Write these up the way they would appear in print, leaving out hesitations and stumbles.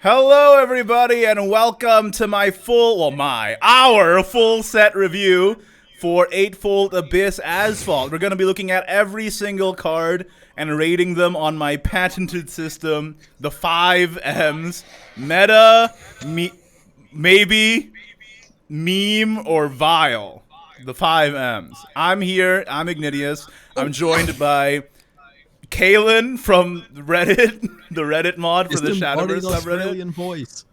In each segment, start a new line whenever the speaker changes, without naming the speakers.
Hello everybody and welcome to our full set review for Eightfold Abyss Azvaldt. We're going to be looking at every single card and rating them on my patented system, the 5 M's, meta, maybe, meme, or vile. The 5 M's. I'm here, I'm Ignideus. I'm joined by Kaylin from Reddit, the Reddit mod for the Shadowverse subreddit.
Australian voice.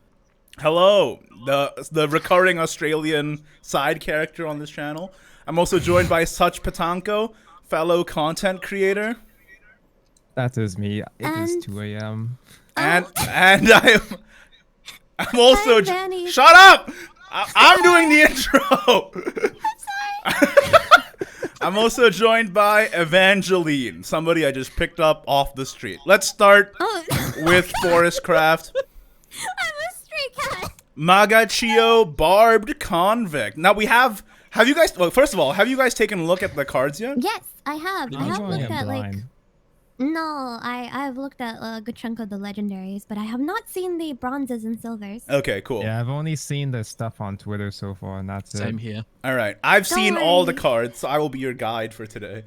Hello, the recurring Australian side character on this channel. I'm also joined by Such Patanko, fellow content creator.
That is me. It is 2 a.m.
And I'm also shut up. I'm doing the intro.
I'm sorry.
I'm also joined by Evangeline, somebody I just picked up off the street. Let's start with Forestcraft.
I'm a stray cat.
Magachio Barbed Convict. Now we have you guys, well, first of all, have you guys taken a look at the cards yet?
Yes, I have. I have looked at
blind.
No, I've looked at a good chunk of the legendaries, but I have not seen the bronzes and silvers.
Okay, cool.
Yeah, I've only seen the stuff on Twitter so far, and that's
Same
it.
here.
All right, I've
Don't
seen all the
worry.
cards, so I will be your guide for today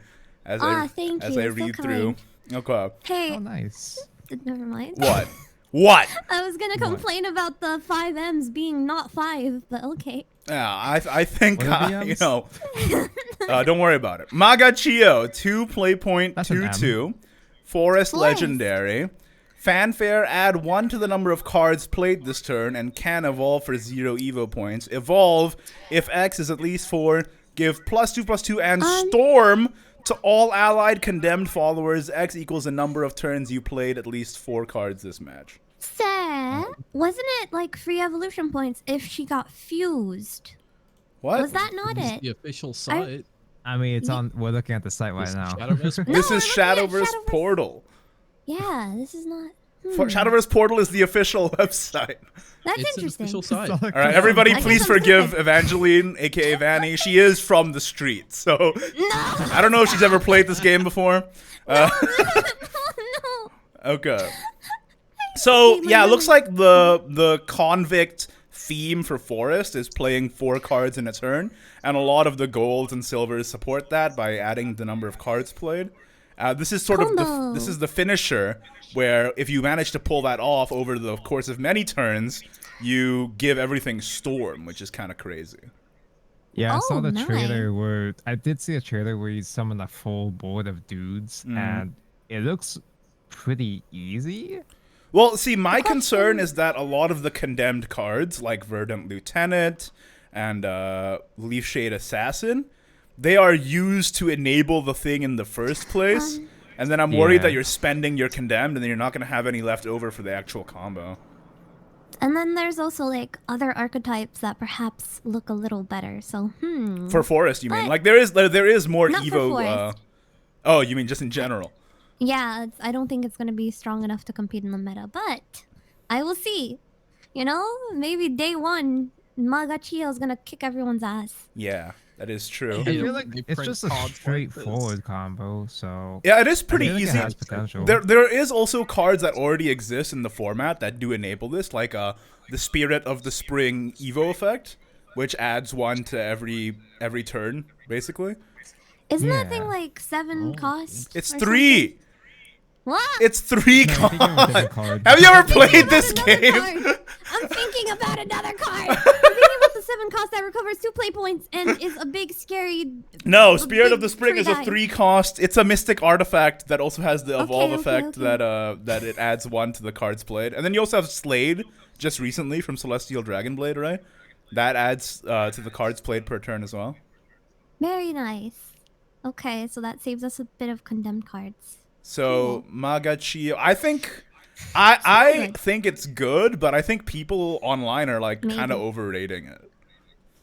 as
Thank
I
you, so
read through. Okay.
Hey,
Oh, nice.
never mind.
What? What?
I was gonna complain about the 5 M's being not 5, but okay.
Yeah, I think
What are the
you
M's?
know. Don't worry about it. Magachio 2 playpoint
That's an
2/2. Forest Legendary. Fanfare, add 1 to the number of cards played this turn and can evolve for 0 Evo points. Evolve if X is at least 4. Give +2/+2 and Storm to all allied condemned followers. X equals the number of turns you played at least 4 cards this match.
Wasn't it like free evolution points if she got fused?
What?
Was that not
This is
it?
the official site.
I mean, it's on. We're looking at the site right
This is
now.
Shadowverse.
This
No,
is
I'm looking at
Shadowverse
Shadowverse.
Portal.
Yeah, this is not.
Shadowverse Portal is the official website.
That's
It's an
interesting.
official site.
All right, everybody,
I guess
please
I'm
forgive
stupid.
Evangeline, aka Vanny. She is from the street, so
No.
I don't know if she's ever played this game before.
No.
Okay. So
hate my
yeah, it
memory.
looks like the convict theme for Forest is playing 4 cards in a turn, and a lot of the golds and silvers support that by adding the number of cards played. This is sort of
Combo.
this is the finisher, where if you manage to pull that off over the course of many turns, you give everything Storm, which is kind of crazy.
Yeah, I
Oh,
saw the
nice.
trailer where I did see a trailer where you summon a full board of dudes, and it looks pretty easy.
Well, see, my concern is that a lot of the condemned cards, like Verdant Lieutenant and Leafshade Assassin, they are used to enable the thing in the first place. And then I'm worried
Yeah.
that you're spending your condemned and then you're not going to have any left over for the actual combo.
And then there's also like other archetypes that perhaps look a little better. So,
For Forest, you mean?
But-
Like, there is more
Not for
Evo...
Forest.
oh, you mean just in general?
Yeah, I don't think it's going to be strong enough to compete in the meta, but I will see. You know, maybe day 1, Magachio is going to kick everyone's ass.
Yeah, that is true.
I feel like
They
it's
print
just a
cards like
straightforward combo, so
Yeah, it is pretty
feel like it
easy.
has potential.
There is also cards that already exist in the format that do enable this, like the Spirit of the Spring Evo effect, which adds 1 to every turn, basically.
Isn't that
Yeah.
thing like 7 cost?
It's
or
3.
something? What?
It's 3
No, I think it was a
cards.
different card.
Have you ever
I'm thinking
played
about
this
another
game?
card. I'm thinking about another card. I'm thinking about the 7 cost that recovers 2 play points and is a big scary.
No,
a
Spirit of
big
the Spring is a
3 die.
3 cost. It's a mystic artifact that also has the evolve
Okay,
effect
okay.
that it adds 1 to the cards played. And then you also have Slade just recently from Celestial Dragonblade, right? That adds to the cards played per turn as well.
Very nice. Okay, so that saves us a bit of condemned cards.
So Magachio, I
good.
think it's good, but I think people online are like
Maybe.
kind of overrating it.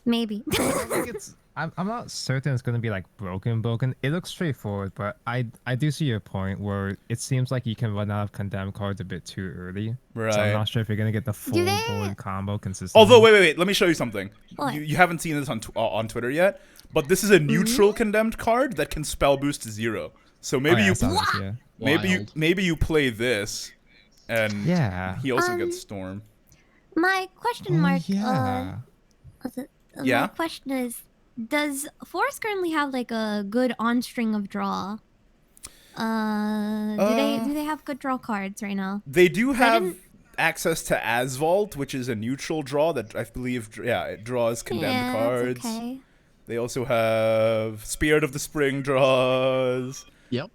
Maybe.
I think it's. I'm not certain it's gonna be like broken. It looks straightforward, but I do see your point where it seems like you can run out of condemned cards a bit too early. So
Right.
I'm not sure if you're gonna get the full
they-
board combo consistently.
Although, wait, let me show you something.
What?
You haven't seen this on Twitter yet, but this is a neutral condemned card that can spell boost to 0. So maybe
Oh, yeah,
you
I saw this, yeah.
maybe
Wild.
you play this, And
Yeah.
he also gets Storm.
My question mark.
Yeah.
Yeah?
My question is, does Forest currently have like a good on string of draw? Do they have good draw cards right now?
They do have
didn't-
access to Azvaldt, which is a neutral draw that I believe, it draws condemned
Yeah,
cards.
that's okay.
They also have Spirit of the Spring draws.
Yep.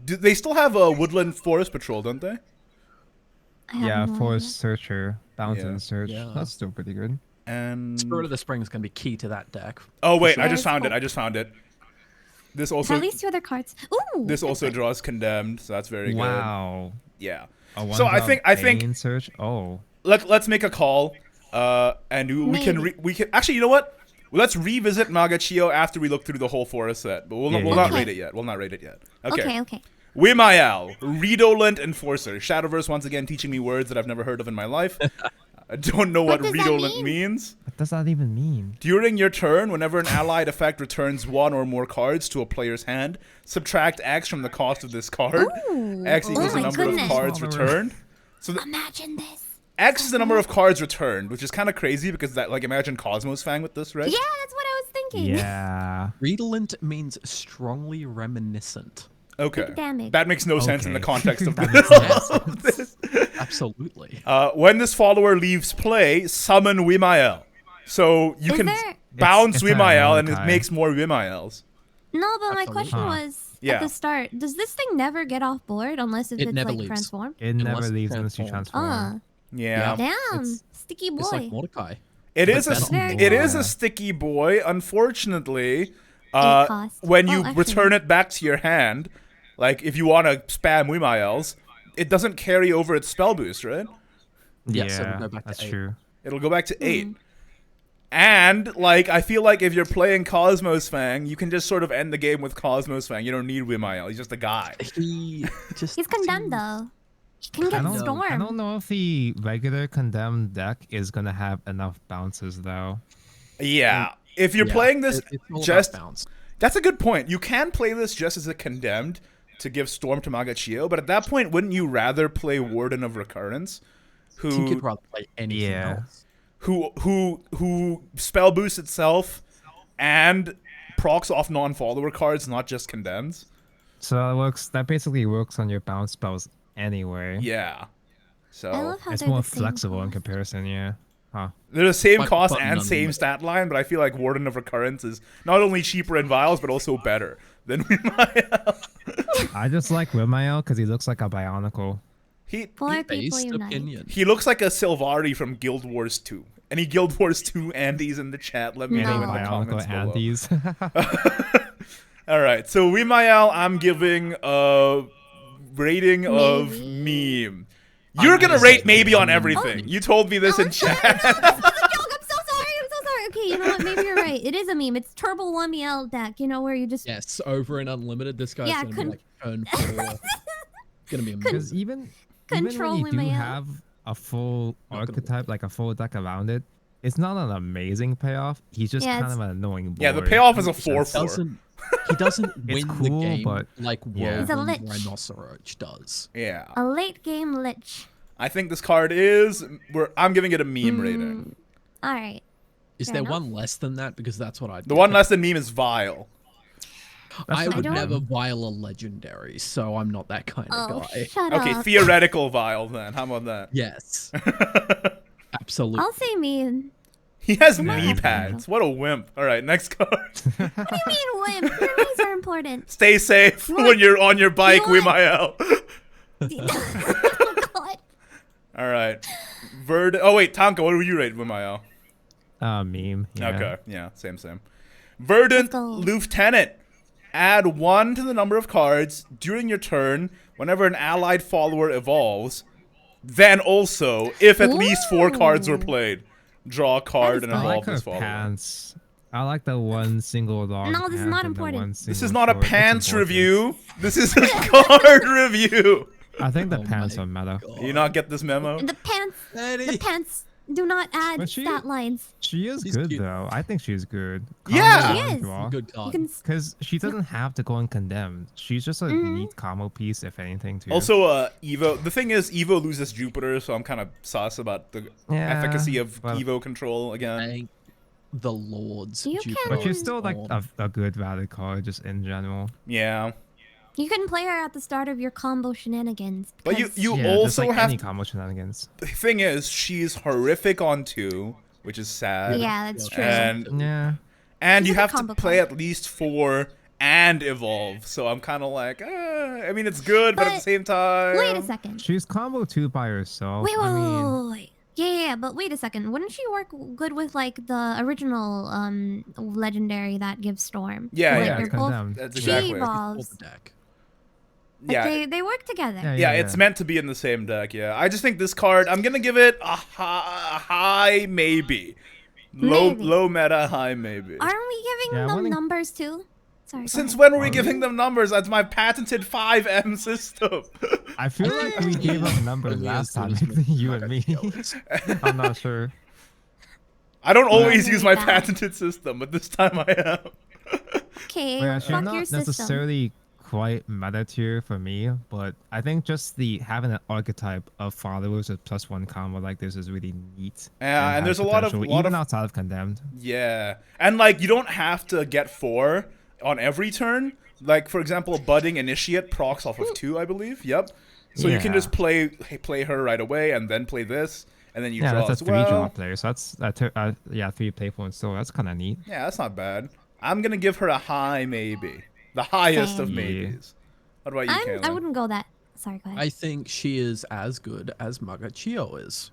They still have a Woodland Forest Patrol, don't they?
I have
Yeah,
no
Forest Searcher, Bounty
Yeah.
Search.
Yeah.
That's still pretty good.
And
Spirit of the Spring is going to be key to that deck.
oh wait, I
sure.
just found it.
Cool.
I just found it. This
idea.
also
At least two other cards. Ooh.
this also draws condemned, so that's very good.
Wow.
Yeah.
A
So I
one-drop
think
Bane Search. Oh.
let's make a call. And we can
Maybe.
actually, you know what? Let's revisit Magachio after we look through the whole forest set, but we'll not
Okay.
rate it yet. We'll not rate it yet.
Okay. Okay.
Wimayal, Redolent Enforcer. Shadowverse once again teaching me words that I've never heard of in my life. I don't know what
What does that
Redolent
mean?
means.
What does that even mean?
During your turn, whenever an allied effect returns one or more cards to a player's hand, subtract X from the cost of this card.
Ooh.
X
Oh
equals the
my
number
goodness.
of cards returned. So
Imagine this.
X is the number of cards returned, which is kind of crazy because that, like, imagine Cosmos Fang with this, right?
Yeah, that's what I was thinking.
Yeah.
Redolent means strongly reminiscent.
Okay.
Big damage.
That makes no sense in the
Okay.
context of
That
this.
makes no sense.
Absolutely.
When this follower leaves play, summon Wimayel. So you
Is
can
there-
bounce
It's a
Wimayel and it
Honkai.
makes more Wimayels.
No, but my
Absolutely.
question
Huh.
was
Yeah.
at the start. Does this thing never get off board unless if
It
it's
never
like
leaves.
transformed?
It never
Unless
leaves
it's
unless you
transformed.
transform.
Yeah.
Damn,
It's-
sticky boy.
It's like Mordecai.
It
But
is a
better.
it is
Yeah.
a sticky boy. Unfortunately,
cost.
when
Oh,
you
actually.
return it back to your hand, like if you want to spam Wimayels, it doesn't carry over its spell boost, right?
Yes, it'll
yeah,
go back to
that's
8.
true.
It'll go back to 8.
Mm-hmm.
And like I feel like if you're playing Cosmos Fang, you can just sort of end the game with Cosmos Fang. You don't need Wimayel. He's just a guy.
He just
He's condemned though. He can
I
get
don't,
storm.
I don't know if the regular condemned deck is gonna have enough bounces though.
Yeah. If you're
Yeah,
playing this
it's all about
just
bounce.
that's a good point. You can play this just as a condemned to give Storm to Magachio, but at that point, wouldn't you rather play Warden of Recurrence,
I think you'd
who
rather play anything
Yeah.
else.
who spell boosts itself and procs off non-follower cards, not just condemns?
So that works. That basically works on your bounce spells anyway.
Yeah.
I
So
love how
It's
they're
more
the same
flexible in
cost.
comparison. Yeah. Huh.
they're the same
But-
cost
but
and
none
same
of it.
stat line, but I feel like Warden of Recurrence is not only cheaper in vials, but also better than Wimayel.
I just like Wimael because he looks like a Bionicle.
He
Poor people
Based
unite.
opinion.
He looks like a Sylvari from Guild Wars 2. Any Guild Wars 2 Andes in the chat, let me
No.
know in the comments
Bionicle
below.
Andes.
All right, so Wimayel, I'm giving a rating of meme. You're gonna
gonna
rate
say
maybe on
meme.
everything. You told me this in
I'm
chat.
sorry. I'm so sorry. Okay, you know what? Maybe you're right. It is a meme. It's Turbo 1BL deck, you know, where you just
Yes, over and unlimited. This guy's
Yeah,
gonna be like turn 4. Gonna be amazing.
Because even when
Control
you do
Wimael.
have a full
Not gonna
archetype, like a full deck around it, it's not an amazing payoff. He's just
Yeah,
kind
it's-
of an annoying boy.
Yeah, the payoff is a 4/4.
He doesn't
It's
win the
cool,
game
but-
like
yeah.
He's a
Woven
lich.
Rhinoceros does.
Yeah,
a late game lich.
I think this card is. I'm giving it a meme rating.
All right.
Is
Fair
there
enough.
one less than that? Because that's what I'd
The one less than meme is Vile.
I would
don't-
never vial a legendary, so I'm not that kind of
Oh,
guy.
shut
Okay,
up.
theoretical Vile then. How about that?
Yes. Absolutely.
I'll say meme.
He has
Come on.
knee pads. What a wimp. All right, next card.
What do you mean, wimp? Your knees are important.
Stay safe when you're on your bike,
What?
Wimayel.
Oh, God.
All right. Oh, wait, Tonka, what would you rate Wimayel?
Meme. Yeah.
Okay, yeah, same. Verdant
Let's go.
Lieutenant. Add 1 to the number of cards during your turn whenever an allied follower evolves. Then also, if at least 4 cards were
Ooh.
played, draw a card and
That is
I
evolve
like her
this follower.
pants. I like the one single dog.
No, this is
pant
not
and the
important.
one
This
single
is not a
short. It's
pants
important.
review. This is a card review.
I think the
Oh
pants
my
are meta.
Do you not get this memo?
The pants. The
Eddie.
pants. do not add
But she-
stat lines.
She is
She's
good
cute.
though. I think she's good.
Yeah!
She is.
Good
You
card.
can
Because she doesn't have to go in condemned. She's just a neat combo piece, if anything, too.
Also, Evo. The thing is, Evo loses Jupiter, so I'm kind of sus about the efficacy of
but-
Evo control again.
Thank the Lords.
You
Jupiter
can-
But she's
is
still like
on.
a good valid card, just in general.
Yeah,
You can play her at the start of your combo shenanigans.
but you
because-
you
Yeah, just
also
like
have.
any combo shenanigans.
The thing is, she's horrific on 2, which is sad.
Yeah, that's true.
And
Yeah.
you
She's a
have to
combo
play
card.
at least 4 and evolve. So I'm kind of like, I mean, it's good, but at the
But
same time.
Wait a second.
She's combo 2 by herself.
Wait, wait,
I
wait,
mean,
wait, wait. Yeah, but wait a second. Wouldn't she work good with like the original legendary that gives storm?
Yeah,
Like,
yeah,
they're
it's
both-
condemned.
That's
She
exactly.
evolves.
the deck.
Like,
Yeah.
they work together.
Yeah,
It's meant to be in the same deck. Yeah, I just think this card. I'm gonna give it a high maybe,
Maybe.
low meta, high maybe.
Aren't we giving
Yeah, I
them
wanna-
numbers too? Sorry. go
Since
ahead.
when were we giving them numbers? That's my patented 5M system.
I feel like we gave up numbers
Only
last
as
time,
soon as
you and me. I'm not sure.
I don't always
Yeah.
use my patented system, but this time I am.
Okay,
Well, she's
fuck
not
your system.
necessarily quite meta tier for me, but I think just having an archetype of followers with +1 combo like this is really neat.
Yeah, and
has
there's a lot of-
even outside of condemned.
Yeah, and like you don't have to get 4 on every turn. Like for example, Budding Initiate procs off of 2, I believe. Yep. So you can
Yeah.
just play her right away, and then play this, and then you
Yeah,
draw
that's
as
a 3
well.
draw player, so that's 3 play points. So that's kind of neat.
Yeah, that's not bad. I'm gonna give her a high maybe, the highest of
Same.
maybes. What about you,
I
Kayla?
wouldn't go that. Sorry, go ahead.
I think she is as good as Magachio is.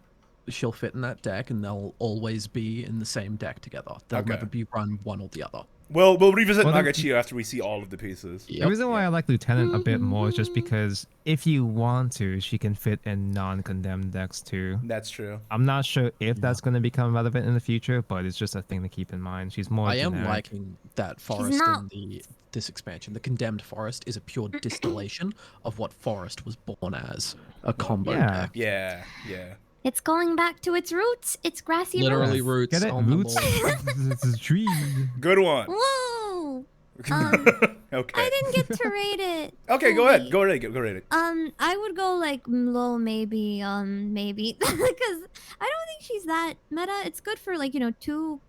She'll fit in that deck, and they'll always be in the same deck together. They'll
Okay.
never be run one or the other.
Well, we'll revisit
Well,
Nagachio after we see all of the pieces.
The reason why I like Lieutenant a bit more is just because if you want to, she can fit in non-condemned decks too.
That's true.
I'm not sure if that's going to become relevant in the future, but it's just a thing to keep in mind. She's more
I am
generic.
liking that forest
not-
in this expansion. The Condemned Forest is a pure distillation of what Forest was born as, a combo
Yeah.
deck.
Yeah, yeah.
It's going back to its roots. It's grassy
Literally
roots.
roots
Get it?
on the
Roots?
board.
It's a tree.
Good one.
Whoa!
Okay.
I didn't get to rate it.
Okay, go ahead.
fully.
Go rate it. Go rate it.
I would go like low maybe, maybe, because I don't think she's that meta. It's good for like 2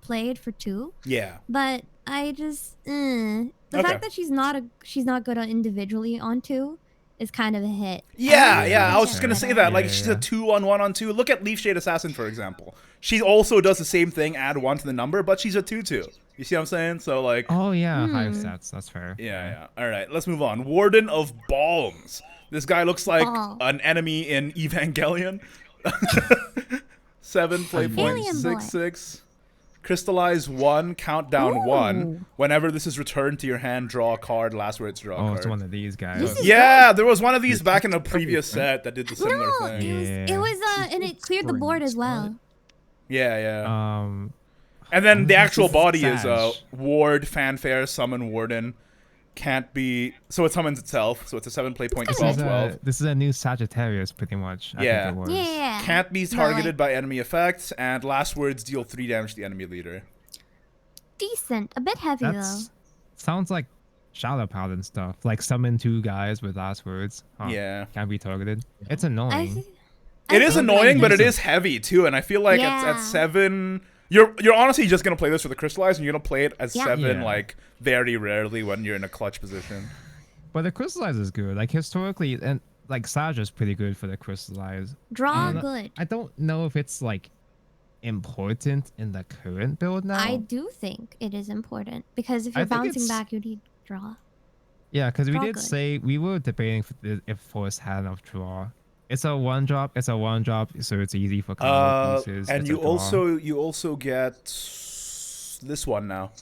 played for 2,
Yeah.
but I just the
Okay.
fact that she's not good individually on 2 is kind of a hit.
Yeah, yeah. I was
okay.
just gonna say that. Like,
Yeah,
she's
yeah.
a 2-on-1-on-2. Look at Leaf Shade Assassin, for example. She also does the same thing, add 1 to the number, but she's a 2-2. You see what I'm saying? So like,
Oh yeah, high stats. That's fair.
yeah, yeah. All right, let's move on. Warden of Balms. This guy looks like
Ball.
an enemy in Evangelion. 7 play point
Alien boy.
6/6. Crystallize 1, countdown
Ooh.
1. Whenever this is returned to your hand, draw a card. Last word, draw a
Oh,
card.
it's one of these guys.
This is
Yeah, there was one of these back in a previous set that did the similar
No,
thing.
it was and it cleared the board as well.
Yeah, yeah.
Um,
And then the actual
this is
body is
Sag.
Ward, Fanfare, Summon, Warden. Can't be... So it summons itself, so it's a 7 play point,
This
12-12.
this is a new Sagittarius, pretty much.
Yeah.
I think it was.
Yeah.
Can't be
But,
targeted
like,
by enemy effects, and last words deal 3 damage to the enemy leader.
decent, a bit heavy
That's sounds like Shadow Paladin stuff. Like summon 2 guys with last words. Huh.
Yeah.
Can't be targeted. It's
though.
annoying.
It is
think
annoying, but it
decent.
is heavy, too, and I feel like at
Yeah.
7... You're honestly just going to play this for the Crystallize, and you're going to play it as
Yeah.
7,
Yeah.
like, very rarely when you're in a clutch position.
But the Crystallize is good. Like historically, and like Sag is pretty good for the Crystallize.
Draw
don't know-
good.
I don't know if it's like important in the current build now.
I do think it is important because if
I
you're
think
bouncing
it's-
back, you need draw.
Yeah, because we
Draw
did
good.
say we were debating if Forest had enough draw. It's a 1-drop. It's a 1-drop, so it's easy for combo pieces.
And
It's
you
a draw.
also get this one now,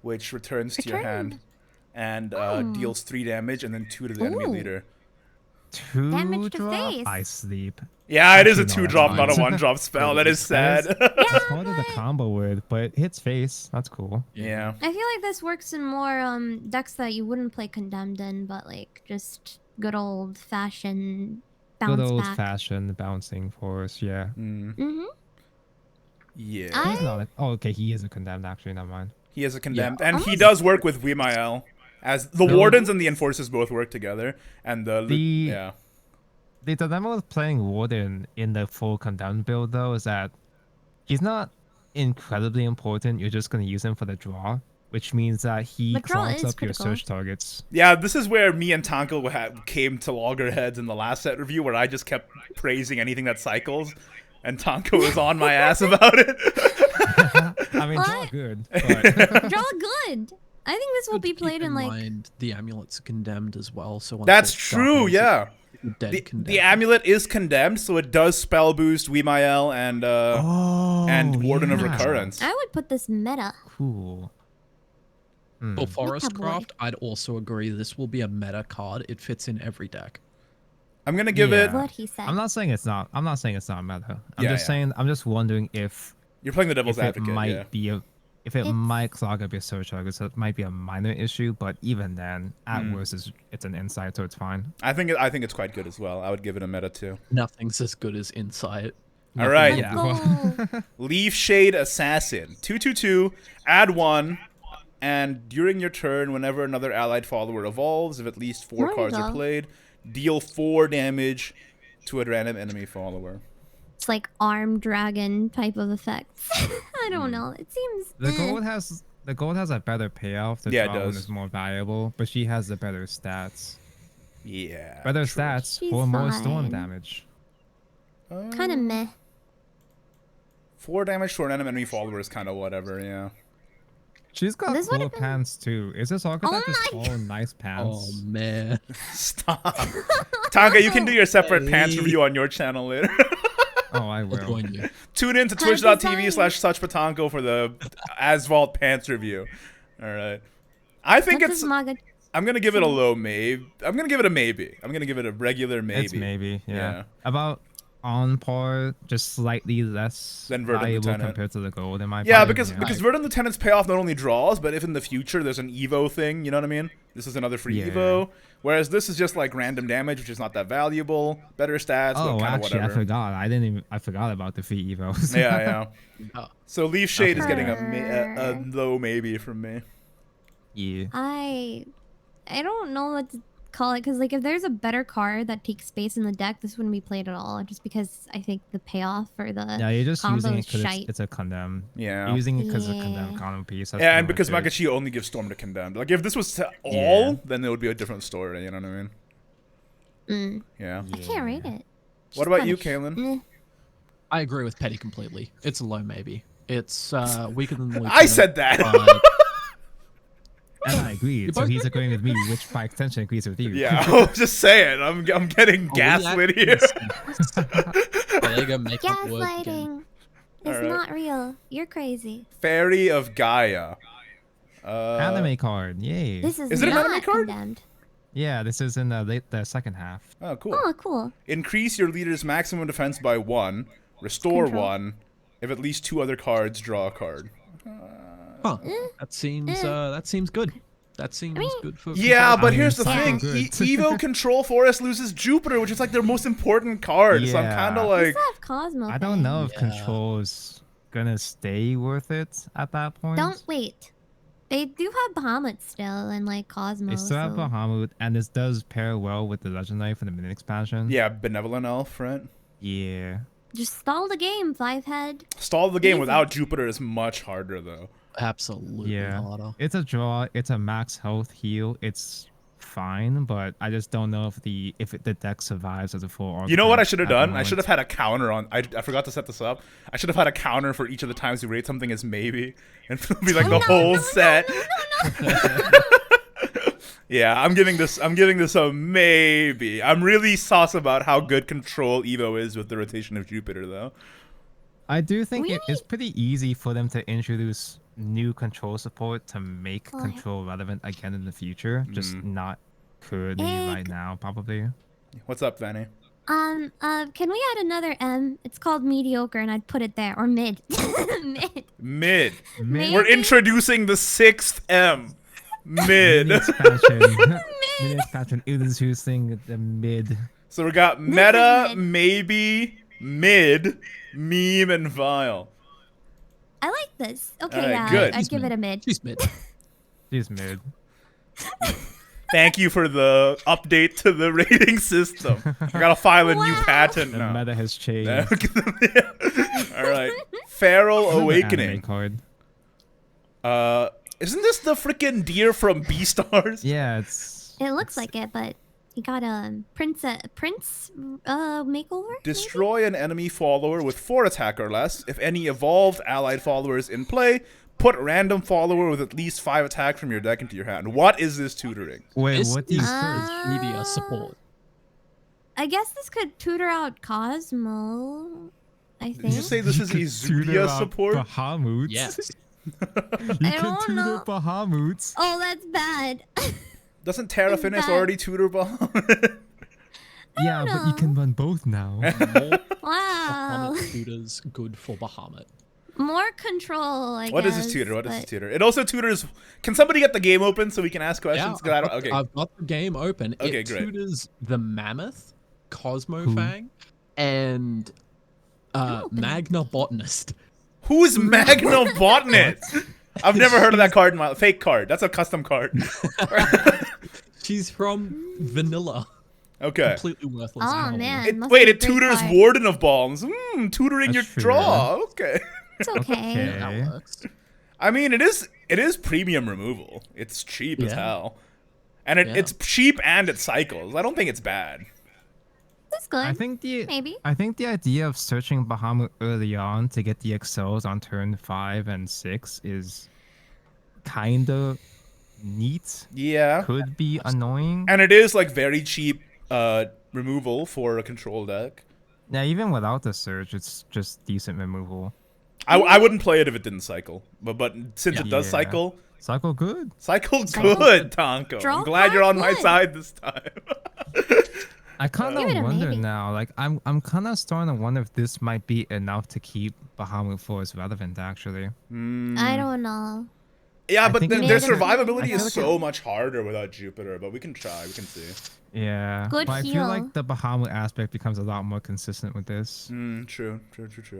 which returns to your hand and deals 3 damage and then 2 to the enemy
Ooh.
leader.
2
Damage to
drop.
face.
I sleep.
Yeah, it is a
Actually, no,
2-drop,
that's
not a
fine.
1-drop spell. That is sad.
It's part of the combo word, but it hits face. That's cool.
Yeah.
I feel like this works in more decks that you wouldn't play condemned in, but like just good old fashioned bounce
Good old
back.
fashioned bouncing force. Yeah.
Mm.
Mm-hmm.
Yeah.
He's not. Oh, okay. He is a condemned. Actually, never mind.
He is a condemned,
Yeah.
and he does work with Wimael, as the
No.
wardens and the enforcers both work together. And yeah,
The dilemma with playing Warden in the full condemned build, though, is that he's not incredibly important. You're just going to use him for the draw, which means that he
But draw
clogs
is
up your
critical.
search targets.
yeah. This is where me and Tonko came to loggerheads in the last set review, where I just kept praising anything that cycles, and Tonko was on my ass about it.
I mean, draw
What?
good, but
Draw good. I think this will
Good
be
to keep
played in like.
mind, the amulet's condemned as well. So once
That's
it's
true.
sharpened,
Yeah.
it's dead
The
condemned.
amulet is condemned, so it does spell boost Wimael and Warden of
yeah.
Recurrence.
I would put this meta.
Cool. Hmm.
For Forestcraft,
boy.
I'd also agree this will be a meta card. It fits in every deck.
I'm gonna give it.
Yeah.
What he said.
I'm not saying it's not. I'm not saying it's not meta. I'm
Yeah,
just
yeah.
saying. I'm just wondering if
You're playing the devil's
it
advocate.
might
Yeah.
be a. If it
It's-
might clog up your search targets, so it might be a minor issue. But even then, at worst, it's an insight, so it's fine.
I think it's quite good as well. I would give it a meta too.
Nothing's as good as Insight.
All right.
Let's
Yeah.
go.
Leaf Shade Assassin. 2/2/2. Add 1. And during your turn, whenever another allied follower evolves, if at least 4
There you
cards are
go.
played, deal 4 damage to a random enemy follower.
It's like armed dragon type of effects. I don't know. It seems.
The gold has a better payoff. The
Yeah, it
draw one
does.
is more valuable, but she has the better stats.
Yeah.
Better
true.
stats
She's
for more storm
fine.
damage.
Kind of meh.
4 damage to an enemy follower is kind of whatever, yeah.
She's got
This
cool
would've been-
pants too. Is this archetype just
my
all nice
Oh
pants?
man.
Stop. Tonka, you can do your separate pants
Hey.
review on your channel later.
Oh, I
I'll
will.
join you.
Tune in to
High
twitch.tv/suchpatonko for the Azvaldt pants review. All right. I think
What
it's.
does Maga?
I'm gonna give it a low maybe. I'm gonna give it a maybe. I'm gonna give it a regular maybe.
It's maybe, yeah.
Yeah.
About on par, just slightly less
Than Verdant
valuable
Lieutenant.
compared to the gold in my
Yeah,
opinion.
because Verdant Lieutenant's payoff not only draws, but if in the future there's an Evo thing, you know what I mean? This is another free
Yeah.
Evo. Whereas this is just like random damage, which is not that valuable. Better stats, but
Oh,
kind of
actually, I
whatever.
forgot. I forgot about the free evos.
Yeah.
Oh,
So Leaf Shade is getting a
Okay.
low maybe from me.
yeah.
I don't know what to call it because like if there's a better card that takes space in the deck, this wouldn't be played at all. Just because I think the payoff for the
Yeah, you're just
combo
using it
is
because
shite.
it's a condemn.
Yeah.
You're using it because it's a
Yeah.
condemned condom piece. That's
Yeah, and
pretty
because
much it.
Magachio only gives Storm to Condemned. Like, if this was to all,
Yeah.
then it would be a different story, you know what I mean? Yeah.
I can't rate it.
What about you,
Kinda
Kaylin?
meh.
I agree with Petty completely. It's a low maybe. It's weaker than the
I
Lieutenant,
said that.
but
And I agreed, so
both
he's
right.
agreeing with me, which by extension agrees with you.
Yeah, I was just saying. I'm getting
Oh,
gaslit here.
There you go, make up word again.
Gaslighting. It's
Alright.
not real. You're crazy.
Fairy of Gaia.
Anime card, yay!
This is
Is it an
not
anime card?
condemned.
Yeah, this is in the second half.
Oh, cool.
Oh, cool.
Increase your leader's maximum defense by 1. Restore
Control.
1. If at least 2 other cards draw a card.
Huh. That seems good. That seems good for
Yeah,
control.
but
mean,
here's the
sounds
thing.
good.
Evo Control Forest loses Jupiter, which is like their most important card. So I'm
Yeah.
kind of
They
like...
still have Cosmo.
I don't know if
Yeah.
control is gonna stay worth it at that point.
Don't wait. They do have Bahamut still and like Cosmo.
They still have
so-
Bahamut, and this does pair well with the Legendary for the mini expansion.
Yeah, Benevolent Elf, right?
Yeah.
Just stall the game, Five Head.
Stall the game
Easy.
without Jupiter is much harder, though.
Absolutely
Yeah.
harder.
It's a draw. It's a max health heal. It's fine, but I just don't know if the deck survives as a full.
You know what I should have
at the
done? I
moment.
should have had a counter on. I forgot to set this up. I should have had a counter for each of the times you rate something as maybe, and it'll be like the whole set. Yeah, I'm giving this a maybe. I'm really sauce about how good Control Evo is with the rotation of Jupiter, though.
I do think
We
it's pretty easy for them to introduce new control support to make
Oh, yeah.
control relevant again in the future. Just not currently right now, probably.
What's up, Vanny?
Can we add another M? It's called mediocre, and I'd put it there or mid. Mid.
Mid.
Maybe.
We're introducing the 6th M. Mid.
Mini expansion. Mini expansion introducing the mid.
So we got
This
meta,
is mid.
maybe, mid, meme, and vile.
I like this. Okay,
Alright,
yeah,
good.
I'd give it a mid.
She's mid.
She's mid.
Thank you for the update to the rating system. I gotta file a new
Wow.
patent
The
now.
meta has changed.
All right, Feral
Another
Awakening.
anime card.
Isn't this the freaking deer from Beastars?
Yeah, it's.
It looks like it, but he got a prince makeover. maybe?
Destroy an enemy follower with 4 attack or less. If any evolved allied followers in play, put random follower with at least 5 attack from your deck into your hand. What is this tutoring?
Wait,
This
what do you
is
search?
media support.
I guess this could tutor out Cosmo. I think.
Did you say this is Izudia support?
Bahamut.
Yes.
You
I
can
don't
tutor
know.
Bahamut.
Oh, that's bad.
Doesn't Terra
Is
Finis
that-
already tutor Bahamut?
Yeah, but you can run both now.
More
Wow.
Bahamut tutors good for Bahamut.
More control, I
What
guess.
is this tutor? What is this
but-
tutor? It also tutors. Can somebody get the game open so we can ask
Yeah,
questions? 'Cause I don't- okay.
I've got the game open.
Okay,
It
great.
tutors the Mammoth, Cosmo
Who?
Fang, and
open it.
Magna Botanist.
Who's Magna Botanist? I've never heard of that card in my fake card. That's a custom card.
She's from Vanilla.
Okay.
Completely worthless.
Oh
animal.
man. must
Wait,
be a
it
great
tutors
card.
Warden of Balms. Tutoring
That's
your
true.
draw. Okay.
It's okay.
Okay.
That works.
I mean, it is premium removal. It's cheap as
Yeah.
hell, and
Yeah.
it's cheap and it cycles. I don't think it's bad.
That's good.
I think the
Maybe.
I think the idea of searching Bahamut early on to get the excels on turn 5 and 6 is kind of neat.
Yeah,
Could be annoying.
and it is like very cheap removal for a control deck.
Yeah, even without the search, it's just decent removal.
I wouldn't play it if it didn't cycle, but since it does
Yeah.
cycle
Cycle good.
good, Tonko.
Draw
I'm glad you're
card,
on my
good.
side this time.
I kind
Give it a
of wonder
maybe.
now. Like, I'm kind of starting to wonder if this might be enough to keep Bahamut Forest relevant. Actually,
I don't know.
Yeah,
I
but
think
their
maybe-
survivability
I
is
feel
so much harder without Jupiter. But we can try. We can see.
yeah.
Good
but I feel
heal.
like the Bahamut aspect becomes a lot more consistent with this.
True.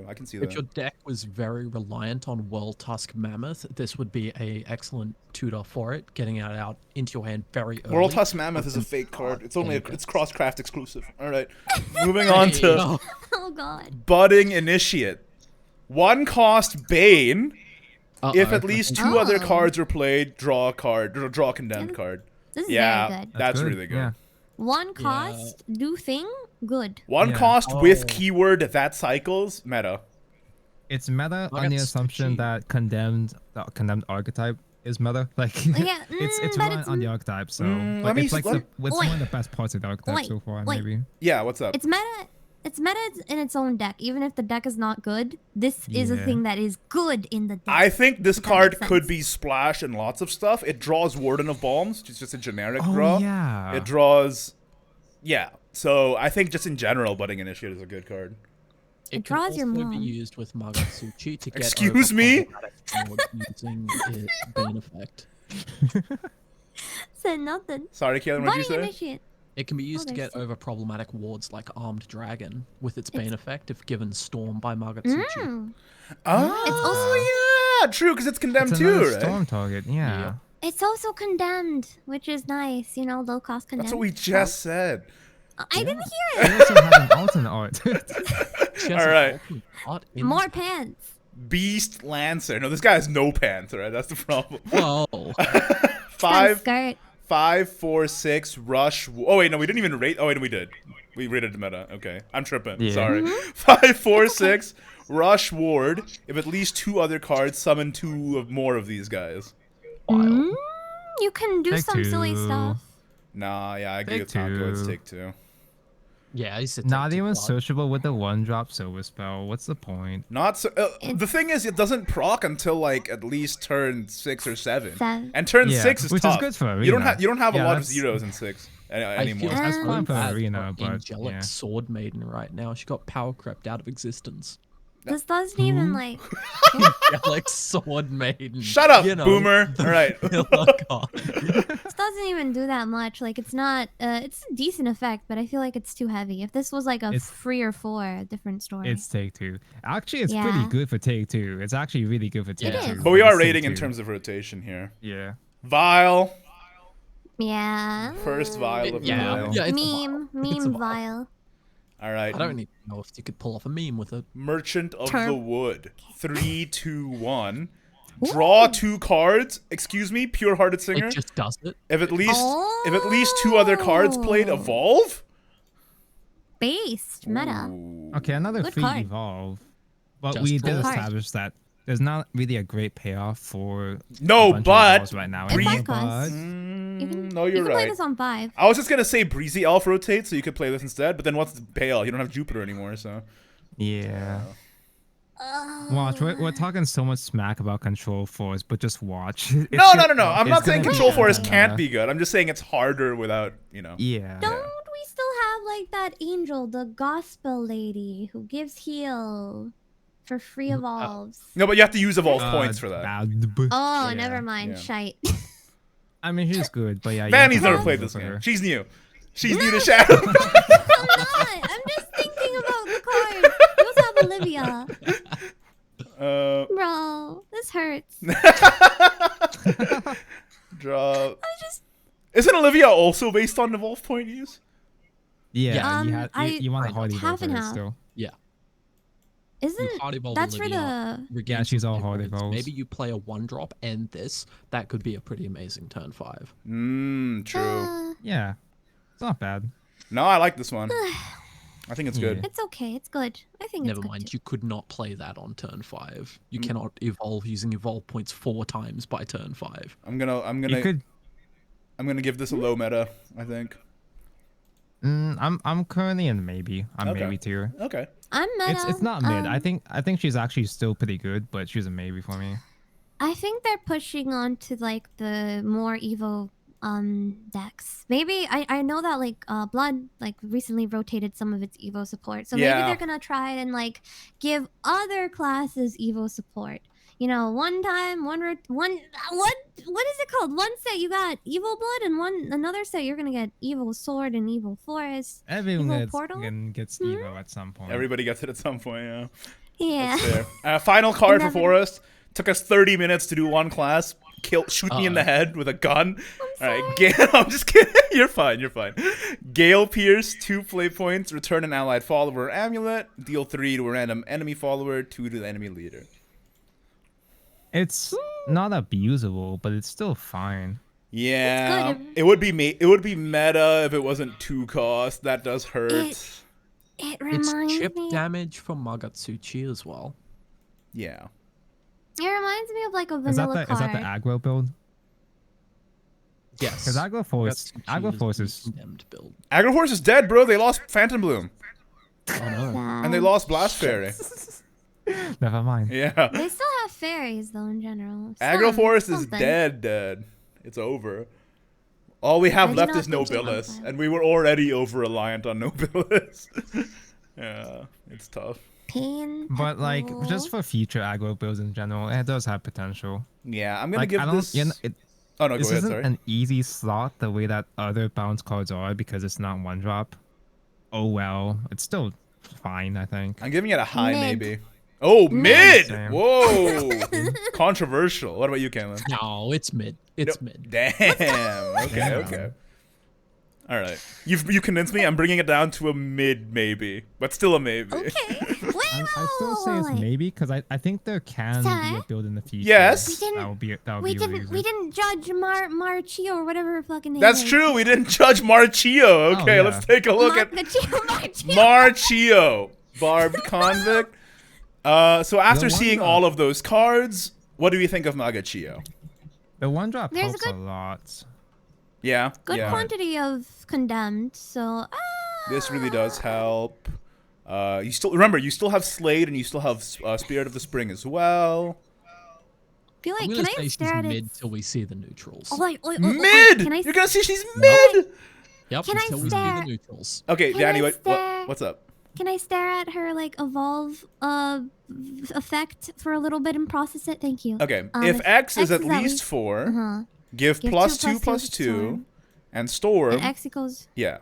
I can see
If
that.
your deck was very reliant on World Tusk Mammoth, this would be a excellent tutor for it, getting it out into your hand very early.
World Tusk Mammoth is a fake card. It's only
There you
it's
go.
Crosscraft exclusive. All right. Moving on
Hey,
to
oh,
Oh god.
Budding Initiate. 1 cost Bane. If
uh-oh.
at least 2 other
Oh.
cards are played, draw a card or draw a condemned card.
This is
Yeah,
very good.
that's really good.
Yeah.
One cost, do thing, good.
1
Yeah.
cost with
Oh.
keyword that cycles meta.
It's meta
Oh,
on the
that's
assumption
cheap.
that the condemned archetype is meta. Like,
Yeah,
it's
but
run
it's
on the archetype, so
let
but
me
it's like
let-
it's
Wait.
one of the best parts of the archetype
Wait,
so far,
wait.
maybe.
Yeah, what's up?
It's meta. It's meta in its own deck. Even if the deck is not good, this is a
Yeah.
thing that is good in the deck.
I think this
If that
card
makes
could
sense.
be splash in lots of stuff. It draws Warden of Balms, which is just a generic
Oh
draw.
yeah.
It draws, yeah. So I think just in general, Budding Initiate is a good card.
It
can
draws your
also
mom.
be used with Magatsuchi to get
Excuse
over
me?
problematic mods using its Bane effect.
Said nothing.
Sorry, Kaylin, what did you
Budding
say?
Initiate.
It can be used to
there's
get over problematic wards like Armed Dragon with its Bane effect if given Storm by Magatsuchi.
Mm.
Oh, yeah, true, because it's condemned
It's
too,
another
right?
storm target. Yeah.
Yeah.
It's also condemned, which is nice. You know, low cost condemned.
That's what we just said.
I didn't hear
They also have an alternate art.
She has
All
an
right.
alternate art
it.
in
More pants.
Beast Lancer. No, this guy has no pants, right? That's the problem.
Whoa.
Fun
5,
skirt.
5, 4, 6, rush. Oh, wait, no, we didn't even rate. Oh, wait, no, we did. We rated the meta. Okay. I'm tripping.
Yeah.
Sorry. 5, 4, 6, rush ward. If at least 2 other cards, summon 2 of more of these guys.
Mm, you can do
Take
some silly
2.
stuff.
Nah, yeah, I agree
Take
with Taco. It's
2.
take 2.
Yeah, he's a
Not
tactic
even
god.
searchable with the 1-drop silver spell. What's the point?
Not so. The thing is, it doesn't proc until like at least turn 6 or 7.
7.
And turn
Yeah,
6 is
which is
tough.
good for
You don't
arena.
have a
Yeah,
lot of
that's-
zeros in 6
I
anymore.
feel
That's
so
fine for
bad
arena, but,
Angelic
yeah.
Sword Maiden right now. She got power crept out of existence.
This doesn't even like.
Like Sword Maiden.
Shut up,
you know,
boomer. All right.
killer card.
This doesn't even do that much. Like it's not. It's a decent effect, but I feel like it's too heavy. If this was like a
It's-
3 or 4, different story.
It's Take Two. Actually, it's
Yeah.
pretty good for Take Two. It's actually really good for Take
It
Two.
is.
But we are
It's Take
rating in
Two.
terms of rotation here.
Yeah.
Vile.
Yeah.
First vial of
Yeah,
vile.
yeah, it's a
Meme.
vial. It's a
Meme
vial.
vile.
All right.
I don't even know if you could pull off a meme with it.
Merchant of
Term.
the Wood. 3, 2, 1. Draw 2 cards. Excuse me, Pure-Hearted Singer.
It just does it.
If at least 2 other cards played,
Oh.
evolve.
Based meta.
Ooh.
Okay, another
Good
free
card.
evolve. But
Just
we
draw.
did
Card.
establish that there's not really a great payoff for
No,
a bunch of
but
evolves right now.
It
anyway,
might cost.
but-
You can,
No,
you
you're
can play
right.
this on 5.
I was just gonna say Breezy Elf rotate, so you could play this instead. But then what's the payoff? You don't have Jupiter anymore, so.
Yeah. Watch, we're talking so much smack about Control Force, but just watch.
No. I'm not saying Control Force can't be good. I'm just saying it's harder without,
Yeah.
Don't we still have like that angel, the gospel lady, who gives heal for free evolves?
No, but you have to use evolve points for that.
Oh,
yeah.
never mind.
Yeah.
Shite.
I mean, she's good, but yeah. you
Vanny's
have to
never
use
played
it
this
for
game.
her.
She's new. She's new to Shadow.
I'm not. I'm just thinking about the cards. We also have Olivia. Bro, this hurts.
Draw. Isn't Olivia also based on evolve point use?
Yeah,
Yeah.
you want a hard evolve
half
for
and
her
half.
still.
You
Isn't
hard evolve
that's for
Olivia,
the?
regain
Yeah, she's
some
all
hit
hard
points.
evolves.
Maybe you play a 1-drop and this. That could be a pretty amazing turn 5.
True.
Yeah, it's not bad.
No, I like this one. I think it's good.
It's okay. It's good. I think
Never
it's good.
mind,
too.
you could not play that on turn 5. You
Mm.
cannot evolve using evolve points 4 times by turn 5.
I'm gonna
You could.
give this a low meta, I think.
I'm currently in maybe. I'm
Okay.
maybe tier.
Okay.
I'm meta.
It's not mid. I
um,
think she's actually still pretty good, but she's a maybe for me.
I think they're pushing on to like the more Evo decks. Maybe I know that like Blood like recently rotated some of its Evo support. So maybe
Yeah.
they're gonna try and like give other classes Evo support. You know, one time, what is it called? One set you got Evil Blood, and another set you're gonna get Evil Sword and Evil Forest.
Everyone
Portal?
gets Evo at some point.
Everybody gets it at some point, yeah.
Yeah.
That's fair. Final card for
Never-
Forest. Took us 30 minutes to do one class. Shoot me in the head with a gun. All right, Gale. I'm just kidding. You're fine. Gale Pierce, 2 play points. Return an allied follower or amulet. Deal 3 to a random enemy follower, 2 to the enemy leader.
It's not abusable, but it's still fine.
Yeah,
good.
it would be meta if it wasn't 2 cost. That does hurt.
It
It's
reminds
chip
me.
damage from Magatsuchi as well.
Yeah.
It reminds me of like a
Is that
vanilla
the
card.
aggro build?
Yes.
Because aggro force
the
is
condemned build.
Agroforce is dead, bro. They lost Phantom Bloom.
Oh no.
And they lost Blast Fairy.
never mind.
Yeah.
They still have fairies though in general.
Agroforce is
Something.
dead. It's over. All we have
I do
left
not
is
think so.
Nobilis, and we were already over-reliant on Nobilis. Yeah, it's tough.
Pain.
But like,
Pebble.
just for future aggro builds in general, it does have potential.
Yeah, I'm gonna
Like,
give
I don't.
this.
You know,
Oh no, go
this
ahead.
isn't
Sorry.
an easy slot the way that other bounce cards are because it's not 1-drop. Oh well, it's still fine, I think.
I'm giving it a high,
Mid.
maybe. Oh, mid!
Same.
Whoa! Controversial. What about you, Caitlin?
No, it's mid. It's
No-
mid.
Damn. Okay,
Damn.
okay. All right. You convinced me. I'm bringing it down to a mid, maybe, but still a maybe.
Okay. Wait,
I still say it's maybe because I think there can be
Sir?
a build in the future.
Yes.
We didn't-
That would be
We
really
didn't judge Marchio or whatever her fucking name
That's
is.
true. We didn't judge Marchio. Okay,
yeah.
let's take a look at
Marchio.
Marchio, barbed convict. So after
one
seeing
drop.
all of those cards, what do you think of Magachio?
The 1-drop
There's a
helps
good-
a lot.
Yeah,
Good
yeah.
quantity of condemned, so
This really does help. You still have Slade and you still have Spirit of the Spring as well.
feel like
I'm
can
gonna
I
say she's
stare at
mid
it?
till we see the neutrals.
Oh, wait,
Mid.
Can I
You're gonna see she's mid.
Yep,
Can I
until we see
stare?
the neutrals.
Okay,
Can
Danny,
I
what,
stare?
what's up?
Can I stare at her like evolve effect for a little bit and process it? Thank you.
Okay, if X is at least
least
4,
Uh-huh.
give
Give
plus
2
2 plus 2,
Storm.
and Storm.
And X equals.
Yeah.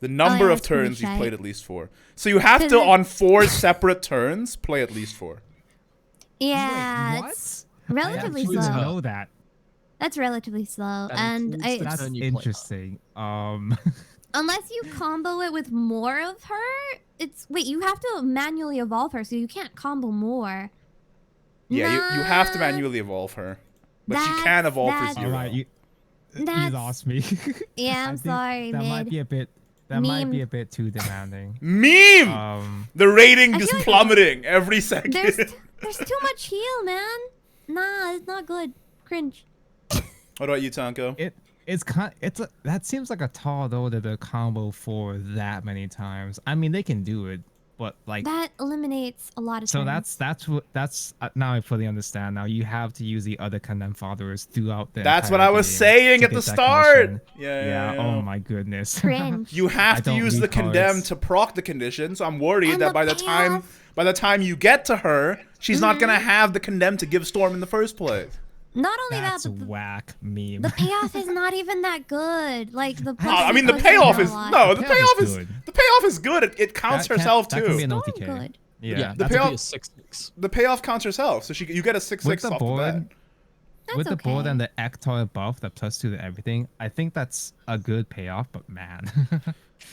The number
yeah,
of
it's pretty
turns you've
shy.
played at least 4. So you have to,
'Cause
on 4 separate turns, play at least 4.
Yeah,
Wait,
it's
I
relatively
actually didn't
slow.
know that.
That's relatively slow,
That
and
includes the
That's
turn you play her.
interesting.
unless you combo it with more of her, wait. You have to manually evolve her, so you can't combo more.
Yeah, you have to
Nah,
manually evolve her. But she
that's-
can evolve for
that's-
0.
All right, you
That's-
lost me.
Yeah,
I
I'm
think
sorry,
that might
mid.
be a bit. That might be
Meme.
a bit too demanding.
Meme! The rating
I
is
feel like
plummeting every second.
There's too much heal, man. Nah, it's not good. Cringe.
What about you, Tanko?
That seems like a tall order to combo for that many times. I mean, they can do it, but like
That eliminates a lot of
so
turns.
that's now I fully understand. Now you have to use the other condemned followers throughout the.
That's what
entire
I was
game
saying
to
at the
get that
start.
condition.
Yeah.
Oh my goodness.
Cringe.
You have
I
to
don't
use
read
the condemn
cards.
to proc the condition, so I'm worried
And
that
the
by the time you get to her, she's not gonna have the condemn to give Storm in the first place.
Not only
That's
that, but
whack meme.
the payoff is not even that good. Like the.
I mean, the
puts
payoff
in a
is
lot.
no,
The
the
payoff
payoff
is
is
good.
the payoff is good. It counts herself
that can be
too.
an
Storm
OTK.
good.
Yeah.
Yeah,
The
that could
payoff-
be a 6/6.
The payoff counts herself, so you get a 6/6
With the
off the
board,
bat.
That's
with the board
okay.
and the Ector buff, the +2 to everything, I think that's a good payoff. But man,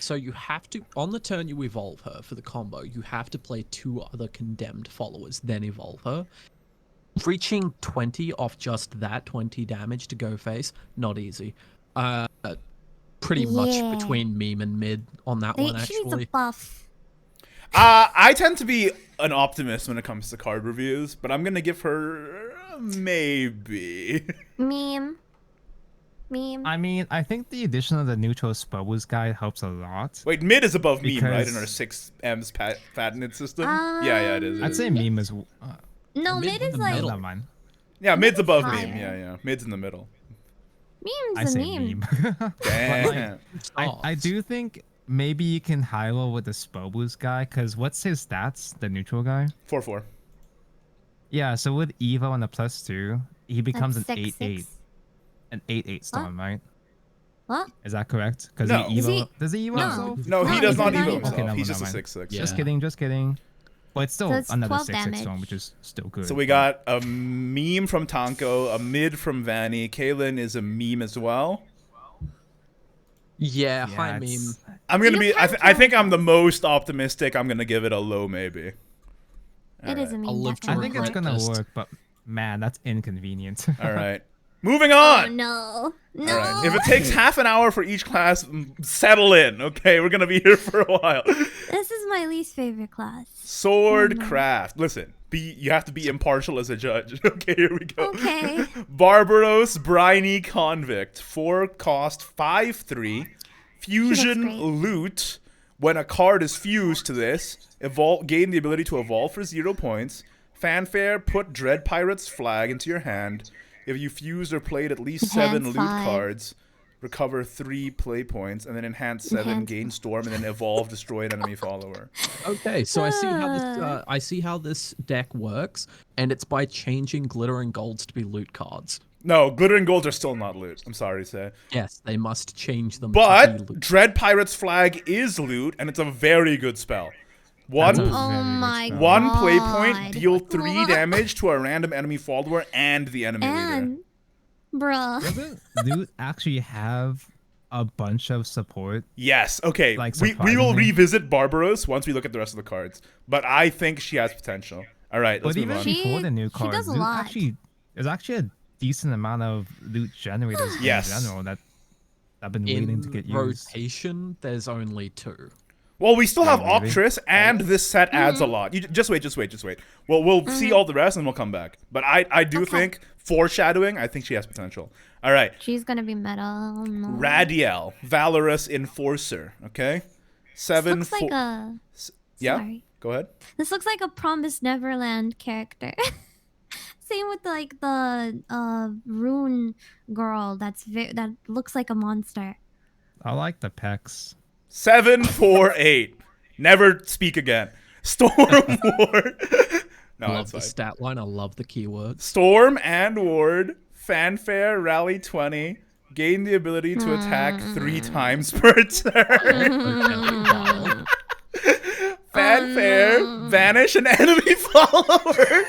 So you have to, on the turn you evolve her for the combo, you have to play 2 other condemned followers, then evolve her. Reaching 20 off just that 20 damage to go face, not easy. Pretty much
Yeah.
between meme and mid on that one,
She needs
actually.
a buff.
I tend to be an optimist when it comes to card reviews, but I'm gonna give her maybe.
Meme.
I mean, I think the addition of the neutral Spubbles guy helps a lot.
Wait, mid is above meme, right? In
Because-
our 6Ms patented system. Yeah, it is.
I'd say meme is.
No,
Mid
mid
in
is
the
like
middle.
Never mind.
Yeah, mid's above
higher.
meme. Yeah. Mid's in the middle.
I
meme's a
say
meme.
meme.
Damn.
I do think maybe you can high roll with the Spubbles guy, because what's his stats? The neutral guy?
4/4.
Yeah, so with Evo and the +2, he becomes
That's
an
6/6.
8/8. An 8/8 storm, right?
What?
Is that correct? Because
No.
he
Is
Evo.
he-
Does he Evo
No.
himself?
No, he
No,
does
he's
not
not
evo
Evo.
himself.
Okay, never
He's just a
mind.
6/6.
Yeah.
Just kidding. But it's still
So it's
another
12
6/6 storm,
damage.
which is still good.
So we got a meme from Tanko, a mid from Vanny. Kaylin is a meme as well.
Yeah,
Yeah,
high meme.
it's-
I'm gonna
You
be.
can't
I think
tell
I'm the most optimistic. I'm gonna give it a low maybe.
It is a meme.
I'll live to
I
definitely.
think it's
regret
gonna
this.
work, but man, that's inconvenient.
All right. Moving
Oh
on.
no. No.
All right. If it takes half an hour for each class, settle in. Okay, we're gonna be here for a while.
This is my least favorite class.
Swordcraft. Listen, you have to be impartial as a judge. Okay, here we go.
Okay.
Barbaros Briny Convict. 4 cost 5/3. Fusion
great.
loot. When a card is fused to this, gain the ability to evolve for 0 points. Fanfare, put Dread Pirate's flag into your hand. If you fused or played at least 7
Enhance
loot
5.
cards, recover 3 play points, and then enhance 7,
Enhance.
gain Storm, and then evolve, destroy an enemy follower.
Okay, so I see how this deck works, and it's by changing glitter and golds to be loot cards.
No, glitter and golds are still not loot. I'm sorry to say.
Yes, they must change them to
But
be loot.
Dread Pirate's flag is loot, and it's a very good spell. One
That's a
Oh
very good
my
spell.
one play
God.
point, deal 3
What?
damage to a random enemy follower and the enemy leader.
And, bruh.
Doesn't loot actually have a bunch of support?
Yes, okay.
Like,
we will
surprisingly.
revisit Barbaros once we look at the rest of the cards. But I think she has potential. All right, let's
But
move
even
on.
She-
before the new
she
card,
does a
loot
lot.
actually there's actually a decent amount of loot generators
Yes.
in general that I've been waiting to get
In
used.
rotation, there's only 2.
Well, we still have
Oh, really?
Octress, and this set adds
Mm-hmm.
a lot. You just wait. Well, we'll see all the rest, and we'll come back. But I do
Okay.
think foreshadowing. I think she has potential. All right,
She's gonna be meta. Oh, no.
Radiel, Valorous Enforcer. Okay, 7
Looks like a.
Yeah,
Sorry.
go ahead.
This looks like a Promised Neverland character. Same with like the rune girl. That looks like a monster.
I like the pecs.
7/4/8. Never speak again. Storm Ward. No,
I
that's
love the
fine.
stat line. I love the keywords.
Storm and Ward, Fanfare, Rally 20, gain the ability to attack 3 times per turn. Fanfare, vanish an enemy follower.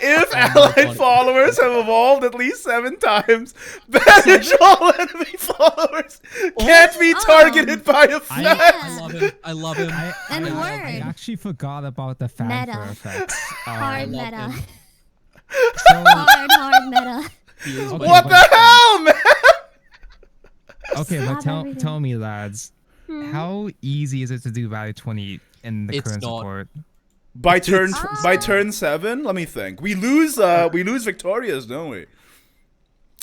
If allied followers have evolved at least 7 times, banish all enemy followers. Can't be targeted by effect.
I love him. I love him.
And
I
Word.
actually forgot about the fanfare
Meta.
effects.
Hard
love
meta.
him.
So,
Hard meta.
He is
Okay,
my
What the hell, man?
okay, but
Stop everything.
tell me, lads, how easy is it to do value 20 in the
It's
current
not.
support?
By turn 7, let me think. We lose Victorious, don't we?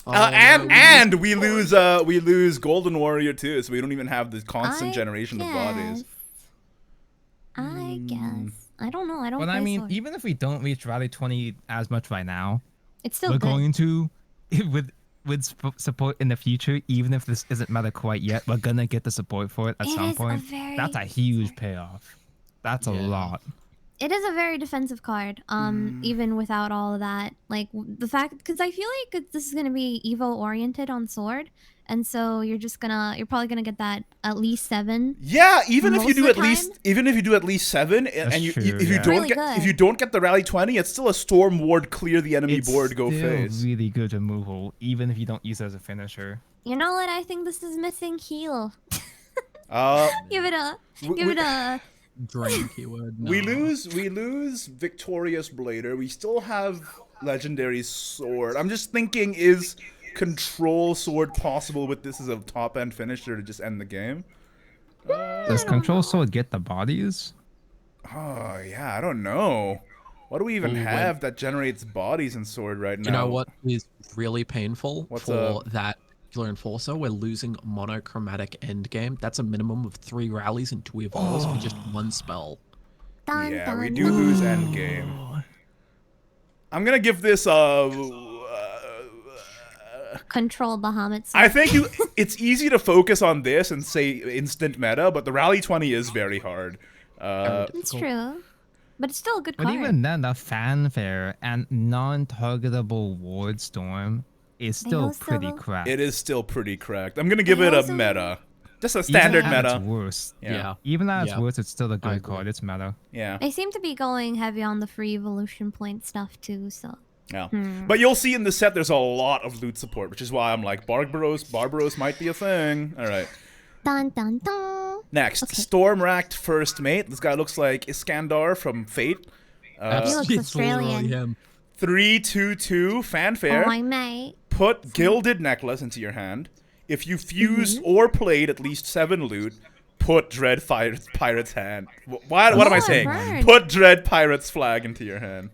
And we lose Golden Warrior too, so we don't even have the constant generation of bodies.
I guess. I don't know. I don't
But
play
I mean,
Sword.
even if we don't reach value 20 as much right now,
It's still
we're
good.
going to, support in the future, even if this isn't meta quite yet, we're gonna get the support for it at
It
some
is a
point.
very
That's a huge payoff. That's a
Yeah.
lot.
It is a very defensive card. Even without all of that, like the fact, because I feel like this is gonna be Evo oriented on Sword, and so you're probably gonna get that at least 7.
Yeah, even if you
Most
do
of
at
the
least
time?
7, and
That's
you
true,
if you
yeah.
don't
Really
get
good.
if you don't get the rally 20, it's still a Storm Ward clear the enemy
It's
board go
still
face.
really good removal, even if you don't use it as a finisher.
You know what? I think this is missing heal.
Uh,
Give it a.
we-
Give
we-
it a.
Drain keyword.
we
no.
lose Victorious Blader. We still have Legendary Sword. I'm just thinking, is Control Sword possible with this as a top end finisher to just end the game?
Does Control Sword get the bodies?
Oh yeah, I don't know. What do we even
Ooh,
have that generates bodies in Sword right now?
You know what is really painful
What's
for
up?
that particular enforcer? We're losing monochromatic endgame. That's a minimum of 3 rallies and 2 evolves for just 1 spell.
Dun,
Yeah,
dun,
we do
dun.
lose endgame. I'm gonna give this
Control Bahamut.
I think it's easy to focus on this and say instant meta, but the rally 20 is very hard.
It's true, but it's still a good
But
card.
even then, the fanfare and non-targetable ward storm is still
also
pretty
will-
crap.
It is still pretty cracked. I'm gonna give
They
it a
also-
meta, just a standard
Even at its
meta.
worst.
Yeah.
Even at its
Yeah.
worst, it's still a
I
good
agree.
card. It's meta.
Yeah,
They seem to be going heavy on the free evolution point stuff too. So
yeah. But you'll see in the set there's a lot of loot support, which is why I'm like Barbaros might be a thing. All right.
dun dun dun.
Next,
Okay.
Stormracked First Mate. This guy looks like Iskandar from Fate.
He looks
It's literally
Australian.
him.
3/2/2 Fanfare.
Oh my mate.
Put Gilded Necklace into your hand. If you fused or played at least 7 loot, put Dread Pirate's hand. What am I
Oh,
saying?
bird.
Put Dread Pirate's flag into your hand.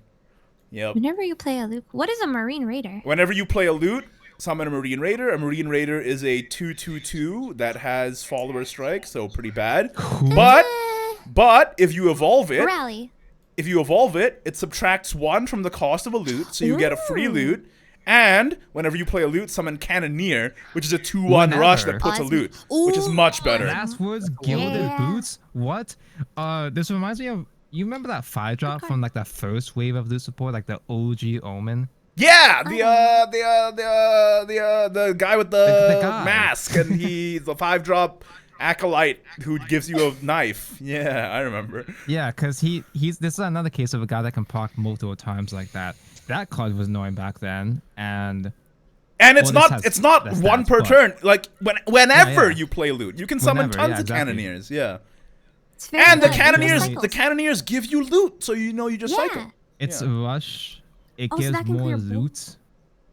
Yep.
Whenever you play a loop, what is a Marine Raider?
Whenever you play a loot, summon a Marine Raider. A Marine Raider is a 2/2/2 that has Follower Strike, so pretty bad. But if you evolve it,
Rally.
it subtracts 1 from the cost of a loot, so you get a free loot. And whenever you play a loot, summon Cannoneer, which is a 2/1 rush that puts a
Awesome.
loot, which is much better.
Last words, gilded
Yeah.
boots. What? This reminds me of. You remember that 5-drop from like the first wave of loot support, like the OG Omen?
Yeah, the guy with the
guy.
mask, and he's the 5-drop acolyte who gives you a knife. Yeah, I remember.
Yeah, because he's this is another case of a guy that can proc multiple times like that. That card was annoying back then, and
And it's
Well, this
not
has
it's not
the
1
stats,
per
but-
turn. Like whenever
Yeah.
you play loot, you can summon
Whenever,
tons
yeah,
of
exactly.
Cannoneers. Yeah.
It's very
And the
good.
Cannoneers give you loot, so you know you just
Yeah.
cycle.
it's
Yeah.
a rush. It
Oh, so
gives
that can
more
clear board.
loot.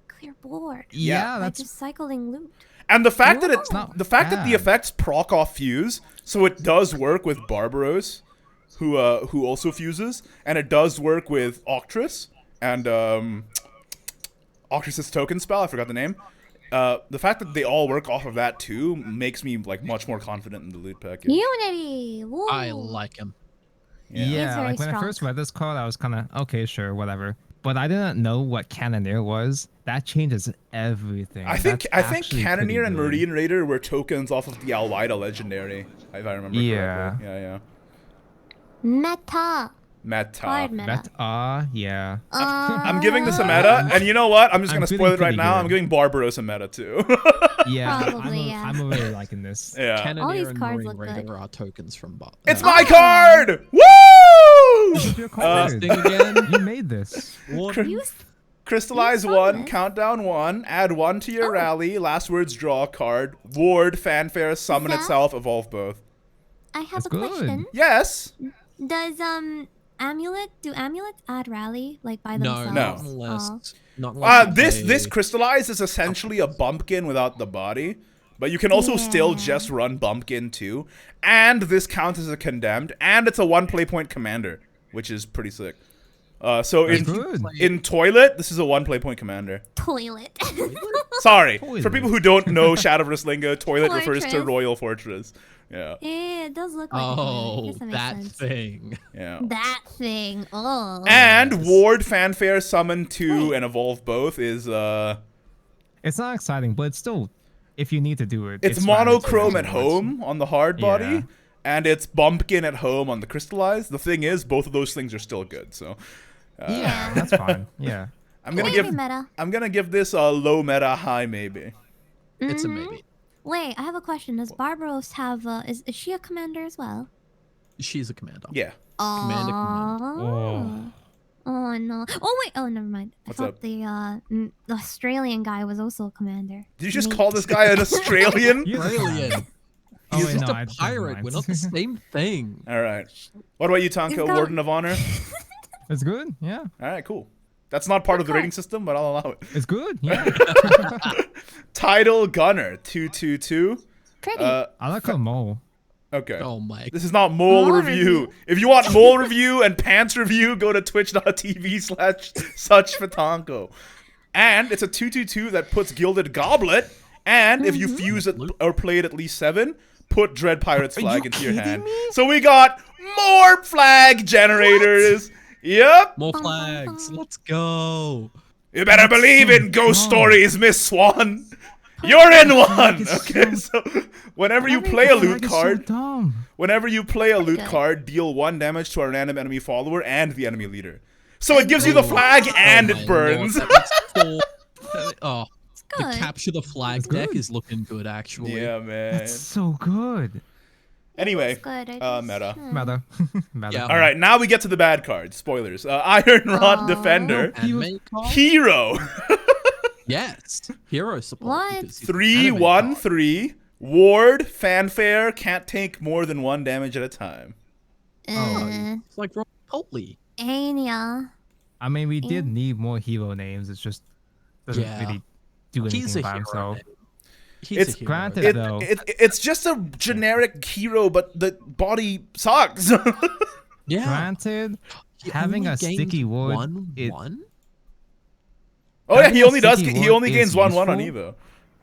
Clear board.
Yeah,
By
that's
just cycling loot.
And the fact that
It's
not
the fact that the
bad.
effects proc off fuse, so it does work with Barbaros, who also fuses, and it does work with Octrus and Octrus's token spell. I forgot the name. The fact that they all work off of that too makes me like much more confident in the loot package.
Unity. Woo.
I like him.
yeah.
very
Like when I
strong.
first read this card, I was kind of okay, sure, whatever. But I didn't know what Cannoneer was. That changes everything.
I think
That's actually pretty
Cannoneer and
good.
Marine Raider were tokens off of the Alwida legendary, if I remember
Yeah.
correctly. Yeah,
Meta.
Meta.
Card meta.
Yeah.
I'm giving this a meta, and you know what? I'm just
I'm
gonna
feeling
spoil it right
pretty
now.
good.
I'm giving Barbaros a meta too.
Yeah.
Probably, yeah.
I'm really liking this.
yeah.
Cannoneer
these
and
cards
Marine
look
Raider
good.
are tokens from Bot.
It's my
Oh.
card! Woo!
This is your
Last
card.
thing again.
You made this.
What?
You
Crystallize
You
1,
saw this.
countdown 1, add 1 to your
Oh.
rally, last words draw a card, ward, fanfare, summon
that-
itself, evolve both.
I have
That's
a
good.
question.
Yes.
Does do amulets add rally like by
No,
themselves?
not
No.
unless. Not unless you
This
play-
crystallize is essentially a bumpkin without the body, but you can also still
Yeah.
just run bumpkin too. And this counts as a condemned, and it's a 1 play point commander, which is pretty sick. So
That's
in
good.
in toilet, this is a 1 play point commander.
Toilet.
Sorry, for
Toilet.
people who don't know Shadowverse lingo, toilet refers to
Fortress.
Royal Fortress. Yeah,
Yeah, it does look like a toilet. I
Oh,
guess that makes
that
sense.
thing.
yeah.
That thing. Oh.
And ward, fanfare, summon 2, and evolve both is
It's not exciting, but it's still, if you need to do it.
it's
fine.
monochrome at
It's-
home on the hard body,
Yeah.
and it's bumpkin at home on the crystallized. The thing is, both of those things are still good. So
Yeah, that's fine. Yeah.
I'm gonna
Maybe
give
meta.
this a low meta, high maybe.
It's a
Mhm.
maybe.
Wait, I have a question. Does Barbaros have is she a commander as well?
She's a commander.
Yeah.
Commander,
Oh. Oh no. Oh wait. Oh, never mind.
What's
I thought
up?
the Australian guy was also a commander.
Did you just
Mate.
call this guy an Australian?
You're the
Australian.
Oh,
He's
wait,
just
no,
a
never
pirate.
mind.
We're not the same thing.
All right. What about you, Tonka?
He's got-
Warden of Honor.
It's good. Yeah.
All right, cool. That's not part of the
Okay.
rating system, but I'll allow it.
It's good. Yeah.
Title Gunner 222.
Pretty.
Uh,
I like a mole.
okay.
Oh my.
This is not mole
Mole
review.
review.
If you want mole review and pants review, go to twitch.tv/suchfatanko. And it's a 222 that puts Gilded Goblet. And if you fuse it or play it at least 7, put Dread Pirate's flag into your hand. So we got more flag generators. Yep.
More flags. Let's go.
You better believe in ghost stories, Miss Swan. You're in one. Okay, so whenever you play a loot card, whenever you play a loot
Okay.
card, deal 1 damage to a random enemy follower and the enemy leader. So it gives you the flag and
Oh
it
my
burns.
Lord, that makes 4. Oh, the
good.
capture the flag
It's
deck
good.
is looking good, actually.
Yeah, man.
That's so good.
Anyway,
It's good. I just-
meta.
Meta. Meta.
Yeah.
All right, now we get to the bad cards. Spoilers. Iron Rod
Aw.
Defender,
And
He was-
main card?
Hero,
Yes. Hero support.
What?
because he's an
3
anime
1
card.
3. Ward, fanfare, can't take more than 1 damage at a time.
It's like Rob Potley.
Anya.
I mean, we did need more hero names. It's just doesn't
Yeah.
really do anything
He's a
by
hero.
himself.
name. He's
It's
a hero.
granted,
It,
though.
it's just a generic hero, but the body sucks.
Yeah.
Granted,
He
having
only
a
gains
sticky ward,
1/1?
Oh yeah,
Having
he
a
only does.
sticky
He
word
only
is
gains 1/1 on
useful.
Evo.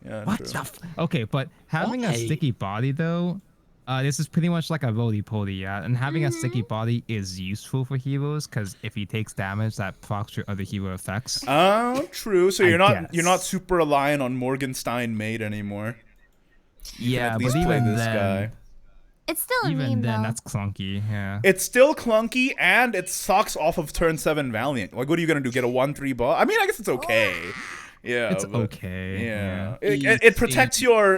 Yeah,
What
true.
the okay, but having a
Why?
sticky body though, this is pretty much like a roly-poly, yeah. And having a sticky body is useful for heroes because if he takes damage, that procs your other hero effects.
Oh, true. So
I
you're not
guess.
super reliant on Morgenstein Maid anymore. You can
Yeah,
at least
but
play
even
this
then,
guy.
It's still a
even
meme
then,
though.
that's clunky. Yeah.
It's still clunky and it sucks off of turn 7 Valiant. Like, what are you gonna do? Get a 1/3 ball? I mean, I guess it's okay. Yeah,
It's
but-
okay.
Yeah,
yeah.
it protects your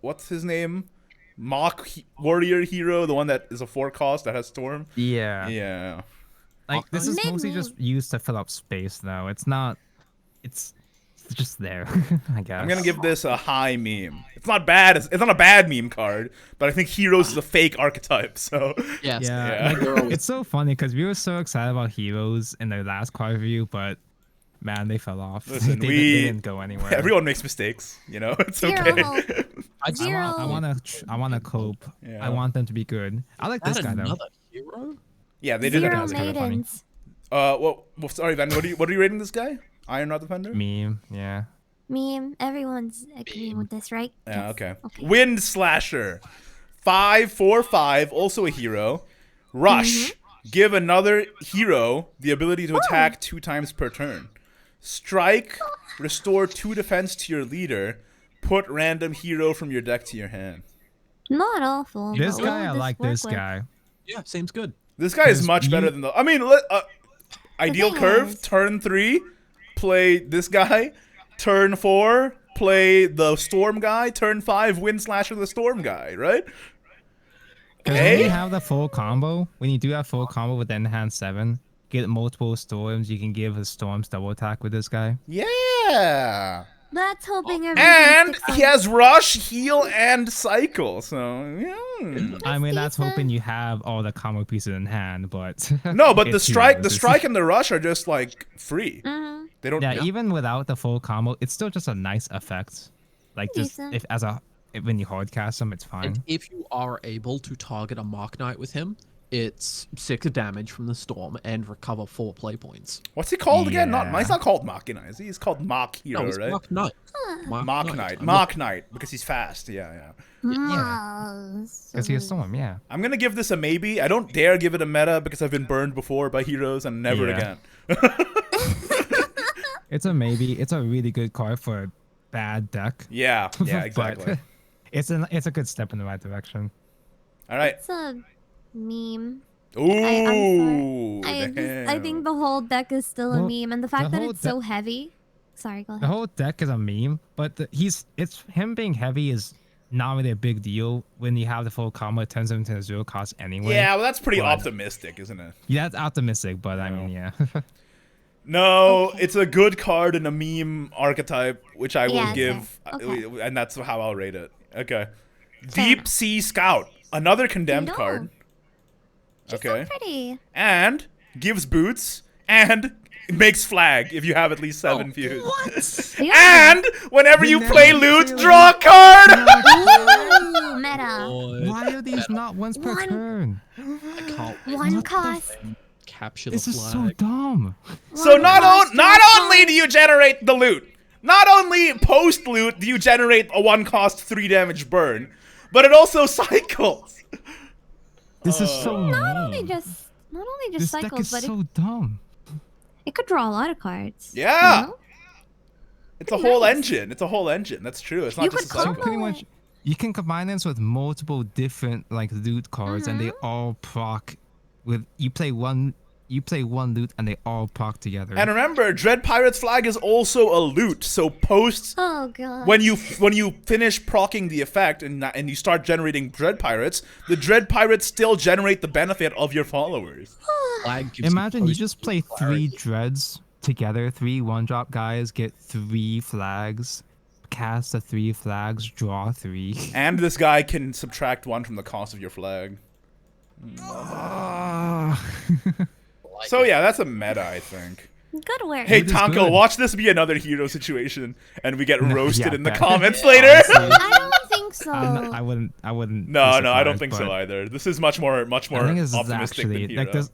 what's his name? Warrior hero, the one that is a 4 cost that has Storm.
Yeah.
Yeah.
Like this is mostly
Mid-meme.
just used to fill up space though. It's not. It's just there. I guess.
I'm gonna give this a high meme. It's not bad. It's not a bad meme card, but I think Heroes is a fake archetype. So
Yes.
Yeah,
Yeah.
like,
They're always-
it's so funny because we were so excited about heroes in their last card review, but man, they fell off.
Listen,
they didn't go anywhere.
everyone makes mistakes. You know, it's
Zero
okay.
hope.
I just
Zero.
I want to cope.
Yeah.
I want them to be good. I like this
Add
guy though.
another hero?
Yeah, they did
Zero
that.
kinda funny.
maidens.
Well, sorry, Van. What are you rating this guy? Iron Rod Defender.
Meme, yeah.
Meme. Everyone's agreeing with this, right?
Yeah.
Yes.
Okay.
Okay.
Wind Slasher, 5/4/5, also a hero. Rush. Give another hero the ability to attack 2 times per turn. Strike. Restore 2 defense to your leader. Put random hero from your deck to your hand.
Not awful.
This
but what
guy, I
would
like
work
this
with?
guy.
Yeah, seems good.
This guy is
Because
much better
you-
than the. I mean, ideal
thing
curve.
is-
Turn 3, play this guy. Turn 4, play the storm guy. Turn 5, wind slasher the storm guy. Right?
Because
Hey?
when you have the full combo, when you do that full combo with the enhanced 7, get multiple storms, you can give his storms double attack with this guy.
Yeah.
That's hoping everything
And
sticks
he
on-
has rush, heal, and cycle. So yeah.
I mean, that's
decent.
hoping you have all the combo pieces in hand, but
No, but the
it's
strike,
heroes.
and the rush are just like free.
Mhm.
They don't.
Yeah, even without the full combo, it's still just a nice effect. Like just
Decent.
when you hard cast him, it's fine.
And if you are able to target a Mark Knight with him, it's 6 damage from the storm and recover 4 play points.
What's he called again?
Yeah.
He's not called Machina, is he? He's called Mach Hero,
No, it's
right?
Mark Knight.
Mach Knight. Mach Knight, because he's fast. Yeah.
Because he's a storm, yeah.
I'm gonna give this a maybe. I don't dare give it a meta because I've been burned before by heroes and never
Yeah.
again.
It's a maybe. It's a really good card for a bad deck.
Yeah,
but
exactly.
it's a good step in the right direction.
All right.
It's a meme.
Ooh.
I
damn.
think the whole deck is still a
Well,
meme, and the fact
the
that
whole
it's so heavy. Sorry, go
The
ahead.
whole deck is a meme, but it's him being heavy is not really a big deal when you have the full combo. It turns him into a 0 cost anyway.
Yeah, well, that's pretty
But-
optimistic, isn't it?
Yeah, that's optimistic, but I mean, yeah.
No, it's a good card in a meme archetype, which I will
Yeah,
give,
okay.
and that's how I'll rate it. Okay.
Fair
Deep
enough.
Sea Scout, another condemned
No.
card.
She's
Okay.
so pretty.
And gives boots and makes flag if you have at least 7 views.
Yeah.
And whenever you
never
play loot,
really-
draw a card.
Ooh, meta.
Why are these not once per
One-
turn?
I can't
One cost.
capture
This
the
is so
flag.
dumb.
So
One
not
cost,
not
one
only do you generate the loot, not only post loot do you generate a 1 cost 3 damage burn, but it also cycles.
This is so
Not only
mean.
just
This deck
cycles,
is
but
so dumb.
it could draw a lot of cards.
Yeah.
You know?
It's a whole
nice.
engine. It's a whole engine. That's true. It's not
You
just a
could
So
cycle.
combo
pretty
it.
much, you can combine this with multiple different like loot cards, and they
Mm-hmm.
all proc. With you play one loot, and they all proc together.
And remember, Dread Pirate's flag is also a loot. So post
Oh god.
when you finish proccing the effect and you start generating Dread Pirates, the Dread Pirates still generate the benefit of your followers.
Flag gives
Imagine you
post
just play 3
clarity.
dreads together, 3 1-drop guys, get 3 flags, cast the 3 flags, draw 3.
And this guy can subtract 1 from the cost of your flag. So yeah, that's a meta, I think.
Good work.
Hey,
It is
Tonko,
good.
watch this be another hero situation, and we get roasted
yeah,
in the
bet.
comments later.
I don't think so.
I wouldn't.
No,
be
I don't
surprised,
think so
but
either. This is much more
I think this is
optimistic
actually
than
like
hero.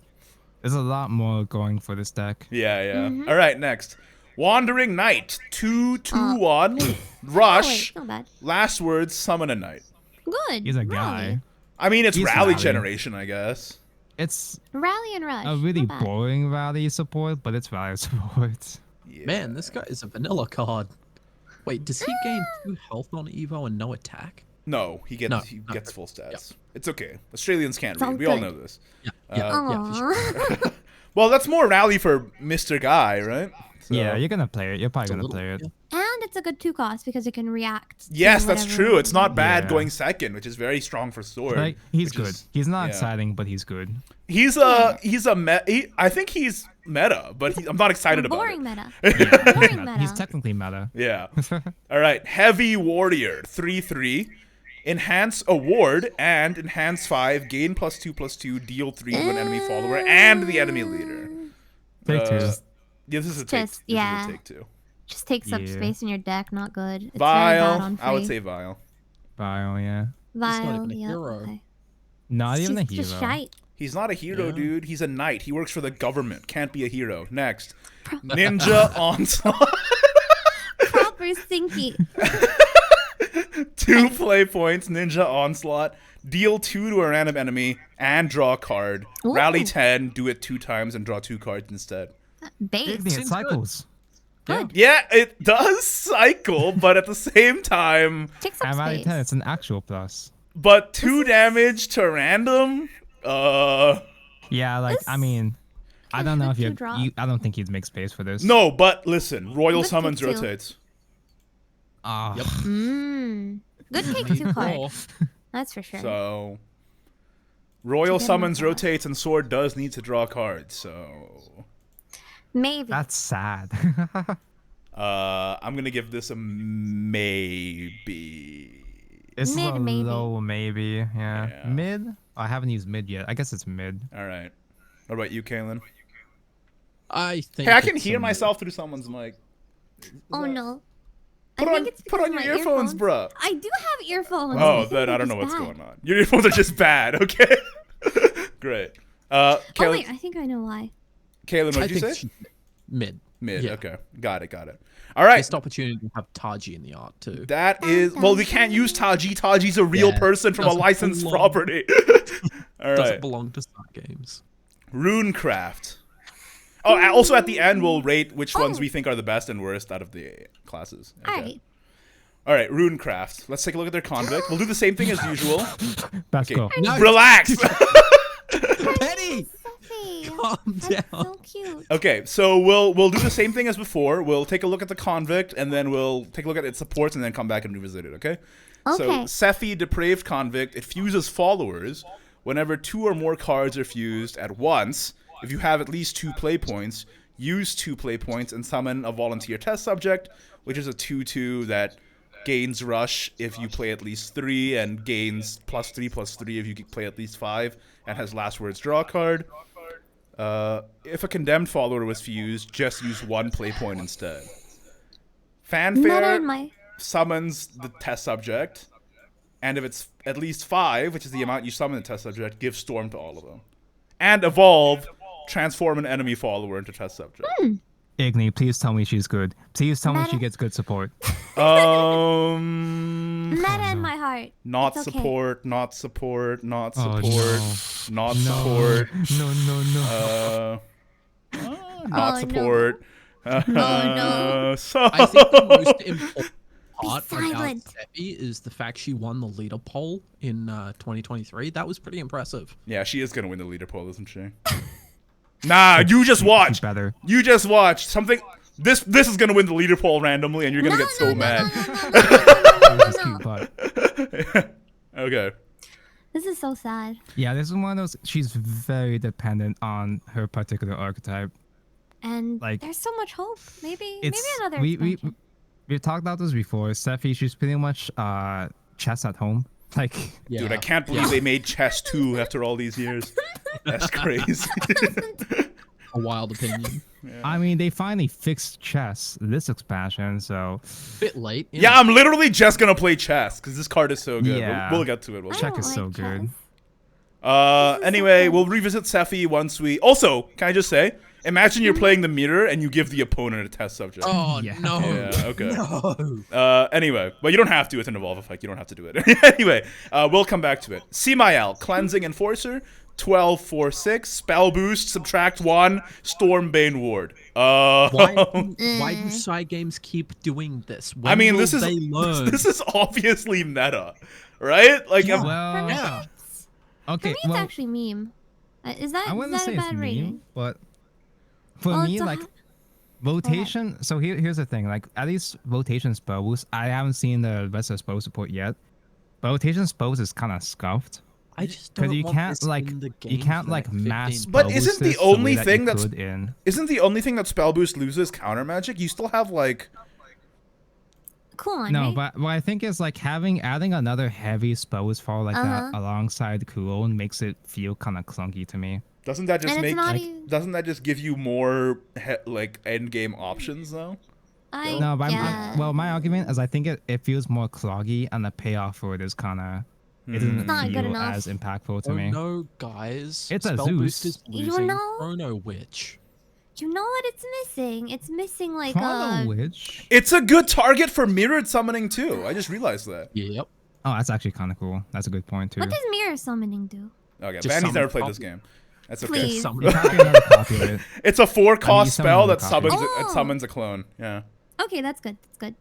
there's a lot more going for this deck.
Yeah.
Mm-hmm.
All right, next. Wandering Knight, 2/2/1, rush.
Oh, wait, not bad.
Last words, summon a knight.
Good.
He's a
Rally.
guy.
I mean, it's
He's
rally
rally.
generation, I guess.
It's
Rally and rush.
a really
Not bad.
boring rally support, but it's rally support.
Yeah.
Man, this guy is a vanilla card. Wait, does he gain 2 health on Evo and no attack?
No, he gets
No,
he
no.
gets full stats. It's okay. Australians can't
It's all
read. We all
good.
know this.
Yeah, for sure.
Aw.
Well, that's more rally for Mr. Guy, right? So-
Yeah, you're gonna play it. You're probably
It's a
gonna
little-
play it.
yeah.
And it's a good 2 cost because it can react. to
Yes, that's
whatever-
true. It's not bad
Yeah.
going second, which is very strong for sword.
Like he's
which
good.
is-
He's not
yeah.
exciting, but he's good.
He's I think he's meta, but I'm not excited about
Boring
it.
meta.
Yeah,
Boring
he's,
meta.
he's technically meta.
Yeah. All right. Heavy Warrior, 3/3. Enhance award and enhance 5, gain +2/+2, deal 3 to an enemy follower and the enemy leader.
Take 2.
Yeah, this is a take.
Just- yeah.
This is a take 2.
Just takes up
Yeah.
space in your deck. Not good. It's very bad
Vile.
on
I would
free.
say Vile.
Vile, yeah.
not
Vile.
even a
Yeah.
hero.
Okay.
Not even a
Just-
hero.
Just shite.
He's not a hero,
Yeah.
dude. He's a knight. He works for the government. Can't be a hero. Next. Ninja Onslaught.
Proper sinky.
2 play points. Ninja Onslaught. Deal 2 to a random enemy and draw a card. Rally
Ooh.
10. Do it 2 times and draw 2 cards instead.
Base.
It
Seems
cycles.
Good.
Yeah, it does cycle, but at the same time,
Takes up
At Rally
space.
10, it's an actual plus.
But 2 damage to random?
Yeah, like I
This
mean, I don't know if
kinda
you,
drop.
I don't think you'd make space for this.
No, but listen, Royal
Good
Summons
pick, too.
rotates.
Ah,
Yep.
Good take 2 card.
Or
That's for sure.
So Royal
To get
Summons
more
rotates and Sword does need to draw cards, so
Maybe.
that's sad.
I'm gonna give this a maybe.
It's
Mid,
a
maybe.
low maybe. Yeah.
Yeah.
Mid. I haven't used mid yet. I guess it's mid.
Alright. What about you, Kaylin?
I think.
Hey, I can
it's
hear
a-
myself through someone's mic.
Oh no.
Put
I
on,
think it's
put
because
on your
my
earphones, bruh.
I do have earphones.
Oh,
think
then I
they're
don't know
just
what's
bad.
going on. Your earphones are just bad, okay? Great.
Oh
Kaylin,
wait, I think I know why.
Kaylin,
I
what did you
think
say?
mid.
Mid,
yeah.
okay. Got it. All right.
Missed opportunity to have Taji in the art too.
That is, well, we can't use Taji. Taji's a real
Yeah,
person from a
doesn't
licensed
belong.
property. All
Doesn't
right.
belong to Start Games.
Runecraft. Oh, also at the end, we'll rate which ones
Oh.
we think are the best and worst out of the classes. Okay.
Alright.
All right, Runecraft. Let's take a look at their convict. We'll do the same thing as usual.
Let's
Okay.
go.
No,
Relax.
Penny,
Sophie.
calm
That's
down.
so cute.
Okay, so we'll do the same thing as before. We'll take a look at the convict, and then we'll take a look at its supports, and then come back and revisit it. Okay. So
Okay.
Sephi, depraved convict. It fuses followers whenever 2 or more cards are fused at once. If you have at least 2 play points, use 2 play points and summon a volunteer test subject, which is a 2/2 that gains rush if you play at least 3, and gains +3/+3 if you play at least 5, and has last words draw card. If a condemned follower was fused, just use 1 play point instead.
Not
Fanfare
on my.
summons the test subject, and if it's at least 5, which is the amount you summon the test subject, give Storm to all of them. And Evolve, transform an enemy follower into test subject.
Igni, please tell me she's good. Please tell me she
Meta-
gets good support.
Meta in my heart.
Not
It's okay.
support, not support, not
Oh,
support, not support.
No, no.
Not
Oh,
support.
no.
So
I think the most important part about
silent.
Seppi is the fact she won the leader poll in 2023. That was pretty impressive.
yeah, she is gonna win the leader poll, isn't she? Nah, you just watch.
Better.
You just watch something. This is gonna win the leader poll randomly, and you're gonna
No,
get so
no,
mad.
This is cute, but
Okay.
This is so sad.
yeah, this is one of those. She's very dependent on her particular archetype.
And
Like,
there's so much hope. Maybe
It's
another
we
expansion.
we've talked about this before. Steffi, she's pretty much chess at home. Like,
Yeah.
Dude, I can't believe they made chess 2 after all these years. That's crazy.
A wild opinion.
I mean, they finally fixed chess this expansion, so
Bit late.
Yeah, I'm literally just gonna play chess because this card is so good.
Yeah.
We'll get to it. We'll
I
check.
check
don't
is so
like
good.
chess. This is so
Anyway,
good.
we'll revisit Sephi once we. Also, can I just say, imagine you're playing the mirror and you give the opponent a test subject.
Oh
Yeah.
no.
Yeah, okay.
No.
Anyway, but you don't have to. It's an evolve effect. You don't have to do it. Anyway, we'll come back to it. Simael, Cleansing Enforcer, 12, 4, 6, Spell Boost, subtract 1, Stormbane Ward.
Why do side games keep doing this? When
I mean,
will
this is
they learn?
this is obviously meta, right? Like,
Yeah.
well,
For me,
Yeah.
it's,
okay.
for me, it's
well,
actually meme. Is that,
I
is
wouldn't
that
say
a
it's
bad
meme,
rating?
but for
Well,
me,
it's a
like
ha-
rotation. So here's the thing. Like, at least rotation spells, I haven't seen the rest of spell support yet. But rotation spells is kind of scuffed.
I just
Because
don't
you
want
can't
this
like
in the
you
game
can't
for
like
that
mass
15
But
spell
isn't the
boost
only
way that
thing
you
that's-
could in
isn't the only thing that Spell Boost loses counter magic? You still have like.
Cool on,
no,
right?
but what I think is like adding another heavy spells fall like that
Uh-huh.
alongside Coolone makes it feel kind of clunky to me.
Doesn't that just
And it's
make?
not
Like,
even-
doesn't that just give you more like end game options though?
I
No, but
guess.
my argument is I think it feels more cloggy and the payoff for it is kind of it doesn't
It's not good
feel
enough.
as impactful to
Oh
me.
no, guys!
It's a
Spell boost
Zeus.
is
You
losing
know?
Chrono Witch.
You know what it's missing? It's missing like
Chrono Witch.
It's a good target for mirrored summoning too. I just realized that.
Yep.
Oh, that's actually kind of cool. That's a good point too.
What does mirror summoning do?
Okay,
Just
Vandy's
summon
never played
copy.
this game. That's okay.
Please.
Summon
You copy another copy of it.
It's a 4-cost
summon
spell
another
that
copy.
summons
Oh.
a clone. Yeah.
Okay, that's good. That's good.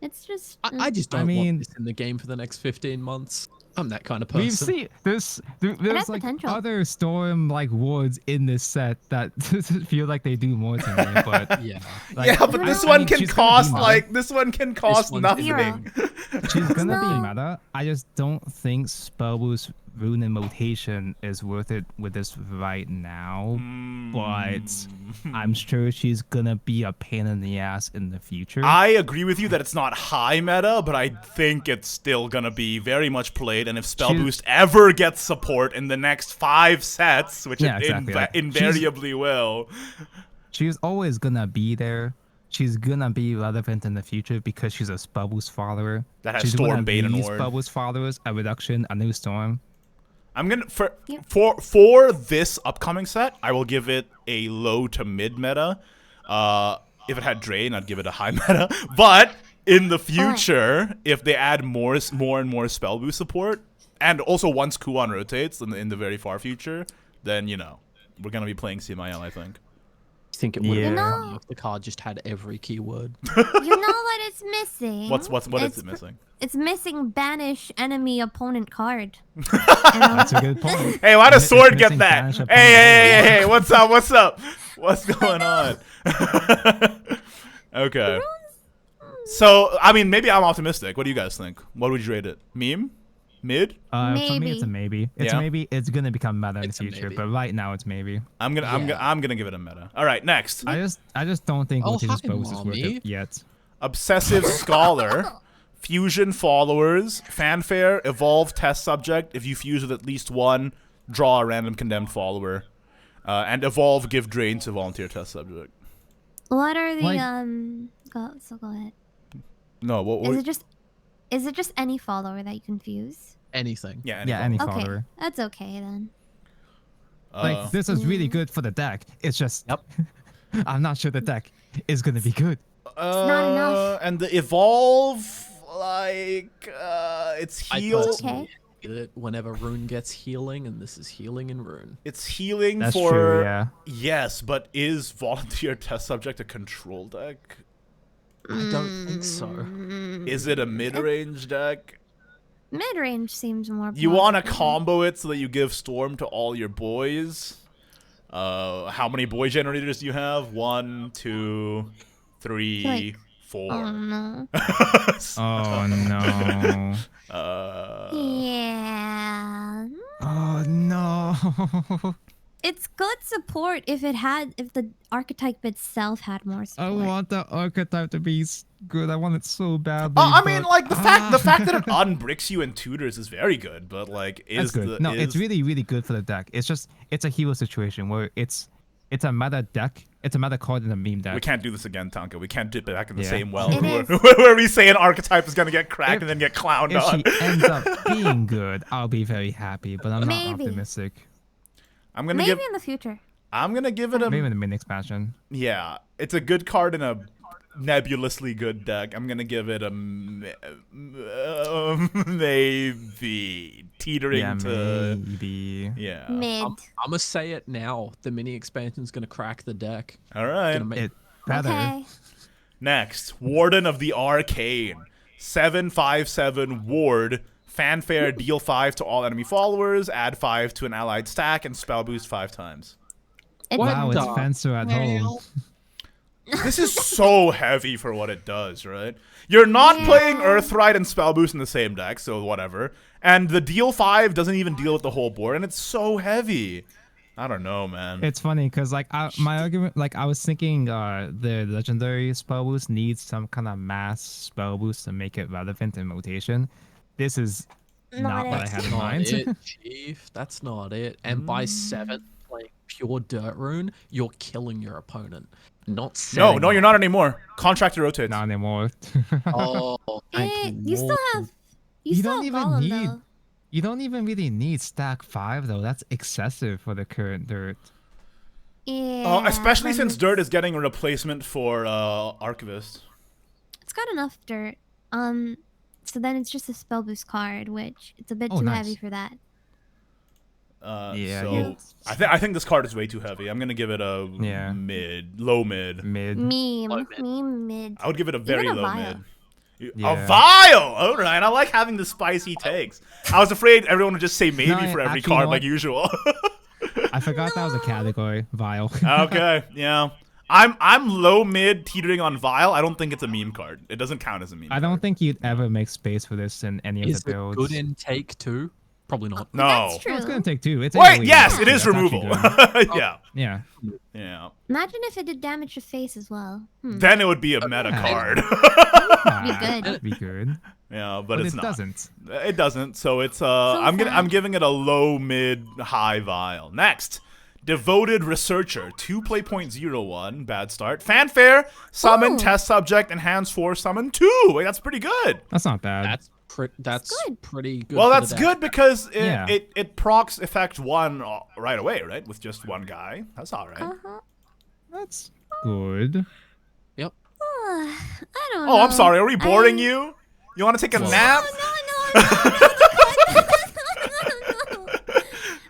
It's just.
I just
I
don't
mean-
want this in the game for the next 15 months. I'm that kind of person.
We've seen there's
has
like
potential.
other storm like wards in this set that feel like they do more to me, but
Yeah.
like,
yeah, but this
I
one
mean,
can
she's gonna be
cost
meta.
like this one can cost
one's
nothing.
zero.
She's gonna be
No.
meta. I just don't think Spellboost Rune and Mutation is worth it with this right now. But I'm sure she's gonna be a pain in the ass in the future.
I agree with you that it's not high meta, but I think it's still gonna be very much played. And if Spell
She's-
Boost ever gets support in the next 5 sets, which
Yeah,
it
exactly, like,
invariably will,
She's always gonna be there. She's gonna be relevant in the future because she's a Spellboost follower.
That has
she's
Storm,
one of
Bane, and
these
Ord.
Spellboost followers, a reduction, a new Storm.
I'm gonna
Yep.
for this upcoming set, I will give it a low to mid meta. If it had Drain, I'd give it a high meta. But in the future, if they add more and more spell boost support, and also once Kuan rotates in the very far future, then we're gonna be playing CMIL, I think.
I think it would have
Yeah.
been
You
funny if the card just had every keyword.
You know what it's missing?
What is
It's
it missing?
It's missing banish enemy opponent card.
That's a good point.
Hey, why does
It's
Sword get
missing
that?
banish
Hey,
upon
hey, what's up? What's going on? Okay. So, I mean, maybe I'm optimistic. What do you guys think? What would you rate it? Meme? Mid?
For me, it's a maybe. It's
Yeah.
a maybe. It's gonna become meta in the
It's a
future,
maybe.
but right now it's maybe.
I'm gonna give it a meta. All right, next.
I just don't think
Oh,
Rotating
hi,
Spellboost is worth
mommy.
it yet.
Obsessive Scholar, Fusion Followers, Fanfare, Evolve Test Subject. If you fuse with at least one, draw a random condemned follower. And Evolve, give Drain to Volunteer Test Subject.
What are the
Like-
go ahead.
No, what?
Is it just any follower that you can fuse?
Anything.
Yeah,
Yeah, any
Okay,
follower.
that's okay then.
Like this is really good for the deck. It's just
Yep.
I'm not sure the deck is gonna be good.
not enough.
And the Evolve, it's
I
heal.
personally feel it whenever Rune gets healing, and this is healing in Rune.
It's healing
That's
for
true. Yeah.
yes, but is Volunteer Test Subject a control deck?
I don't think so.
Is it a mid-range deck?
Mid range seems more.
You want to
plausible.
combo it so that you give Storm to all your boys. How many boy generators do you have? 1, 2, 3,
Like,
4.
Oh no.
Oh no.
Yeah.
Oh no.
It's good support if the archetype itself had more
I
support.
want the archetype to be good. I want it so badly.
I mean,
but-
like the fact that it unbricks you and tutors is very good, but like
That's good. No, it's really, really good for the deck. It's just it's a hero situation where it's a meta deck. It's a meta card in a meme deck.
We can't do this again, Tonka. We can't dip it back in the
Yeah.
same well
It
where we say an archetype is gonna get cracked
If-
and then get clowned
If
on.
she ends up being good, I'll be very happy. But I'm not
Maybe.
optimistic.
I'm gonna
Maybe
give
in the future.
it a
Maybe in the mid expansion.
yeah. It's a good card in a nebulously good deck. I'm gonna give it a maybe teetering
Yeah,
to
maybe.
yeah.
Mid.
I'm gonna say it now. The mini expansion's gonna crack the deck.
All right.
Gonna make
It better.
Okay.
Next, Warden of the Arcane. 7/5/7 Ward. Fanfare, deal 5 to all enemy followers, add 5 to an allied stack, and spell boost 5 times.
It's
Wow, it's
the
Fencer at home.
hell?
This is so heavy for what it does, right? You're not playing Earthright and spell boost in the same deck, so whatever. And the deal 5 doesn't even deal with the whole board, and it's so heavy. I don't know, man.
It's funny because my argument, I was thinking the legendary spell boost needs some kind of mass spell boost to make it relevant in rotation. This is not what I
it.
had in
Not
mind.
it, Chief. That's not it. And by 7, playing pure Dirt Rune, you're killing your opponent. Not
no,
7.
you're not anymore. Contract to rotate.
Not anymore.
Oh, thank
You still
Lord.
have.
You
still
don't
have
even
Golem,
need-
though.
You don't even really need stack 5 though. That's excessive for the current dirt.
Yeah.
Especially
when
since
it's-
Dirt is getting a replacement for Archivist.
It's got enough dirt. So then it's just a spell boost card, which it's a bit
Oh,
too
nice.
heavy for that.
Yeah,
So
you-
I think this card is way too heavy. I'm gonna give it a low mid.
Mid.
Meme.
Low mid.
Meme mid.
I would give it a very
Even a
low
Vile.
mid. A
Yeah.
vial! All right, I like having the spicy takes. I was afraid everyone would just say maybe
No,
for every
actually, you
card
know
like
what?
usual.
I forgot that was a category. Vile.
Okay, yeah. I'm low mid teetering on Vile. I don't think it's a meme card. It doesn't count as a meme
I
card.
don't think you'd ever make space for this in any of
Is
the
it
builds.
good in take 2? Probably not.
No.
That's true.
No, it's gonna take 2. It's
Wait,
AoE,
yes,
actually.
it is
That's actually
removal.
good.
Yeah.
Yeah.
Yeah.
Imagine if it did damage to face as well.
Then it would be a meta
Yeah.
card.
good.
That'd be good.
Yeah,
But
it's
it
not.
doesn't.
It doesn't. So it's I'm
sad.
giving it a low mid high Vile. Next. Devoted Researcher, 2 play.01, bad start. Fanfare, summon,
Ooh.
test subject, enhance 4, summon 2. Wait, that's pretty good.
That's not bad.
That's
good.
pretty good.
Well,
for
that's
the deck.
good because
Yeah.
it procs effect 1 right away, right? With just one guy. That's all right.
Uh-huh.
That's good.
Yep.
I don't know.
Oh, I'm sorry. Are we boring
I-
you? You want to take a
Well-
nap?
No.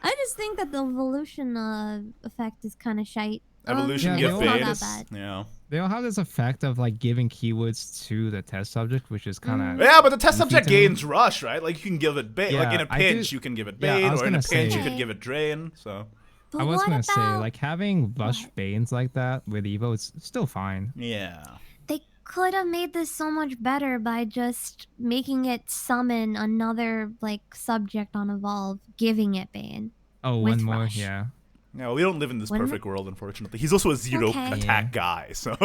I just think that the evolution effect is kind of shite.
Evolution
Yeah,
give
they all
not
base.
that bad.
Yeah.
They all have this effect of like giving keywords to the test subject, which is kind of
Yeah, but the test
Goofy
subject
to me.
gains rush, right? Like you can give it bait. like
Yeah,
in a
I do-
pinch, you can give it
yeah, I
bait,
was
or in a
gonna
pinch,
say-
you could give it drain. So
But
I was
what
gonna say
about-
like having rush
What?
banes like that with Evo is still fine.
yeah.
They could have made this so much better by just making it summon another like subject on Evolve, giving it Bane.
Oh,
With
one more,
rush.
yeah.
Yeah, well, we don't live in this
Wouldn't
perfect world, unfortunately. He's also a 0
Okay.
attack
Yeah.
guy, so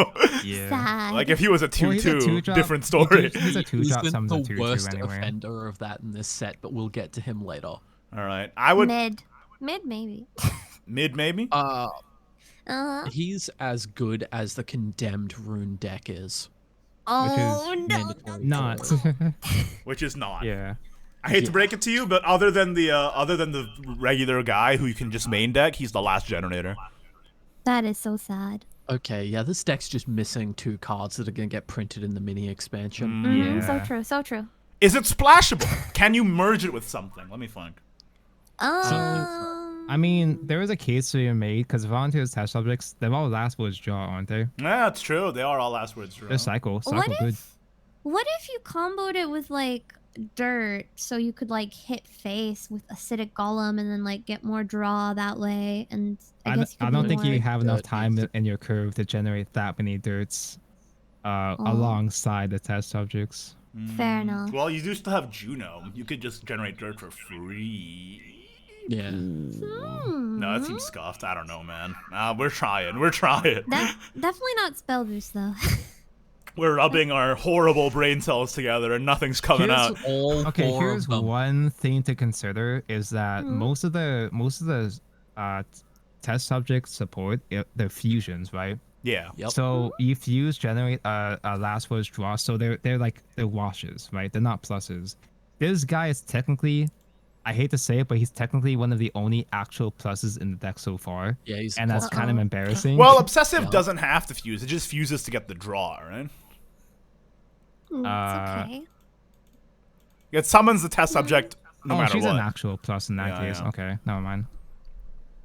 Yeah.
Sad.
like if he was a
Well, he's a
2/2,
two-drop.
different story.
He's a
He
2-drop,
isn't
summons a
the
2/2
worst
anyway.
offender of that in this set, but we'll get to him later.
All right, I would
Mid maybe.
mid maybe.
He's as good as the condemned rune deck is.
Oh no.
Mandatory.
Not.
Which is not.
Yeah.
I hate to break it to you, but other than the regular guy who you can just main deck, he's the last generator.
That is so sad.
Okay, yeah, this deck's just missing 2 cards that are gonna get printed in the mini expansion.
Mhm, So
Yeah.
true. So true.
Is it splashable? Can you merge it with something? Let me think.
I mean, there is a case to be made because volunteers test subjects, they're all last words draw, aren't they?
Yeah, that's true. They are all last words. True.
They're cycle.
What
Cycle good.
What if you comboed it with like dirt so you could like hit face with acidic golem and then like get more draw that way? And I guess you
I
could
don't
do
think
more.
you have enough
Dirt
time
needs
in your curve to generate that many dirts alongside the test subjects.
Fair enough.
Well, you do still have Juno. You could just generate dirt for free.
Yeah.
No, that seems scuffed. I don't know, man. We're trying. We're trying.
Definitely not spell boost though.
We're rubbing our horrible brain cells together, and nothing's coming
Here's
out.
all
Okay,
4
here's
of them.
one thing to consider is that most of the test subject support they're fusions, right?
Yeah.
Yep.
So you fuse generate a last words draw, so they're washes, right? They're not pluses. This guy is technically, I hate to say it, but he's technically one of the only actual pluses in the deck so far,
Yeah, he's
and that's kind of embarrassing.
Well, Obsessive
Yeah.
doesn't have to fuse. It just fuses to get the draw, right?
It's okay.
It summons the test subject no
oh,
matter
she's
what.
an actual plus in that
Yeah,
case.
yeah.
Okay, never mind.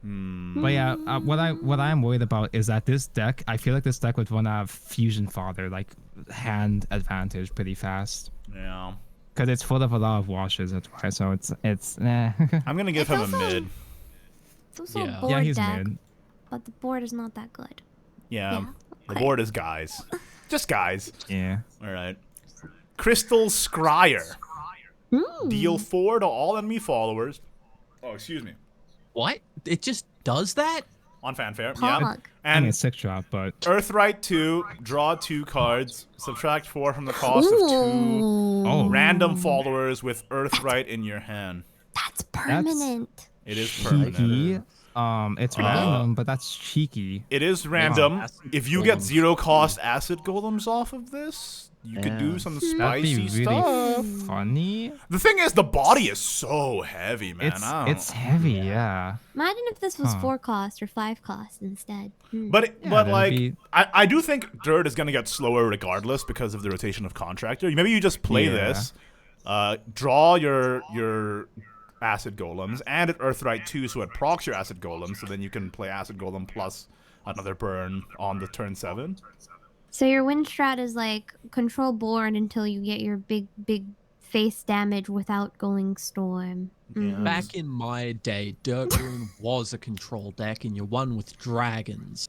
But yeah, what I'm worried about is that this deck, I feel like this deck would want to have Fusion Father, like hand advantage, pretty fast,
Yeah.
because it's full of a lot of washes. That's why. So it's
I'm gonna give
It's
him a
also-
mid.
It's also
Yeah.
a board
yeah, he's
deck,
mid.
but the board is not that good.
Yeah.
Yeah,
The
okay.
board is guys. Just guys.
Yeah.
All right. Crystal Scryer. Deal 4 to all enemy followers. Oh, excuse me.
What? It just does that?
On fanfare. Yeah.
Pog.
I mean,
And
it's 6-drop, but
Earthright 2, draw 2 cards, subtract 4 from the cost of 2
oh,
random followers with Earthright in your hand.
That's permanent.
It is permanent.
cheeky. It's random, but that's cheeky.
It is random.
Acid
If you get
golems.
0 cost acid golems off of this, you could do
Yeah.
some
That'd
spicy
be really
stuff.
funny.
The thing is, the body is so heavy, man. I don't
It's
know.
heavy, yeah.
Imagine if this was
Huh.
4 cost or 5 cost instead.
But
Yeah,
but
that'd
like
be-
I do think Dirt is gonna get slower regardless because of the rotation of Contractor. Maybe you just play
Yeah.
this, draw your Acid Golems, and it Earthright 2, so it procs your Acid Golem, so then you can play Acid Golem plus another burn on the turn 7.
So your win strat is like control board until you get your big face damage without going storm. Mhm.
Back in my day, Dirt Rune was a control deck, and you won with dragons.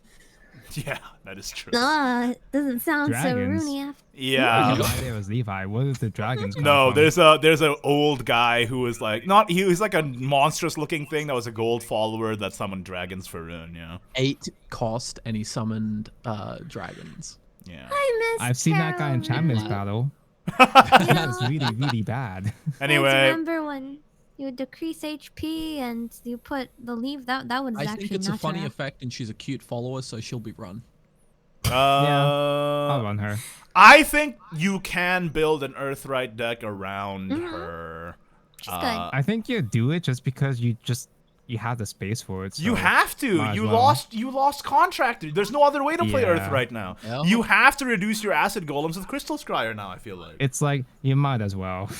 Yeah, that is true.
It doesn't sound
Dragons?
so Rooney.
Yeah.
No idea it was Levi. Where did the dragons come
No,
from?
there's an old guy who was like he was like a monstrous looking thing that was a gold follower that summoned dragons for Rune, yeah.
8 cost, and he summoned dragons.
Yeah.
I miss
I've seen that guy in Champions
Wow.
Battle. That's really, really bad.
I
Anyway,
remember when you would decrease HP and you put the leave that was
I
actually
think it's a
not
funny
enough.
effect, and she's a cute follower, so she'll be run.
I'll run her.
I think you can build an Earthright deck around her.
She's good.
I think you do it just because you have the space for it. So
You have to.
might as
You
well.
lost Contractor. There's no other way to play
Yeah.
Earthright now.
Yeah.
You have to reduce your acid golems with Crystal Scryer now, I feel like.
It's like you might as well.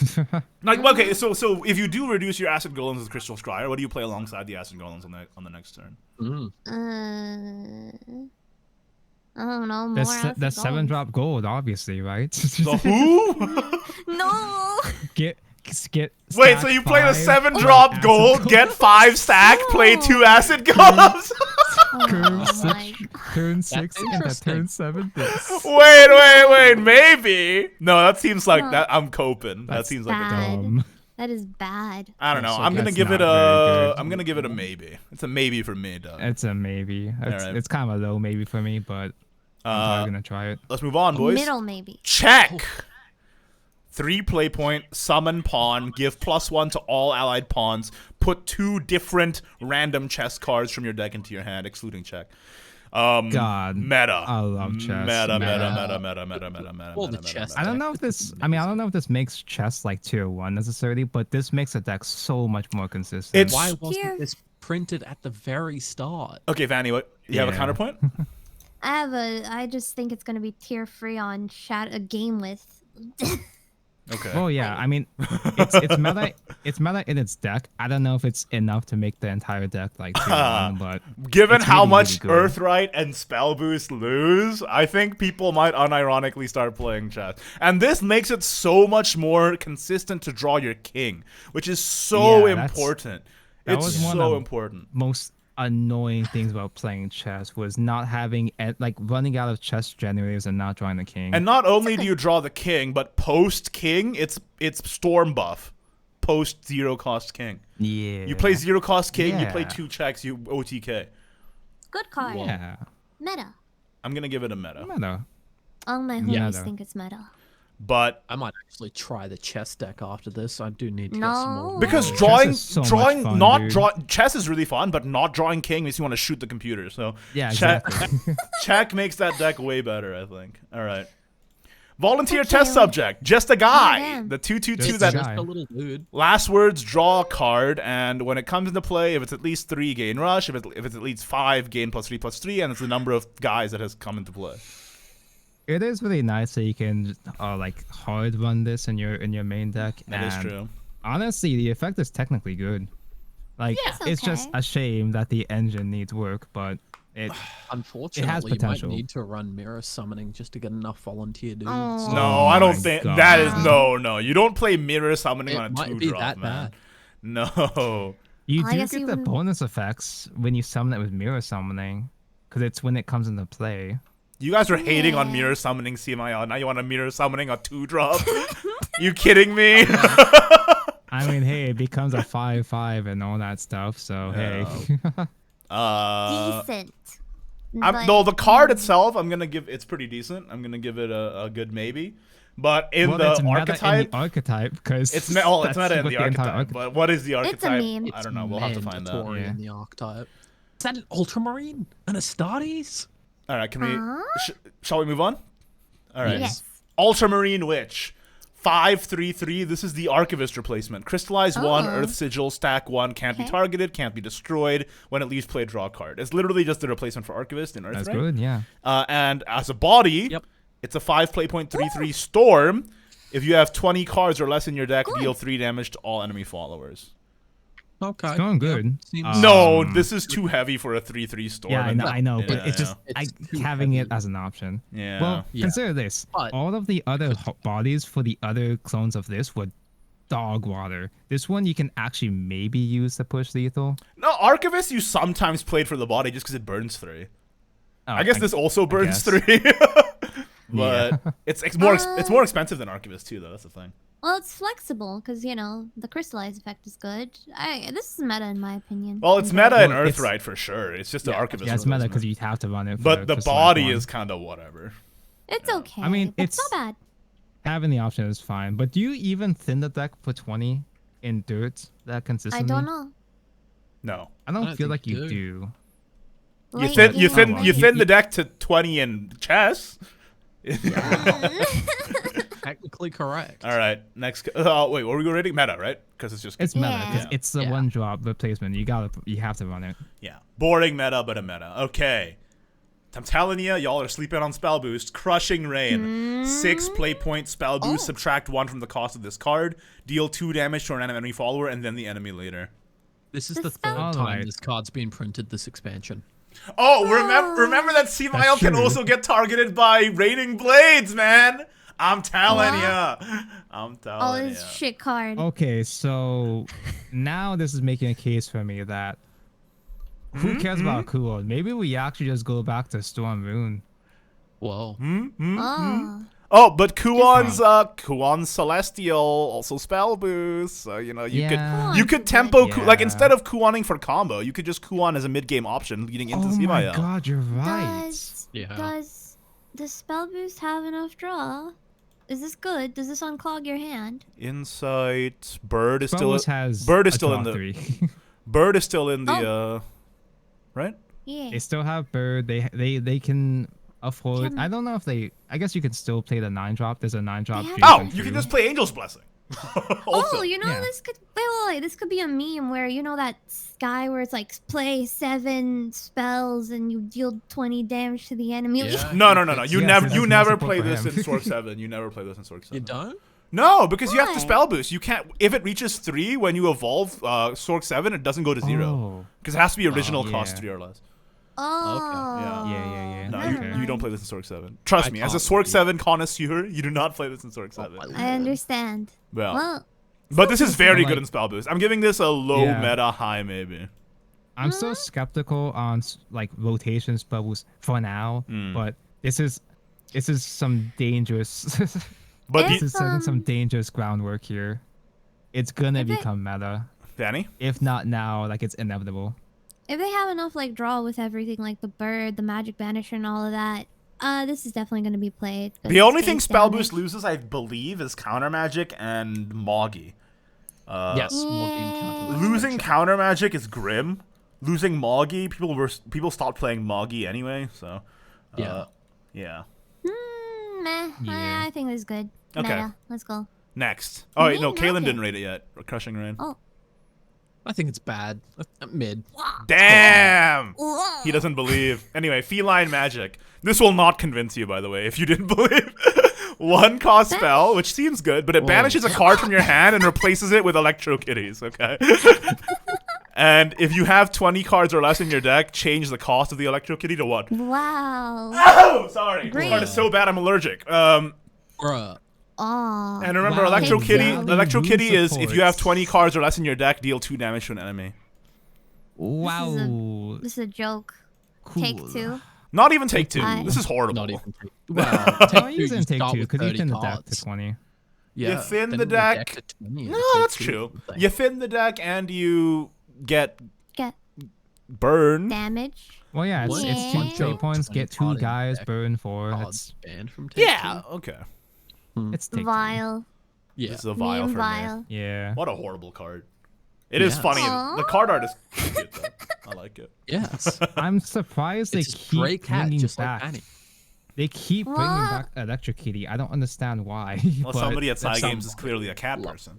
Like, okay, so if you do reduce your acid golems with Crystal Scryer, what do you play alongside the acid golems on the next turn?
I don't know. More acid
That's
golems.
7-drop gold, obviously, right?
The who?
No.
get
Wait,
stack
so you play the
5
7-drop
acid
gold, get 5 stack, play 2 acid golems?
turn
Oh my
6, turn 6 and then
interesting.
turn 7 this.
Wait, maybe. No, that seems like
No.
that. I'm coping. That
That's
seems like a
bad.
dumb.
That is bad.
I don't know.
So
I'm gonna
that's
give it
not very
a.
good.
I'm gonna give it a maybe. It's a maybe for me, Doug.
It's a maybe.
Alright.
It's kind of a low maybe for me, but I'm probably gonna try it.
Let's move on, boys.
Middle maybe.
Check. 3 play point, summon pawn, give +1 to all allied pawns, put 2 different random chess cards from your deck into your hand, excluding check.
God,
Meta.
I love chess.
Meta.
Well, the chess
I don't know if this. I mean, I don't know if this makes chess like tier 1 necessarily, but this makes a deck so much more consistent.
It's-
Why
Here.
wasn't this printed at the very start?
Okay, Vanny, what? You have a
Yeah.
counterpoint?
I just think it's gonna be tier free on a game with.
Okay.
Oh yeah, I mean, it's meta. It's meta in its deck. I don't know if it's enough to make the entire deck like tier 1, but
Given
it's
how
really,
much
really good.
Earthright and Spell Boost lose, I think people might unironically start playing chess. And this makes it so much more consistent to draw your king, which is so
Yeah,
important.
that
It's
was one
so
of-
important.
most annoying things about playing chess was not having like running out of chess generators and not drawing the king.
And not only do you draw the king, but post king, it's storm buff. Post 0 cost king.
yeah,
You play 0 cost king, you play
Yeah.
2 checks, you OTK.
Good card.
Yeah,
Meta.
I'm gonna give it a meta.
meta.
All my homies
Yeah, though.
think it's meta.
But
I might actually try the chess deck after this. I do need to get
No.
some more.
because
Chess
drawing
is so much fun, dude.
chess is really fun, but not drawing king makes you want to shoot the computer. So
Yeah,
check
exactly.
check makes that deck way better, I think. All right. Volunteer
Okay,
test
wait.
subject, just a guy.
damn.
The 2/2/2
Just a
that
just
guy.
a little dude.
last words draw a card, and when it comes into play, if it's at least 3, gain rush. If it's at least 5, gain +3/+3, and it's the number of guys that has come into play.
It is really nice that you can like hard run this in your main deck.
That is
and
true.
Honestly, the effect is technically good. Like it's just
okay.
a shame that the engine needs work, but it
Unfortunately, you
potential.
might need to run mirror summoning just to get enough volunteer dudes.
Oh.
No, I don't
my
think
God.
that is no. You don't play mirror summoning
It
on a
might
2
be
drop,
that
man.
bad.
No.
you
I
do
guess
get
you
the
wouldn't-
bonus effects when you summon it with mirror summoning, because it's when it comes into play.
You guys are hating on
Yeah.
mirror summoning CMIL. Now you want a mirror summoning a 2 drop? You kidding me?
I mean, hey, it becomes a 5/5 and all that stuff. So hey,
Decent.
No, the card itself, I'm gonna give. It's pretty decent. I'm gonna give it a good maybe. But in
well,
the
it's meta
archetype,
in the archetype because
it's meta in the archetype. But what is the archetype?
meme.
I don't know. We'll have to find that.
Mandatory
Yeah.
in the archetype. Is that an Ultramarine? An Astartes?
All right, can we?
Huh?
Shall we move on? All right.
Yes.
Ultramarine Witch. 5/3/3. This is the Archivist replacement. Crystallize 1,
Oh.
Earth Sigil, stack 1, can't be
Okay.
targeted, can't be destroyed. When it leaves play, draw a card. It's literally just the replacement for Archivist in Earth.
that's
right?
good. Yeah.
And as a body,
Yep.
it's a 5 play point 3/3 Storm. If you have 20 cards or less in your deck,
Good.
deal 3 damage to all enemy followers.
Okay.
It's going good.
Seems-
No, this is too heavy for a 3/3 storm.
Yeah, I know,
Yeah,
but it's just
It's too
having
heavy.
it as an option.
Yeah.
Well,
Yeah.
consider this:
But-
all of the other bodies for the other clones of this were dog water. This one you can actually maybe use to push lethal.
No, Archivist you sometimes played for the body just because it burns 3.
Oh,
I guess this also burns
guess.
3. But
Yeah.
it's more expensive than Archivist too, though. That's the thing.
Well, it's flexible because you know the crystallize effect is good. This is meta in my opinion.
Well, it's
Okay.
meta in
Well, it's-
Earthright for sure. It's just the Archivist.
Yeah, it's meta because you have to run it. For
But the
crystallized
body
one.
is kind of whatever.
It's okay.
I mean,
but it's
it's-
not bad.
Having the option is fine. But do you even thin the deck for 20 in dirt that consistently?
I don't know.
No.
I don't
don't
feel
think
like
you
you
do.
do.
You
Late
thin you
game.
thin
well,
you
you-
thin
you-
the deck to 20 in chess.
Technically correct.
All right, next. Wait, what are we rating? Meta, right? Because it's just
It's meta. 'cause
Yeah.
It's the
Yeah.
one drop replacement. You have to run it.
yeah, boring meta, but a meta. Okay, I'm telling you, y'all are sleeping on spell boost. Crushing Rain, 6 play point spell boost. Subtract 1 from the cost of this card. Deal 2 damage to an enemy follower, and then the enemy later.
This is
The
the third
spell-
time
Alright.
this card's been printed this expansion.
Oh, remember that Seavial can
true.
also get targeted by Raining Blades, man. I'm telling ya. I'm
Oh,
telling
this
ya.
shit card.
Okay, so now this is making a case for me that who cares about Cool? Maybe we actually just go back to Storm Rune.
Whoa.
Oh.
Oh, but Kuon's Celestial also spell boost. So you know you
Yeah.
could
Kuon's
tempo
good.
like
Yeah.
instead of Kuoning for combo, you could just Kuon as a mid game option leading into
Oh my
Seavial.
god, you're right.
Yeah.
Does the spell boost have enough draw? Is this good? Does this unclog your hand?
Insight. Bird is
Spellboost
still
has
Bird is
a
still
draw
in the
3.
Bird is still in the right?
Yeah.
They still have Bird. They can afford.
Can-
I don't know if they. I guess you can still play the 9-drop. There's a 9-drop.
They have-
Dream
Oh,
Come
you can
True.
just play Angel's Blessing. Also.
Oh, you know
yeah.
this could wait, this could be a meme where you know that guy where it's like play 7 spells and you deal 20 damage to the enemy.
Yeah.
No. You
Yes,
never
that's
you
more
never
support
play
for
this
him.
in Sork 7. You never play this in Sork 7.
You don't?
No, because you have to
Why?
spell boost. You can't if it reaches 3 when you evolve Sork 7, it doesn't go to 0.
Oh.
Because it has to be original cost
yeah.
3 or less.
Oh.
Yeah.
No,
Never
you
mind.
don't play this in Sork 7. Trust
I
me, as a
can't
Sork
believe-
7 connoisseur, you do not play this in Sork 7.
I understand.
Well,
Well,
but this is very
like-
good in spell boost. I'm giving this a low
Yeah.
meta, high maybe.
I'm still skeptical on like rotation spells for now, but this is some dangerous.
But
If-
this is setting some
um,
dangerous groundwork here. It's gonna
if it-
become meta.
Danny?
If not now, like it's inevitable.
if they have enough like draw with everything like the bird, the magic banisher, and all of that, this is definitely going to be played. 'cause
The only
it's
thing
base
spell
damage.
boost loses, I believe, is counter magic and Moggy.
Yes. more game
Yeah.
counter.
Losing counter magic is grim. Losing Moggy, people stopped playing Moggy anyway, so
Yeah.
yeah.
Meh.
Yeah.
I think this is good.
Okay.
Meta. Let's go.
Next. Oh wait, no,
Me?
Kaylin
Okay.
didn't rate it yet. Crushing Rain.
Oh.
I think it's bad. Mid.
Damn!
Whoa.
He doesn't believe. Anyway, feline magic. This will not convince you, by the way, if you didn't believe. 1 cost spell, which seems good, but it
Whoa.
banishes a card from your hand and replaces it with Electro Kitties, okay? And if you have 20 cards or less in your deck, change the cost of the Electro Kitty to 1.
Wow.
Oh, sorry. This
Great.
card is so bad I'm allergic.
Bruh.
Oh.
And remember,
Wow,
Electro
Take
Kitty.
value
Electro
rune
Kitty is if you have
supports.
20 cards or less in your deck, deal 2 damage to an enemy.
Wow.
This is a joke.
Cool.
Take 2.
Not even take 2.
I-
This is horrible.
Not even take. Well,
Oh,
take
he's
2,
in
you
take
start
2
with
because you
30
thin the deck
cards.
to 20.
Yeah.
thin
then
the deck.
to 20 and
No,
take
that's
2
true.
thing.
You thin the deck and you get
Get
burn.
damage.
Well, yeah,
What?
it's 2
Yeah.
trade points, get 2
20
guys,
deck
burn 4.
Cards
It's
banned from take
Yeah, okay.
it's take 2.
Vile.
Yeah.
This is a vile
Meme
for me.
vile.
Yeah.
What a horrible card. It is
Yes.
funny.
Aw.
The card art is cute, though. I like it.
Yes.
I'm surprised they
It's a
keep
stray cat,
bringing
just
back.
like Annie.
They keep bringing
What?
back Electric Kitty. I don't understand why.
Well,
but
somebody at Side
some-
Games is clearly a cat
loves
person.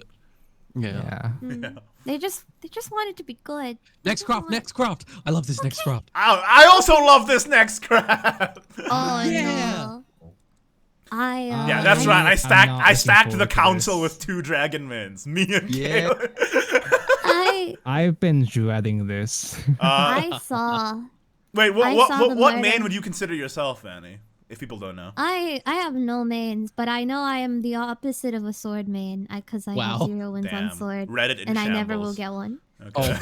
Yeah.
Yeah.
They just want it to be good.
Next craft, next craft. I love this next craft.
I also love this next crap.
Oh
Yeah.
no. I
Yeah, that's
I'm
right.
not-
I
I'm
stacked
not
I
looking
stacked the
forward to
council
this.
with 2 dragon mins. Me and
Yeah.
Caleb.
I
I've been dreading this.
I saw.
Wait,
I saw the
what
murder.
main would you consider yourself, Annie? If people don't know.
I have no mains, but I know I am the opposite of a sword main, because I have
Wow.
0 wins on
Damn.
sword,
Reddit in
and
shambles.
I never will get one.
Okay.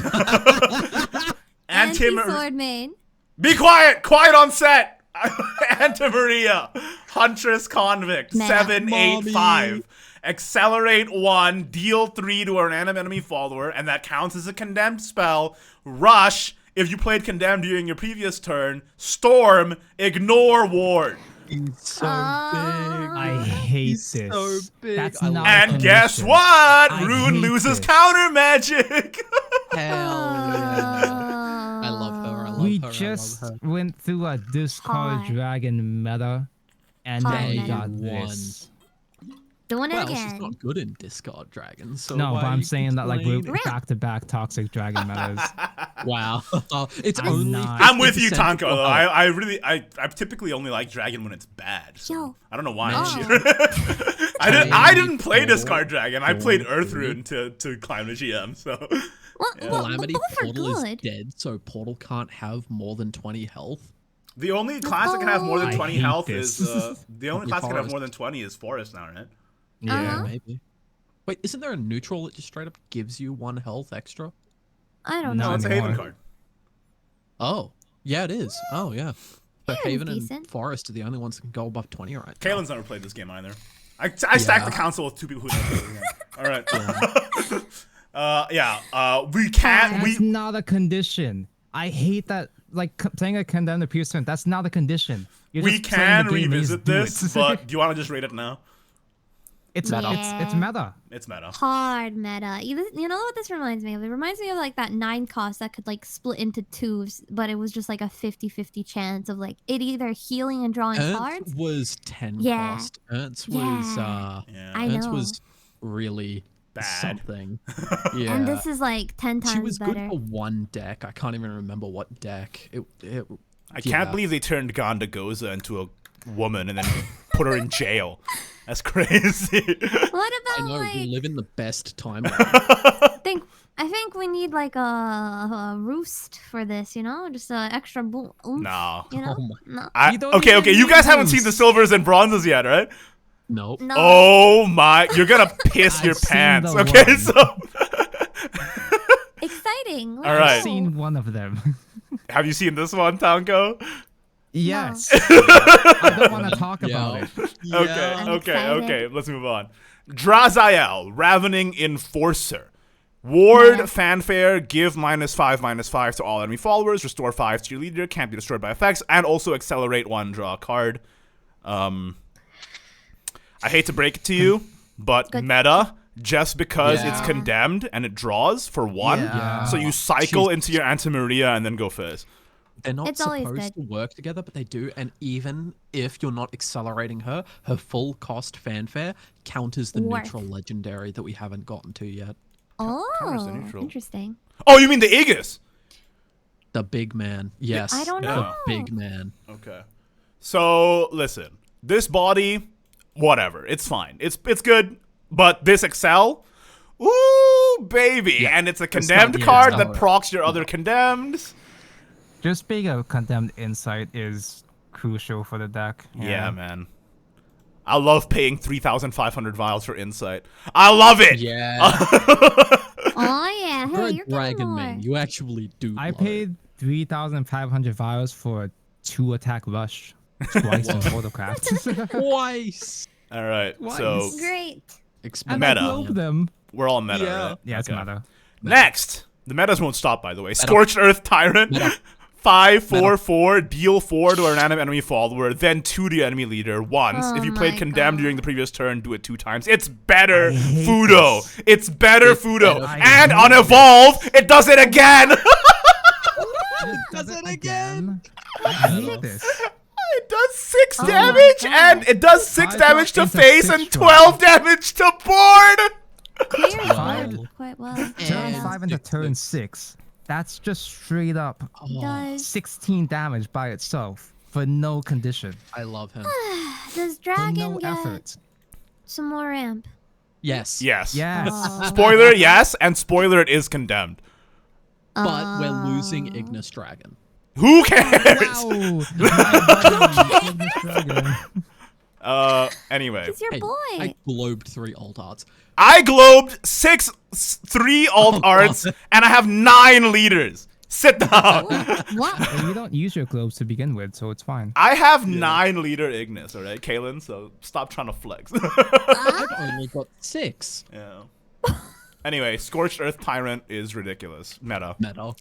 Anti-sword main.
Be quiet! Quiet on set! Anta Maria, Huntress Convict,
Meta.
785. Accelerate 1, deal 3 to an random enemy follower, and that counts as a condemned spell. Rush, if you played condemned during your previous turn. Storm, ignore ward.
He's so
I hate
He's
this.
so big.
That's
I
not
love
a
And guess
condition.
what?
I
Rune
hate
loses
this.
counter magic.
Hell yeah. I love her. I love
We
her.
just
I love her.
went through a discard
Hard.
dragon meta, and
Hard
then we
meta.
got
Won.
this.
Doing it
Well, she's
again.
not good in discard dragons. So
No,
why
but
are
I'm
you
saying that like we're
complaining?
back-to-back toxic dragon metas.
Wow. It's
I'm
only.
not.
I'm with you,
50%
Tonko.
for
Though.
her.
I typically only like dragon when it's bad. So
Yo.
I don't know why.
Oh.
I didn't play
Maybe
discard dragon. I played
Portal.
Earth Rune to climb the GM. So
What?
Yeah.
Well,
Calamity
both are
Portal is
good.
dead, so Portal can't have more than 20 health.
the only class that can have more than
I
20
hate
health
this.
is the only
Probably
class that can have
Forest.
more than 20 is Forest now, right?
Yeah.
Uh-huh.
Maybe. Wait, isn't there a neutral that just straight up gives you 1 health extra?
I don't
No,
know.
No, it's a
anymore.
Haven card.
Oh, yeah, it is. Oh, yeah. So
Yeah,
Haven
decent.
and Forest are the only ones that can go above 20 right now.
Kalen's never played this game either. I stacked the
Yeah.
council with 2 people who never played this game. All right. We can't.
That's
We
not a condition. I hate that. Like playing a condemned appears turn. That's not a condition. You're
we
just playing
can
the game, you
revisit
just do
this,
it.
but do you want to just rate it now?
it's
Meta.
it's meta.
It's meta.
Hard meta. You know what this reminds me of? It reminds me of like that 9 cost that could like split into 2s, but it was just like a 50-50 chance of like it either healing and drawing cards.
Ernst was 10
Yeah.
cost. Ernst was
Yeah.
Yeah.
I
Ernst
know.
was really
Bad.
something. Yeah.
And this is like 10 times
she was
better.
good for 1 deck. I can't even remember what deck.
I can't believe they turned Ganda Goza into a woman and then put her in jail. That's crazy.
What
I
about
know, we
like
live in the best timeline.
I think we need like a roost for this, you know? Just an extra boom.
No.
You know?
Oh my-
No.
You don't
Okay,
even
you
need
guys haven't seen the
boost.
silvers and bronzes yet, right?
Nope.
No.
Oh my, you're gonna piss your
I've seen
pants.
the
Okay,
one.
so
Exciting.
All right.
I've seen one of them.
have you seen this one, Tanko?
Yes. I don't want to talk about
Yeah.
it.
Yeah.
I'm
Okay,
excited.
okay, let's move on. Drazael, Ravening Enforcer. Ward,
Yeah.
fanfare, give -5/-5 to all enemy followers, restore 5 to your leader, can't be destroyed by effects, and also accelerate 1, draw a card. I hate to break it to you, but
Good.
meta, just because it's
Yeah.
condemned and it draws for 1,
Yeah.
so you cycle
She's-
into your Anta Maria and then go first.
They're not
It's always
supposed to work together, but they do. And even if you're not accelerating her, her full cost fanfare counters the
Worth.
neutral legendary that we haven't gotten to yet.
counters the
Oh,
neutral.
interesting.
Oh, you mean the Aegis?
The big man. Yes.
I don't
Yeah.
know.
The big man.
Okay. So listen, this body, whatever, it's fine. It's good, but this Excel, ooh baby,
Yeah.
and it's a
not-
condemned
yeah,
card
it's
that
not-
procs your other condemned.
Just being a condemned insight is crucial for the deck.
Yeah, man. I love paying 3,500 vials for insight. I love it.
Yeah.
Oh yeah,
You're
hey,
a
you're getting
dragon
more.
man. You actually do.
I
love
paid 3,500 vials for a 2-attack rush twice in Portalcraft.
it. Twice.
All right,
Twice.
so
Great.
Expensive.
And I
Meta.
love them.
we're all meta,
Yeah.
right?
Yeah, it's
Okay.
meta.
Next, the metas won't stop, by the way. Scorched Earth Tyrant,
Meta.
5/4/4, deal 4 to an random enemy follower, then 2 to your enemy leader once.
Oh
If you played
my
Condemned
God.
during the previous turn, do it 2 times. It's better,
I hate
Fudo.
this.
It's better,
It's
Fudo.
better.
I
And
hate
on Evolve, it does it again.
Does it again?
I hate this.
It does 6
Oh my
damage,
God.
and it does 6
I
damage to
thought it's a
face
6
and
drop.
12 damage to board.
Clears
Five.
board quite well.
Turn
And
5 into turn 6. That's just straight up
Oh,
Does
16 damage by itself for no condition.
I love him.
does
For
dragon
no
get
effort.
some more ramp?
Yes.
Yes.
Yes.
Oh.
Spoiler, yes, and spoiler, it is condemned.
But we're losing Ignis Dragon.
Who cares?
Wow. My buddy, Ignis Dragon.
Anyway.
He's your
Hey,
boy.
I globed 3 alt arts.
I globed 3 alt arts, and I have 9 leaders. Sit down.
What?
And you don't use your globes to begin with, so it's fine.
I have 9 leader Ignis, alright, Kaylin, so stop trying to flex.
I've only got 6.
Yeah. Anyway, Scorched Earth Tyrant is ridiculous. Meta.
Meta.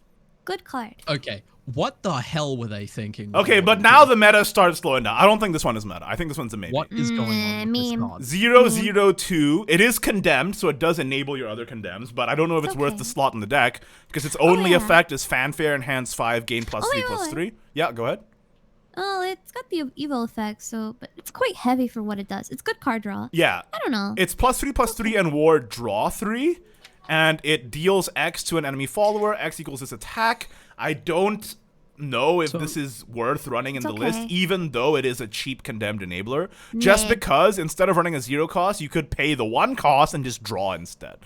Good card.
Okay. What the hell were they thinking?
Okay, but now the meta starts slowing down. I don't think this one is meta. I think this one's a maybe.
What is going on with this
meme.
card?
002. It is condemned, so it does enable your other condemns, but I don't know if it's worth
Okay.
the slot in the deck, because its only
yeah.
effect is Fanfare Enhance 5, gain +3
wait, wait,
+3. Yeah, go ahead.
Oh, it's got the evil effect, so but it's quite heavy for what it does. It's good card draw.
Yeah.
I don't know.
It's +3/+3 and war draw 3, and it deals X to an enemy follower. X equals its attack. I don't know if this is worth running in the list,
okay.
even though it is a cheap condemned enabler. Just
Meh.
because instead of running a 0 cost, you could pay the 1 cost and just draw instead.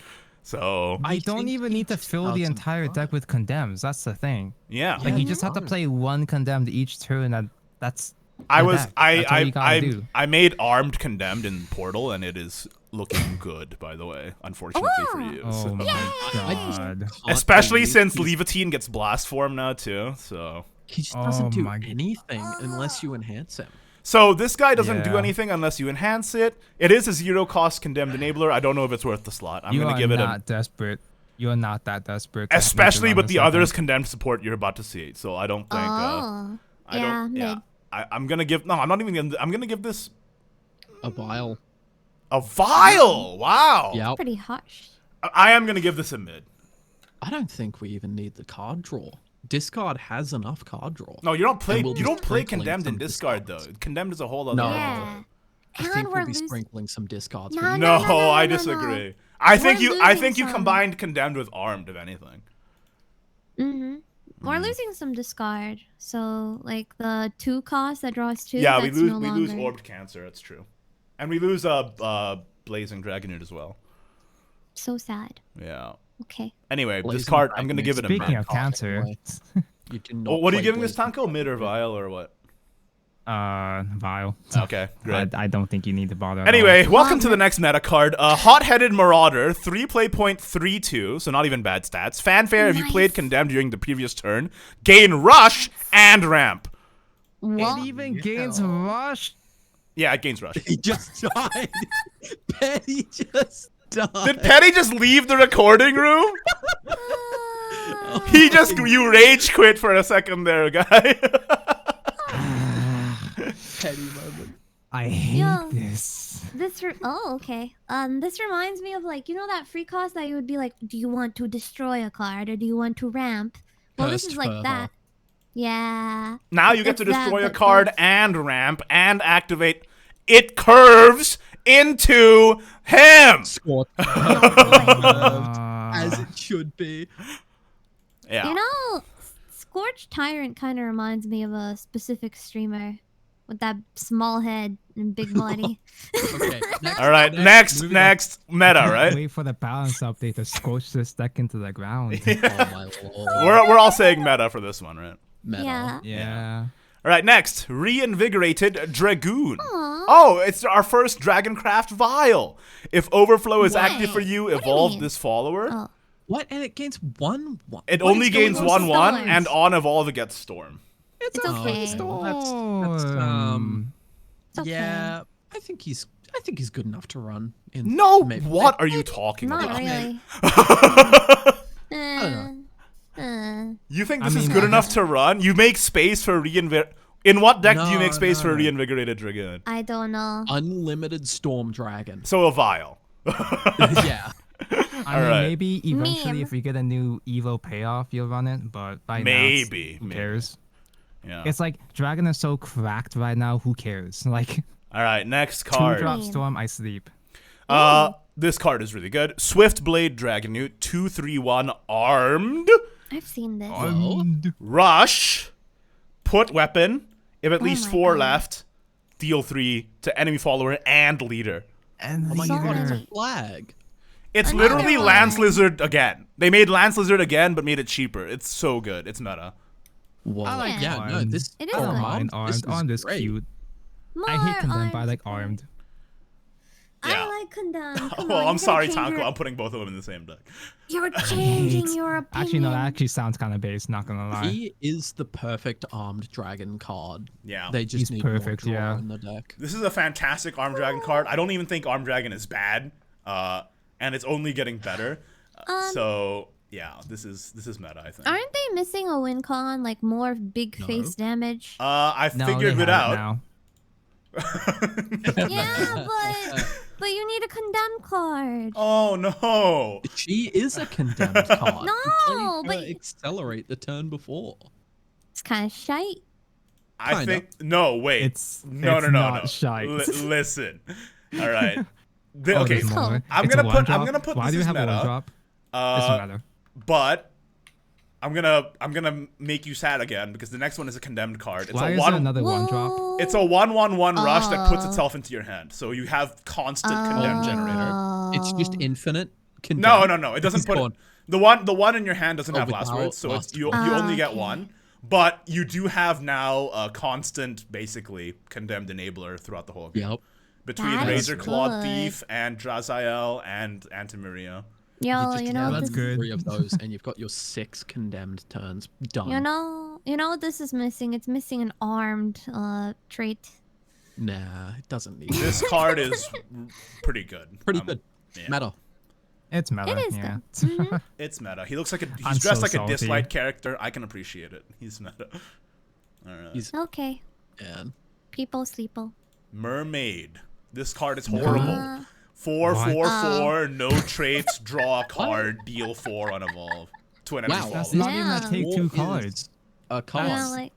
So
You don't
think
even need to fill the
80,000
entire deck with condemns. That's the thing.
yeah.
Like you
you
just have to
don't.
play 1 condemned each turn, and that's.
I
the
was
deck. That's all you gotta do.
I made armed condemned in Portal, and it is looking good, by the way. Unfortunately for you.
Oh
So-
my god.
Can't
Especially
believe
since
he's-
Levitine gets blast form now too. So
He just
Oh
doesn't do
my-
anything unless you enhance him.
this guy doesn't do
Yeah.
anything unless you enhance it. It is a 0 cost condemned enabler. I don't know if it's worth the slot. I'm
You
gonna
are
give it
not
a
desperate. You are not that desperate. to make it
especially
run
with
a
the
second.
others condemned support you're about to see. So I don't think
Oh.
I
Yeah,
don't yeah.
mid.
I'm gonna give no, I'm not even gonna I'm gonna give this
A vial.
a vial. Wow.
Yeah.
Pretty harsh.
I am gonna give this a mid.
I don't think we even need the card draw. Discard has enough card draw.
No, you don't play
And we'll
you
be
don't play
sprinkling
condemned in
some
discard though.
discards.
Condemned is a whole other
No.
Yeah.
I
And
think
we're
we'll be
losing.
sprinkling some discards.
No,
for you.
No,
no,
I
no, no.
disagree. I think
We're
I
losing
think you
some.
combined condemned with armed, if anything.
Mm-hmm. We're losing some discard. So like the 2 cost that draws 2.
Yeah,
that's
we lose
no
we lose
longer.
orbed cancer. That's true, and we lose blazing dragonute as well.
So sad.
Yeah.
Okay.
Anyway, this
Blazing
card I'm gonna
Dragonute.
give it a
Speaking
mid.
of cancer,
You do not
Well, what are you
play
giving this
Blazing
Tanko? Mid or vile or what?
vile.
Okay, great.
I don't think you need to bother. at
Anyway,
all.
welcome to the next meta card. Hot-Headed Marauder, 3 play point 3/2, so not even bad stats. Fanfare if you
Nice.
played condemned during the previous turn. Gain rush and ramp.
What?
it even gains rush.
Yeah, it gains rush.
He just died. Petty just died.
Did Petty just leave the recording room?
Ah.
He just you rage quit for a second there, guy.
Petty moment.
I hate
Yo.
this.
Oh, okay. This reminds me of like that free cost that you would be like, do you want to destroy a card or do you want to ramp? Well, this
Cursed
is like
Fervor.
that. Yeah.
Now you get to
It's that,
destroy a
but
card
both.
and ramp and activate. It curves into him.
Squad.
Uh,
As it should be.
Yeah.
You know, Scorched Tyrant kind of reminds me of a specific streamer with that small head and big body.
Okay. Next,
All right. Next
moving on.
meta, right?
Wait for the balance update to scorch this deck into the ground.
Oh my lord.
We're all saying meta for this one, right?
Meta.
Yeah.
Yeah.
All right. Next, reinvigorated Dragoon.
Aw.
Oh, it's our first Dragoncraft vial. If overflow is active for
Wait,
you,
what do you
evolve
mean?
this follower.
Oh.
What? And it gains 1/1.
It
What
only
is going
gains
on?
1/1,
Storms.
and on evolve it gets storm.
It's
Oh,
okay.
that's
It's okay.
yeah. I think he's good enough to run in.
No,
maybe-
what are you talking
Not
about?
really.
don't
You think
I
this is
mean,
good
I
enough to run? You make space for reinvigorate. In what deck do you
No,
make space
no,
for
no.
reinvigorated Dragoon?
I don't know.
Unlimited Storm Dragon.
So a vial.
Yeah.
I mean,
Alright.
maybe eventually
Meme.
if we get a new Evo payoff, you'll run it. But right
Maybe,
now, who
maybe.
cares?
Yeah.
It's like Dragon is so cracked right now. Who cares? Like
All right, next
2
card.
drop
Meme.
storm, I sleep.
This card is really good. Swift Blade Dragonute, 2/3/1 armed.
I've seen this.
Rush. Put weapon. If at least
my
4
God.
left, deal 3 to enemy follower and leader.
And
Oh my
So
god, it's a
many.
flag.
It's
Another
literally
one.
Lance Lizard again. They made Lance Lizard again, but made it cheaper. It's so good. It's meta.
Whoa.
I like
yeah, no,
armed.
this.
It is
I
good.
don't mind
This
armed. Armed is
great.
cute.
More
I hate condemned, but I
armed
like
support.
armed.
Yeah.
I like condemned. Come
Well,
on,
I'm
you're
sorry,
gonna change
Tanko.
your-
I'm putting both of them in the same deck.
You're changing your opinion.
Actually, no, that actually sounds kind of base. Not gonna lie.
He is the perfect armed dragon card.
Yeah.
They just
He's
need
perfect,
more draw
yeah.
in the deck.
This is a fantastic Armed Dragon card. I don't even think Armed Dragon is bad, and it's only getting better. So yeah, this is meta. I think.
Aren't they missing a win con, like more big
No.
face damage?
I
No,
figured
they
it
have
out.
now.
Yeah, but you need a condemned card.
Oh no!
She is a condemned card.
No,
You
but-
played her accelerate the turn before.
It's kind of shite.
I
Kinda.
think no. Wait.
It's
no.
not shite.
Listen. All right.
Oh,
Okay.
there's more.
I'm
It's a
gonna
one
put. I'm
drop?
gonna put.
Why
this
do you
as
have a
meta.
one drop? Doesn't matter.
But I'm gonna make you sad again because the next one is a condemned card. It's
Why
a
is
one.
there another one drop?
Whoa.
It's a 1/1/1 rush that puts
Oh.
itself into your hand, so you have constant condemned generator.
It's just infinite.
No,
Condemned.
no, no. It doesn't
He's
put
gone.
the one in your hand doesn't
Oh,
have last
without
words, so it's
last
you
words.
only get
Okay.
one. But you do have now a constant, basically condemned enabler throughout the whole game
Yep.
between
That
is
Razor Claw
good.
Thief and Drazael and Antimiria.
Yo,
just
you know,
That's
add
this,
good.
3 of those, and you've got your 6 condemned turns done.
you know what this is missing? It's missing an armed trait.
Nah, it doesn't need.
This card is pretty good.
Pretty good.
yeah.
Meta.
It's meta.
It is
yeah.
good. Mhm.
It's meta. He looks like he's
I'm
dressed
so
like a
salty.
dislike character. I can appreciate it. He's meta. All right.
He's
Okay,
and
people sleeple.
Mermaid. This card is horrible.
Uh,
4/4/4, no traits, draw a card, deal 4 on evolve. To an enemy
Wow,
That's
follower.
not even
Yeah.
a take
War
two
is
cards.
A card.
yeah, like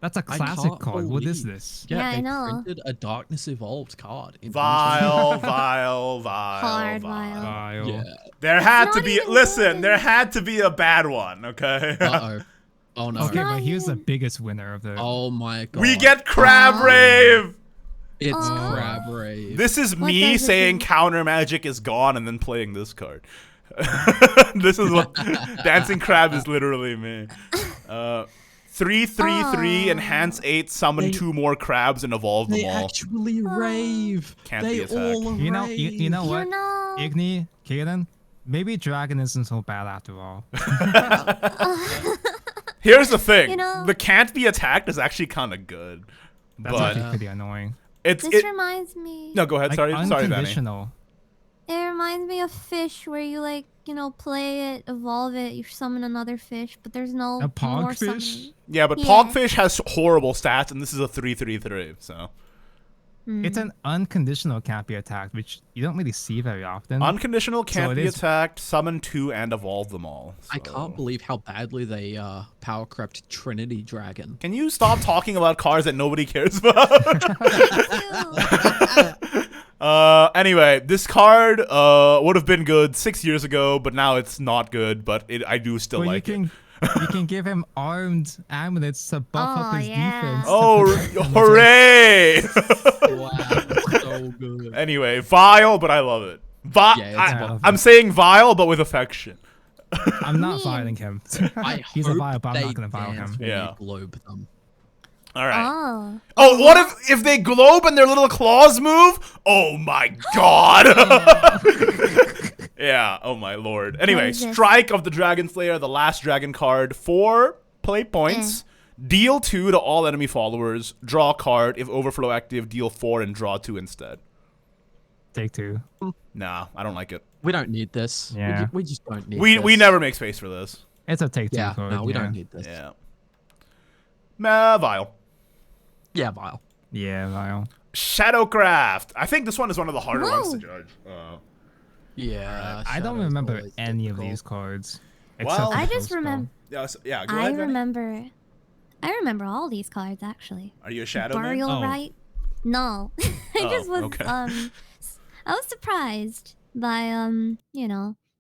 That's a
I
classic
can't
card. What is
believe-
this?
Yeah, I
they
know.
printed a Darkness Evolved card. In
Vile, vile, vile,
Hard
vile.
vile.
2020.
Yeah.
There had to
not
be,
even
listen,
good.
there had to be a bad one, okay?
Uh-oh. Oh no.
Okay,
not
but here's the
even-
biggest winner of the.
Oh my god.
We get Crab Rave!
It's
Oh.
Crab Rave.
This is
What
me
does it
saying
do?
counter magic is gone and then playing this card. This is what Dancing Crab is literally me. 3/3/3,
Oh.
enhance 8, summon
They-
2 more crabs and evolve them
They
all.
actually rave.
Can't
they
be attacked.
all rave.
You know, you know what?
You know,
Igni, Kaden, maybe Dragon isn't so bad after all.
Here's the thing:
You know-
the can't be attacked is actually kind of good,
That's
but
actually pretty annoying.
it's
this
it.
reminds me.
No, go ahead.
Like,
sorry, Danny.
unconditional.
It reminds me of fish, where you like, play it, evolve it, you summon another fish, but there's no
A pog
more
fish?
summoning.
Yeah, but
Yeah.
Pogfish has horrible stats, and this is a 3/3/3. So
It's an unconditional can't be attacked, which you don't really see very often.
unconditional can't
it
be
is-
attacked. Summon 2 and evolve them all.
I
so-
can't believe how badly they power crept Trinity Dragon.
Can you stop talking about cards that nobody cares about? Anyway, this card would have been good 6 years ago, but now it's not good. But I do still
Well,
like it.
you can give him armed amulets to buff up
Oh,
his
yeah.
defense. to
Oh,
protect him
hooray!
Wow, so good.
Anyway, vile, but I love it.
Yeah, it's
vile.
I'm saying vile, but with affection.
against- I'm not
Mean.
filing him.
I
He's a
hope
vile, but I'm
they
not gonna file
dance
him.
when
Yeah.
you globe them.
All right.
Oh.
Oh, what if they globe and their little claws move? Oh my god. Yeah, oh my lord. Anyway,
is this?
Strike of the Dragon Slayer, the last dragon card, 4 play points. Deal 2 to all enemy followers. Draw a card. If overflow active, deal 4 and draw 2 instead.
Take 2.
Nah, I don't like it.
We don't need this.
Yeah.
We just don't need
We
this.
never make space for this.
It's a take 2
Yeah,
card.
no, we
yeah.
don't need this.
Yeah. Meh, vile.
Yeah, Vile.
Yeah, vile.
Shadowcraft. I think this one is one of the harder ones to
Whoa.
judge.
Yeah.
I don't
Shadow's
remember
always
any of
difficult.
these cards.
Well,
except for
I just
Postpone.
remember.
Yeah, go
I
ahead, Danny.
remember. I remember all these cards actually.
Are you a Shadow man?
Burial
Oh.
Rite. No, I
Oh,
just was
okay.
I was surprised by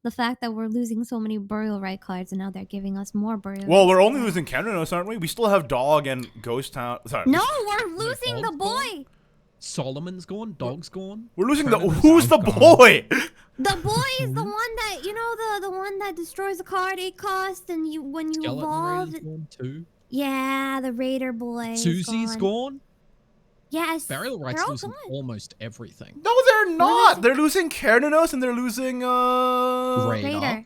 the fact that we're losing so many Burial Rite cards and now they're giving us more Burial.
Well,
Rites.
we're only losing Kenrenos, aren't we? We still have Dog and Ghost Town. Sorry.
No, we're losing the
Bolt
boy.
Solomon's gone. Dog's gone.
We're losing the.
Tournament's
Who's the
gone.
boy?
The boy is the one that the one that destroys the card 8 cost, and when you
Skeleton
evolve.
Raider's gone too.
Yeah, the Raider boy. is
Susie's gone.
Yes.
Burial
they're
Right's
all
losing
gone.
almost everything.
No, they're not. They're losing Carnanos and they're losing
Raider.
Raider.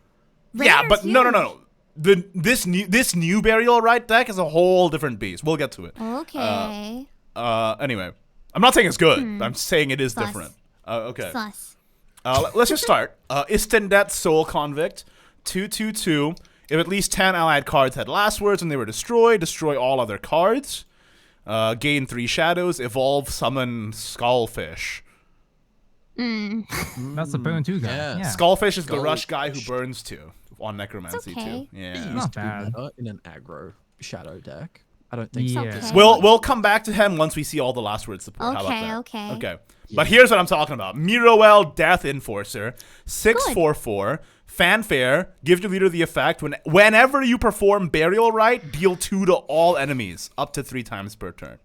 Yeah, but
Raider's
no. This new Burial Right deck is a whole different beast. We'll get to it.
Okay.
Anyway, I'm not saying it's good. I'm saying it is
Sus.
different. Okay.
Sus.
Let's just start. Istendet Soul Convict, 2/2/2. If at least 10 allied cards had last words and they were destroyed, destroy all other cards. Gain 3 shadows. Evolve, summon Skullfish.
That's the burn 2 guy.
Yeah.
Yeah.
Skullfish is the rush guy who
Skullfish.
burns 2 on Necromancy
It's okay.
too.
He
Yeah.
used to be
bad.
meta in an aggro shadow deck. I don't think so.
Yeah.
Okay.
We'll come back to him once we see all the last word support. How
Okay,
about that?
okay.
Okay. But here's what I'm talking about. Miroel Death Enforcer, 6/4/4, fanfare, give your leader the effect whenever you perform Burial Rite, deal 2 to all enemies, up to 3 times per turn.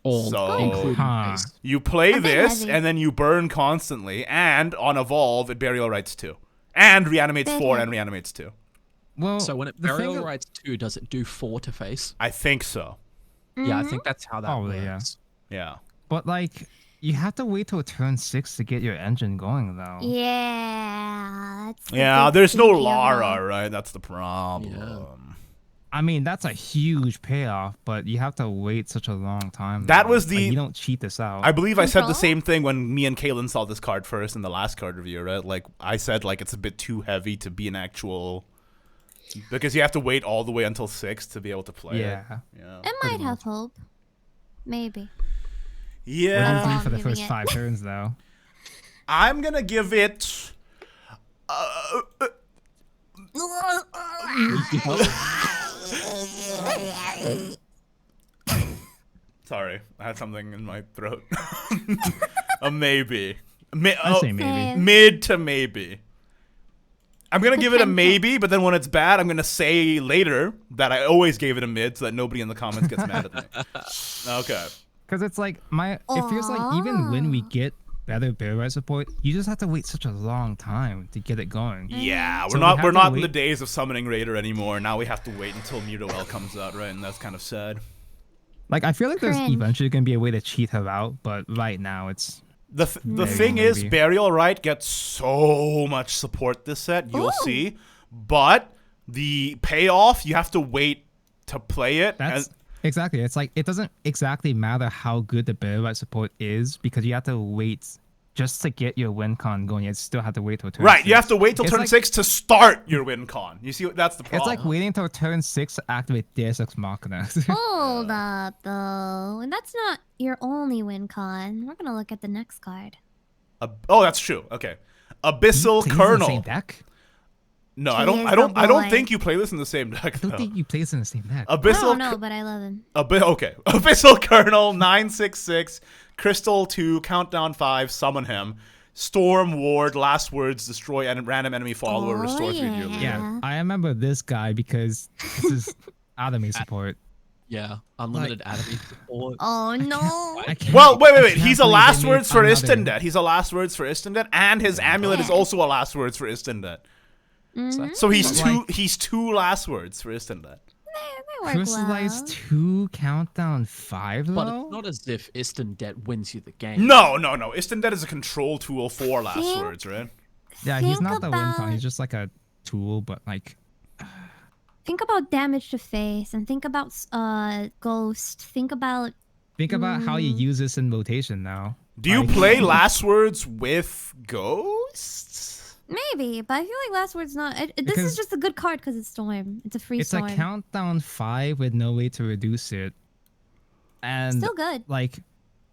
All,
So-
including
Huh.
face.
You play
A bit
this,
heavy.
and then you burn constantly, and on Evolve, it Burial Rites 2. And reanimates
Bit
4
heavy.
and reanimates 2.
Well,
So when it
the thing
Burial
of-
Rites 2, does it do 4 to face?
I think so.
Yeah, I think that's how that
Probably,
works.
Yeah.
But like, you have to wait till turn 6 to get your engine going, though.
Yeah. That's the
Yeah,
big
there's no
beauty of it
Lara,
all.
right? That's the problem.
I mean, that's a huge payoff, but you have to wait such a long time.
That
though.
was
Like,
the-
you don't cheat this out.
I believe I said the
Control?
same thing when me and Kaylin saw this card first in the last card review, right? Like, I said, like, it's a bit too heavy to be an actual... Because you have to wait all the way until 6 to be able to play
Yeah.
it. Yeah.
It might have hope. Maybe.
What do you
Yeah.
That's all
do for the
I'm giving
first
it.
5 turns, though?
I'm gonna give it... Sorry, I had something in my throat. A maybe.
I say maybe.
Same.
Mid to maybe. I'm gonna give it a
Potential.
maybe, but then when it's bad, I'm gonna say later that I always gave it a mid, so that nobody in the comments gets mad at me. Okay.
Because it's like, it feels like even when we get better Bearwright support, you just have to wait such a long time to get it going.
Yeah,
So
we're
we
not
have
we're
to
not in the
wait-
days of summoning Raider anymore. Now we have to wait until Mutawell comes out, right? And that's kind of sad.
Like, I feel like there's
Cringe.
eventually going to be a way to cheat her out, but right now it's...
The
Maybe,
thing is,
maybe.
Burial Rite gets so much support this set. You'll
Ooh.
see, but the payoff you have to wait to play it.
That's
and
exactly. It's like, it doesn't exactly matter how good the Bearwright support is, because you have to wait just to get your win con going. You still have to wait till turn
right, you
6.
have to wait till
It's
turn
like-
6 to start your win con. You see, that's the
It's
problem.
like waiting till turn 6 to activate Deus Ex Machina.
Hold up, though. And that's not your only win con. We're gonna look at the next card.
Oh, that's true. Okay, Abyssal
Plays in the
Colonel.
same deck?
No,
He
I don't.
is
I don't.
the
I don't
boy.
think you play this in the same deck.
I don't
though.
think you play this in the same deck.
I
Abyssal.
don't know, but I love him.
Okay. Abyssal Colonel 966, Crystal 2, Countdown 5, summon him. Storm Ward, last words, destroy random enemy follower,
Oh,
restore 3 to your
yeah.
leader.
Yeah, I remember this guy because this is anime support.
Yeah, unlimited anime support.
Oh no.
I can't-
Well, wait.
I can't
He's a
believe
last
they made
words for
another-
Istendet. He's a last words for Istendet, and his amulet is
Yeah.
also a last words for Istendet.
Mhm.
So he's
Like-
he's 2 last words for Istendet.
They work
Crystallize
well.
2 countdown 5 though?
But it's not as if Istendet wins you the game.
No. Istendet is a control tool for last
Think-
words, right?
Yeah, he's
Think
not the win con.
about-
He's just like a tool, but like
Think about damage to face, and think about ghost. Think about
think about how you use this in rotation now.
Do you
Like-
play last words with ghosts?
maybe, but I feel like last word's not. This
Because-
is just a good card because it's storm. It's a free
It's
storm.
a countdown 5 with no way to reduce it. And
Still good.
like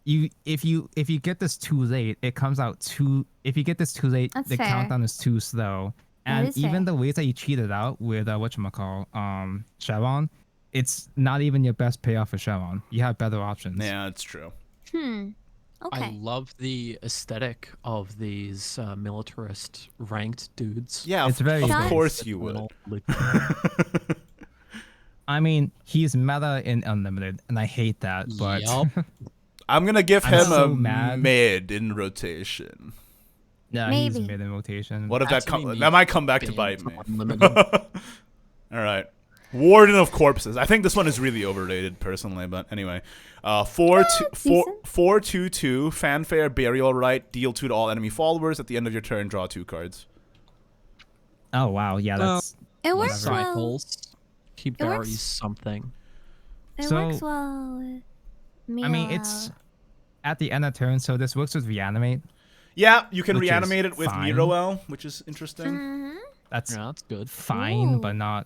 if you get this too late, it comes out too if you get this too late,
That's
the
fair.
countdown is too slow.
That
And
is
even
fair.
the ways that you cheat it out with Sharon, it's not even your best payoff for Sharon. You have better options.
Yeah, that's true.
Okay.
I love the aesthetic of these militarist ranked dudes.
Yeah,
It's very
of
good.
course you would.
I mean, he's meta in unlimited, and I hate that, but
Yup.
I'm gonna give
I'm
him
so
a
mad.
mid in rotation.
Yeah,
Maybe.
he's mid in rotation.
What if
That's
that
gonna be
that might come back to
big
bite
for
me?
unlimited.
All right. Warden of Corpses. I think this one is really overrated, personally. But anyway, 4/2/2 Fanfare Burial Rite. Deal 2 to all enemy followers. At the end of your turn, draw 2 cards.
Oh wow, yeah, that's
It works well.
Cycles. He
It works.
buries something.
It
So-
works well with me.
I mean, it's at the end of turn, so this works with reanimate.
Yeah, you can
Which is
reanimate it with
fine.
Miroel, which is interesting.
Mm-hmm.
That's
Yeah, that's good.
fine,
Ooh.
but not.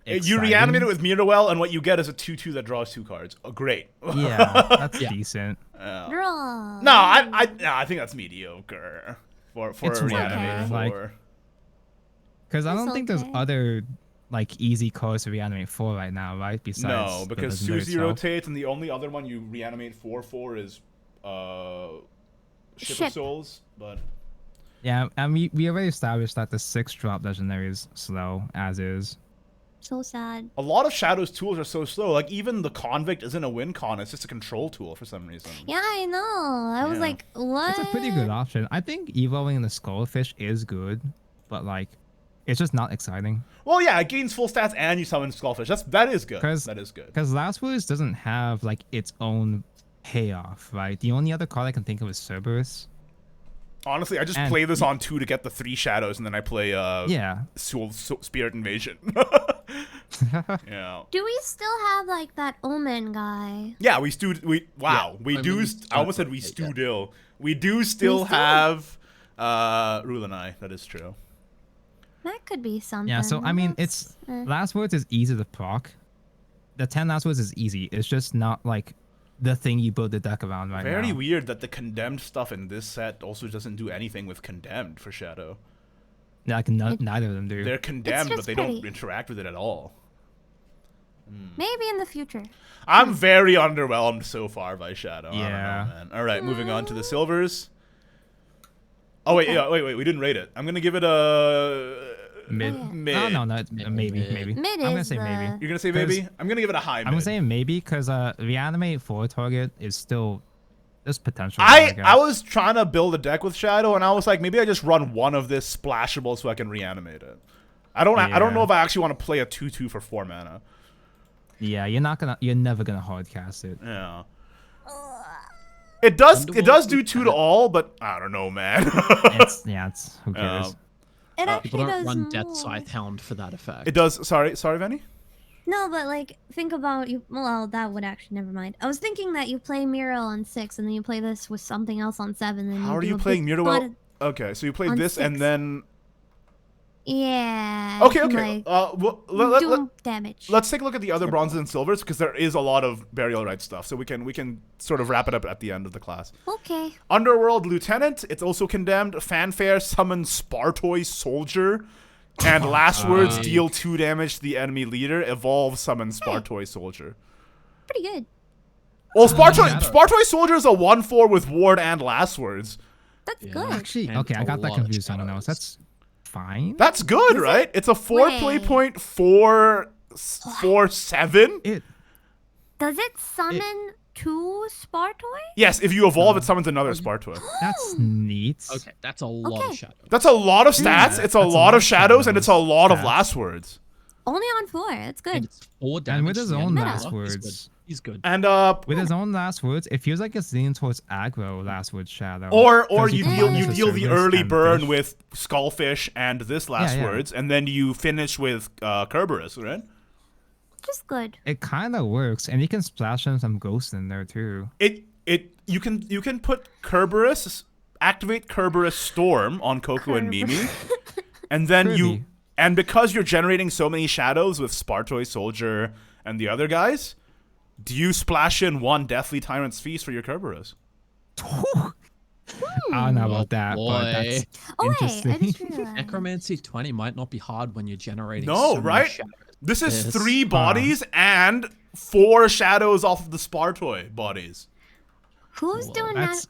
You
exciting.
reanimate it with Miroel, and what you get is a 2/2 that draws 2 cards. Oh, great.
Yeah, that's
Yeah.
decent.
Draw.
No, I think that's mediocre for
It's
a
whatever,
reanimate
like-
4.
Because I
It's
don't think there's
okay.
other like easy cards to reanimate for right now, right? Besides
No,
the
because
legendary
Susie
itself.
rotates, and the only other one you reanimate 4/4 is Ship of
Ship.
Souls. But
Yeah, and we already established that the 6-drop legendary is slow as is.
So sad.
a lot of Shadow's tools are so slow. Like even the Convict isn't a win con; it's just a control tool for some reason.
Yeah, I know. I was
Yeah.
like, what?
It's a pretty good option. I think evolving the Skullfish is good, but like, it's just not exciting.
Well, yeah, it gains full stats and you summon Skullfish. That is good.
'Cause-
That is good.
Because Last Words doesn't have like its own payoff, right? The only other card I can think of is Cerberus.
Honestly, I just
And-
play this on 2 to get the 3 shadows, and then I play
Yeah.
Spirit Invasion. Yeah.
Do we still have like that Omen guy?
Yeah, we do. Wow,
Yeah,
we
I
do.
mean,
I almost said we
yeah.
still. We do still
still-
have Rulanai. That is true.
That could be something.
Yeah, so I mean, it's
That's-
Last Words is easy to proc. The 10 Last Words is easy. It's just not like the thing you build the deck around right
Very
now.
weird that the condemned stuff in this set also doesn't do anything with condemned for Shadow.
Like neither of them do.
They're condemned, but
just
they don't
pretty.
interact with it at all.
Maybe in the future.
I'm very underwhelmed so far by Shadow.
Yeah.
I don't know, man. All right, moving on to the silvers. Oh wait, yeah, wait, we didn't rate it. I'm gonna give it a
Mid.
Oh, yeah.
mid.
Oh, no, it's
Mid.
maybe.
Mid
I'm gonna
is
say
the-
maybe.
You're gonna say
'Cause
maybe? I'm gonna give it a high.
I'm
mid.
gonna say maybe because reanimate for target is still there's potential. there,
I
guess.
was trying to build a deck with Shadow, and I was like, maybe I just run one of this splashable so I can reanimate it. I don't
Yeah.
know if I actually want to play a 2/2 for 4 mana.
Yeah, you're never gonna hard cast it.
Yeah. It does
Underworld
do 2 to all, but I don't know, man.
It's who cares?
It actually
People don't
does
run
more.
Death Scythe Hound for that effect.
It does. Sorry, Vanny.
No, but like think about you. Well, that would actually never mind. I was thinking that you play Muriel on 6, and then you play this with something else on 7. Then
How
you
are
do
you
a
playing
big
Muriel?
lot of-
Okay, so you play
on
this and
6.
then.
Yeah.
Okay,
you can,
okay.
Like,
Well,
do damage.
let's take a look at the other bronzes and silvers because there is a lot of burial rite stuff. So we can sort of wrap it up at the end of the class.
Okay.
Underworld Lieutenant, it's also condemned. Fanfare summons Spartoy Soldier. And last words deal 2 damage to the enemy leader. Evolve summons Spartoy Soldier.
Pretty good.
Well,
Shadow.
Spartoy Soldier is a 1/4 with ward and last words.
That's
Yeah.
good.
Actually,
And
okay, I
a
got that
lot of
confused. Someone else.
shadows.
That's fine.
That's good, right? It's a 4 play
Wait.
point 4/7.
It
Does it summon 2 Spartoy?
Yes, if you evolve, it summons another Spartoy.
that's neat.
Okay, that's a lot
Okay.
of shadow.
That's a lot of stats.
Yeah,
It's a
that's
lot
a lot
of
of
shadows, and it's a lot of
stats.
last words.
Only on 4. That's
And
good.
it's 4 damage.
And with
to
his
the
own
enemy
last
leader.
words.
He's good.
And
With his own last words, it feels like it's leaning towards aggro last word shadow.
or
'Cause
you
combine
deal
this with
the
Cerberus
early
and
burn
fish.
with Skullfish and this last
Yeah.
words, and then you finish with Kerberos, right?
Just good.
It kind of works, and you can splash in some ghosts in there too.
You can put Kerberos, activate Kerberos Storm on Coco and Mimi, and then
Kirby.
and because you're generating so many shadows with Spartoy Soldier and the other guys, do you splash in 1 Deathly Tyrant's Feast for your Kerberos?
I don't know about that,
boy.
but that's
Oh wait, I
interesting.
just realized.
Necromancy 20 might not be hard when you're generating
No,
so many
right?
shadows.
This is
Yes.
3 bodies and 4 shadows off of the Spartoy bodies.
Who's
Whoa.
doing
That's-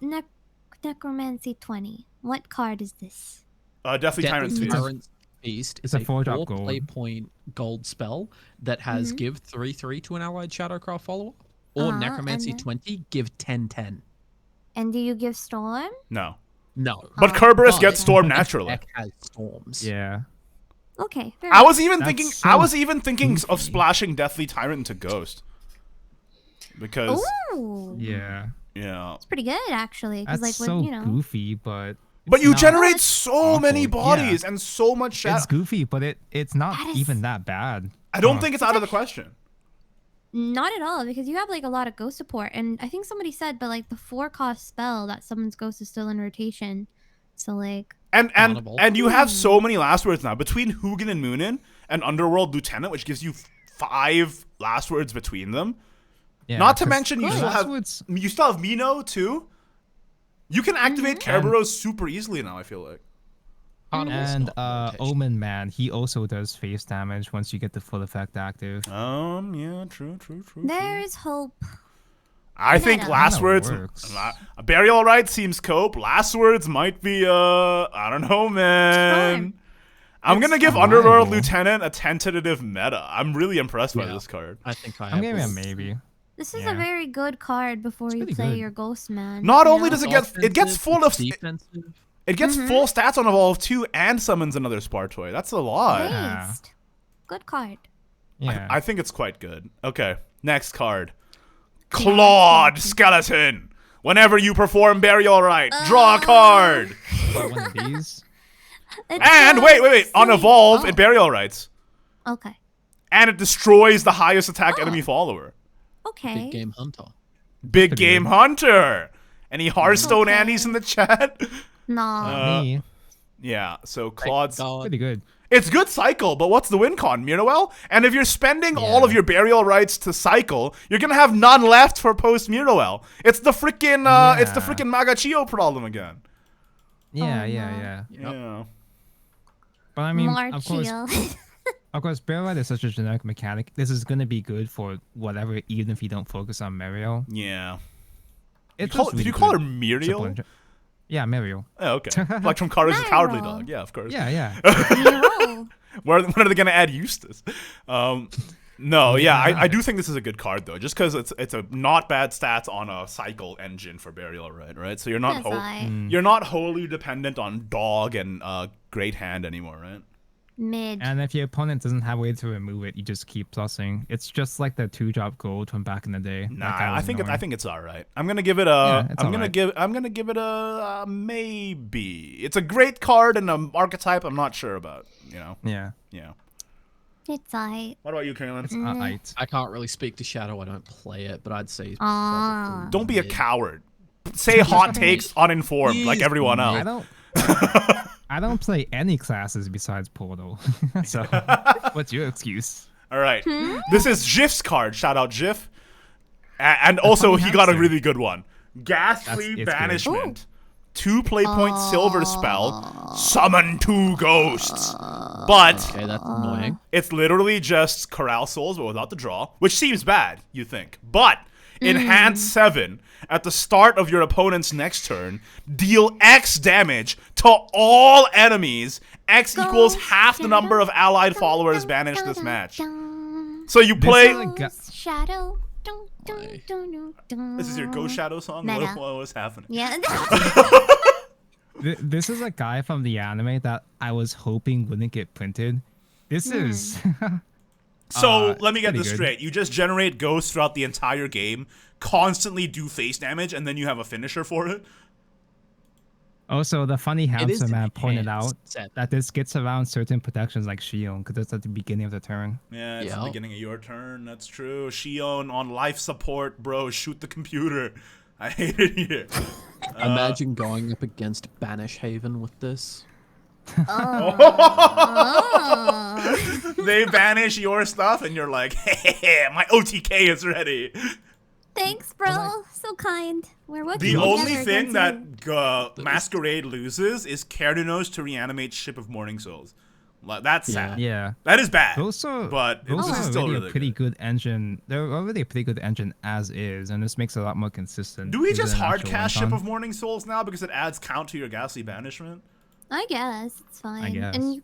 Necromancy 20? What card is this?
Deathly Tyrant's
Deathly
Feast.
Tyrant's Feast is
It's a
a
4-drop
4 play
gold.
point gold spell that has give 3/3 to an allied Shadowcraft follower, Or
and
Necromancy
then-
20, give 10/10.
And do you give Storm?
No.
No.
But
Oh,
Kerberos
but-
gets Storm naturally.
Deck has storms.
Yeah.
Okay. Fair
I
enough.
was even
That's
thinking.
so
I was even thinking of
goofy.
splashing Deathly Tyrant into Ghost. Because
Ooh.
Yeah.
yeah,
It's pretty good actually. Because
That's
like
so
when you know.
goofy, but
but you
not
generate so many
awful.
bodies
Yeah.
and so much shadow.
It's goofy, but it's not
That is-
even that bad.
I don't
Huh.
think it's out of the question.
Not at all, because you have like a lot of ghost support, and I think somebody said, but like the 4-cost spell that summons ghost is still in rotation. So like,
And
Honorable.
you have so many last words now between Hugin and Moonin and Underworld Lieutenant, which gives you 5 last words between them.
Yeah,
Not to
'cause
mention you
the
still
last
have
words-
you still have Mino too. You can activate Kerberos super easily now. I feel like.
Carnival's
And
not in rotation.
Omen Man, he also does face damage once you get the full effect active.
Yeah, true.
there's hope.
I think
Meta.
last
That
words.
works.
Burial Rite seems cope. Last words might be I don't know, man. I'm gonna give
Storm.
Underworld
Viable.
Lieutenant a tentative meta. I'm really impressed by
Yeah.
this card.
I think I
I'm giving it a
have
maybe.
This is
Yeah.
a very good card before you
pretty
play
good.
your Ghost Man.
Not
you
only
know?
does it gets
offensive,
full of
it's defensive.
it gets full stats on Evolve 2 and summons another Spartoy. That's a lot.
Yeah.
Waste. Good card.
Yeah.
I think it's quite good. Okay, next card. Clawed Skeleton. Whenever you perform Burial Rite, draw a card.
One of these.
It's
And
so
wait. On
silly.
Evolve,
Oh,
it Burial Rites.
okay.
And it destroys the highest attack enemy follower.
Okay.
Big Game Hunter.
Big
pretty
Game
good.
Hunter. Any Hearthstone
Okay.
Annies in the chat?
Nah.
Me.
Yeah, so Claude's...
God.
Pretty good.
It's good cycle, but what's the win con, Mirowell? And if you're spending all of
Yeah.
your Burial Rites to cycle, you're gonna have none left for post Mirowell. It's the freaking it's the
Yeah.
freaking Magachio problem again.
Yeah,
Oh,
yeah,
no.
yeah.
Yep.
Yeah.
But I mean, of course,
Marchio.
Burial Rite is such a generic mechanic. This is gonna be good for whatever, even if you don't focus on Muriel.
Yeah.
It's
Did you call her Muriel?
Yeah, Muriel.
Oh, okay. Like from Carter's the Cowardly
Muriel.
Dog. Yeah, of course.
Yeah, yeah.
Miro.
When are they gonna add Eustace? No, yeah, I do think this is a good card though, just because it's a not bad stats on a cycle engine for Burial Rite, right? So you're not
That's aight.
you're not wholly dependent on Dog and Great Hand anymore, right?
Mid.
And if your opponent doesn't have a way to remove it, you just keep plussing. It's just like the 2-drop gold from back in the day.
Nah,
That guy was
I
annoying.
think it's all right. I'm gonna give it a.
Yeah, it's
I'm gonna
alright.
give it a maybe. It's a great card and an archetype I'm not sure about. You know.
Yeah.
Yeah.
It's aight.
What about you, Kaylin?
Aight.
I can't really speak to Shadow. I don't play it, but I'd say.
Ah.
Don't be a coward. Say hot takes uninformed like
Please,
everyone
I
else.
don't. I don't play any classes besides Portal. So, what's your excuse?
All right. This is Jif's card. Shout out Jif. And also, he got a
hamster.
really good one. Ghastly
It's good.
Banishment. 2 play point silver spell. Summon 2 ghosts. But
Okay, that's annoying.
it's literally just Corral Souls, but without the draw, which seems bad, you think. But in hand 7, at the start of your opponent's next turn, deal X damage to all enemies. X equals half the number of allied followers banished this match. So you play.
is like ga-
Shadow.
This is your Ghost Shadow song?
Meta.
What was happening?
Yeah.
This is a guy from the anime that I was hoping wouldn't get printed. This is.
So let me get
pretty
this
good.
straight. You just generate ghosts throughout the entire game, constantly do face damage, and then you have a finisher for it.
Also, the funny
It is
hamster man pointed
enhanced
out
set.
that this gets around certain protections like Shion, because it's at the beginning of the turn.
Yeah, it's the
Yeah.
beginning of your turn. That's true. Shion on life support, bro. Shoot the computer. I hate it here.
Imagine going up against Banish Haven with this.
Oh.
They banish your stuff, and you're like, hey, my OTK is ready.
Thanks, bro. So kind. We're working
The
together
only thing
against
that Masquerade loses is Cardanos to reanimate Ship of Morning Souls. That's sad.
Yeah.
That is bad.
Those are,
but
those
this
are
is still
already
really
a pretty
good.
good engine. They're already a pretty good engine as is, and this makes it a lot more consistent.
Do we
within
just
an
hard
actual
cast Ship
win-con.
of Morning Souls now because it adds count to your Ghastly Banishment?
I guess it's fine.
guess.
And you,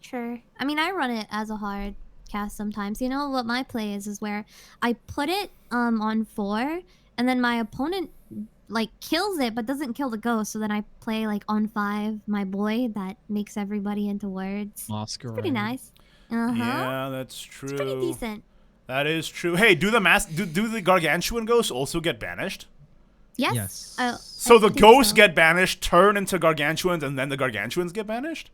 sure. I mean, I run it as a hard cast sometimes. You know what my play is where I put it on 4, and then my opponent like kills it but doesn't kill the ghost, so then I play like on 5 my boy that makes everybody into words.
Masquerade.
Pretty nice.
Yeah, that's true.
It's pretty decent.
That is true. Hey, do the gargantuan ghosts also get banished?
Yes.
Yes.
So
I
the
think
ghosts
so.
get banished, turn into gargantuans, and then the gargantuans get banished?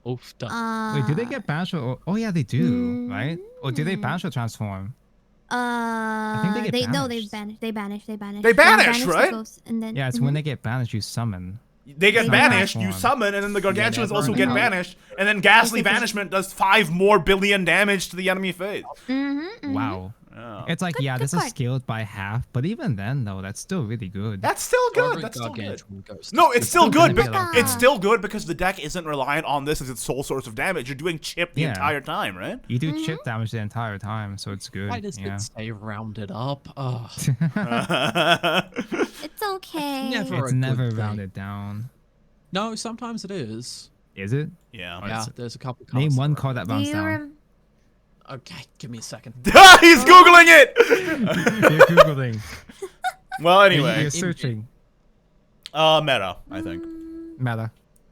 Oof, done.
Wait, do they get banished or? Oh yeah, they do, right? Or do they banish or transform? think they get
No,
banished.
they banish.
They banish,
banish the
right?
ghosts, and then
Yeah, it's when they get banished, you summon.
They get
They
banished, you
transform.
summon, and then the gargantuans
never
also get
know.
banished, and then ghastly
Yes, yes, yes.
banishment does 5 more billion damage to the enemy phase.
Wow.
Oh.
It's like, yeah,
good
this is
card.
scaled by half, but even then, though, that's still really good.
That's still good.
Every
That's still good.
gargantuan ghost
No,
is
it's still
still
good.
gonna be
But
like
it's still good because the deck isn't reliant on this as its sole source of damage. You're doing chip the
Yeah.
entire time, right?
You do chip damage the entire time, so it's good.
Why does
yeah.
it say rounded up? Oh,
It's okay.
never-
It's
a good
never
thing.
rounded down.
no, sometimes it is.
Is it?
Yeah.
Yeah, there's a couple cards.
Name one
that are-
card that
Do
rounds
you
down.
Okay, give me a second.
He's googling it.
You're googling.
Well, anyway,
You're searching.
meta. I think
Meta.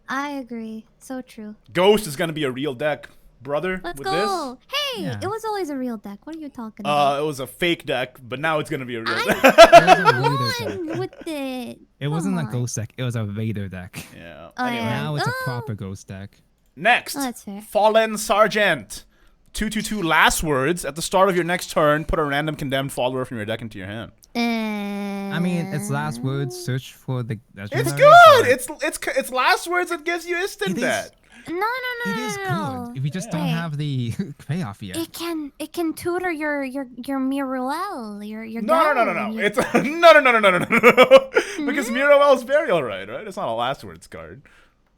I agree. So true.
Ghost is gonna be a real deck, brother.
Let's
with
go. Hey,
Yeah.
it was always a real deck. What are you talking
this,
about?
it was a fake deck, but now it's gonna be a real
I
deck.
It was a Raider
won
deck.
with it.
It wasn't a
Come on.
ghost deck. It was a Raider deck.
Yeah.
Oh,
Anyway,
yeah.
Now it's a
Oh.
proper ghost deck.
next,
Oh, that's fair.
Fallen Sergeant. 2/2 last words. At the start of your next turn, put a random condemned follower from your deck into your hand.
I mean, it's last words. Search for the.
It's
legendary,
good.
but
It's last words that gives you instant
It is-
death.
No.
It is good. If you just don't
Wait.
have the payoff yet.
It can tutor your Miruel, your
No.
gal, your-
It's no. Because Mirabelle's burial right? It's not a last words card.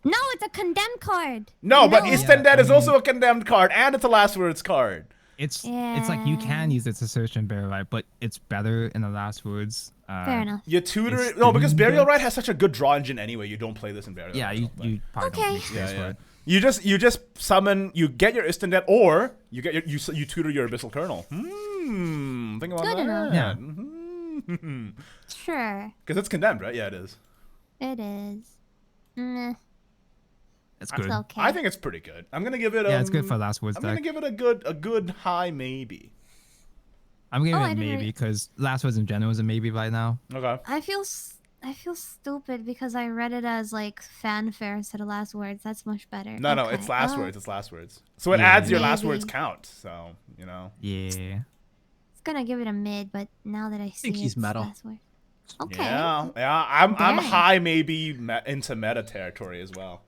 No, it's a condemned card.
No, but
No.
instant
Yeah,
death is
I mean-
also a condemned card, and it's a last words card.
It's like you can use it to search and bury right, but it's better in the last words.
Fair enough.
You tutor
It's
it. No, because
the
burial
deck.
right has such a good draw engine anyway. You don't play this in burial.
Yeah,
Right,
you
but-
probably
Okay.
don't need space for it.
You just summon. You get your instant death, or you get you tutor your abyssal kernel. Think about
Good
that.
enough.
Yeah.
Sure,
Because it's condemned, right? Yeah, it is.
it is. Nah,
It's
it's
good.
okay.
I think it's pretty good. I'm gonna give it.
Yeah, it's good for last words
I'm
deck.
gonna give it a good high maybe.
I'm giving
Oh,
it
I
a
didn't
maybe
re-
because last words in general is a maybe right now.
Okay.
I feel stupid because I read it as like fanfare instead of last words. That's much better.
No,
Okay.
it's last
Oh,
words. It's last words. So it
Yeah.
adds your last
Maybe.
words count. So you know.
Yeah.
It's gonna give it a mid, but now that I see
think he's
it's
meta.
last word. Okay.
Yeah. I'm
Damn.
high maybe into meta territory as well.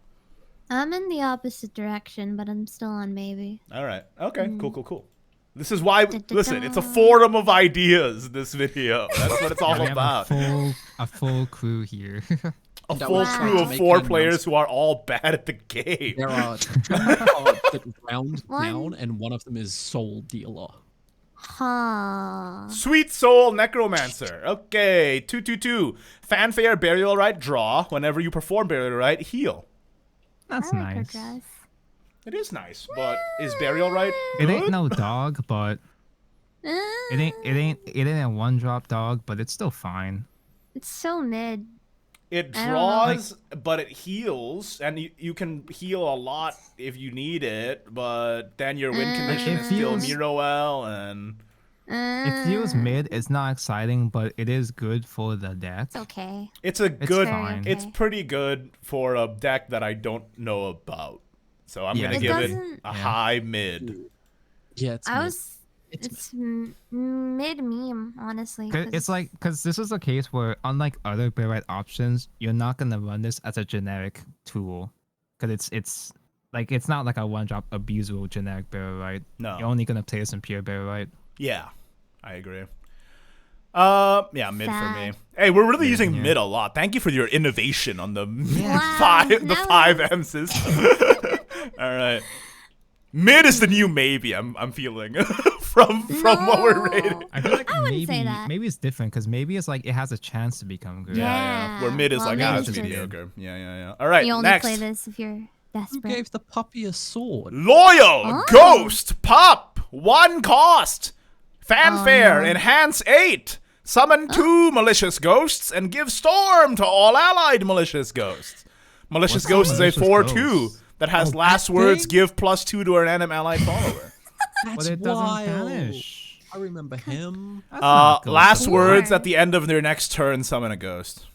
I'm in the opposite direction, but I'm still on maybe.
All right. Okay. Cool. This is why.
Da-da-da.
Listen, it's a forum of ideas. This video. That's what it's all
We have
about.
a full crew here.
A
That
full
was
crew
to
of
make
4
game
players
runs.
who are all bad at the game.
There are 2 cards that round
One.
down, and one of them is Soul Dealer.
Huh.
Sweet Soul Necromancer. Okay, 2/2. Fanfare Burial Rite draw. Whenever you perform Burial Rite, heal.
That's
I like her
nice.
dress.
It is nice, but is Burial Rite
It
good?
ain't no dog, but it ain't a one drop dog, but it's still fine.
It's so mid.
It
I don't know.
draws, but it heals, and you can heal a lot if you need it, but then your win condition
It
is still
feels-
Miroel, and
It feels mid. It's not exciting, but it is good for the deck.
It's okay.
it's a
It's
good.
fine.
Okay.
It's pretty good for a deck that I don't know about. So I'm
Yeah,
gonna
it
give it
doesn't-
a
Yeah.
high mid.
Yeah, it's
I
mid.
was.
It's
It's mid meme, honestly.
'Cause it's like, because this is a case where, unlike other Buried options, you're not gonna run this as a generic tool, because it's like it's not like a one drop abusable generic Buried.
No.
You're only gonna play this in pure Buried.
Yeah, I agree. Yeah, mid for me.
Sad.
Hey, we're really using
yeah.
mid a lot. Thank you for your innovation on the
Wow,
five
that
5M system. All right, mid is the new maybe. I'm feeling from what we're rating.
I feel like
I wouldn't
maybe
say that.
maybe it's different because maybe it's like it has a chance to become good.
Yeah.
Where mid is
Well,
like
mid
it's
is just-
mediocre. Yeah. All right,
You only
next.
play this if you're
Who
desperate.
gave the puppy a sword?
Loyal
Oh.
Ghost Pup. 1 cost. Fanfare,
Oh, no.
enhance 8. Summon 2 malicious ghosts and give storm to all allied malicious ghosts. Malicious
What's
ghost is a
malicious
4/2
ghost?
that has
Oh,
last
that
words
thing?
give +2 to a random allied follower.
That's
But it doesn't
wild.
vanish.
I remember him.
That's not ghost.
Last words
Sure.
at the end of their next turn summon a ghost.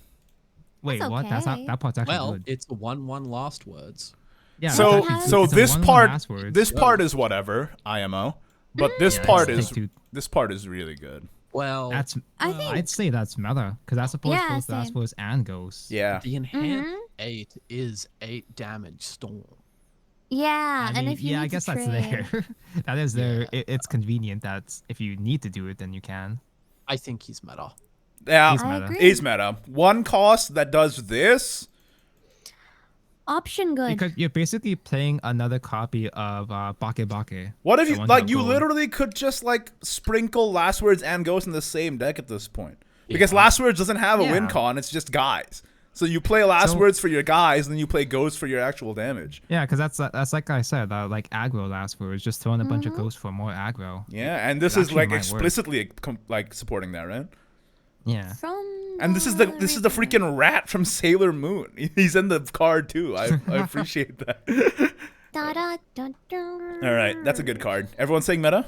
Wait,
That's
what? That's not
okay.
that part's actually
Well,
good.
it's a 1/1 last words.
Yeah.
So
that's actually-
so
it's a
this
one-one
part
last word.
this part is whatever, IMO. But this
Yeah,
part
it's
is
take two.
this part is really good.
Well,
That's.
I think-
I'd say that's meta because that supports
Yeah,
both last
same.
words and ghosts.
Yeah.
the enhanced
Mhm.
8 is 8 damage storm.
Yeah,
I
and
mean,
if you
yeah,
need
I guess
to
that's
trade,
there. That is there.
Yeah.
It's convenient that if you need to do it, then you can.
I think he's meta.
Yeah,
He's
I
meta.
agree.
he's meta. 1 cost that does this.
Option good.
Because you're basically playing another copy of Bake Bake.
What if
the
you
one
like
that
you
gold.
literally could just like sprinkle last words and ghost in the same deck at this point. Because
Yeah.
last words doesn't have a win
Yeah.
con, it's just guys. So you play last
So-
words for your guys, and then you play ghosts for your actual damage.
Yeah, because that's like I said, like aggro last words, just throwing a bunch
Mm-hmm.
of ghosts for more aggro.
Yeah, and this
It
is
actually
like
might work.
explicitly like supporting that, right?
Yeah.
From
And this is the freaking rat from Sailor Moon. He's in the card too. I appreciate that.
Da, da, da, da.
All right, that's a good card. Everyone saying meta?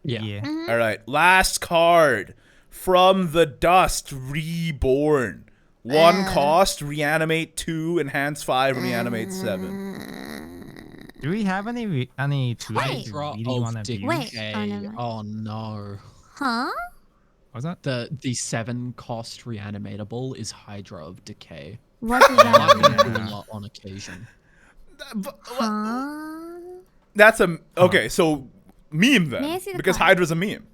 Yeah.
Mm-hmm.
All right, last card. From the Dust, Reborn. 1 cost, reanimate 2, enhance 5, reanimate 7.
Do we have any tools
Wait.
you
Draw
really want
of
to use?
Wait.
decay.
Oh, never mind.
Oh no.
Huh?
What's that?
The 7 cost reanimatable is Hydra of Decay.
What does that
I
mean?
can do a lot on occasion.
Huh?
That's a okay. So meme then,
May I see the
because
card?
Hydra's a meme.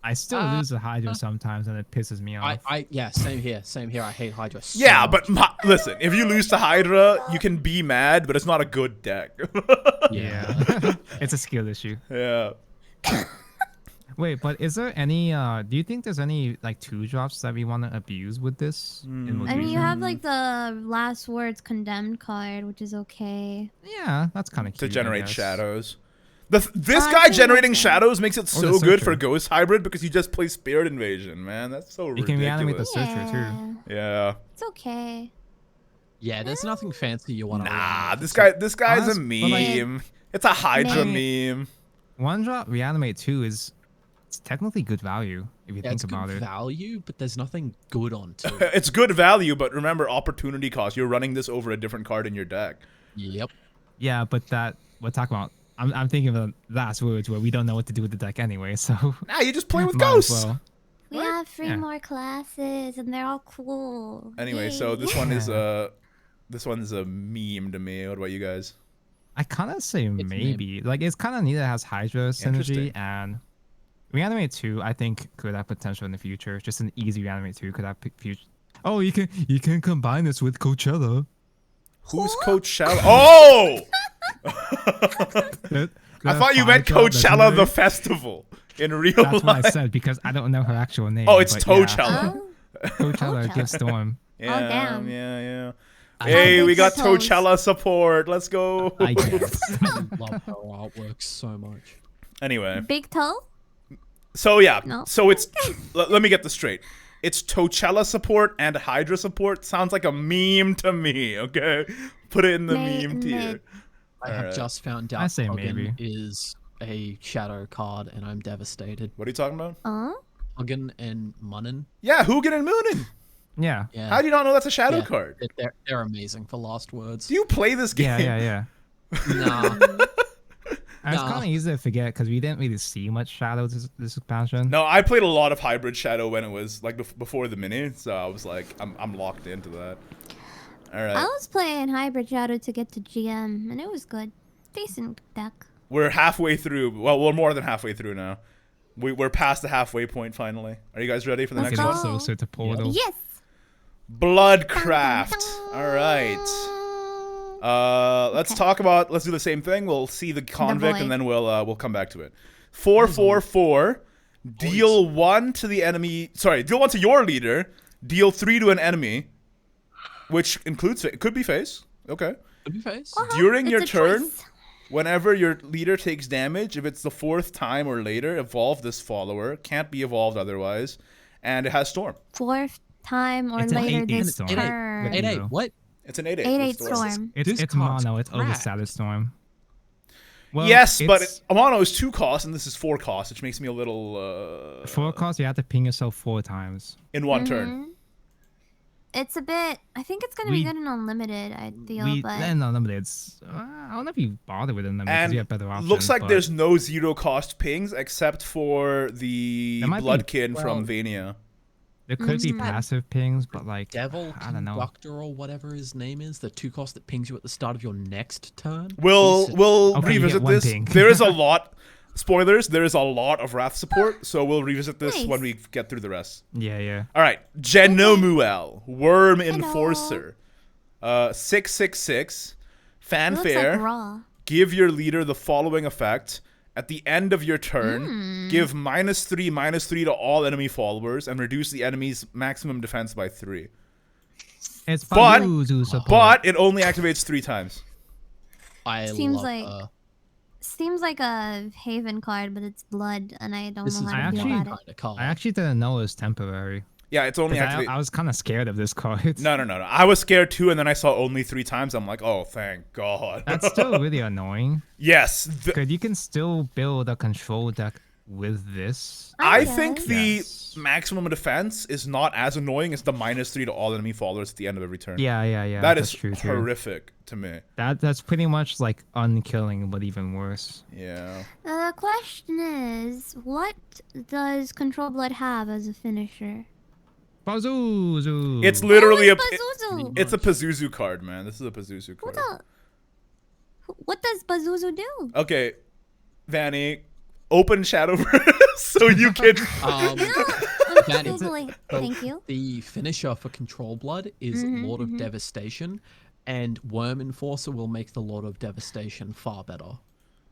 I still lose the Hydra sometimes, and it pisses me off.
Yeah, same here. Same here. I hate Hydra. So
Yeah,
much.
but listen, if you lose to Hydra, you can be mad, but it's not a good deck.
Yeah. It's a skill issue.
Yeah.
Wait, but is there any? Do you think there's any like 2-drops that we want to abuse with this? In
I mean, you
Motivation?
have like the last words condemned card, which is okay.
Yeah, that's kind of
To
cute. I
generate
guess.
shadows. This
I
guy
think
generating
that's
shadows makes it
Or
so
the
good for
Searcher.
Ghost Hybrid because you just play Spirit Invasion, man. That's so
You can reanimate the
ridiculous.
Searcher too.
Yeah.
It's okay.
Yeah, there's nothing fancy you want to.
Nah, this guy's a
Honest- but, like-
meme. It's a Hydra
Meh.
meme.
1-drop reanimate 2 is it's technically good value if you
Yeah,
think
it's
about
good
it.
value, but there's nothing good on to it.
It's good value, but remember opportunity cost. You're running this over a different card in your deck.
Yep.
Yeah, but that we're talking about. I'm thinking of the last words where we don't know what to do with the deck anyway. So
Nah, you just play with
might as
ghosts.
well.
We have 3
Yeah.
more classes, and they're all cool.
Anyway, so
Yay.
this one is a meme to me. What about you guys?
I kind of say
mid.
maybe. Like it's kind of neat. It has Hydra
Interesting.
synergy and reanimate 2. I think could have potential in the future. Just an easy reanimate 2 could have future. Oh, you can combine this with Coachella.
Who's Coachella? Oh!
That-
I
that
thought you meant
5-drop
Coachella the
legendary.
festival in real
That's what I
life.
said because I don't know her actual name.
Oh, it's
but yeah.
Toachella.
Oh,
Coachella
Coachella.
Gift Storm.
Yeah,
damn.
yeah.
I
Hey,
think
we got
her toes.
Toachella support. Let's go.
I guess.
I love her artwork so much.
Anyway,
big toe?
so yeah,
No.
so it's let me get this straight. It's Toachella support and Hydra support. Sounds like a meme to me. Okay, put it in the
Mid-
meme tier.
mid.
I have
Alright.
just found
I
out
say
Hogan
maybe.
is a shadow card, and I'm devastated.
What are you talking about?
Hogan and Munnin.
Yeah, Hugin and Moonin.
Yeah.
Yeah.
How do you not know that's a shadow
Yeah.
card?
They're amazing for last words.
Do you play this game?
Yeah.
Nah.
And it's
Nah.
kind of easy to forget because we didn't really see much Shadow this expansion.
No, I played a lot of Hybrid Shadow when it was like before the mini, so I was like, I'm locked into that. All
I
right,
was playing Hybrid Shadow to get to GM, and it was good. Decent deck.
we're halfway through. Well, we're more than halfway through now. We're past the halfway point finally. Are you guys ready for the
Let's
next
Getting
go.
one?
closer to Portal.
Yes!
Bloodcraft. All right. Let's talk about. Let's do the same thing. We'll see the convict,
void.
and then we'll come back to it. 4/4/4. Deal 1 to the enemy. Sorry, deal 1 to your leader. Deal 3 to an enemy, which includes it could be face. Okay.
Baby face.
During
It's
your
a
turn,
choice.
Whenever your leader takes damage, if it's the 4th time or later, evolve this follower. Can't be evolved otherwise. And it has Storm.
4th time or
It's an
later
8-8
this
storm.
turn.
8-8. What?
It's an 8/8.
8/8
with
storm.
This
It's
card's
mono. It's
cracked.
Overshadowed Storm. Well,
Yes, but
it's-
Amano is 2 cost, and this is 4 cost, which makes me a little...
4 cost, you have to ping yourself 4 times.
in one
Mm-hmm.
turn.
It's a bit. I think it's gonna be good in unlimited. I feel, but
Then unlimited. I don't know if you bother with unlimited because
And
you have better options.
looks like
but
there's no 0 cost pings except for the
There might be-
Bloodkin from
well,
Vania.
there could be
Mhm.
passive pings, but like
Devil
I don't know.
Conductor or whatever his name is, the 2 cost that pings you at the start of your next turn.
We'll
Decent.
we'll
Okay, you
revisit
get one
this.
ping.
There is a lot. Spoilers. There is a lot of Wrath support, so we'll revisit this
Nice.
when we get through the rest.
yeah.
All right, Genomuel, Worm
Hello.
Enforcer, 6/6.
it looks
Fanfare.
like raw.
Give your leader the following effect. At the end of your turn, give -3/-3 to all enemy followers and reduce the enemy's maximum defense by 3.
It's
But-
Pazuzu support.
But it only activates 3 times.
I
Seems
love
like-
her.
Seems like a Haven card, but it's blood, and I don't
This
know
is
how to
I
feel
actually-
about it.
kind of card.
I actually didn't know it was temporary.
Yeah, it's only
'Cause
activate.
I was kind of scared of this card.
No. I was scared too, and then I saw only 3 times. I'm like, oh, thank God.
That's still really annoying.
yes.
Because you can still build a control deck with this.
I
guess.
think the
Yes.
maximum defense is not as annoying as the -3 to all enemy followers at the end of every turn.
Yeah.
That
that's
is
true too.
horrific to me.
That's pretty much like unkilling, but even worse.
Yeah.
The question is, what does Control Blood have as a finisher?
Pazuzu.
It's literally a.
Pazuzu.
It's a Pazuzu card, man. This is a Pazuzu
What
card.
What does Pazuzu do?
Okay, Vanny, open Shadowverse so you can.
Um,
I'm
That is it.
Googling. Thank you.
The finisher for Control Blood is Lord of Devastation, and Worm Enforcer will make the Lord of Devastation far better.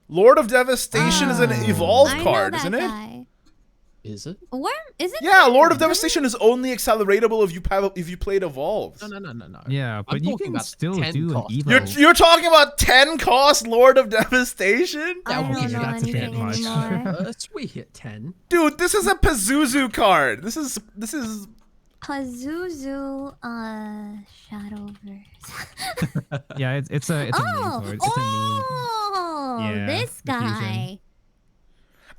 Lord of Devastation is an evolve
I know
card,
that
isn't it?
guy.
Is it?
Worm? Is it?
Yeah, Lord of
Worm?
Devastation is only acceleratable if you played evolved.
No.
Yeah, but
I'm
you
talking
can
about
still
10
do an
cost.
evo.
You're talking about 10 cost Lord of Devastation?
I
Yeah,
don't know
that's a bit
anything
much.
anymore.
First, we hit 10.
Dude, this is a Pazuzu card. This is
Pazuzu, Shadowverse.
Yeah, it's a meme card. It's a meme.
Oh,
Yeah,
this
the fusion.
guy.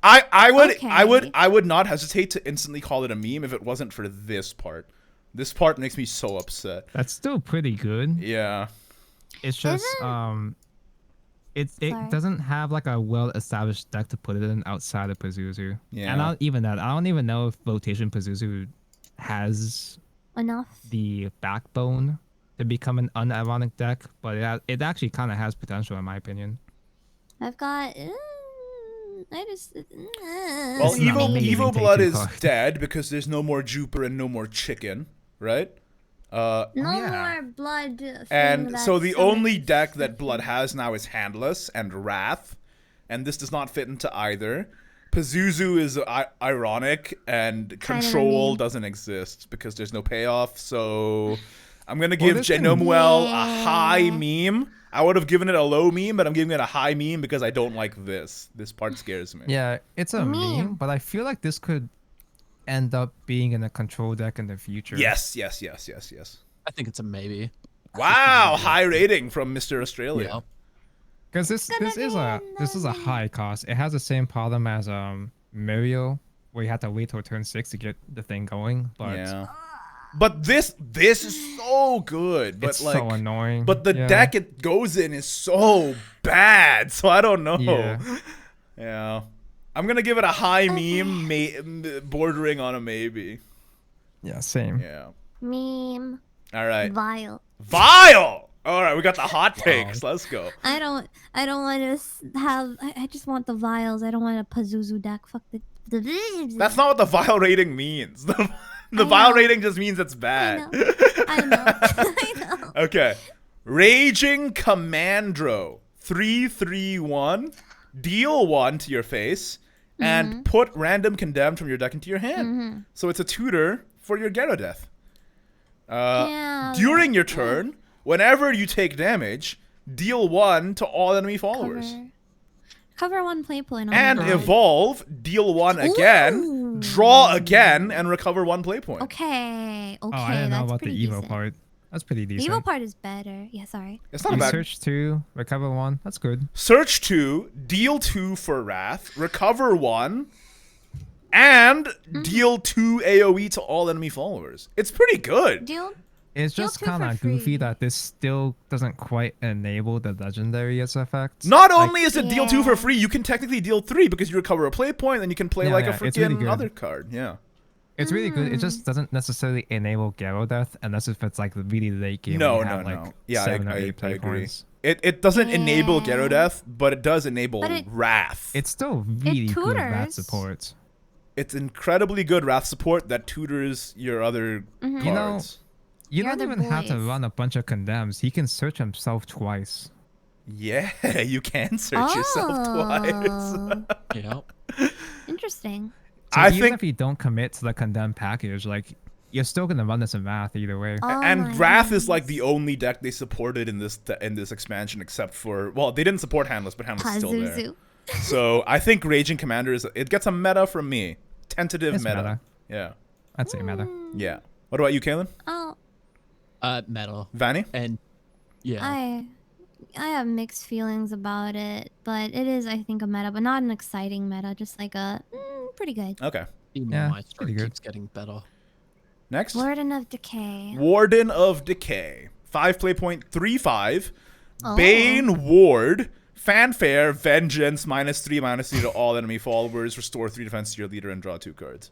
I would not hesitate to instantly call it a meme if it wasn't for this part. This part makes me so upset.
That's still pretty good.
Yeah.
It's just
Sorry.
it doesn't have like a well established deck to put it in outside of Pazuzu.
Yeah.
And not even that. I don't even know if Rotation Pazuzu has
Enough.
the backbone to become an unironic deck, but it actually kind of has potential in my opinion.
I've got. I just.
Well,
This is an amazing
Evo
take
Blood
two
is
card.
dead because there's no more Juper and no more Chicken, right?
No
yeah.
more blood. thing
And so the
that's
only
summoned.
deck that Blood has now is Handless and Wrath, and this does not fit into either. Pazuzu is ironic, and
Kind of a
Control
meme.
doesn't exist because there's no payoff. So I'm gonna
Well,
give
this can-
Genomuel a high
Yeah.
meme. I would have given it a low meme, but I'm giving it a high meme because I don't like this. This part scares me.
Yeah, it's a
Meme.
meme, but I feel like this could end up being in a control deck in the future.
Yes.
I think it's a maybe.
Wow, high rating from Mr. Australia.
Yeah.
Because this is a high cost. It has the same problem as Mario, where you have to wait till turn 6 to get the thing going. But
Yeah. But this is so good. But
it's
like
so annoying.
But the
Yeah.
deck it goes in is so bad, so I don't know.
Yeah.
Yeah. I'm gonna give it a high meme, bordering on a maybe.
Yeah, same.
Yeah.
Meme.
All right.
Vile.
Vile. All right, we got the hot takes. Let's go.
I don't want to have. I just want the vials. I don't want a Pazuzu deck. Fuck the.
That's not what the vile rating means. The
I
vile
know.
rating just means it's bad.
I know. I know.
Okay. Raging Commandro. 3/3/1. Deal 1 to your face. And put random condemned from your deck into your hand. So it's a tutor for your Gyaradeath.
Yeah.
During your turn, whenever you take damage, deal 1 to all enemy followers.
Cover. Cover 1 play point. On
And
the board.
evolve, deal 1 again,
Ooh.
draw again, and recover 1 play point.
Okay. Okay.
Oh, I didn't know
that's
about the
pretty
evil
decent.
part. That's pretty
The
decent.
evil part is better. Yeah, sorry.
It's not a
You
bad.
search 2, recover 1. That's good.
Search 2, deal 2 for Wrath, recover 1, and deal 2 AoE to all enemy followers. It's pretty good.
Deal.
It's
Deal
just
2
kind
for
of goofy
free.
that this still doesn't quite enable the legendary as effect.
Not only is it deal 2
Yeah.
for free, you can technically deal 3 because you recover a play point, then you can play
Yeah,
like a
yeah, it's really
freaking
good.
other card. Yeah.
It's really good. It just doesn't necessarily enable Garo Death unless if it's like really late game.
No,
when you
no,
have,
no.
like,
Yeah,
7 or
I
8 play
agree.
points.
It doesn't enable
Yeah.
Gyaradeath, but it does enable
But it-
Wrath.
It's still really good Rat
tutors.
support.
It's incredibly good Wrath support that tutors your other cards.
You know, you
Your
don't
other
even have to
boys.
run a bunch of condemns. He can search himself twice.
Yeah, you can search yourself twice.
Oh,
Yeah.
interesting.
So
I
even
think,
if you don't commit to the condemned package, like you're still gonna run this in Wrath either way.
Oh
and
my
Wrath is like
goodness.
the only deck they supported in this expansion, except for they didn't support Handless, but Handless is still there.
Pazuzu.
So I think Raging Commander it gets a meta from me, tentative
It's
meta.
meta.
Yeah,
I'd say meta.
yeah. What about you, Kaylin?
Oh,
Meta.
Vanny?
And yeah.
I have mixed feelings about it, but it is, I think, a meta, but not an exciting meta. Just like a pretty good.
Okay.
Even
Yeah,
my
pretty
stroke
good.
keeps getting better.
Next.
Warden of Decay.
Warden of Decay. 5 play point, 3/5.
Oh.
Bane Ward. Fanfare, Vengeance, -3/-3 to all enemy followers. Restore 3 defense to your leader and draw 2 cards.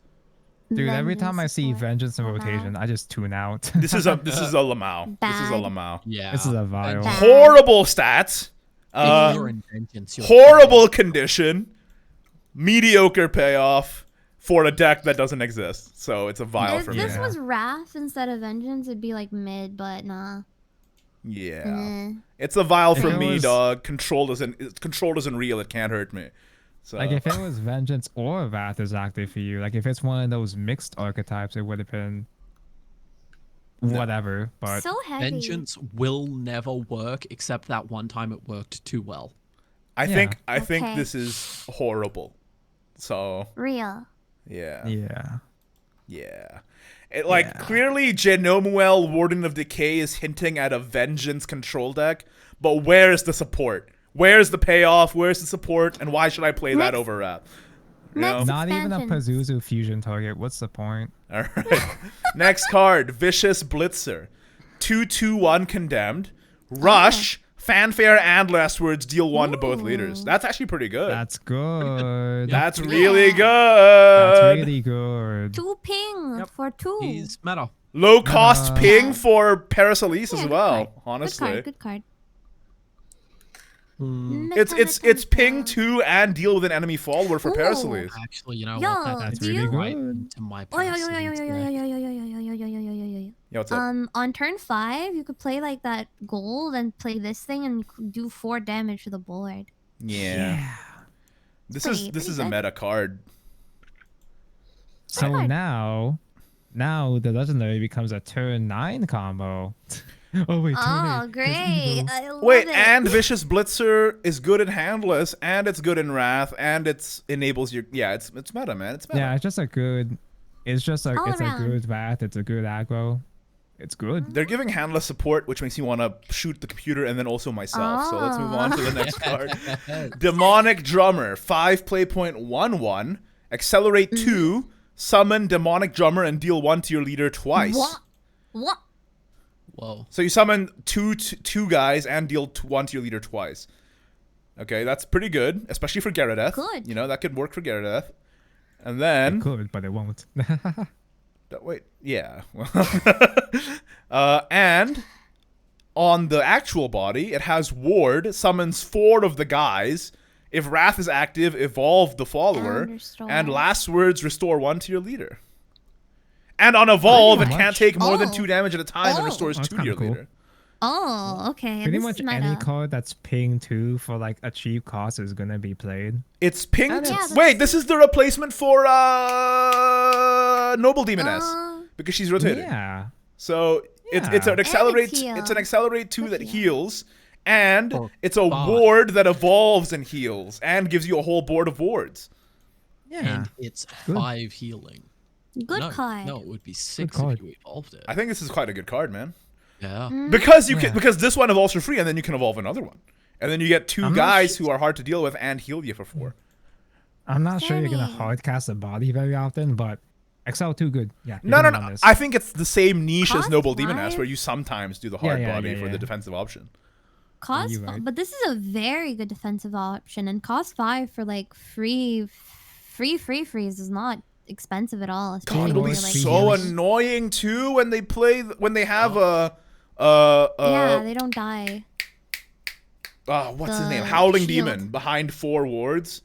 Dude, every time I
Vengeance
see
support.
Vengeance in
Wow.
rotation, I just tune out.
This is a Lamau. This is a
Bad.
Lamau.
Yeah.
This is a vile.
Bad.
Horrible stats.
If you're in Vengeance, you're
Horrible condition. Mediocre payoff for a deck that doesn't exist. So it's a vile
If
for
this
me.
was Wrath instead of Vengeance, it'd be like mid, but nah.
Yeah.
Eh.
It's a vile for
If it
me,
was-
dog. Control isn't real. It can't hurt me. So
Like if it was Vengeance or Wrath is active for you, like if it's one of those mixed archetypes, it would have been whatever. But
So heavy.
Vengeance will never work, except that one time it worked too well.
I
Yeah.
think
Okay.
this is horrible. So
Real.
yeah.
yeah,
It, like
Yeah.
clearly Genomuel Warden of Decay is hinting at a Vengeance control deck, but where's the support? Where's the payoff? Where's the support? And why should I play that
Next-
over Wrath? You know?
next-
not even a
Expansions.
Pazuzu fusion target. What's the point?
All right. Next card, Vicious Blitzer. 2/2/1 condemned. Rush, Fanfare, and Last Words deal 1 to both leaders. That's actually pretty good.
That's good.
That's really
Yeah.
good.
That's really good.
2 ping
Yep.
for 2.
He's meta.
Low cost ping
Yeah.
for Paracelese
Yeah,
as
good
well,
card.
honestly.
Good card.
It's ping 2 and deal with an enemy follower for
Ooh.
Paracelese.
Actually, you know
Yo,
what?
That's
do
really
you-
right
good.
into my
Oh, yeah,
Paracelese deck.
Yeah, what's up?
On turn 5, you could play like that gold and play this thing and do 4 damage to the board.
Yeah. This
pretty-
is
pretty
a
good.
meta card.
So
Good.
now the legendary becomes a turn 9 combo. Oh wait, turn
Oh,
8.
great. I love
Wait,
it.
and Vicious Blitzer is good in Handless, and it's good in Wrath, and it's enables your it's meta, man. It's meta.
Yeah, it's just a good. It's just a
All
it's
around.
a good Wrath. It's a good aggro. It's good.
They're giving Handless support, which makes me want to shoot the computer and then also myself. So let's move on to the next card. Demonic Drummer, 5 play point 1/1, accelerate 2, summon Demonic Drummer and deal 1 to your leader twice.
What?
Whoa.
So you summon two guys and deal 1 to your leader twice. Okay, that's pretty good, especially for Gyaradeath.
Good.
You know, that could work for Gyaradeath. And
It
then
could, but it won't.
wait, yeah. And on the actual body, it has Ward, summons 4 of the guys. If Wrath is active, evolve the follower.
And restore.
And last words, restore 1 to your leader. And on Evolve, it
Pretty
can't
much.
take more than
Oh.
2 damage at a time and
Oh.
restores
That's
2 to your
kinda cool.
leader.
Oh, okay.
Pretty
this
much
is
any
meta.
card that's ping 2 for like a cheap cost is gonna be played.
It's ping.
And
it's-
Wait, this is the replacement for Noble Demoness because she's rotating.
Yeah.
So it's
Yeah.
an accelerate.
heal.
It's an accelerate 2
Good
that
heal.
heals, And
For
it's a
5.
ward that evolves and heals and gives you a whole board of wards.
Yeah.
And it's
Good.
5 healing.
Good
no,
card.
No, it would be 6
card.
if you evolved it.
I think this is quite a good card, man.
Yeah.
Because you
Yeah.
can, because this one evolves for free, and then you can evolve another one, and then you get 2
I'm not
guys
sure-
who are hard to deal with and heal you for 4.
I'm not sure you're gonna
Sammy.
hardcast a body very often, but XL too good. Yeah. you're
No,
gonna
no,
run
no.
this.
I think it's the same niche as
Cost
Noble Demoness,
wise?
where you sometimes do the hard
Yeah,
body
yeah,
for the
yeah.
defensive option.
Cost,
you're right.
but this is a very good defensive option, and cost 5 for like free freeze is not expensive at all.
God,
especially
it'll
when
be
you're, like,
so
years.
annoying too when they play when they have
yeah, they don't die.
what's his name?
the
Howling
shield.
Demon behind 4 wards.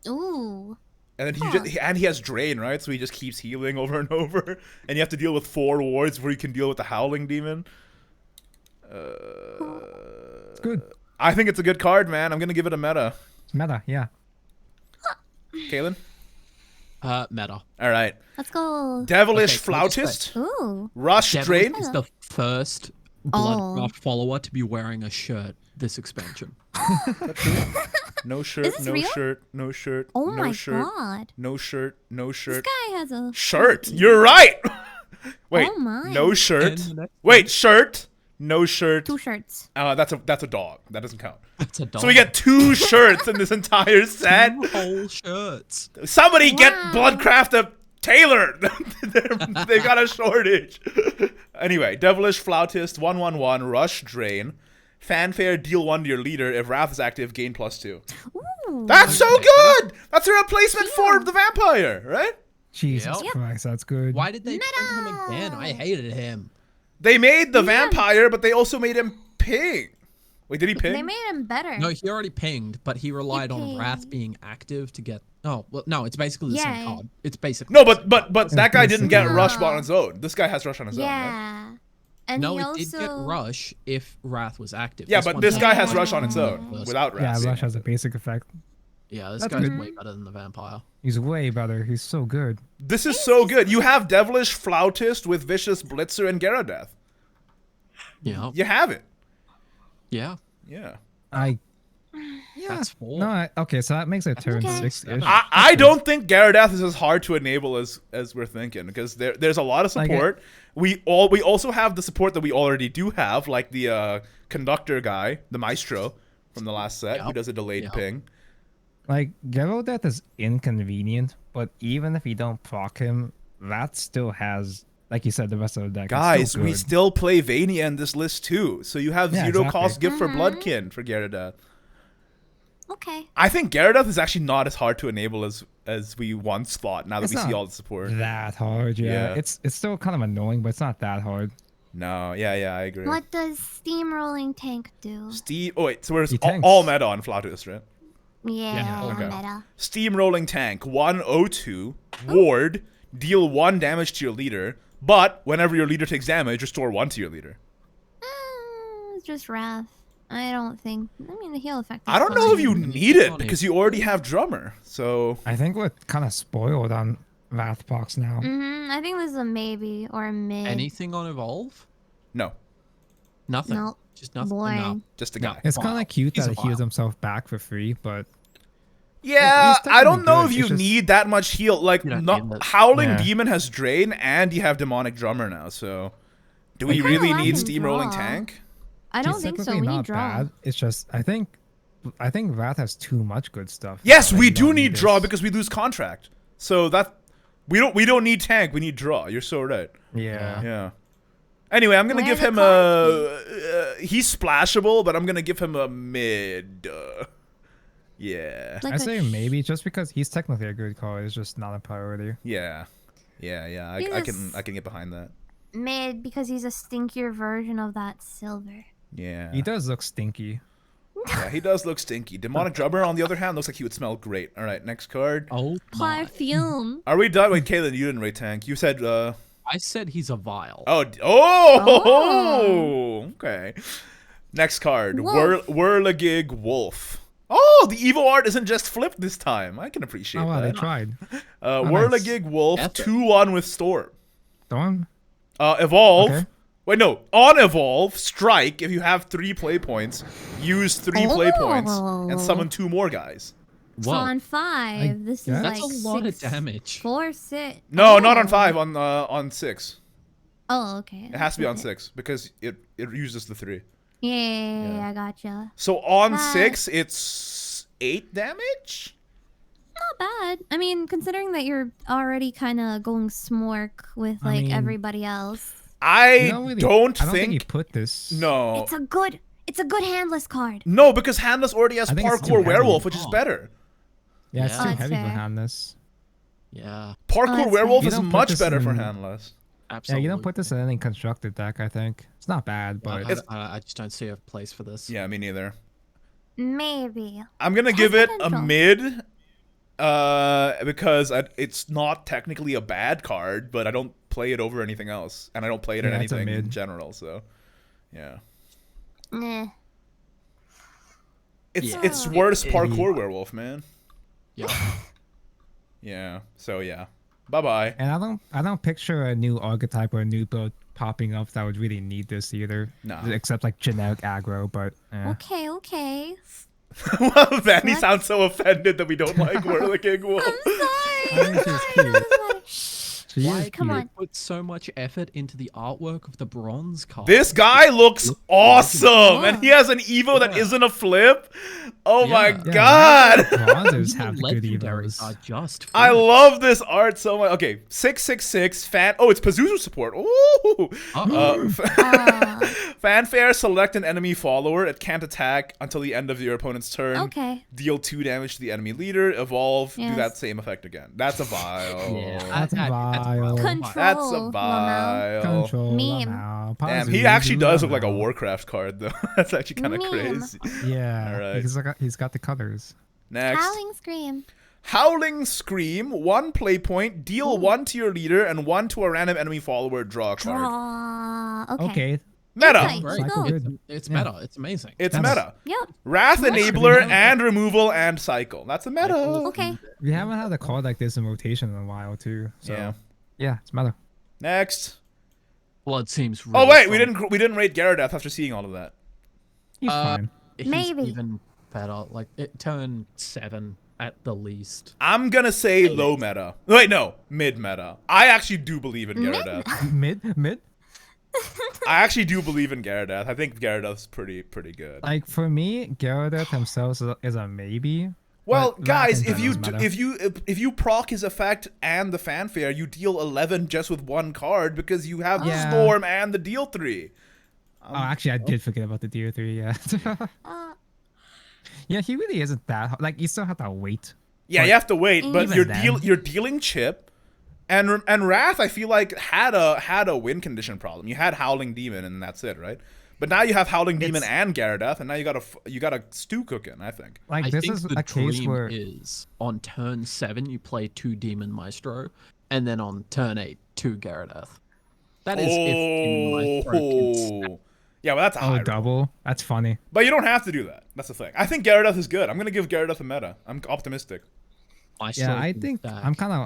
Ooh.
And then he
Huh.
just, and he has Drain, right? So he just keeps healing over and over. And you have to deal with 4 wards before you can deal with the Howling Demon.
It's good.
I think it's a good card, man. I'm gonna give it a meta.
It's meta. Yeah.
Kaylin?
Meta.
Alright.
Let's go.
Devilish
Okay, can I just
Flautist.
Ooh.
Rush Drain.
Devil is the first Bloodcraft follower to be wearing a shirt this expansion.
No shirt,
Is this
no
real?
shirt, no shirt,
Oh
no
my
shirt,
god.
no shirt, no
This
shirt.
guy has a
Shirt. You're right. Wait.
Oh my.
No shirt.
And the next
Wait, shirt. No shirt.
2 shirts.
That's a dog. That doesn't count.
That's a dog.
So we get 2 shirts in this entire set.
2 whole shirts.
Somebody get
Wow.
Bloodcraft a tailor. They got a shortage. Anyway, Devilish Flautist, 1/1/1, Rush Drain. Fanfare, deal 1 to your leader. If Wrath is active, gain +2.
Ooh.
That's so good! That's a replacement for the vampire, right?
Jesus
Yep.
Christ, that's good.
Why did they print him again? I hated him.
They made the vampire, but they also made him ping. Wait, did he ping?
They made him better.
No, he already pinged, but he relied on
pinged.
Wrath being active to get. Oh, well, no, it's basically the
Yeah.
same card. It's basically.
No, but that guy didn't get
No.
Rush on his own. This guy has Rush on his own, right?
Yeah. And
No,
he
it did get
also
Rush if Wrath was active.
Yeah, but this
one
guy
doesn't.
has Rush on its own
First.
without
Yeah,
Wrath.
Rush has a basic effect.
Yeah, this
That's
guy's
good.
way better than the vampire.
He's way better. He's so good.
This is so good. You have Devilish Flautist with Vicious Blitzer and Gyaradeath.
Yeah.
You have it.
Yeah.
Yeah.
Yeah.
That's 4.
No, okay, so that makes it turn
Okay.
6-ish.
I don't think Gyaradeath is as hard to enable as we're thinking, because there's a lot of
Like
support. We also have the support that we already do have, like the conductor guy, the Maestro from the last set, who
Yep.
does a delayed
Yep.
ping.
Like, Gyaradeath is inconvenient, but even if you don't proc him, that still has, like you said, the rest of the deck. It's
Guys,
still
we
good.
still play Vania in this list too, so you have
Yeah,
0
exactly.
cost gift for Bloodkin for Gyaradeath.
okay.
I think Gyaradeath is actually not as hard to enable as we once thought. Now that
It's
we see
not
all the support.
that hard, yeah.
Yeah.
It's still kind of annoying, but it's not that hard.
No, yeah, I agree.
What does Steamrolling Tank do?
Oh wait, so we're
He
all,
tanks.
all meta on Flautist, right?
Yeah,
okay.
meta.
Steamrolling Tank, 102, Ward, deal 1 damage to your leader, but whenever your leader takes damage, restore 1 to your leader.
It's just Wrath. I don't think. I mean, the heal effect.
I don't know if you
It's
need it
not
because you already have Drummer. So
I think we're kind of spoiled on Wrathbox now.
I think this is a maybe or a mid.
Anything on Evolve?
no,
Nothing.
Nope.
Just nothing.
Boring.
No.
just a
No.
guy.
It's kind
Wow.
of cute
He's
that
a
he heals
wow.
himself back for free, but
Yeah,
He's
I don't
technically
know
good,
if you
it's just-
need that much heal. Like,
You don't
not,
need that.
Howling
Yeah.
Demon has Drain, and you have Demonic Drummer now. So, do we
kinda
really
lack
need
in
Steamrolling
draw.
Tank?
I don't
it's
think so.
technically
We need
not
draw.
bad. It's just I think Wrath has too much good stuff.
Yes,
Like,
we
you
do
don't
need draw
this.
because we lose contract. So that we don't need tank. We need draw. You're so right.
Yeah.
Yeah. Anyway, I'm gonna
Where
give
the
him
cards
he's splashable, but I'm gonna give him a mid. Yeah.
Like
I
a
say maybe just because he's technically a good card. It's just not a priority.
Yeah. Yeah.
He's
I
a
can get behind that.
mid because he's a stinkier version of that silver.
Yeah.
He does look stinky.
Yeah, he does look stinky. Demonic Drummer, on the other hand, looks like he would smell great. All right, next card.
Oh my.
Perfume.
Are we done? Wait, Kaylin, you didn't rate tank. You said
I said he's a vial.
Okay. Next card.
Wolf.
Whirligig Wolf. Oh, the Evo art isn't just flipped this time. I can appreciate
Oh wow, they
that.
tried.
Whirligig Wolf,
Epic.
2-1 with Storm.
Storm.
Evolve.
Okay.
Wait, no. On evolve, strike. If you have 3 play points, use 3 play points and summon 2 more guys.
So on 5, this is
guess.
like
That's a lot of
6,
damage.
4, 6.
No, not on 5. On 6.
Oh, okay.
It has to be on 6 because it uses the 3.
Yeah, I gotcha.
So on
That-
6, it's 8 damage.
Not bad. I mean, considering that you're already kind of going smork with
I
like
mean-
everybody else.
I
don't really-
don't
I don't think you
think.
put this.
No.
It's a good handless card.
No, because Handless already has
I think it's too
Parkour
heavy.
Werewolf, which is
Oh.
better.
Yeah, it's
Yeah.
too
Oh,
that's
heavy
fair.
behind this.
Yeah,
Parkour
that's
Werewolf
fair.
is
You don't put
much
this
better for
in-
Handless.
Yeah,
absolutely.
you don't put this in any constructed deck. I think it's not bad, but
I just don't see a place for this.
Yeah, me neither.
Maybe.
I'm gonna
Has
give it a
potential.
mid, because it's not technically a bad card, but I don't play it over anything else, and I don't play it in
Yeah, it's a
anything in
mid.
general. So, yeah,
Nah.
it's
Yeah.
worse Parkour Werewolf, man.
Yeah.
Yeah. So yeah, bye bye.
and I don't picture a new archetype or a new build popping up that would really need this either.
No.
Except like generic aggro, but
Okay.
Well, Vanny
What?
sounds so offended that we don't like Whirligig Wolf.
I'm sorry.
I think she's
I'm
cute.
sorry.
She
Why
is
Come
cute.
on.
put so much effort into the artwork of the bronze card?
This guy looks awesome, and
Yeah.
he has an Evo that
Yeah.
isn't a flip. Oh my
Yeah.
Yeah,
god!
Bronzers
Even
have good
legendaries
evos.
are just.
I
fun.
love this art so much. Okay, 666 fan. Oh, it's Pazuzu support. Ooh.
Uh-oh.
Fanfare. Select an enemy follower. It can't attack until the end of your opponent's turn.
Okay.
Deal 2 damage to the enemy leader. Evolve. Do
Yes.
that same effect again. That's a vile.
Yeah,
That's a vile.
Control.
That's a
Lamau.
vile.
Control
Meme.
now.
Damn, he actually does look like a
Pazuzu.
Warcraft card though. That's actually kind of
Meme.
crazy.
Yeah,
Alright.
he's got the colors.
Next.
Howling Scream.
Howling Scream, 1 play point, deal 1 to your leader and 1 to a random enemy follower, draw a card.
Draw. Okay.
Okay,
Meta.
Insight.
Great.
Let's go.
It's
Yeah.
meta. It's amazing.
It's
That's-
meta.
Yep.
Wrath
What?
Enabler
Yeah.
and removal and cycle. That's a meta.
Okay.
we haven't had a card like this in rotation in a while too. So
Yeah.
yeah, it's meta.
Next.
Blood seems.
Oh
Really
wait,
strong.
we didn't rate Gyarados after seeing all of that.
He's
Uh,
fine.
He's
Maybe.
even better. Like it turned 7 at the least.
I'm gonna say low meta. Wait, no, mid meta. I actually do believe in Gyarados.
Mid.
I actually do believe in Gyarados. I think Gyarados is pretty good.
Like for me, Gyarados himself is a maybe.
Well,
but
guys,
Wrath in
if you
general is meta.
if you proc his effect and the fanfare, you deal 11 just with 1 card because you have the
Yeah.
storm and the deal 3.
Oh, actually, I did forget about the DR3. Yeah.
Uh,
Yeah, he really isn't that hard. Like you still have to wait.
Yeah,
But
you have to wait, but
even
you're
then-
you're dealing chip, and Wrath I feel like had a win condition problem. You had Howling Demon and that's it, right? But now you have Howling Demon
It's-
and Gyarados, and now you got a stew cooking. I think.
Like
I
this
think
is
the
a case
dream
where
is on turn 7 you play 2 Demon Maestro, and then on turn 8 2 Gyarados. That is if Demon Maestro can stack.
Yeah, well that's a high roll.
double. That's funny.
But you don't have to do that. That's the thing. I think Gyarados is good. I'm gonna give Gyarados a meta. I'm optimistic.
I still
Yeah, I think
that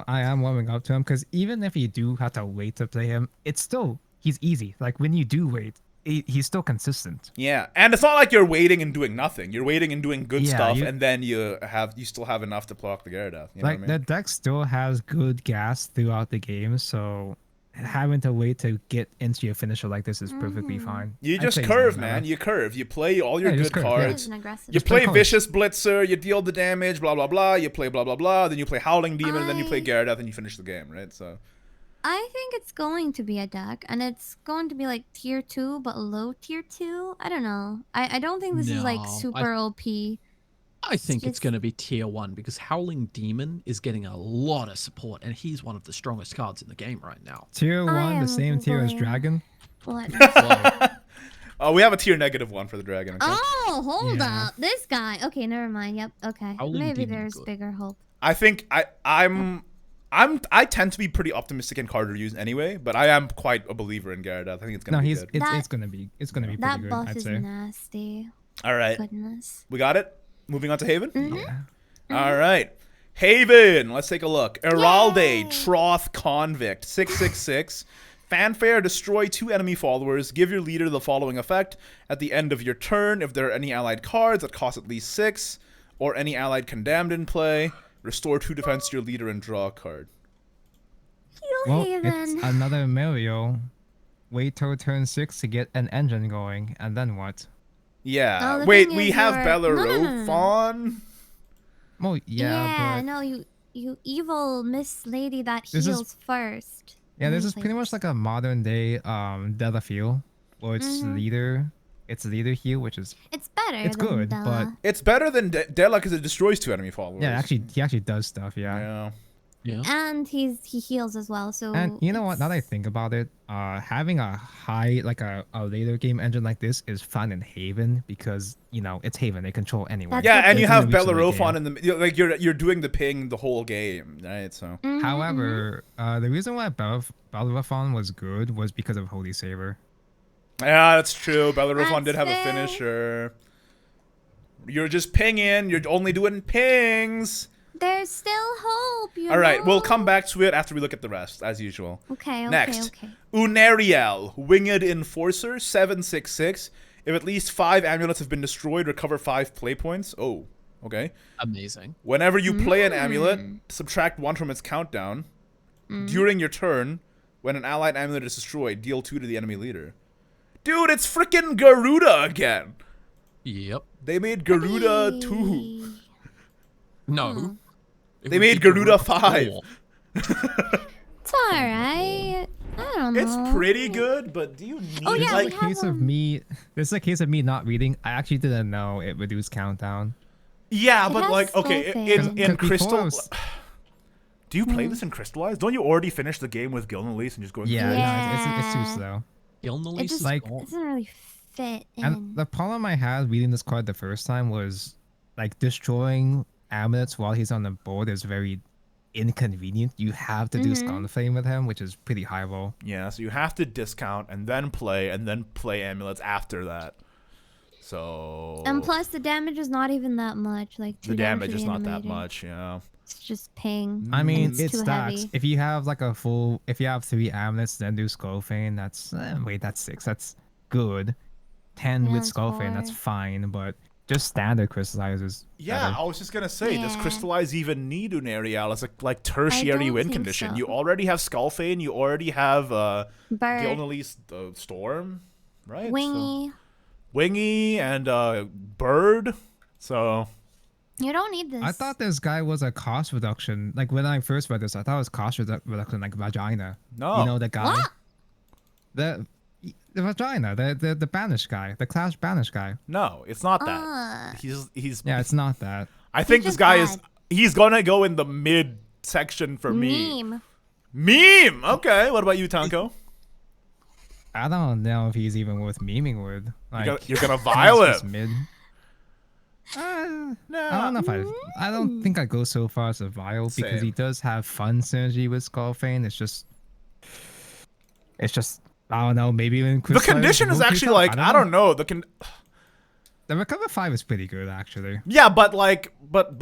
I am warming up to him because even if you do have to wait to play him, it's still he's easy. Like when you do wait, he's still consistent.
Yeah, and it's not like you're waiting and doing nothing. You're waiting and doing good
Yeah,
stuff,
you-
and then you still have enough to block the Gyarados. You know
Like
what I mean?
the deck still has good gas throughout the game, so having to wait to get into your finisher like this is perfectly fine.
You
I'd
just
say it's
curve,
not
man.
bad.
You curve. You play all your
Yeah,
good
just curve, yeah.
that
cards.
is an aggressive.
You
play
play
cards.
Vicious Blitzer, you deal the damage, blah blah blah. You play blah blah blah. Then you play Howling Demon, and then you play
I-
Gyarados, and you finish the game, right? So
I think it's going to be a deck, and it's going to be like tier 2, but low tier 2. I don't know. I don't think this is like
No,
super OP.
I think it's
just-
going to be tier 1 because Howling Demon is getting a lot of support, and he's one of the strongest cards in the game right now.
Tier
I
1,
am
the same tier as
going-
Dragon.
What?
Well,
oh, we have a tier -1 for the Dragon. Okay?
Oh, hold
Yeah.
up. This guy. Okay, never mind. Yep. Okay.
Howling
Maybe
Demon
there's
good.
bigger hope.
I think I tend to be pretty optimistic in card reviews anyway, but I am quite a believer in Gyarados. I think it's gonna
No,
be
he's
good.
it's
That-
gonna be pretty
That
good.
buff
I'd
is
say.
nasty.
All right,
Goodness.
we got it. Moving on to Haven.
Mhm.
All right. Haven, let's take a look. Eralde,
Yay!
Troth Convict, 666. Fanfare, destroy 2 enemy followers. Give your leader the following effect. At the end of your turn, if there are any allied cards that cost at least 6, or any allied condemned in play, restore 2 defense to your leader and draw a card.
Well,
Haven.
it's another Mario. Wait till turn 6 to get an engine going, and then what?
Yeah.
Oh, the
Wait,
thing
we
is
have
you're-
Bellerophon?
Well, yeah, but
no, you evil Miss Lady that
This is-
heals first.
yeah,
Let
this
me
is
play
pretty much like a modern day Delafield, where it's leader heal, which is
It's better.
it's
than
good,
Bella.
It's better than Della because it destroys 2 enemy followers.
yeah, actually he actually does stuff, yeah.
Yeah.
Yeah.
And he heals as well. So
And you know what? Now that I
it's-
think about it, having a high like a later game engine like this is fun in Haven because it's Haven. They control anyone.
That's
Yeah,
what
and you
they
have
do.
Bellerophon in the like you're doing the ping the whole game, right? So
Mhm,
However, the reason why Bellerophon was good was because of Holy Saber.
yeah, that's true. Bellerophon did
That's
have a
fair.
finisher. You're just pinging. You're only doing pings.
There's still hope. You
All right,
know?
we'll come back to it after we look at the rest, as usual.
Okay.
Next,
Okay.
Unariel, Winged Enforcer, 766. If at least 5 amulets have been destroyed, recover 5 play points. Oh, okay.
Amazing.
Whenever you play an amulet, subtract 1 from its countdown. During your turn, when an allied amulet is destroyed, deal 2 to the enemy leader. Dude, it's freaking Garuda again.
Yep.
They made Garuda 2.
No. It
They
would
made
be
Garuda 5.
4.
It's all right. I don't know.
It's pretty good, but do you need
Oh, yeah,
like
we
This is a
have
case of me. This is a case of me not reading. I actually didn't know it reduced countdown.
yeah,
It
but
has
like okay,
full
in
thing.
Because before
Crystal.
I was-
Do you play this in Crystallized? Don't you already finish the game with Gilnelise and just going?
Yeah,
through it?
no, it's
Yeah.
too slow.
It
Gilnelise
just
is
like-
gone.
doesn't really fit in.
And the problem I had reading this card the first time was like destroying amulets while he's on the board is very inconvenient. You have to do Skull Flame with him, which is pretty high roll.
Yeah, so you have to discount and then play amulets after that. So
And plus, the damage is not even that much. Like
the
2 damage
damage
for
is
the
not that
animator.
much. Yeah.
It's just ping.
I mean,
it's
it
too
stacks.
heavy.
If you have like a full, if you have 3 amulets, then do Skull Flame. That's wait, that's 6. That's good. 10
Yeah,
with
it's
Skull Flame, that's
4.
fine. But just standard crystallizers.
Yeah, I was just gonna say, does
Yeah.
Crystallize even need Unariel as a like tertiary
don't
win
think
condition?
so.
You already have Skullfane, you already have
Bird,
Gilnelise Storm, right? So-
wingy.
Wingy and Bird. So
You don't need this.
I thought this guy was a cost reduction. Like when I first read this, I thought it was cost reduction, like Vagina.
no.
You know the guy.
What?
The Vagina, the Banish guy, the Clash Banish guy.
No, it's not that. He's.
Yeah, it's not that.
I think this
just
guy is.
bad.
He's gonna go in the mid section for me.
Meme.
Meme. Okay. What about you, Tanko?
I don't know if he's even worth memeing with. Like,
You're gonna
he's
vile
just
him.
Mid.
No.
I don't know if I don't think I'd go so far as a vile because
Same.
he does have fun synergy with Skullfane. It's just I don't know. Maybe even
The condition is actually like I don't know.
The recover 5 is pretty good actually.
Yeah, but like, but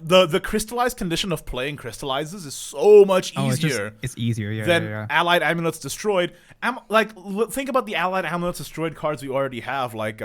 the crystallized condition of playing crystallizes is so much
Oh,
easier
it's easier. Yeah,
than
yeah.
allied amulets destroyed. Think about the allied amulets destroyed cards we already have, like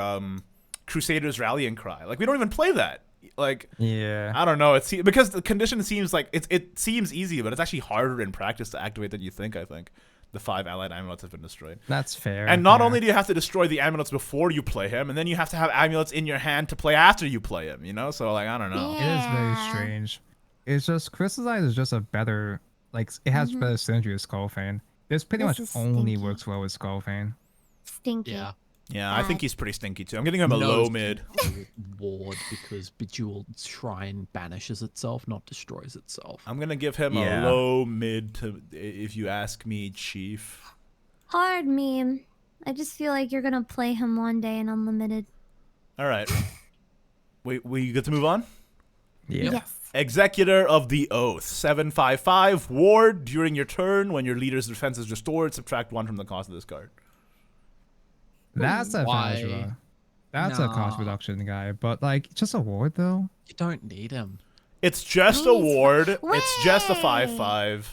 Crusaders Rallying Cry. Like we don't even play that. Like
Yeah.
I don't know. It's because the condition seems like it seems easy, but it's actually harder in practice to activate than you think. I think the 5 allied amulets have been destroyed.
That's fair.
And not
yeah.
only do you have to destroy the amulets before you play him, and then you have to have amulets in your hand to play after you play him, you know? So, like, I don't know.
It is very
Yeah.
strange. It's just Crystallize is just a better it has better synergy with Skullfane. This pretty
This
much
is
only
stinky.
works well with Skullfane.
Stinky.
Yeah.
Yeah, I think he's pretty stinky, too. I'm getting him a
No,
low mid.
Ward because Bejeweled Shrine banishes itself, not destroys itself.
I'm going to give him
Yeah.
a low mid, to, if you ask me, Chief.
Hard meme. I just feel like you're gonna play him one day in unlimited.
All right. We get to move on?
Yeah.
Yes.
Executor of the Oath, 755. Ward, during your turn, when your leader's defense is restored, subtract 1 from the cost of this card.
That's a
Why?
Vajra. That's a cost
Nah.
reduction guy. But like just a ward though?
You don't need him.
It's just a
Please.
ward. It's just a
Wait.
5/5.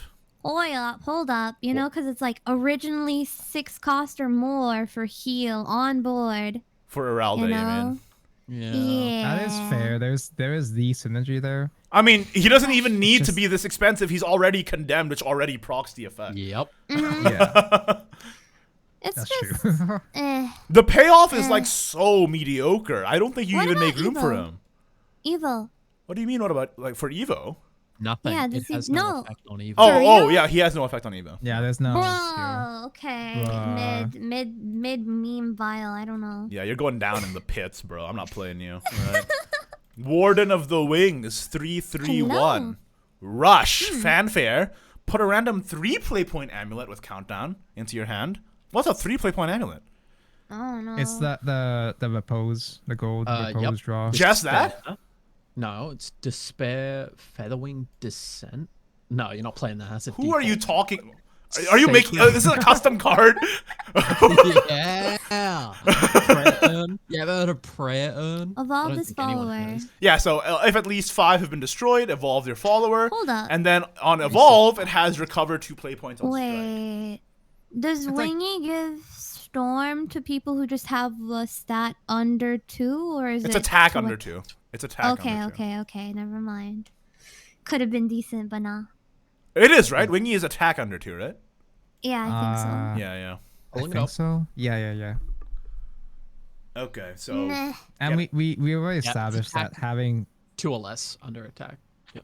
hold up. You know, because it's like originally 6 cost or more for heal on board.
For Aralde,
You
you
know?
mean?
Yeah.
That is fair. There is the synergy there.
I mean, he doesn't even need to
just-
be this expensive. He's already condemned, which already procs the effect.
Yep.
Yeah,
It's
that's
just,
true.
The payoff is like so mediocre. I don't think you
What
even
about
make room for
Evo?
him.
Evil.
What do you mean? What about like for Evo?
Nothing.
Yeah,
it
does he-
has no
no.
effect on Evo.
Oh,
real?
yeah, he has no effect on Evo.
Yeah, there's no.
Bro, okay.
Bruh.
Mid meme vile. I don't know.
Yeah, you're going down in the pits, bro. I'm not playing you. Right. Warden of the Wings, 3/3/1.
Hello.
Rush, fanfare. Put a random 3 play point amulet with countdown into your hand. What's a 3 play point amulet?
I don't know.
It's the repose, the gold repose
Yep.
draw.
Just that?
Despair. No, it's Despair, Featherwing Descent. No, you're not playing that. That's a
Who are you
default.
talking? Are you making? This is a custom card.
Yeah. Prayer urn. You ever heard of Prayer Urn? I
Evolve
don't
this
think anyone
follower.
has.
Yeah. So if at least 5 have been destroyed, evolve your follower.
Hold up.
And then on evolve, it has recover 2 play points on strike.
Wait. Does
like-
Wingy give Storm to people who just have a stat under 2, or is
It's
it
attack
to
under
a-
2. It's attack
Okay,
under 2.
okay. Never mind. Could have been decent, but nah.
It is right. Wingy is attack under 2, right?
Yeah, I think so.
Yeah, yeah.
I
Pulling it
think
up.
so. Yeah.
Okay, so
Nah.
And
Yeah.
we already
Yeah,
established that
attack.
having
2 or less under attack. Yeah.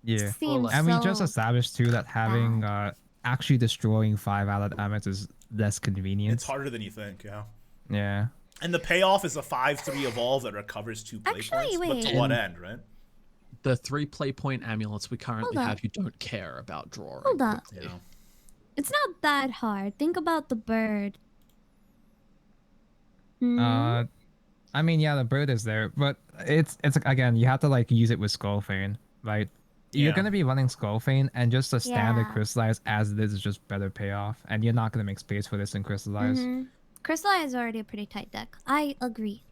yeah,
Seems
and we
so
just established too that having
bad.
actually destroying 5 allied amulets is less convenient.
it's harder than you think, yeah.
Yeah.
And the payoff is a 5/3 evolve that recovers 2 play
Actually,
points. But to
wait.
what end, right?
The 3 play point amulets we currently
Hold up.
have, you don't care about drawing.
Hold up.
You know.
It's not that hard. Think about the bird. Hmm?
I mean, yeah, the bird is there, but it's again, you have to like use it with Skullfane, right? You're
Yeah.
gonna be running Skullfane, and just the standard
Yeah.
crystallize as it is just better payoff, and you're not gonna make space for this in crystallize.
Crystallize is already a pretty tight deck. I agree.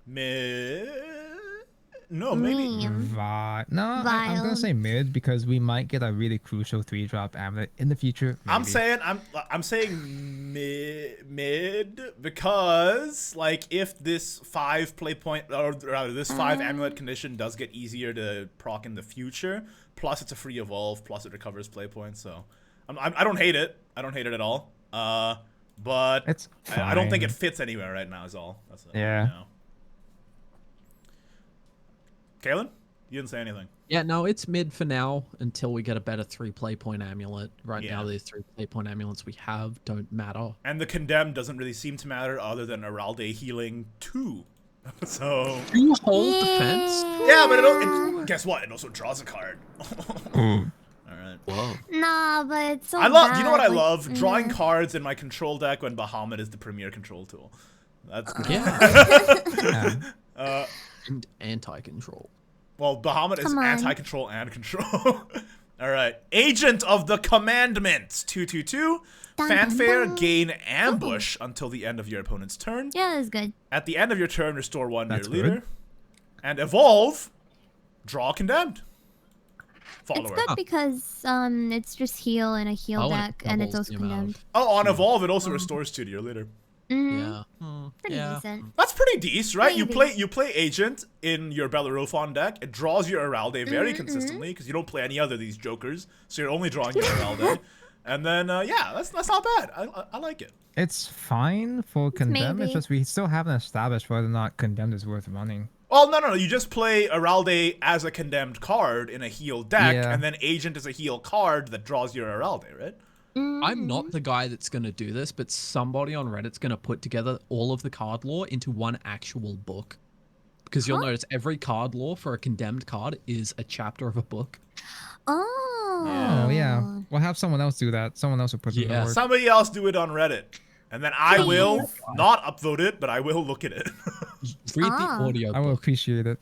No, maybe.
Meme.
No, I'm
Vile.
gonna say mid because we might get a really crucial 3-drop amulet in the future.
I'm
maybe.
saying mid because like if this 5 play point or rather this 5 amulet condition does get easier to proc in the future, plus it's a free evolve, plus it recovers play points, so I don't hate it. I don't hate it at all. But
It's
I don't think it
fine.
fits anywhere right now. Is all. That's it.
Yeah.
You know. Kalen, you didn't say anything.
Yeah, no, it's mid for now until we get a better 3 play point amulet. Right now,
Yeah.
the 3 play point amulets we have don't matter.
And the condemned doesn't really seem to matter other than Aralde healing 2. So
You hold defense?
yeah, but guess what? It also draws a card. All right.
Whoa.
Nah, but it's so
I love.
bad.
You know what I
like,
love? Drawing cards in my control deck when Bahamut is the premier control tool. That's
Yeah.
Yeah.
And anti-control.
well, Bahamut is
Come on.
anti-control and control. All right. Agent of the Commandments. 2/2/2.
Dun, dun,
Fanfare.
dun.
Gain ambush until the end of your opponent's turn.
Yeah, that's good.
At the end of your turn, restore 1 to
That's
your leader.
good.
And evolve. Draw condemned.
It's
Follower.
good because it's just heal in a heal
Oh,
deck, and it's
doubles
also
the amount
condemned.
of-
Oh, on evolve, it also restores 2 to your leader.
Yeah.
Pretty
yeah.
decent.
That's pretty decent, right?
Maybe.
You play Agent in your Bellerophon deck. It draws your Aralde very consistently because you don't play any other of these jokers, so you're only drawing your Aralde. And then yeah, that's not bad. I like it.
It's fine for condemn.
maybe.
It's just we still haven't established whether or not condemned is worth running.
Well, no. You just play Aralde as a condemned card in a heal deck,
Yeah.
and then Agent is a heal card that draws your Aralde, right?
I'm not the guy that's going to do this, but somebody on Reddit's going to put together all of the card lore into one actual book. Because you'll notice every card lore for a condemned card is a chapter of a book.
Oh.
Oh yeah, we'll have someone else do that. Someone else will put in the
Yeah.
work.
Somebody else do it on Reddit, and then I will not upvote it, but I will look at it.
Read
Ah.
the audio
I will
book.
appreciate it.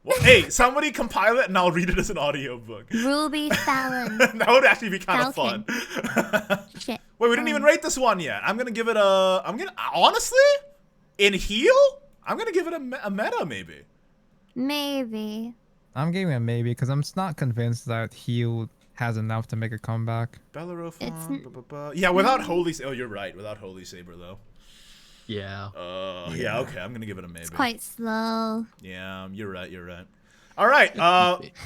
Well, hey, somebody compile it, and I'll read it as an audiobook.
Ruby Fallon.
That would actually be kind of fun.
Shit.
Wait, we didn't even rate this one yet. I'm gonna give it a. Honestly, in heal, I'm gonna give it a meta maybe.
Maybe.
I'm giving it a maybe because I'm not convinced that heal has enough to make a comeback.
Bellerophon. Yeah, without Holy. Oh, you're right. Without Holy Saber though.
Yeah.
Yeah. Okay, I'm gonna give it a maybe.
It's quite slow.
Yeah, you're right. You're right. All right.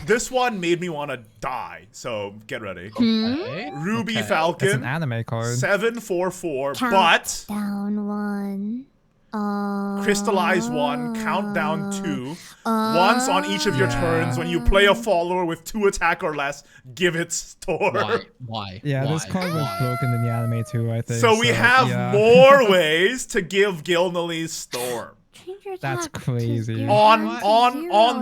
This one made me want to die. So get ready.
Okay.
Ruby
Okay.
It's
Falcon.
an anime card.
744, but
Down one.
crystallize 1, countdown 2. Once on each of your turns, when you play a follower with 2 attack or less, give it Storm.
Why?
Yeah,
Why?
this card was broken in the anime too, I think.
So we have
yeah.
more ways to give Gilnelly Storm.
Change your
That's
attack
crazy.
to
On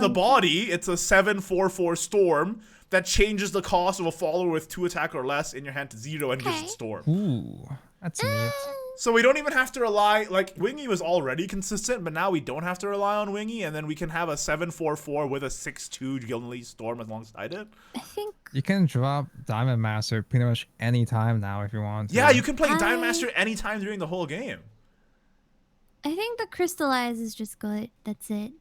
the
zero.
body, it's a 744 Storm that changes the cost of a follower with 2 attack or less in your hand to 0 and gives
Okay.
it Storm.
Ooh, that's neat.
So we don't even have to rely, like, Wingy was already consistent, but now we don't have to rely on Wingy, and then we can have a 744 with a 6-2 Gilnelly Storm alongside it.
I think
You can drop Diamond Master pretty much any time now if you want to.
Yeah, you can play
I-
Diamond Master anytime during the whole game.
the crystallize is just good. That's it.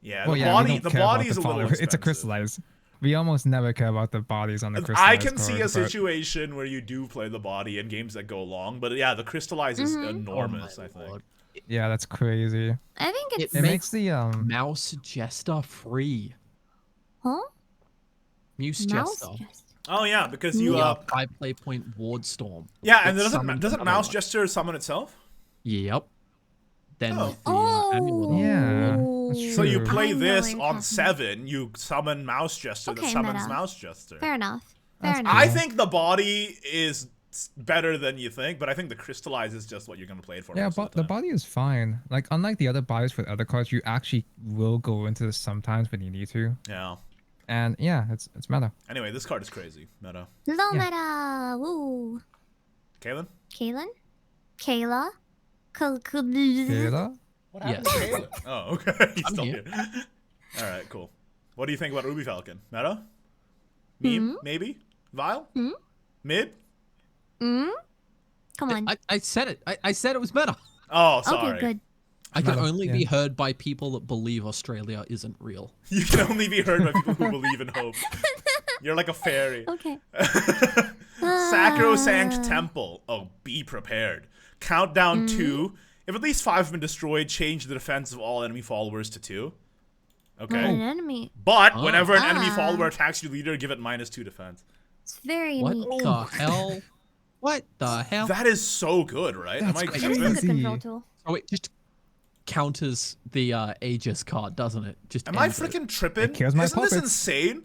Yeah,
Well,
the
yeah, we
body,
don't
the
care about
body is
the
a little
follower.
expensive.
It's a crystallize. We almost never care about the bodies on the crystallize
I can see a
card, but-
situation where you do play the body in games that go long, but yeah, the crystallize is enormous, I think.
Yeah, that's crazy.
I think it's
It makes the
Mouse Jester free.
huh?
Muse
Mouse
Jester.
just.
Oh yeah, because you
Yeah, 5 play point Ward Storm.
yeah, and
It
doesn't
summons another
Mouse
one.
Jester summon itself?
Yep. Then
Oh.
with the amulet on
Yeah,
board.
that's
So you
True.
play
I know
this
what you're
on
talking
7, you summon Mouse Jester that
Okay,
summons
meta.
Mouse Jester.
Fair enough.
That's
Fair enough.
I think the body is better than you think, but I think the crystallize is just what you're gonna play it for.
Yeah,
most of
but the
time.
body is fine. Like unlike the other bodies for other cards, you actually will go into this sometimes when you need to.
Yeah.
And yeah, it's meta.
Anyway, this card is crazy. Meta.
Low
Yeah.
meta. Woo.
Kaylin?
Kaylin? Kayla?
Kayla?
What
happened
happened
to
to Kaylin? Oh, okay. He's
I'm
still
here.
here. All right, cool. What do you think about Ruby Falcon? Meta? Meme? Maybe? Vile? Mid?
Come on.
I said it. I said it was better.
Oh, sorry.
Okay, good.
I can
Meta,
only
yeah.
be heard by people that believe Australia isn't real.
You can only be heard by people who believe in hope. You're like a fairy.
Okay.
Sacrosanct Temple. Oh, be prepared. Countdown 2. If at least 5 have been destroyed, change the defense of all enemy followers to 2.
An
Okay.
enemy.
But whenever an enemy
Ah.
follower attacks your leader, give it -2 defense.
It's very
What
unique.
the hell? What the hell?
That is so good, right?
That's
Am I
crazy.
It is a
tripping?
good control tool.
Oh, it just counters the Aegis card, doesn't it? Just
Am I
ends it.
freaking tripping?
It kills my
Isn't this
puppets.
insane?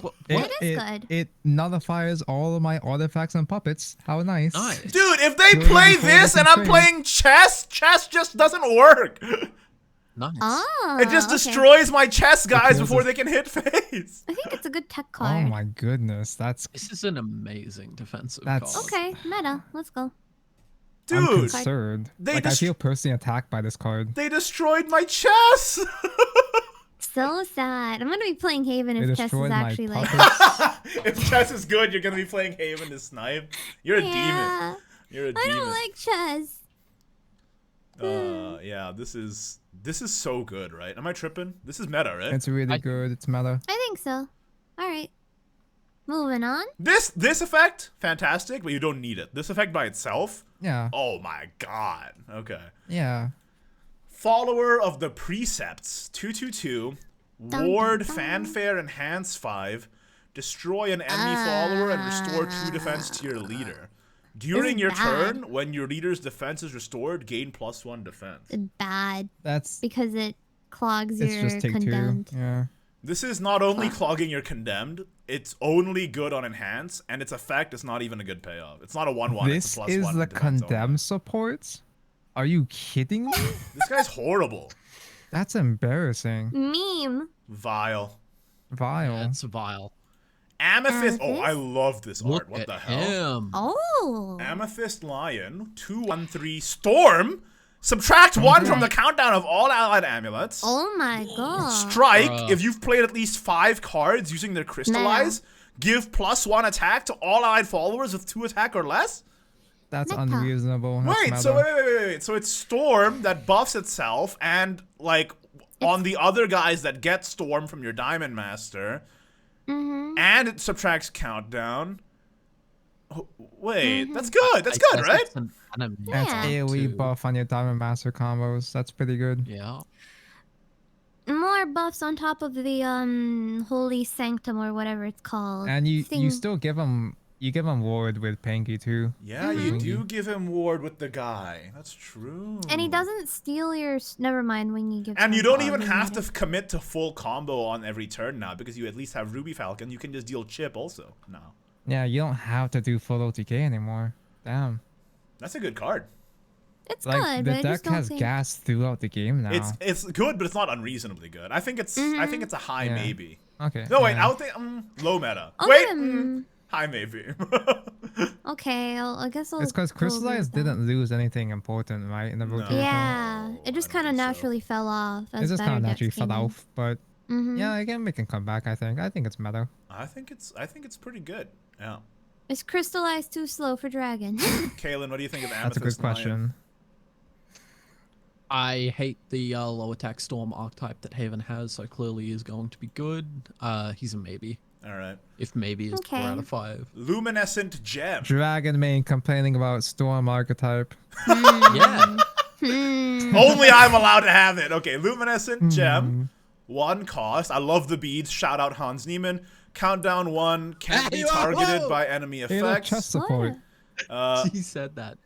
What?
It is good.
It nullifies all of my artifacts and puppets. How nice.
Nice.
Dude, if they
Doing
play
four
this and
different
I'm
things.
playing chess just doesn't work.
Nice.
Ah,
It just
okay.
destroys my chess guys
kills
before
it.
they can hit face.
I think it's a good tech
Oh
card.
my goodness, that's
This is an amazing defensive
That's-
card.
Okay, meta. Let's go.
I'm
Dude,
concerned.
They
Like I
just-
feel personally attacked by this card.
they destroyed my chess.
So sad. I'm gonna be playing Haven
They
if chess is
destroyed my
actually like.
puppets.
If chess is good, you're gonna be playing Haven to snipe. You're a demon.
Yeah,
You're a
I
demon.
don't like chess.
Yeah, this is so good, right? Am I tripping? This is meta, right?
It's really good. It's meta.
I think so. All right. Moving on.
This effect, fantastic, but you don't need it. This effect by itself,
Yeah.
oh my god. Okay.
Yeah.
Follower of the Precepts, 2/2/2,
Dun,
Ward,
dun, dun.
Fanfare, Enhance 5, destroy an enemy follower and restore 2 defense to your leader. During
is
your
bad.
turn, when your leader's defense is restored, gain +1 defense.
Bad
That's
because it clogs
it's
your
just take
condemned.
2. Yeah.
This is not only clogging your condemned, it's only good on enhance, and its effect is not even a good payoff. It's not a 1/1.
This
it's a
is
+1
the
defense only.
condemn support? Are you kidding me?
This guy's horrible.
That's embarrassing.
Meme.
Vile.
Vile.
That's vile.
Amethyst. Oh, I
Amethyst?
love this art.
Look
What
at
the hell?
him.
Oh.
Amethyst Lion, 2/1/3 Storm. Subtract 1 from the countdown of all allied amulets.
Oh my god.
Strike
Bruh.
if you've played at least 5 cards using their crystallize. Give +1 attack to all allied followers with 2 attack or less.
That's
Meta.
unreasonable. That's
Wait,
meta.
so wait. So it's Storm that buffs itself, and like on the other guys that get Storm from your Diamond Master, and it subtracts countdown. Oh, wait, that's good. That's good,
guess
right?
it's an enemy
That's
Yeah.
AoE
too.
buff on your Diamond Master combos. That's pretty good.
Yeah.
More buffs on top of the Holy Sanctum or whatever it's called.
And you
Thing.
still give him ward with Panky too.
Yeah, you do give him ward with the guy. That's true.
And he doesn't steal your. Never mind when you give.
And you
him
don't
all
even
the
have to
meter.
commit to full combo on every turn now because you at least have Ruby Falcon. You can just deal chip also now.
Yeah, you don't have to do full OTK anymore. Damn.
That's a good card.
It's
Like
good,
the
but I just
deck
don't
has
think.
gas throughout the game now.
It's good, but it's not unreasonably good. I think it's a high
Yeah.
maybe.
Okay.
No wait,
yeah.
I would think low meta.
I'll
Wait,
give him-
high maybe.
Okay, I guess I'll.
It's because
go with
Crystallize
that.
didn't lose anything important, right, in the
No.
rotation.
Yeah, it just
I don't
kind of
think so.
naturally fell off.
It
As
just
better
kind of
decks
naturally
came
fell
in.
off, but
Mhm.
yeah, again, we can come back. I think it's meta.
I think it's pretty good. Yeah.
Is Crystallized too slow for Dragon?
Kaylin, what do you think of Amethyst?
That's a good
Lion?
question.
I hate the low attack storm archetype that Haven has, so clearly is going to be good. He's a maybe.
All right.
If maybe is 4 out of 5.
Luminescent Gem.
Dragon main complaining about Storm archetype.
Yeah.
Only I'm allowed to have it. Okay, Luminescent Gem.
Hmm.
1 cost. I love the beads. Shout out Hans Niemann. Countdown 1. Can't be
Hey, whoa,
targeted
whoa.
by enemy
Hey, look,
effects.
chest support.
What?
He said that.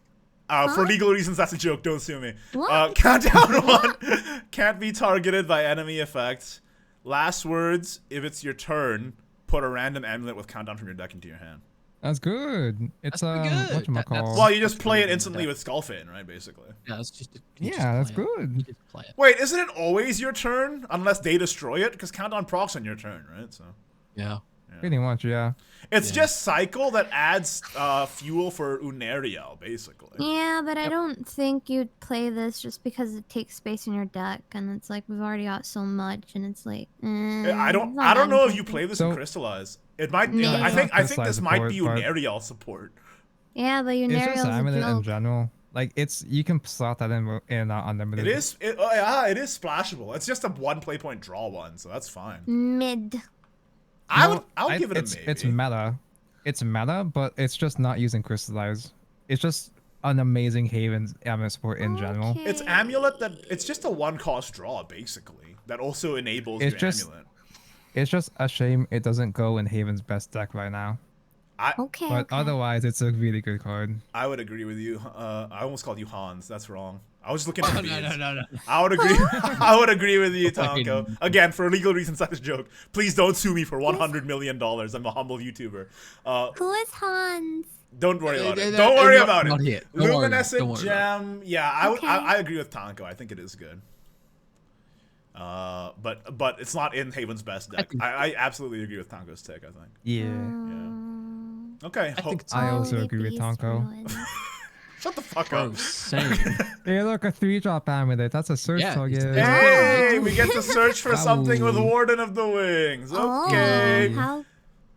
For legal reasons, that's a joke. Don't sue me.
What?
Countdown 1. Can't be targeted by enemy effects. Last words. If it's your turn, put a random amulet with countdown from your deck into your hand.
That's good. It's
That's pretty good.
whatchamacallit.
Well, you just
That's
play it
pretty good.
instantly with Skullfin, right? Basically.
Yeah, that's just.
Yeah, that's
You
good.
just play it.
Wait, isn't it always your turn unless they destroy it? Because countdown procs on your turn, right? So
Yeah.
Pretty much, yeah.
it's just cycle that adds fuel for Unariel, basically.
Yeah, but I don't think you'd play this just because it takes space in your deck, and it's like we've already got so much, and it's like.
I don't
it's not that
know if you
important.
play this
So-
in Crystallize. It might.
No.
I think this
Crystallize
might be
support, but-
Unariel support.
Yeah, but
It's just
Unariel's a
Amulet in
joke.
general. Like you can slot that in unlimited.
It is. It is splashable. It's just a 1 play point draw one, so that's fine.
Mid.
I
Well,
would give it a
it's,
maybe.
It's meta. It's meta, but it's just not using Crystallize. It's just an amazing Haven's Amulet support in general.
Okay.
It's amulet that it's just a 1 cost draw basically that also enables
It's
your
just-
amulet.
It's just a shame it doesn't go in Haven's best deck right now.
Okay.
But
okay.
otherwise, it's a really good card.
I would agree with you. I almost called you Hans. That's wrong. I was just looking at
Oh,
the
no,
beads.
no.
I would agree. I would agree with you, Tonko.
Fucking-
Again, for legal reasons, that's a joke. Please don't sue me for $100 million. I'm a humble YouTuber.
Who is Hans?
Don't worry about it.
They're
Don't worry
not-
about
not
it.
here. Don't worry,
Luminescent
don't worry about
Gem. Yeah, I would.
Okay.
I agree with Tonko. I think it is good. But it's not in Haven's best deck.
think-
I absolutely agree with Tonko's take. I think.
Yeah.
Okay.
I think it's
I also
Holy
agree with
beast
Tonko.
ruins.
Shut the fuck
Bro,
up.
same.
Hey, look, a 3-drop amulet. That's a search
Yeah,
target.
it's-
Hey, we get to search for something with
Wow.
Warden of the Wings. Okay.
Oh, how?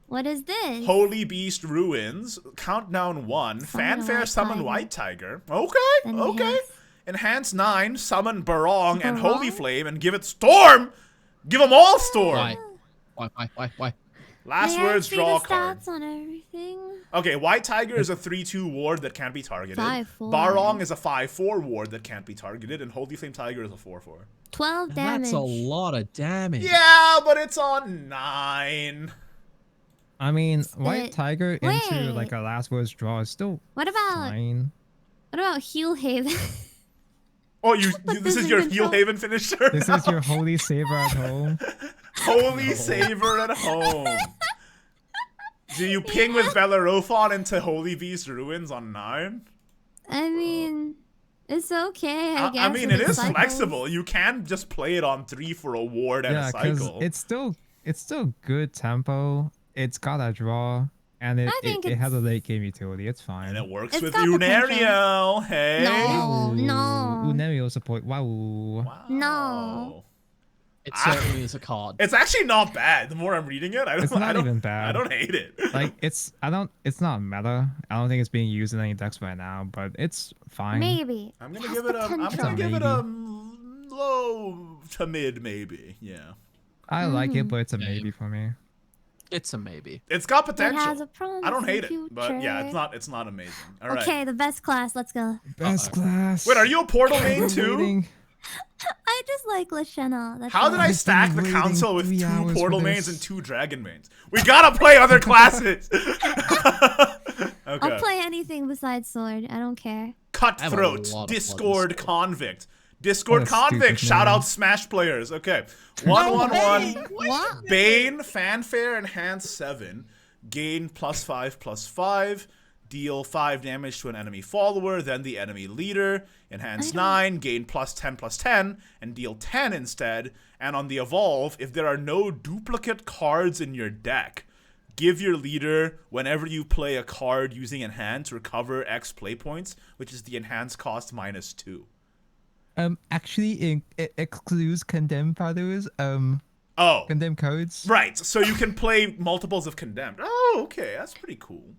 What is this?
Holy Beast Ruins. Countdown 1. Fanfare
White
summon
Tiger.
White Tiger. Okay.
Enhance.
Okay. Enhance 9. Summon Barong and Holy
Barong?
Flame and give it Storm. Give them all Storm.
Why?
Last
May I
words,
see
draw a
the
card.
stats on everything?
Okay, White Tiger is a 3/2 ward that can't be targeted.
5/4.
Barong is a 5/4 ward that can't be targeted, and Holy Flame Tiger is a 4/4.
12 damage.
That's a lot of damage.
Yeah, but it's on 9.
I mean,
Uh,
White Tiger into
wait.
like a last words draw is still
What about
fine.
Heal Haven?
Oh, this
this
is
in
your
control.
Heal Haven finisher?
This is your holy saver at home.
Holy Saver at home. Do you ping with Bellerophon into Holy Beast Ruins on 9?
I mean, it's okay, I guess.
I mean,
with
it
the
is
cycles.
flexible. You can just play it on 3 for a ward and
Yeah,
a cycle.
it's still good tempo. It's got a draw, and
I think
it has a
it's-
late game utility. It's fine.
and it works
It's
with
got potential.
Unariel. Hey.
No.
Unariel support. Wow.
Wow.
No.
It certainly is a card.
It's actually not bad. The more I'm reading it,
It's not
I don't
even bad.
I don't hate it.
Like it's not meta. I don't think it's being used in any decks right now, but it's fine.
Maybe.
I'm gonna
Has
give it a. I'm
potential.
gonna give it
Maybe.
a low to mid, maybe. Yeah.
I like it, but it's a
Same.
maybe for me.
It's a maybe.
It's got
It
potential.
has a
I don't hate
promising
it, but yeah,
future.
it's not amazing. All right.
Okay, the best class. Let's go.
Best class.
Wait, are you a Portal
I've
main
been
too?
waiting.
I just like Lashana. That's
How did I
all.
been
stack the
waiting
council with
3
2
hours
Portal
for
mains
this.
and 2 Dragon mains? We gotta play other classes.
I'll
Okay.
play anything besides sword. I don't care.
Cutthroat,
lot of
Discord
buttons.
convict, Discord
What a stupid
convict. Shout
name.
out Smash players. Okay, 111.
What?
Bane, Fanfare, Enhance 7. Gain +5/+5. Deal 5 damage to an enemy follower, then the enemy leader. Enhance 9, gain +10/+10, and deal 10 instead. And on the evolve, if there are no duplicate cards in your deck, give your leader, whenever you play a card using Enhance, recover X play points, which is the Enhance cost -2.
Actually, it excludes condemned powders.
Oh,
Condemned codes.
right. So you can play multiples of Condemned. Oh, okay. That's pretty cool.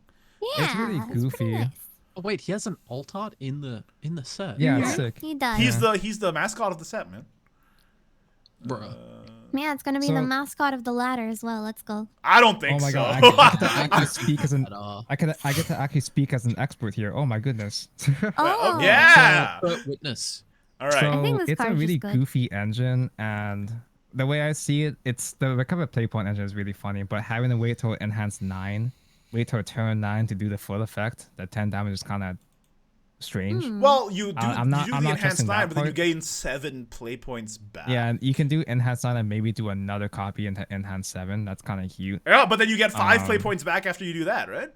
Yeah,
It's really
pretty
goofy.
nice.
Oh wait, he has an alt art in the set.
Yeah, it's sick.
He does.
He's the mascot of the set, man.
Bruh.
Yeah, it's gonna be
So-
the mascot of the ladder as well. Let's go.
I don't think
Oh my
so.
god, I get to actually speak as an
But,
I get to actually speak as an expert here. Oh my goodness.
Oh,
yeah.
witness.
All right.
So
think this
it's a
card's
really
just good.
goofy engine, and the way I see it, it's the recover play point engine is really funny. But having to wait till enhance 9, wait till turn 9 to do the full effect, the 10 damage is kind of strange.
Well, you do,
I'm not-
you do
I'm
the
not
enhanced
trusting
9,
that
but then you
part.
gain 7 play points back.
Yeah, and you can do enhance 9 and maybe do another copy into enhance 7. That's kind of cute.
Yeah, but then you get 5 play
Um,
points back after you do that, right?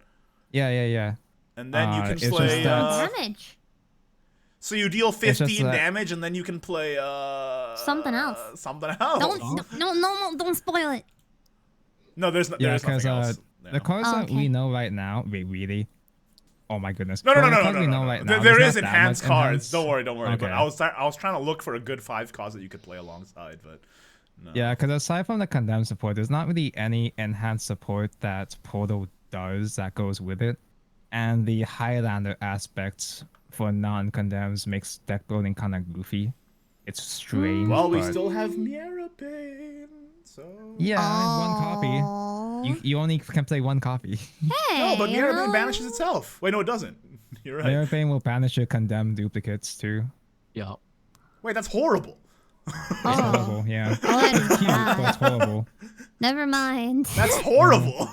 Yeah.
And then you can
it's just
play.
that-
damage.
So you deal
just
15
that-
damage, and then you can play
Something else.
Something else.
Don't spoil it.
No, there's
Yeah,
there's
because
nothing else.
the
No.
cards that
Okay.
we know right now, wait, really? Oh my goodness.
No,
For the
no.
cards we know right now,
There
there's
is
not that
enhanced
much
cards.
enhanced.
Don't worry. But
Okay.
I was trying to look for a good 5 cards that you could play alongside, but no.
Yeah, because aside from the condemned support, there's not really any enhanced support that Portal does that goes with it. And the Highlander aspect for non-condemns makes deck building kind of goofy. It's strange.
Well, we
but-
still have Mirabane, so.
Yeah, one copy. You only can play one copy.
Hey,
No, but
you
Mirabane
know?
banishes itself. Wait, no, it doesn't. You're right.
Mirabane will banish your condemned duplicates too.
Yeah.
Wait, that's horrible.
It's
Oh,
horrible, yeah.
oh, that is
Cute, but it's
bad.
horrible.
Never mind.
That's horrible.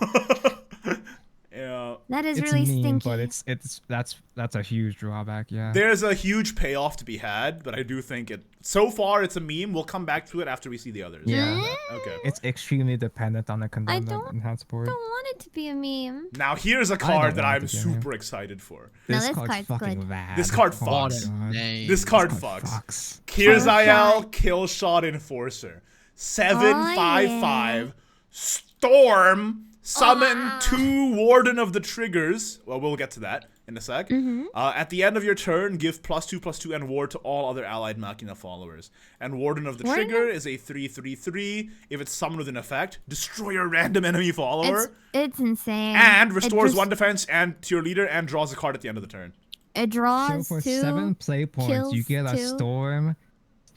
Yeah.
That is
It's
really
mean,
stinky.
but that's a huge drawback, yeah.
There's a huge payoff to be had, but I do think it. So far, it's a meme. We'll come back to it after we see the others.
Yeah.
Okay.
It's extremely dependent on the condemned
don't-
enhanced board.
don't want it to be a meme.
Now here's a
don't
card that
want
I'm
it to be, yeah.
super excited for.
No,
This
this
card's
card's
fucking
good.
rad.
This card
Oh my
What
fucks.
a
God.
name.
This card
This
fucks.
fucks.
Kyrzael, Killshot Enforcer. 7/5/5.
yeah.
Storm. Summon 2 Warden of the Triggers. Well, we'll get to that in a sec. At the end of your turn, give +2/+2 and ward to all other allied Machina followers. And Warden of the
Warden
Trigger is a 3/3/3. If it's summoned with an effect, destroy a random enemy follower.
It's insane.
And
It
restores
just-
1 defense and to your leader and draws a card at the end of the turn.
It
So
draws
for
2.
7 play points, you
kills
get a
2.
storm,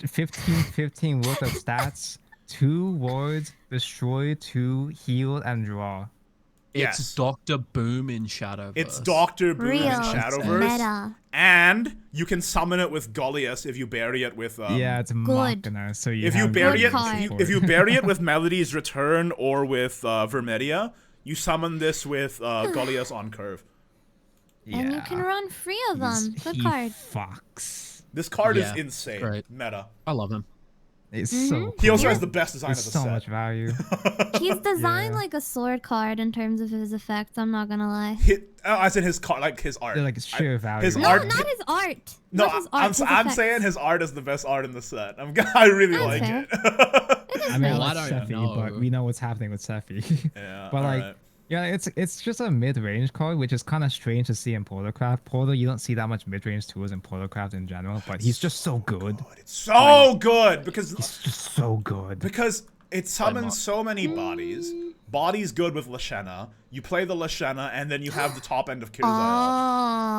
15 worth of stats, 2 wards, destroy 2, heal, and draw.
It's
Yes.
Dr. Boom in Shadowverse.
It's Dr. Boom
Real
in Shadowverse.
meta.
And you can summon it with Gullius if you bury it with
Yeah, it's Machina, so you
if you
have
bury
Good
it
card.
if you bury it with Melody's Return or with Vermedia, you summon this with Gullius on curve.
And you can run 3 of them. Good
he
card.
fucks.
This card
Yeah,
is insane.
great.
Meta.
I love him.
It's
Mm-hmm.
so
He also
cool.
has the best design
There's
of the
so
set.
much value.
He's designed
Yeah.
like a sword card in terms of his effects. I'm not gonna lie.
I said his card, like his art.
They're like sheer value.
his
No,
art-
not his art.
No,
not his art. his
I'm
effects.
saying his art is the best art in the set. I really
That's
like
fair.
it.
I mean,
Well,
I
I
like
don't
Sephi, but
know.
we know what's happening with Sephi.
Yeah,
but like,
alright.
yeah, it's just a mid-range card, which is kind of strange to see in Portalcraft. Portal, you don't see that much mid-range tools in Portalcraft in general, but he's just so good.
It's so good because
He's just so good.
it summons so many bodies. Bodies good with Lashana. You play the Lashana, and then you have the top end of Kyrzael.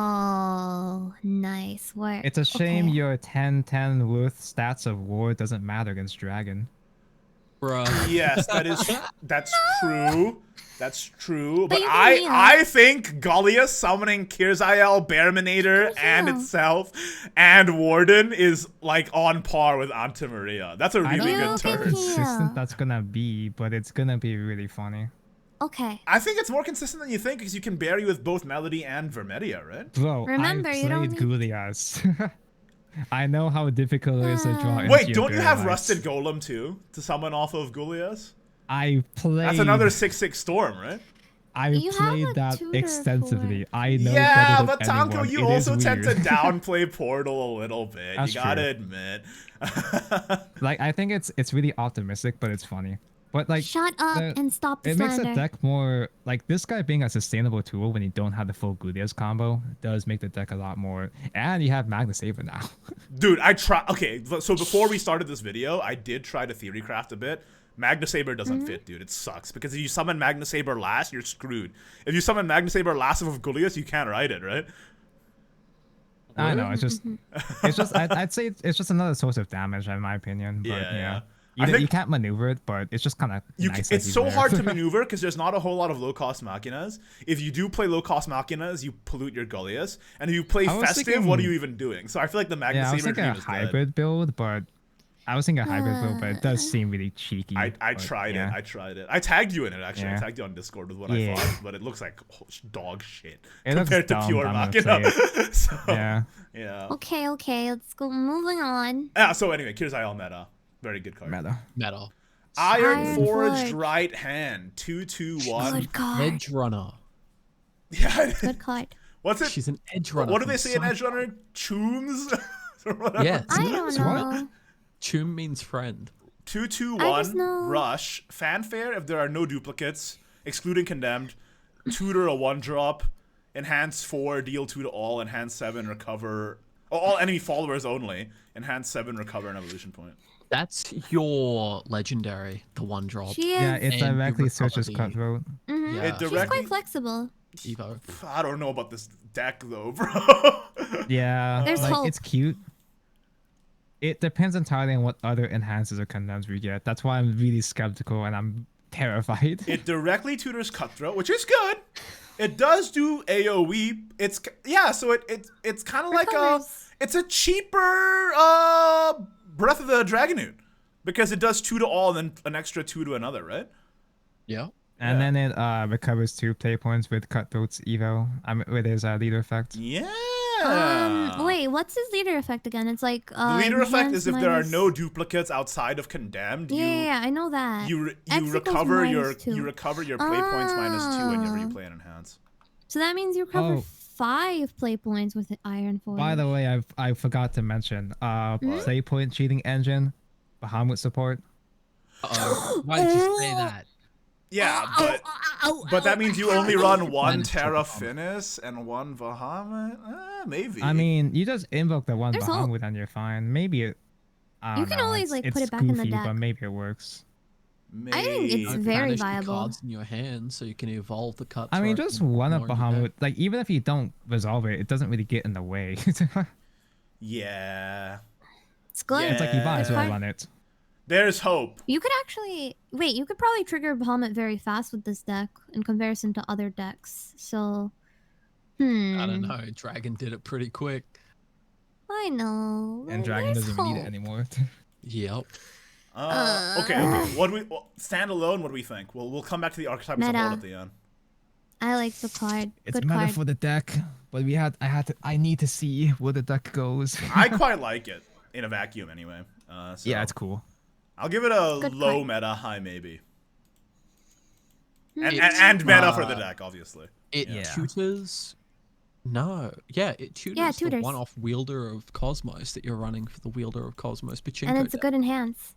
Oh, nice work.
It's a shame
Okay.
your 10/10 worth stats of war doesn't matter against Dragon.
Bruh.
Yes, that's true. That's true. But
you can heal.
I think Gallia summoning Kirzael, Bearminator, and
heal.
itself, and Warden is like on par with Anta Maria. That's a
I
really
don't know
good
how
turn.
heal.
consistent that's gonna be, but it's gonna be really funny.
Okay.
I think it's more consistent than you think because you can bury with both Melody and Vermedia, right?
Bro,
Remember,
I
you don't
played
need-
Gulias. I know how difficult it is to draw.
Wait,
into
don't you
your
have
lights.
Rusted Golem too to summon off of Gulias?
I played.
That's another 6/6 storm, right?
I
You have
played
a
that
tutor
extensively.
for
I know.
Yeah,
better
but
than
Tonko,
anyone.
you
It is
also tend to
weird.
downplay Portal a little bit.
That's
You gotta
true.
admit.
Like I think it's really optimistic, but it's funny. But like
Shut up
the-
and stop the
it makes
slander.
the deck more like this guy being a sustainable tool when you don't have the full Gulias combo does make the deck a lot more. And you have Magna Saber now.
Dude, I try. Okay, so before we started this video, I did try to theorycraft a bit. Magna Saber doesn't fit, dude. It sucks because if you summon Magna Saber last, you're screwed. If you summon Magna Saber last of Gulias, you can't write it, right?
I know it's just I'd say it's just another source of damage in my opinion. But
Yeah,
yeah.
I think-
You can't maneuver it, but it's just kind of nice. that
It's
he's
so
there.
hard to maneuver because there's not a whole lot of low-cost machinas. If you do play low-cost machinas, you pollute your Gullias. And if you play
I was
Festive,
thinking-
what are you even doing? So I feel like the Magna
Yeah, I was
Saber
thinking
dream
a
is dead.
hybrid build, but I was thinking a hybrid build, but it does seem really cheeky.
I
but,
tried
yeah.
it. I tried it. I tagged you in it, actually. I
Yeah.
tagged you on Discord with what I
Yeah.
thought, but it looks like dog shit
It looks
compared to
dumb,
pure
I'm gonna
Machina.
say
So,
Yeah.
yeah.
Okay, let's go. Moving on.
So anyway, Kirzael meta. Very good card.
Meta.
Metal.
Iron Forged
Forged.
right hand. 2/2/1.
Good card.
Edge runner.
Yeah.
Good card.
What's it?
She's an edge runner.
What do
from
they say in
Sci-
Edge Runner? Chooms? Or whatever.
Yes.
I don't know.
Chum means friend.
2/2/1
know-
rush. Fanfare if there are no duplicates, excluding condemned. Tutor a 1-drop. Enhance 4, deal 2 to all. Enhance 7, recover. Oh, all enemy followers only. Enhance 7, recover an evolution point.
That's your legendary, the one drop.
She is.
Yeah, it
And you
directly
recover
searches
the-
Cutthroat.
Mhm.
Yeah.
It
She's
directly.
quite flexible.
Evo.
I don't know about this deck though, bro.
Yeah,
There's
like
hope.
it's cute. It depends entirely on what other enhances or condemns we get. That's why I'm really skeptical and I'm terrified.
It directly tutors Cutthroat, which is good. It does do AoE. So it's kind of like
Recovers.
it's a cheaper Breath of the Dragonoot because it does 2 to all and then an extra 2 to another, right?
Yeah.
And then it recovers 2 play points with Cutthroat's Evo. With his leader effect.
Yeah.
Wait, what's his leader effect again? It's like
The leader effect is if there are
minus-
no duplicates outside of condemned,
Yeah, I know that.
you
X equals
recover your
-2.
you recover your play points -2 whenever you
Ah.
play an enhance.
So that means you recover
Oh.
5 play points with the Iron Forge.
By the way, I forgot to mention play point cheating engine, Bahamut support.
Why did you say that?
Yeah, but that means you only run 1 Terra Finis and 1 Bahamut? Maybe.
I mean, you just invoke the one
There's hope.
Bahamut and you're fine. Maybe it. I
You
don't
can
know,
always,
it's-
like, put
it's
it back in the
goofy,
deck.
but maybe it works.
Maybe.
I think it's
Don't
very
banish the
viable.
cards in your hand so you can evolve the cut.
I mean,
throat
just
and
one of
more in your
Bahamut.
deck.
Like, even if you don't resolve it, it doesn't really get in the way.
Yeah.
It's good.
Yeah.
It's like you might as well
It's
run it.
There's hope.
You could actually wait. You could probably trigger Bahamut very fast with this deck in comparison to other decks. So,
I don't know. Dragon did it pretty quick.
I know.
And
but
Dragon
there's
doesn't even need it
hope.
anymore.
Yep.
Okay. What do we stand alone? What do we think? We'll come back to the archetype
Meta.
support at the end.
I like the card.
It's
Good
meta
card.
for the deck, but I need to see where the deck goes.
I quite like it in a vacuum, anyway. So
Yeah, it's cool.
I'll give it a
Good
low
card.
meta, high maybe.
Hmm.
And meta for the deck, obviously.
It
Yeah.
tutors. No. Yeah, it tutors
Yeah,
the
tutors.
one-off wielder of Cosmos that you're running for the wielder of Cosmos Pachinko
And it's a
deck.
good enhance.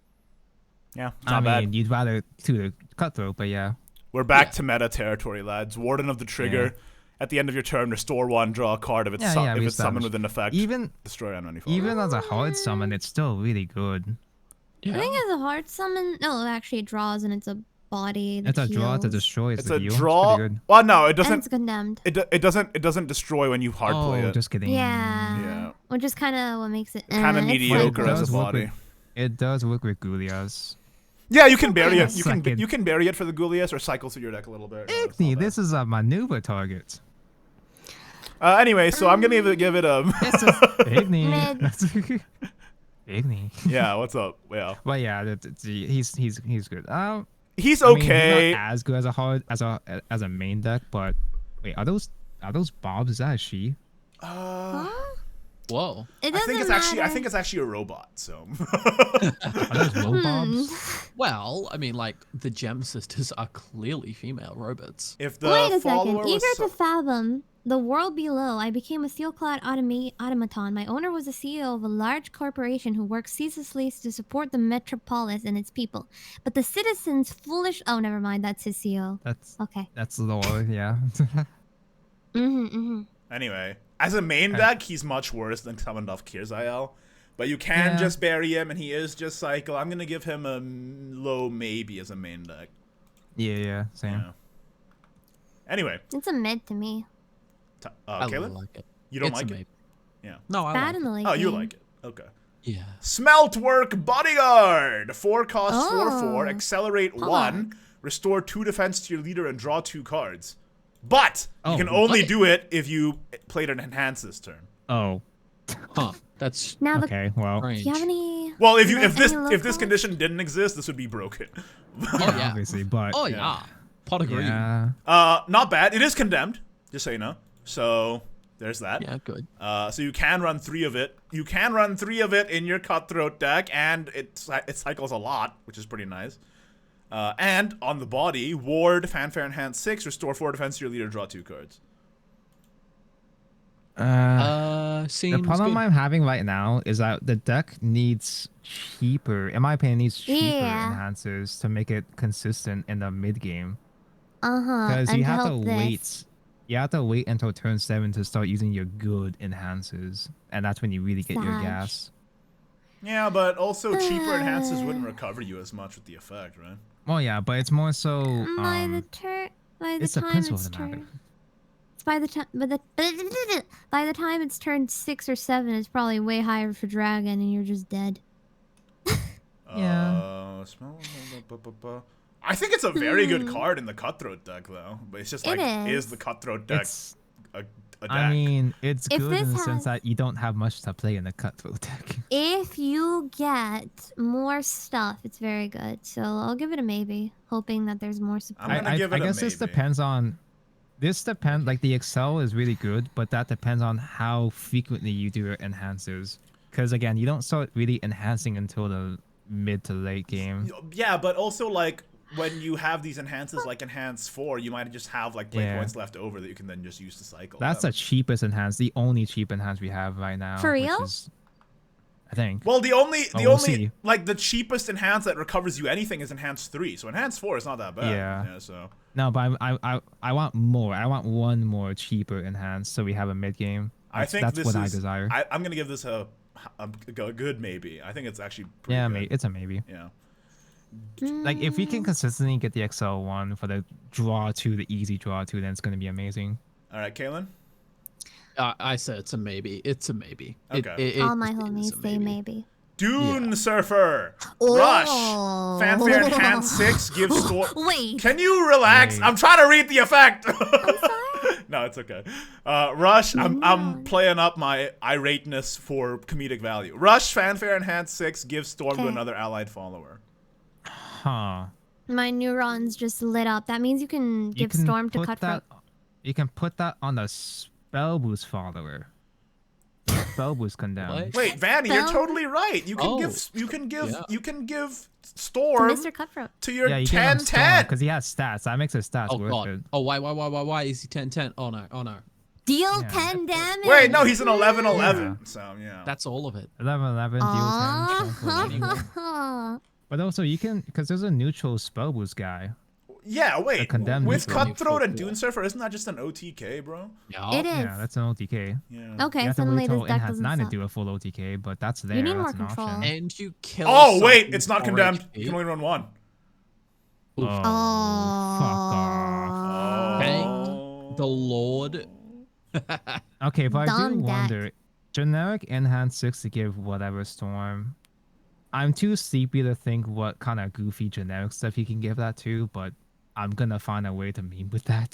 Yeah,
I
not
mean,
bad.
you'd rather to the Cutthroat, but yeah.
We're back to meta territory, lads. Warden of the Trigger. At the end of your turn, restore 1, draw a card. If it's, if it's
reestablish.
summoned with an effect,
Even
destroy enemy followers.
even as a hard summon, it's still really good.
Yeah.
I think it's a hard summon. No, actually, it draws and it's a body. That
It's a draw to
heals.
destroy.
It's
the
a
heal.
draw.
It's pretty good.
Well, no, it
And
doesn't.
it's condemned.
It doesn't destroy when you hard play
Oh,
it.
just kidding.
Yeah.
Yeah.
Which is kind of what makes it
Kinda
it's
mediocre
fine.
as a
does work
body.
It does work with Gulias.
Yeah, you can bury
a
it.
second.
You can bury it for the Goulias or cycle through your deck a little bit. No, it's
Igni,
not bad.
this is a maneuver target.
Anyway, so I'm gonna give it a.
Igni. Igni.
Yeah, what's up? Yeah,
But yeah, he's good.
he's
I mean, he's
okay.
not as good as a main deck, but wait, are those Bobs? Is that a she?
Huh?
Whoa.
It
I
doesn't
think it's
matter.
actually a robot. So.
Are those low Bobs?
Well, I mean, like, the Gem Sisters are clearly female robots.
If the
Wait a
follower
second.
was
Eager to fathom the world below, I became a steel-clad automaton. My owner was the CEO of a large corporation who worked ceaselessly to support the metropolis and its people. But the citizens foolish... Oh, never mind. That's his CEO. Okay.
That's lore, yeah.
Anyway, as a main deck, he's much worse than summoned off Kirzael. But you can just bury him, and he is just cycle. I'm gonna give him a low maybe as a main deck.
Yeah, same.
Yeah. Anyway,
It's a mid to me.
I
Caleb,
like it.
you don't
It's
like
a
it?
maybe.
Yeah.
No, I
Bad
like
in
it.
the late
Oh, you
game.
like it? Okay.
Yeah.
Smeltwork Bodyguard. 4 cost 4/4.
Oh.
Accelerate
Hold
1. Restore 2 defense to your leader and draw 2 cards. But you
Oh,
can only
but-
do it if you played an enhance this turn.
Oh,
Huh. That's
Now, the,
okay. Well,
do
strange.
you have any...
Well, if
any
this
locals?
condition didn't exist, this would be broken.
Oh, yeah.
obviously, but
Oh, yeah. Pot of green.
yeah.
Not bad. It is condemned, just so you know. So there's that.
Yeah, good.
So you can run 3 of it. You can run 3 of it in your Cutthroat deck, and it cycles a lot, which is pretty nice. And on the body, Ward, Fanfare Enhance 6, restore 4 defense to your leader, draw 2 cards.
Seems
The problem
good.
I'm having right now is that the deck needs cheaper, in my opinion, needs cheaper
Yeah.
enhancers to make it consistent in the mid game.
Uh-huh.
Because
and
you have to
help this.
wait. You have to wait until turn 7 to start using your good enhancers, and that's when you really get your
Sag.
gas.
Yeah, but also cheaper enhances wouldn't recover you as much with the effect, right?
Well, yeah, but it's more so.
By the turn, by the
it's the
time
principle
it's
of the matter.
turn, it's by the time, by the time it's turned 6 or 7, it's probably way higher for dragon, and you're just dead.
Yeah.
I think it's a very good card in the Cutthroat deck, though. But it's just like,
It
is
is.
the Cutthroat deck
It's.
a deck?
I mean, it's
If
good
this
in the sense
has-
that you don't have much to play in the cutthroat deck.
If you get more stuff, it's very good. So I'll give it a maybe, hoping that there's more support.
I'm gonna give it
I
a
guess this
maybe.
depends on. This depends. Like the Excel is really good, but that depends on how frequently you do your enhancers. Because again, you don't start really enhancing until the mid to late game.
Yeah, but also like when you have these enhances like Enhance 4, you might just have like play
Yeah.
points left over that you can then just use to cycle.
That's
them.
the cheapest enhance, the only cheap enhance we have right now.
For
which
real?
is, I think.
Well, the only
we'll see.
like the cheapest enhance that recovers you anything is Enhance 3. So Enhance 4 is not that bad.
Yeah.
So
No, but I want more. I want one more cheaper enhance so we have a mid game.
I think
that's
this
what
is.
I desire.
I'm gonna give this a good maybe. I think it's actually pretty
Yeah,
good.
it's a maybe.
Yeah.
Like if we can consistently get the XL one for the draw 2, the easy draw 2, then it's gonna be amazing.
All right, Kaylin.
I said it's a maybe. It's a maybe.
Okay.
All my
is
homies
a
say maybe.
Dune Surfer.
Oh.
Rush. Fanfare Enhance 6 gives store.
Wait.
Can you relax?
Wait.
I'm trying to read the effect.
I'm sorry.
No, it's okay. Rush, I'm
No.
playing up my irateness for comedic value. Rush, Fanfare Enhance 6 gives Storm to
Okay.
another allied follower.
Huh.
My neurons just lit up. That means you can
You
give
can
Storm to
put
Cutthroat.
that. You can put that on the spell boost follower. Spell boost condemned.
What?
Wait, Vanny, you're
Spell-
totally right. You can
Oh.
give
Yeah.
you can give
To
Storm
Mr. Cutthroat.
to your
Yeah, you can
10-10.
because he has stats. That makes his stats
Oh
worth
god.
it.
Oh why is he 10-10? Oh no. Oh no.
Deal
Yeah.
10 damage.
Wait, no, he's an 11-11. So yeah.
That's all of it.
11-11 deal 10.
Ah.
But also you can because there's a neutral spell boost guy.
Yeah, wait.
condemned
With
neutral.
Cutthroat and
Neutral,
Dune Surfer, isn't that just an OTK, bro?
Yeah.
It is.
Yeah, that's an OTK.
Yeah.
Okay,
You have to
suddenly
wait
this
till
deck
Enhance
doesn't
9 to
suck.
do a full OTK, but that's there.
need
that's
more
an
control.
option.
And you kill.
Oh wait,
something
it's not
for
condemned.
HP.
You can only run one.
Oh, fuck off.
Thank the Lord.
Okay, but I do
Dumb deck.
wonder, generic Enhance 6 to give whatever Storm. I'm too sleepy to think what kind of goofy generic stuff you can give that to, but I'm gonna find a way to meme with that.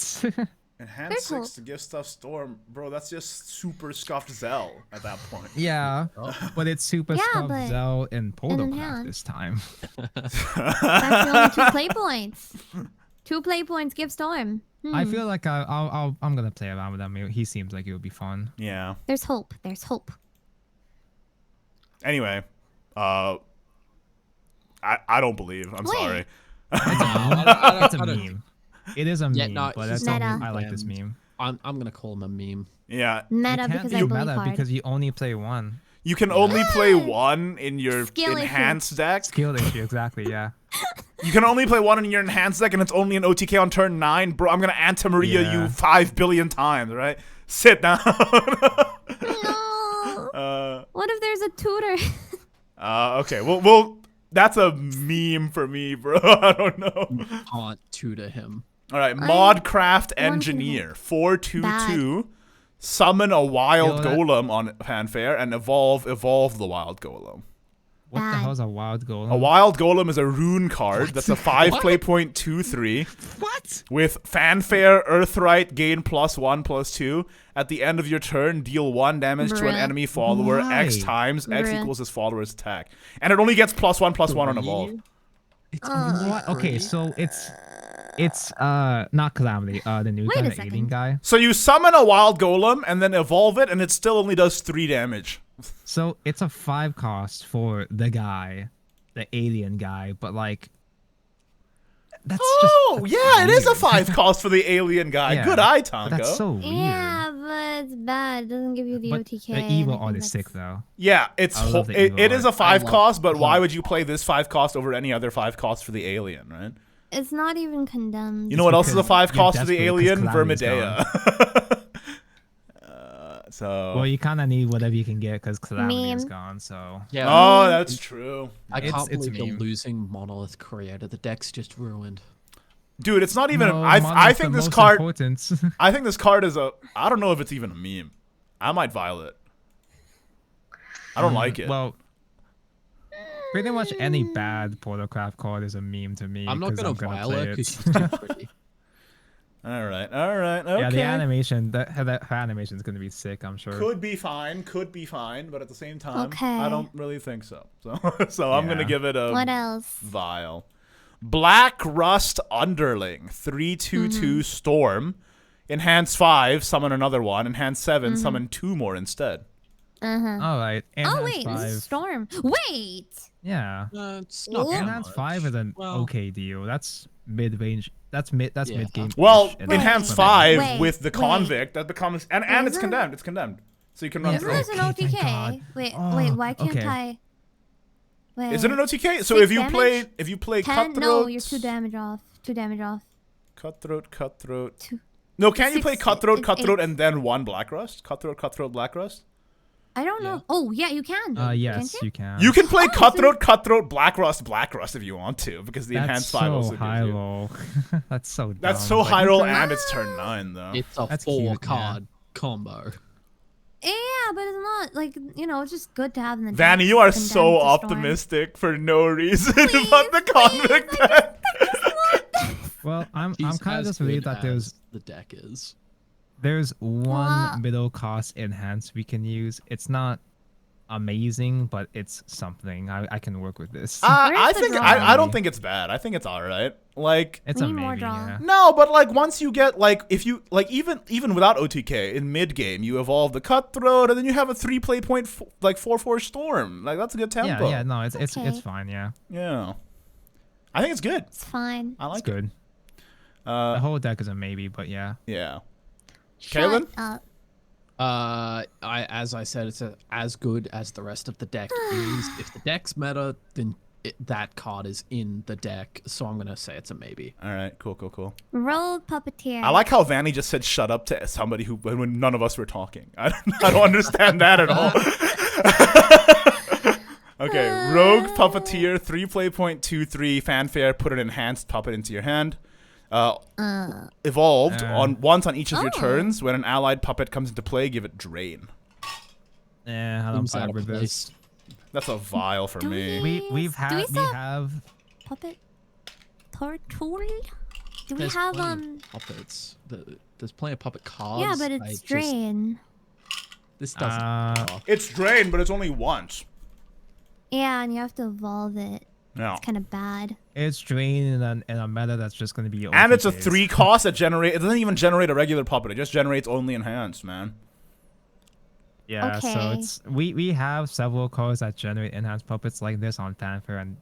Enhance
Very
6 to give stuff Storm. Bro, that's just super scuffed Zell at that point.
Yeah, but it's super
Yeah,
Scrub
but
Zell and Portalcraft
enhance.
this time.
That's the only 2 play points. 2 play points give Storm.
I feel like I'm gonna play around with him. He seems like it would be fun.
Yeah.
There's hope. There's hope.
Anyway, I don't believe. I'm
Wait.
sorry.
It's a meme. It is a
Yeah,
meme,
no,
but that's
Meta.
I like this meme.
I'm gonna call him a meme.
Yeah.
Meta
It can't
because
be
I believe
meta
hard.
because you only play one.
You can only play one in your
Skill issue.
enhanced deck.
Skill issue, exactly, yeah.
You can only play one in your enhanced deck, and it's only an OTK on turn 9. Bro, I'm gonna Anta Maria
Yeah.
you 5 billion times, right? Sit down.
No. What if there's a tutor?
Okay. Well, that's a meme for me, bro. I don't know.
Can't tutor him.
All right, Modcraft
one
Engineer, 4/2/2. Summon a wild
Yo, that-
golem on Fanfare and evolve the wild golem.
What the
Bad.
hell's a wild golem?
A wild golem is a rune card that's a 5
What?
play point 2/3
What?
with Fanfare, Earthright, gain +1/+2. At the end of your turn, deal 1 damage to an
Bruh.
enemy follower X
Why?
times. X
Bruh.
equals his follower's attack. And it only gets +1/+1 on evolve.
It's what? Okay, so it's not Calamity, the new
Wait
guy,
a
the alien
second.
guy.
So you summon a wild golem and then evolve it, and it still only does 3 damage.
So it's a 5 cost for the guy, the alien guy, but like that's
Oh,
just
yeah, it is a
weird.
5 cost for the alien guy.
Yeah,
Good eye,
but
Tonko.
that's so weird.
Yeah, but it's bad. It doesn't give you the
But
OTK.
the
and
evil
I think
art is
that's-
sick though.
Yeah, it's
I love the
it
evil
is a
art.
5
love
cost, but why
the-
would you play this 5 cost over any other 5 cost for the alien, right?
It's not even condemned.
You know what else is a
because
5
you're
cost for the
desperate 'cause
alien?
Calamity's
Vermidea. So.
Well, you kind of need whatever you can get because Calamity is
Meme.
gone. So
Yeah.
Oh, that's true.
I
It's-
can't
it's a
believe you're
meme.
losing Monolith Creator. The deck's just ruined.
Dude, it's not even.
No,
I
Monolith's
think
the
this
most
card.
important.
I think this card is a. I don't know if it's even a meme. I might vial it. I don't like it.
Well, pretty much any bad Portalcraft card is a meme to me.
I'm not
'cause
gonna
play
vial her
it.
because she's too pretty.
All right. Okay.
Yeah, the animation, her animation is gonna be sick. I'm sure.
Could be fine, but at the same time,
Okay.
I don't really think so. So I'm gonna
Yeah.
give it a
What else?
vial. Black Rust Underling, 3/2/2 Storm, enhance 5, summon another one, enhance 7, summon 2 more instead.
All right.
Oh
Enhance
wait, this
5.
is Storm. Wait.
Yeah.
It's not that
Enhance
much.
5 is an
Well,
okay deal. That's mid range. That's mid. That's
Yeah.
mid game.
Well,
Wait.
enhance 5
Wait,
with the
wait.
convict that becomes and it's
Isn't-
condemned. It's condemned, so you can run
Yeah.
through.
Isn't this an
Okay, thank
OTK?
God.
Wait,
Oh,
wait. Why can't
okay.
I? Wait.
Is it an OTK? So
6
if you play
damage? 10?
cutthroat,
No, you're 2 damage off. 2 damage off.
cutthroat.
Two.
No, can't you play
6,
cutthroat,
it's
cutthroat,
8.
and then 1 black rust? Cutthroat, black rust.
I don't know. Oh yeah, you can.
Yes,
Can't you?
you can.
You can play
Oh, so
cutthroat, black rust if you want to, because the
That's
enhanced 5
so
also gives
high
you.
roll. That's so.
That's
dumb,
so
but
high
you
roll,
can-
and it's turn 9 though.
It's a
That's cute,
4-card combo.
Yeah, but it's not like it's just good to have in the.
Vanny,
deck,
you are
condemned
so
to Storm.
optimistic for no reason about the convict deck.
Well, I'm
She's
kind of
as
just relieved
good
that there's
as the deck is.
one
Well-
middle cost enhance we can use. It's not amazing, but it's something. I can work with this.
I
Where's the
think
draw?
I don't think it's bad. I think it's all right. Like
It's
we
a
need more
maybe.
draw.
Yeah.
no, but like once you get like if you like even without OTK in mid game, you evolve the cutthroat and then you have a 3 play point 4/4 storm. Like that's a good tempo.
Yeah, no, it's
Okay.
fine. Yeah,
Yeah. I think it's good.
It's fine.
I
it's
like it.
good. The whole deck is a maybe, but yeah.
Yeah.
Shut
Kaylin?
up.
As I said, it's as good as the rest of the deck is. If the deck's meta, then that card is in the deck. So I'm gonna say it's a maybe.
All right. Cool.
Rogue puppeteer.
I like how Vanny just said "shut up" to somebody who when none of us were talking. I don't understand that at all. Okay, Rogue Puppeteer, 3 play point 2/3 fanfare. Put an enhanced puppet into your hand. Evolved once on each of your
Oh.
turns. When an allied puppet comes into play, give it drain.
I don't
Seems out
vibe
of
with
place.
this.
That's a vial for
Do
me.
We
still
have
puppet Tortory? Do we
There's
have
plenty of puppets. There's plenty of puppet cards.
Yeah, but
I
it's
just-
drain.
This doesn't.
It's drained, but it's only once.
Yeah, and you have to evolve it.
No.
It's kind of bad.
it's drained in a meta that's just gonna be.
And it's a
OTKs.
3 cost that generate. It doesn't even generate a regular puppet. It just generates only enhanced, man.
Yeah, so
Okay.
it's we have several cards that generate enhanced puppets like this on Fanfare, and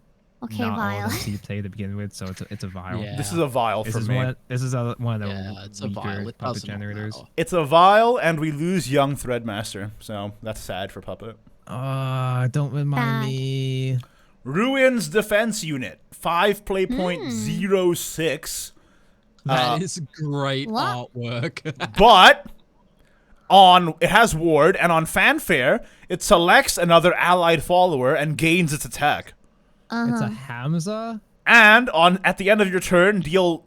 Okay,
not all
Vile.
of them see play to begin with, so it's a vial.
Yeah.
This is a vial
This
for
is
me.
one of the
Yeah, it's a
weaker
vial. It
puppet
doesn't
generators.
matter.
It's a vial, and we lose young Threadmaster, so that's sad for puppet.
Don't remind
Bad.
me.
Ruins Defense Unit, 5 play point 06.
That is great
What?
artwork.
But it has ward, and on Fanfare, it selects another allied follower and gains its attack.
It's
Uh-huh.
a Hamza.
And at the end of your turn, deal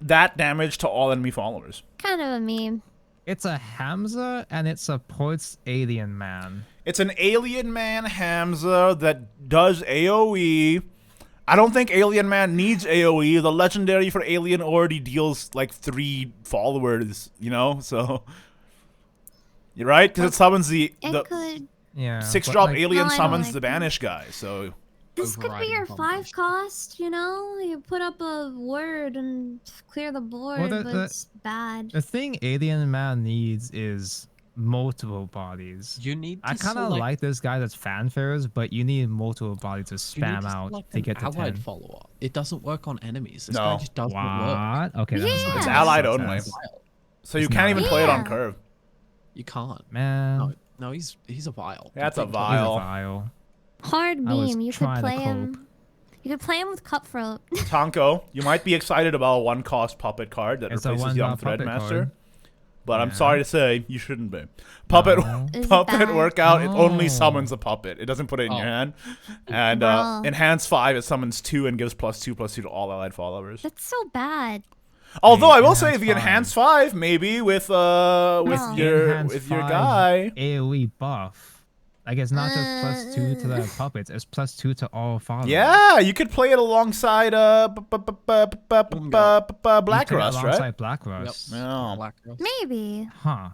that damage to all enemy followers.
Kind of a meme.
It's a Hamza, and it supports Alien Man.
It's an Alien Man Hamza that does AoE. I don't think Alien Man needs AoE. The legendary for Alien already deals like 3 followers, you know? So you're right, because it summons
It
the
could.
Yeah.
6-drop
but, like,
Alien
No, I don't
summons
like
the
that.
Banish guy. So
This could be
Overriding
your 5
combination.
cost, you know? You put up a word and clear the board,
the-
but
the-
it's bad.
The thing Alien Man needs is multiple bodies.
You need to
I kind of
select-
like this guy that's Fanfares, but you need multiple bodies to
you need
spam
to
out
select
to
an
get to
allied
10.
follower. It doesn't work on enemies. This
No.
guy just doesn't work.
What? Okay, that
Yeah.
makes
It's
sense.
allied
Makes
only.
sense.
so you
It's
can't
not
even play it on
Yeah.
curve.
You can't.
Man,
No, he's a vial.
That's a
Complete
he's a
vial.
vial.
Hard
I was
meme. You could
trying to
play
cope.
him. You could play him with Cutthroat.
Tonko, you might be excited about a 1-cost puppet card that
It's a
replaces Young
1-drop puppet
Threadmaster.
card.
But I'm
Yeah.
sorry to say, you shouldn't be. Puppet
No.
Is it
puppet
bad?
workout, it only
No.
summons a puppet. It doesn't put it in your
Oh.
hand. And
Bruh.
Enhance 5, it summons 2 and gives +2/+2 to all allied followers.
That's so bad.
Although I will
Enhance
say the
5.
Enhance 5, maybe with
No.
your
Enhance
with your
5
guy.
AoE buff. Like it's not just +2 to the puppets, it's +2 to all followers.
Yeah, you could play it alongside Black Rust, right?
Alongside Black Rust.
Yeah.
Black Rust.
Maybe.
Huh.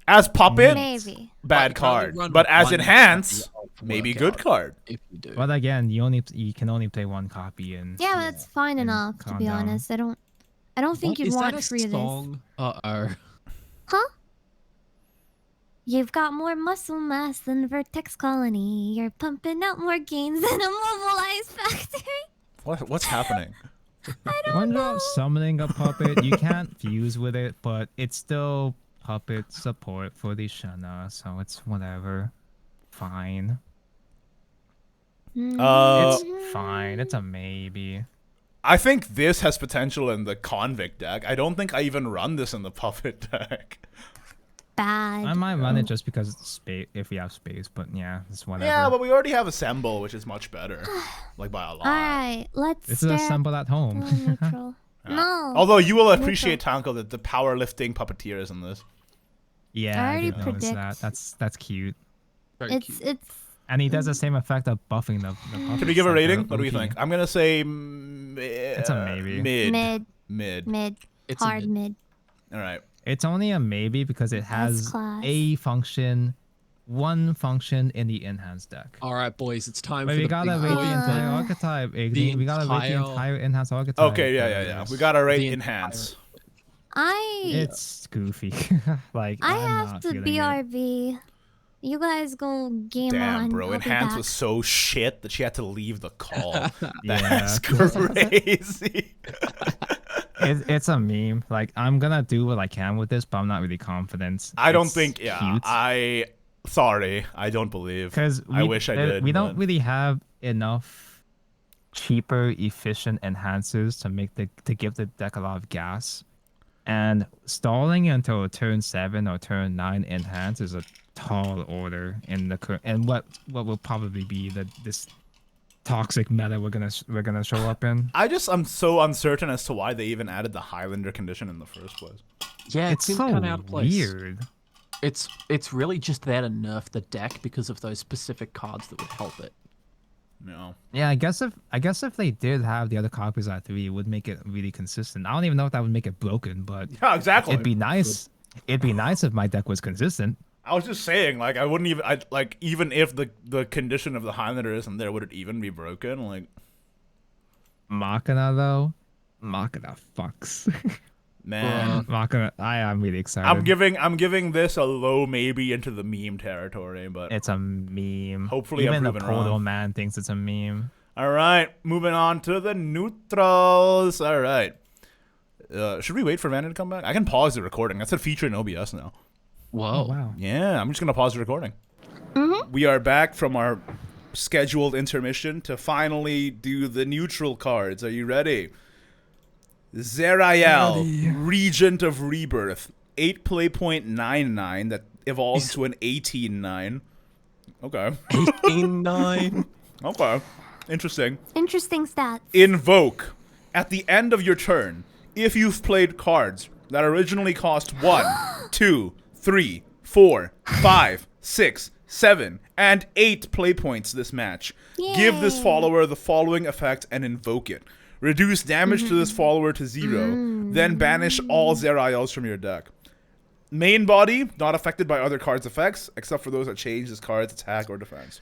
As puppet,
Maybe.
bad
But you can only
card.
run
But as
one
enhance,
copy of
maybe
workout
good card.
If you do.
But again, you can only play 1 copy and
Yeah, that's fine
And
enough, to
calm
be
down.
honest. I don't think
What,
you'd
is that
want
a
3 of this.
song? Uh-oh.
Huh? You've got more muscle mass than Vertex Colony. You're pumping out more gains than a mobilized factory.
What's happening?
one drop summoning a puppet, you can't fuse with it, but it's still puppet support for the Shana, so it's whatever. Fine. It's fine. It's a maybe.
I think this has potential in the convict deck. I don't think I even run this in the puppet deck.
Bad.
I might run it just because it's space if we have space, but yeah, it's whatever.
Yeah, but we already have Assemble, which is much better. Like by a lot.
Alright, let's
this is
stare
assembled at home.
at neutral. No.
Although you will appreciate, Tonko, that the powerlifting puppeteer is in this.
Yeah,
I
I
already
did notice that.
predict-
That's cute.
Very
it's
cute.
it's
And he does the same effect of buffing the puppets.
Can we give a
like
rating?
they're
What do you
OP.
think? I'm gonna say
It's a maybe.
Mid.
mid.
It's a
Hard mid.
All right.
It's only a maybe because it has
class.
a function, one function in the enhanced deck.
All right, boys, it's time
But
for
we
the
gotta
big
rate the
boy
entire
thing.
archetype. Igni. We gotta rate the
entire-
entire enhanced archetype.
Okay, yeah. We gotta rate
The
enhance.
It's goofy. Like
I
I'm
have
not
to
feeling it.
BRB. You guys go game
Damn,
on.
bro.
I'll be
Enhance
back.
was so shit that she had to leave the call.
Yeah.
That's crazy.
It's a meme. Like I'm gonna do what I can with this, but I'm not really confident.
I don't
It's
think. Yeah.
cute.
Sorry. I don't believe.
Because
I wish I did.
We don't
but-
really have enough cheaper, efficient enhancers to give the deck a lot of gas. And stalling until turn 7 or turn 9 enhance is a tall order in the current and what will probably be this toxic meta we're gonna show up in.
I'm so uncertain as to why they even added the Highlander condition in the first place.
Yeah,
It's
seems
so
kinda out of place.
weird.
It's really just there to nerf the deck because of those specific cards that would help it.
No.
Yeah, I guess if they did have the other copies at 3, it would make it really consistent. I don't even know if that would make it broken, but
Yeah, exactly.
it'd be nice. It'd be nice if my deck was consistent.
I was just saying, like, I wouldn't even, even if the condition of the Highlander isn't there, would it even be broken? Like,
Machina though, Machina fucks.
man,
Machina, I am really excited.
I'm giving this a low maybe into the meme territory, but
It's a meme.
Hopefully
even
I'm
the
proven
Portal
wrong.
man thinks it's a meme.
all right, moving on to the neutrals. All right, should we wait for Vanna to come back? I can pause the recording. That's a feature in OBS now.
Whoa.
Oh wow.
Yeah, I'm just gonna pause the recording. We are back from our scheduled intermission to finally do the neutral cards. Are you ready? Zerael, Regent of Rebirth, 8 play point 9/9 that evolves to an 18/9. Okay.
18/9.
Okay. Interesting.
Interesting stats.
Invoke. At the end of your turn, if you've played cards that originally cost 1, 2, 3, 4, 5, 6, 7, and 8 play points this match, give this
Yay.
follower the following effect and invoke it. Reduce damage to this follower to 0, then banish all Zeraels from your deck. Main body, not affected by other cards' effects, except for those that change this card's attack or defense.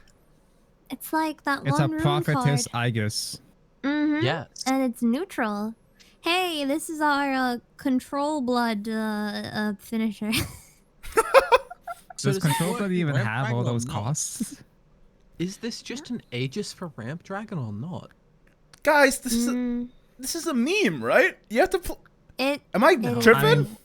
It's like that
It's a
one rune
prophetess
card.
Aegis.
Yes.
And it's neutral. Hey, this is our control blood finisher.
So
Does
does it
Control
work
Blood
in
even
Ramp
have
Dragon
all
or
those
not?
costs?
Is this just an Aegis for Ramp Dragon or not?
Guys, this is a meme, right? You have to. Am I
It
tripping?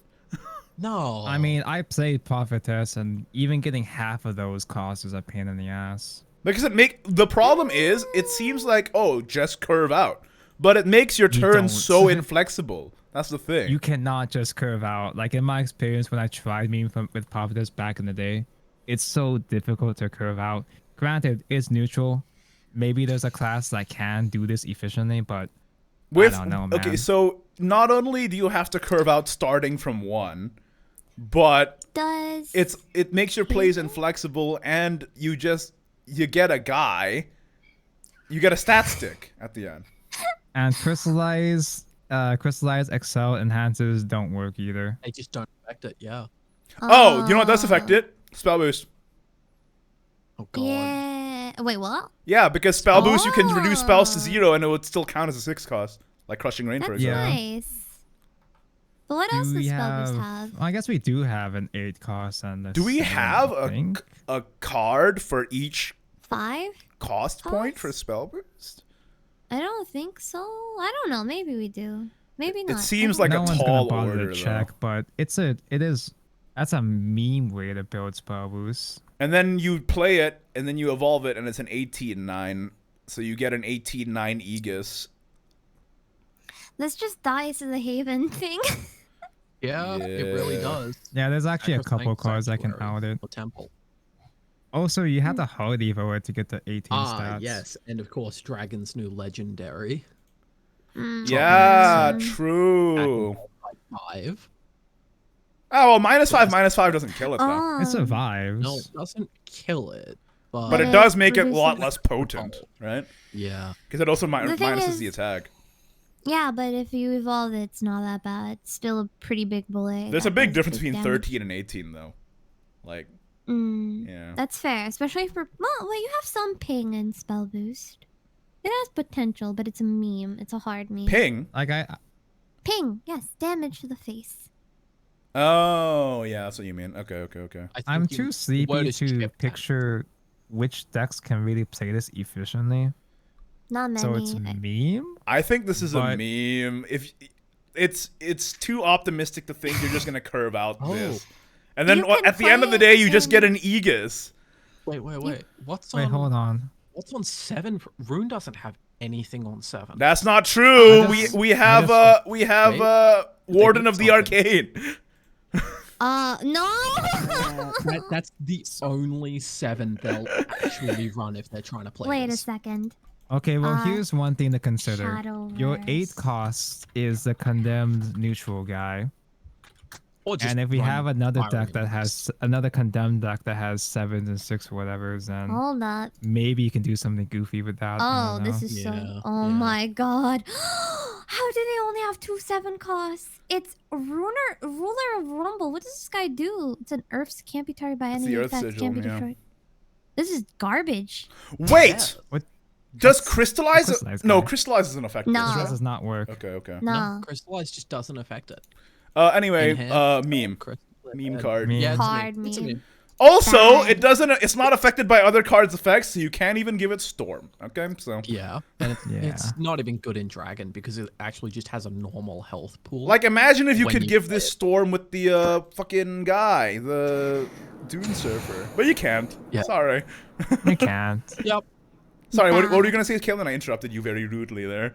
No.
I mean, I played prophetess, and even getting half of those costs is a pain in the ass.
Because the problem is, it seems like, oh, just curve out. But it makes your turn
don't.
so inflexible. That's the thing.
You cannot just curve out. Like in my experience when I tried meme with prophetess back in the day, it's so difficult to curve out. Granted, it's neutral. Maybe there's a class that can do this efficiently, but I don't know, man.
Okay, so not only do you have to curve out starting from 1, but
Does
it makes your plays inflexible, and you get a guy. You get a stat stick at the end.
And crystallize excel enhances don't work either.
They just don't affect it, yeah.
Oh, you know what does affect it? Spell boost.
Oh god.
Yeah. Wait, what?
Yeah, because spell boost, you can reduce spells to 0, and it would still count as a 6 cost, like Crushing Rain, for
That's
example.
Yeah.
nice. But what else does Spellboost have?
Well, I guess we do have an 8 cost and a
Do we
7,
have
I think.
a card for each
5?
cost point
Cost?
for spell boost?
I don't think so. I don't know. Maybe we do. Maybe not.
It seems
I
like
don't
no
a
one's
tall
gonna bother
order,
to check,
though.
but that's a meme way to build spell boost.
And then you play it, and then you evolve it, and it's an 18/9. So you get an 18/9 Aegis.
This just dies as a Haven thing.
Yeah, it really
Yeah.
does.
Yeah, there's actually a
Sacrosanct
couple cards that can
Sanctuary
out it.
or Temple.
Also, you have to hard evo it to get the 18
Ah,
stats.
yes, and of course, Dragon's new legendary.
Yeah, true.
Like 5.
Oh, well, -5 doesn't kill it, though.
It survives.
No, it doesn't kill it, but,
But it
it
does make it a lot
reduces-
less potent, right?
yeah.
Because it also
The thing
minuses the
is-
attack.
Yeah, but if you evolve it, it's not that bad. It's still a pretty big bullet.
There's a
that
big
does
difference
big
between
damage.
13 and 18, though. Like,
Mm,
yeah.
That's fair, especially for well, you have some ping and spell boost. It has potential, but it's a meme. It's a hard meme.
Ping?
Like
Ping, yes, damage to the face.
Oh, yeah, that's what you mean. Okay.
I'm
the
too
word
sleepy
is
to
chip
picture which decks can really play this efficiently.
Not many.
So it's meme.
I think this is a
But-
meme. If it's too optimistic to think you're just gonna curve out
Oh.
this, and then
You can
at the end of the
play
day,
it
you just get
in-
an Aegis.
Wait. What's
Wait,
on?
hold on.
What's on 7? Rune doesn't have anything on 7.
That's not true.
I just-
we have
I
Warden of the
something.
Arcane.
No.
That's the only 7 they'll actually run if they're trying to play
Wait a
this.
second.
Okay, well,
Uh,
here's one thing to consider. Your
Shadowverse.
8 cost is the condemned neutral guy.
Or just
And if we
run
have another
firing
deck that
enemies.
has another condemned deck that has 7s and 6 whatevers, then
Hold up.
maybe you can do something goofy with that. I
Oh,
don't
this
know.
is
Yeah,
so. Oh
yeah.
my god. How do they only have 2/7 costs? It's Ruler of Rumble. What does this guy do? It's an Earth, can't be targeted by
It's
any
the Earth
effects,
Sigil,
can't be
yeah.
destroyed. This is garbage.
Wait!
Yeah.
What?
Does
That's
crystallize?
the crystallize
No,
guy.
crystallize isn't effective.
No.
is
This
it?
does not work.
Okay.
No.
No, crystallize just doesn't affect it.
Anyway,
Enhance,
meme.
crystal-
Meme card.
Yeah, it's a
Card
meme. It's a
meme.
meme.
Also,
Bad.
it doesn't. It's not affected by other cards' effects, so you can't even give it Storm. Okay, so
Yeah, and
Yeah.
it's not even good in Dragon because it actually just has a normal health pool.
like, imagine if you
When
could
you
give
play
this
it.
Storm with the fucking guy, the Dune Surfer, but you can't.
Yeah.
Sorry.
You can't.
Yep.
Sorry. What were you
Bad.
gonna say, Kaylin? I interrupted you very rudely there.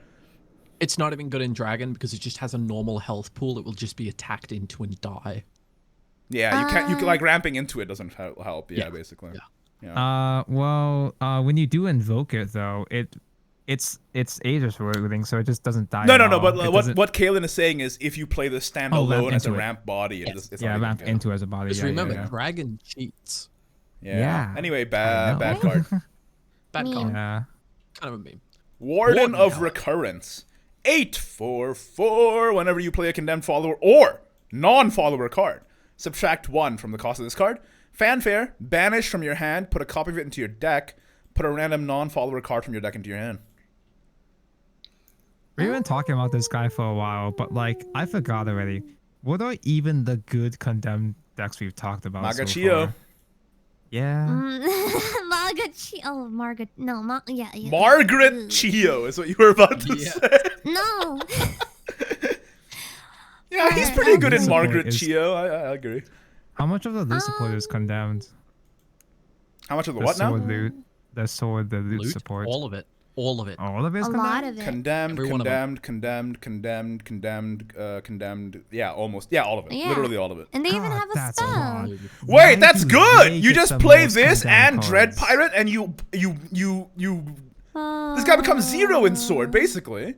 It's not even good in Dragon because it just has a normal health pool. It will just be attacked into and die.
Yeah, you can't. You can, like, ramping into it doesn't help. Yeah,
Yeah.
basically.
Yeah.
Yeah.
When you do invoke it though, it's Aegis wording, so it just doesn't die.
No,
at
no, no.
all.
But
It
what
doesn't-
what Kaylin is saying is, if you play this standalone as a
into it.
ramp body,
Yes.
it's
yeah,
not
ramp
even good.
into as a body.
Just
Yeah,
remember,
yeah,
Dragon cheats.
Yeah.
Yeah.
Anyway,
I
bad
know.
card.
Bad
Meme.
card.
yeah.
Kind of a meme.
Warden of
Warden.
Recurrence. 8/4/4. Whenever you play a condemned follower or non-follower card, subtract 1 from the cost of this card. Fanfare. Banish from your hand. Put a copy of it into your deck. Put a random non-follower card from your deck into your hand.
We've been talking about this guy for a while, but like I forgot already. What are even the good condemned decks we've talked about so
Magachio.
far? Yeah.
Margaret. Oh, Margaret. No, yeah.
Margaret Chio is what you were about to
Yeah.
say.
No.
Yeah, he's pretty good in
Support
Margaret
is-
Chio. I agree.
How much of the loot support is condemned?
How much of the
The
what now?
sword loot. The loot
Loot,
support.
all of it. All of it.
All of it is
A
condemned?
lot of it.
Condemned,
Every one of them.
condemned. Yeah, almost. Yeah, all of it.
Yeah.
Literally all of it.
And they even
God,
have a
that's a
spell.
lot.
Wait,
Why
that's
do
good.
they
You
get
just
the
play
most
this
condemned
and Dread
cards?
Pirate, and you. This guy becomes 0 in Sword, basically.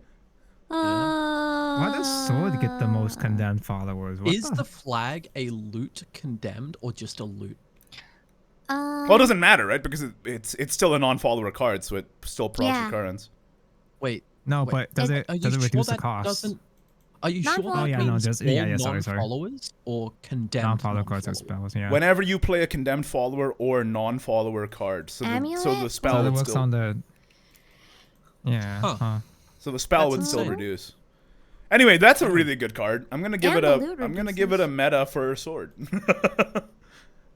Why does Sword get the most condemned followers? What
Is the flag a loot condemned or just a loot?
Well, it doesn't matter, right? Because it's still a non-follower card, so it still procs
Yeah.
recurrence.
Wait.
No,
wait.
but does
Are
it
you
does it
sure
reduce the
that
cost?
doesn't? Are you sure
Non-follow-
that
Oh,
yeah, no,
means
just-
all
yeah, sorry.
non-followers or condemned
Non-follow cards are
non-followers?
spells, yeah.
Whenever you play a condemned follower or non-follower card, so the
Amulet?
spell
So it
would
works
still
on the... Yeah,
Huh.
huh.
so the spell
That's
would still
insane.
reduce. Anyway, that's a really good card. I'm gonna give
And
it a.
the loot
I'm gonna give it a meta for Sword.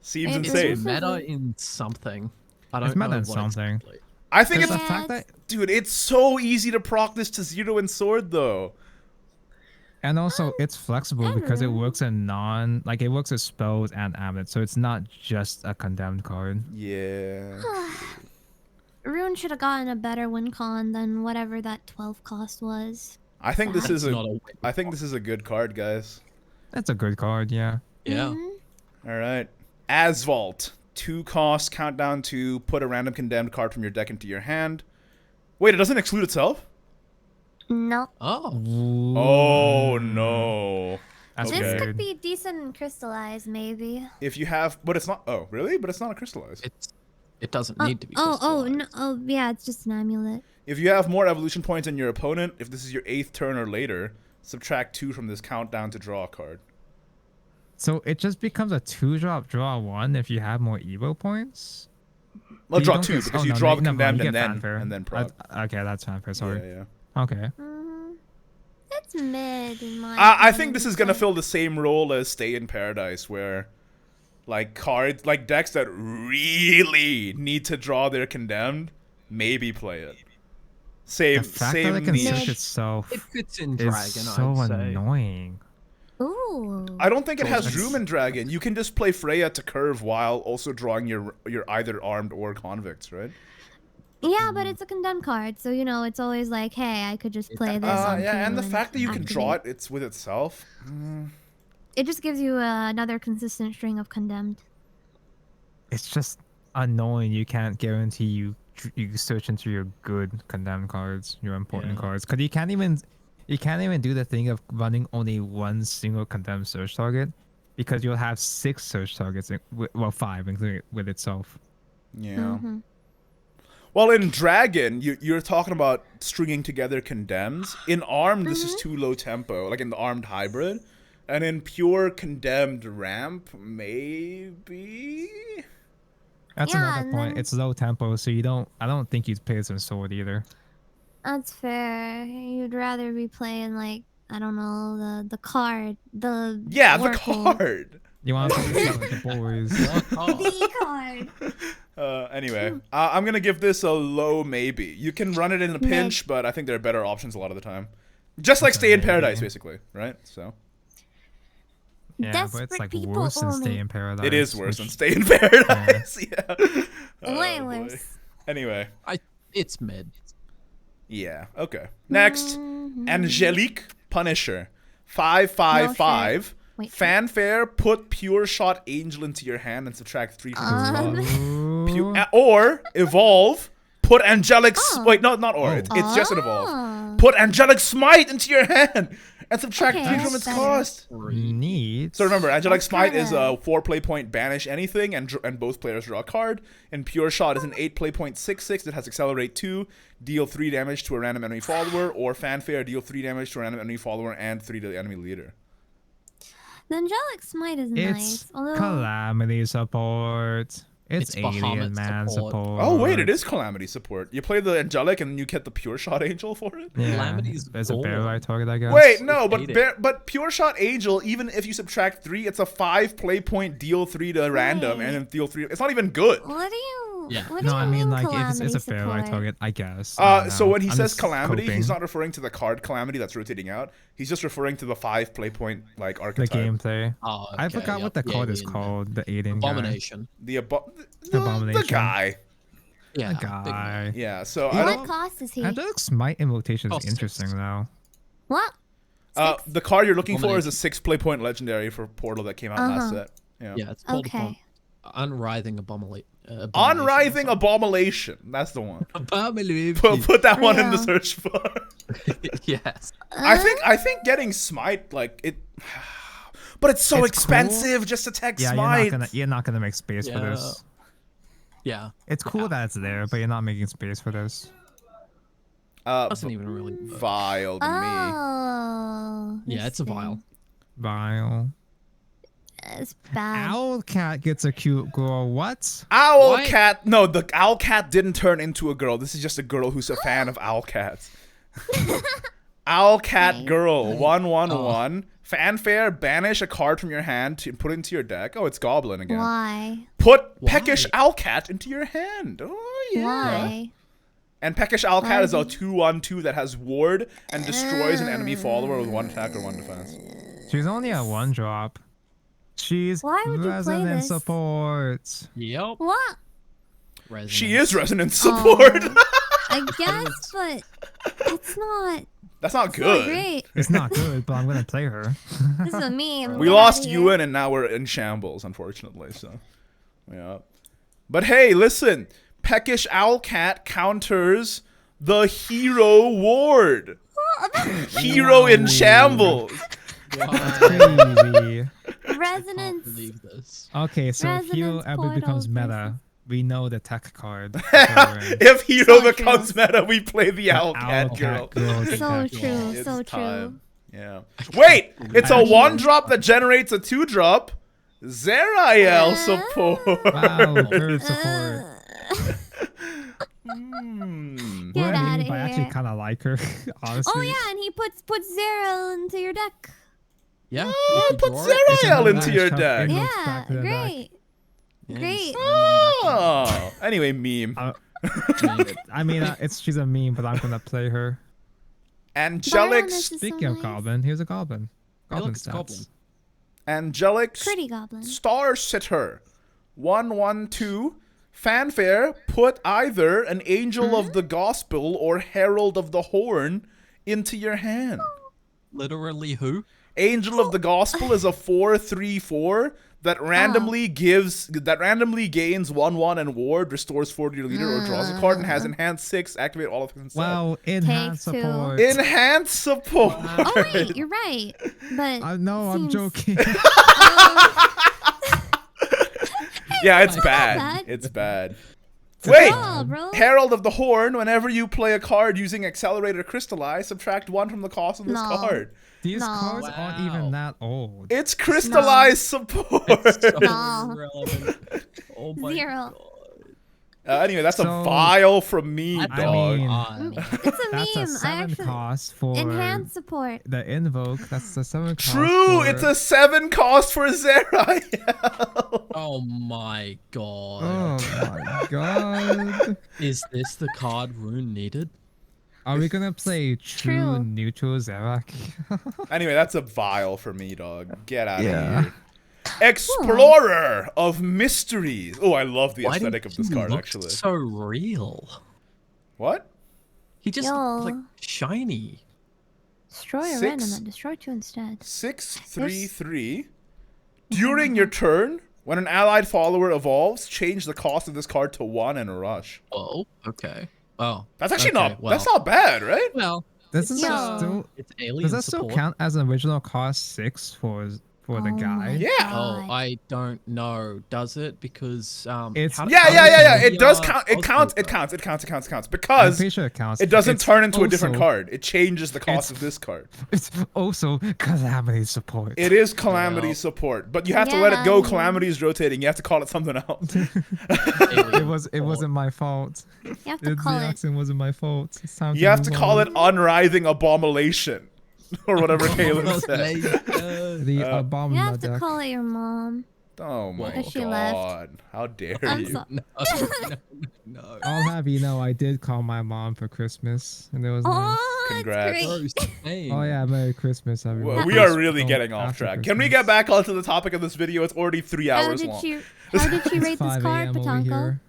Seems
It's
insane.
It's
also
meta
the-
in something. I don't
It's
know
meta in
what
something.
exactly.
I think
Because
it's
the fact that...
dude. It's so easy to proc this to 0 in Sword, though.
And also, it's flexible because it
don't know.
works in like it works with spells and amulets, so it's not just a condemned card.
Yeah.
Rune should have gotten a better win con than whatever that 12 cost was.
I think this
That's
is a.
not a
I think this is a good card, guys.
That's a good card, yeah.
Yeah.
Mhm.
All right. Azvaldt. 2 cost, countdown to put a random condemned card from your deck into your hand. Wait, it doesn't exclude itself?
Nope.
Oh.
Oh no.
That's
Okay.
This
weird.
could be decent crystallized, maybe.
If you have, but it's not. Oh, really? But it's not a crystallized.
It doesn't
Oh,
need to be.
oh,
crystallized.
no, oh, yeah, it's just an amulet.
If you have more evolution points than your opponent, if this is your 8th turn or later, subtract 2 from this countdown to draw a card.
So it just becomes a 2-drop draw 1 if you have more Evo points?
Well,
You
draw
don't
2
get-
because
oh,
you
no,
draw
no,
the
never mind,
condemned
you
and
get
then
fanfare.
and then proc.
Okay, that's fanfare, sorry.
Yeah.
Okay.
It's mid in my
I think
opinion,
this is gonna
but-
fill the same role as Stay in Paradise, where like cards, like decks that really need to draw their condemned, maybe play it. Same,
The fact
same
that it can
niche.
search itself
It fits in
is
Dragon,
so
I'd say.
annoying.
Ooh.
I don't think it has
That's-
room in Dragon. You can just play Freya to curve while also drawing your either armed or convicts, right?
Yeah, but it's a condemned card, so you know it's always like, hey, I could just play this. on
Yeah, and the
turn
fact that you can draw
activate.
it's with itself.
It just gives you another consistent string of condemned.
It's just annoying. You can't guarantee you search into your good condemned cards, your important
Yeah.
cards, because you can't even do the thing of running only one single condemned search target. because you'll have 6 search targets, well 5 including with itself.
Yeah.
Mm-hmm.
Well, in Dragon, you're talking about stringing together condemns. In Armed, this is too low tempo, like in the Armed hybrid. And in pure condemned ramp, maybe?
That's
Yeah,
another point.
then-
It's low tempo, so I don't think you'd play some sword either.
That's fair. You'd rather be playing like I don't know the card the
Yeah, the
Oracle.
card.
You want to play with the boys.
The card.
Anyway, I'm gonna give this a low maybe. You can run it in a pinch, but I think there are better options a lot of the time. Just like Stay in Paradise, basically, right? So
Yeah, but
Desperate
it's like
people
worse than
only.
Stay in Paradise.
it is worse than
which-
Stay in Paradise. Yeah.
Way
Oh, boy.
worse.
Anyway,
It's mid.
yeah. Okay. Next,
Mhm.
Angelique Punisher, 5/5/5.
Wait.
Fanfare. Put Pure Shot Angel into your hand and subtract 3 from its cost.
Ooh.
Or evolve. Put Angelic.
Oh.
Wait, not or. It's just an evolve.
Oh.
Put Angelic Smite into your hand and subtract
Okay,
3 from
that's
its
better.
cost.
Neat.
So remember, Angelic
That's
Smite is
kinda-
a 4 play point banish anything, and both players draw a card. And Pure Shot is an 8 play point 6/6 that has Accelerate 2, deal 3 damage to a random enemy follower, or Fanfare, deal 3 damage to a random enemy follower and 3 to the enemy leader.
The Angelic Smite is
It's
nice. Although
Calamity support. It's Alien
Bahamut
Man
support.
support.
Oh wait, it is Calamity support. You play the Angelic and you get the Pure Shot Angel for it?
Yeah.
Calamity's
There's a
gold.
bear right target, I guess.
Wait, no, but
hate it.
but Pure Shot Angel, even if you subtract 3, it's a 5 play point, deal 3 to random,
Right.
and then deal 3. It's not even good.
what do you?
Yeah.
What do
No,
you
I mean like
Calamity
it's a fair right
support?
target, I guess. I don't
So
know.
when he
I'm
says
just
Calamity, he's
coping.
not referring to the card Calamity that's rotating out. He's just referring to the 5 play point like
the
archetype.
gameplay.
Oh,
I
okay,
forgot
yep.
what the
Yeah,
card is
yeah,
called. The alien guy.
Abomination.
The
Abomination.
guy.
Yeah.
The
big
guy.
Yeah. So
You
I
know-
What cost is he?
Angelic Smite invocation is
Cost
interesting
6.
though.
What?
the card you're looking for is a
Abomination.
6 play point legendary for Portal that came out last set. Yeah.
Yeah, it's called
Okay.
Unwrithing Abomination.
Unwrithing Abomination. That's the one.
Abomination.
Put that one in the
Yeah.
search bar.
Yes.
I think getting Smite like it, but it's so
It's
expensive just to tech
Yeah,
Smite.
you're not gonna make space for
Yeah.
this.
Yeah.
It's cool that it's there, but you're not making space for this.
Doesn't even really work.
Vile to me.
Oh.
Yeah, it's a
this
vial.
thing.
Vile.
It's bad.
Owlcat gets a cute girl. What?
Owlcat. No, the Owlcat didn't turn into a girl. This is just a girl who's a fan of Owlcats. Owlcat
Nice.
girl. 1/1/1. Fanfare. Banish a card from your hand to put into your deck. Oh, it's Goblin again.
Why?
Put Peckish Owlcat into your hand. Oh yeah.
Why?
And Peckish Owlcat is a
Why?
2/1/2 that has ward and destroys an enemy follower with 1 attack or 1 defense.
She's only a 1-drop. She's
Why would you play
resonant
this?
support.
Yep.
What?
She is resonant support.
I guess, but it's not.
That's not
It's not
good.
great.
It's not good, but I'm gonna play her.
This is a meme.
We
Get
lost
outta here.
Ewan and now we're in shambles, unfortunately. So, yeah. But hey, listen. Peckish Owlcat counters the hero ward. Hero in shambles.
Crazy.
Resonance.
Believe this.
Okay, so if Hero
Resonance
ever
portal
becomes meta,
versus-
we know the tech card. So we're in.
If hero
So
becomes
true.
meta, we play the Owlcat girl.
is the
So
tech
true.
girl.
It's
So true.
time. Yeah. Wait, it's a 1-drop that generates a 2-drop. Zerael support.
Wow, bird support.
Get
Well, I
outta
mean, I actually
here.
kind of like her, honestly.
Oh yeah, and he puts Zero into your deck.
Yeah.
Oh,
if you
put
draw it,
It's
Zerael
a
into your
matchup
deck.
in-
Yeah,
back to the deck.
great.
yeah,
Great.
just
Oh. Anyway, meme.
random back.
I mean, she's a meme, but I'm gonna play her.
Angelic,
Baroness is
Speaking
so
of
nice.
Goblin, here's a Goblin.
Hey,
Goblin
look, it's
stats.
Goblin.
Angelic
Pretty goblin.
Star Sitter. 1/1/2. Fanfare. Put either an Angel of the Gospel or Herald of the Horn into your hand.
Literally who?
Angel of the Gospel is a 4/3/4 that randomly gains 1/1 and ward, restores 4 to your leader, or draws a card and has enhanced 6. Activate all of them.
Wow, enhanced
Take two.
support.
Enhanced support.
Oh wait, you're right. But
No, I'm
seems-
joking.
Oh,
Yeah, it's
not
bad.
bad.
It's bad. Wait!
Oh, bro.
Herald of the Horn, whenever you play a card using Accelerate or Crystallize, subtract 1 from the cost of this
No.
card.
These
No.
cards aren't even that old.
It's Crystallize support!
So
No.
irrelevant. Oh my
0.
God.
Anyway, that's a
So-
vial from me,
I
dog.
mean,
It's a
that's a
meme. I
7
actually
cost for
enhanced support.
the Invoke. That's the 7 cost.
True,
for...
it's a 7 cost for Zerael.
Oh my God.
Oh my god.
Is this the card Rune needed?
Are we gonna play true
True.
neutral Zerak?
Anyway, that's a vial for me, dog. Get out
Yeah.
of here. Explorer of Mysteries. Oh, I love the
Why
aesthetic
did
of this
he
card,
look
actually.
so real?
What?
He just
Yo.
looked like shiny.
Destroy a
6.
random and destroy 2 instead.
6/3/3. During your turn, when an allied follower evolves, change the cost of this card to 1 and rush.
Oh, okay. Oh,
That's actually
okay,
not.
well,
That's not bad, right?
Well,
Doesn't
Yo.
that still
it's alien
does that still
support.
count as an original cost 6 for the
Oh
guy?
my
Yeah.
Oh,
God.
I don't know. Does it? Because
It's-
how-
Yeah,
how
yeah,
does
yeah, yeah.
the
It does
VR
count. It
cost
counts.
work?
It counts. It counts. It counts. It counts.
I'm
Because
pretty sure it counts.
it doesn't
It's
turn into a different
also-
card. It changes the cost
It's-
of this card.
It's also calamity support.
It is Calamity
Well.
support, but you have to let it go.
Yeah.
Calamity is rotating. You have to call it something else.
It wasn't my fault.
You have to
The
call it.
accent wasn't my fault. It's time
You have to
move
call
on.
it Unwrithing Abomination, or whatever Caleb
Oh,
said.
The
You have
abominable
to
deck.
call it your mom.
Oh my
Because she left.
god! How dare
I'm
you?
so-
No.
I'll have you know I did call my mom for Christmas, and it was nice.
Oh, that's
Congrats.
great.
Oh yeah, Merry Christmas, everyone.
Well, we are really
Oh,
getting off
after
track. Can we
Christmas.
get back onto the topic of this video? It's already 3
How
hours
did
long.
she? How did she
It's
rate this
5
card,
a.m. over
Patanko?
here.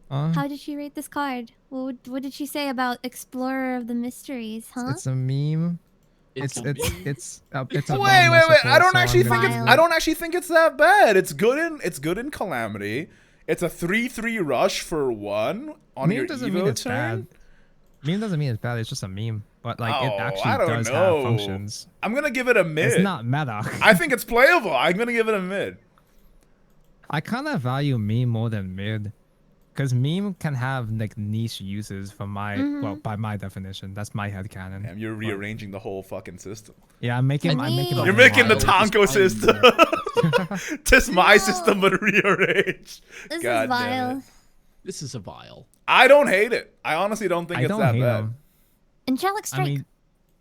How did she rate this card? What did she say about Explorer of the Mysteries? Huh?
It's a meme. It's
a
a
Wait.
bomb
I don't
support, so
actually
I'm
think
gonna-
it's. I don't actually think it's that bad. It's good in Calamity. It's a 3/3 rush for 1 on
Meme
your
doesn't mean
Evo
it's
turn.
bad. Meme doesn't mean it's bad. It's just a meme, but like
Oh,
it
I
actually
don't
does
know.
have functions.
I'm gonna give it a mid.
It's not meta.
I think it's playable. I'm gonna give it a mid.
I kind of value meme more than mid, because meme can have like niche uses from my well, by my definition. That's my headcanon.
Damn, you're rearranging the whole fucking system.
Yeah, I'm making.
For
I'm making.
me-
a
You're making the
wild-
Tonko system. Just my
No.
system, but rearranged.
This
God
is
damn
vile.
it.
This is a vial.
I don't hate it. I honestly don't think
I
it's
don't
that
hate
bad.
him.
Angelic Strike.
I mean,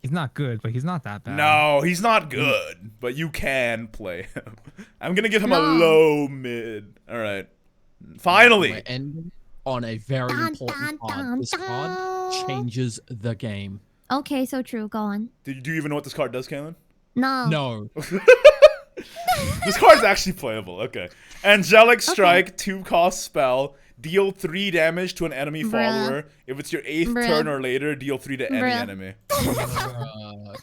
he's not good, but he's not that bad.
No, he's not good, but you can play him. I'm gonna give him a
No.
low mid. All right. Finally.
We're ending on a very
Dun,
important
dun,
card.
dun,
This card
dun.
changes the game.
Okay, so true. Go on.
Do you even know what this card does, Kaylin?
No.
No.
This card's actually playable. Okay. Angelic Strike, 2-cost spell. Deal 3 damage to an enemy
Bruh.
follower. If it's your 8th
Bruh.
turn or later, deal 3 to any
Bruh.
enemy.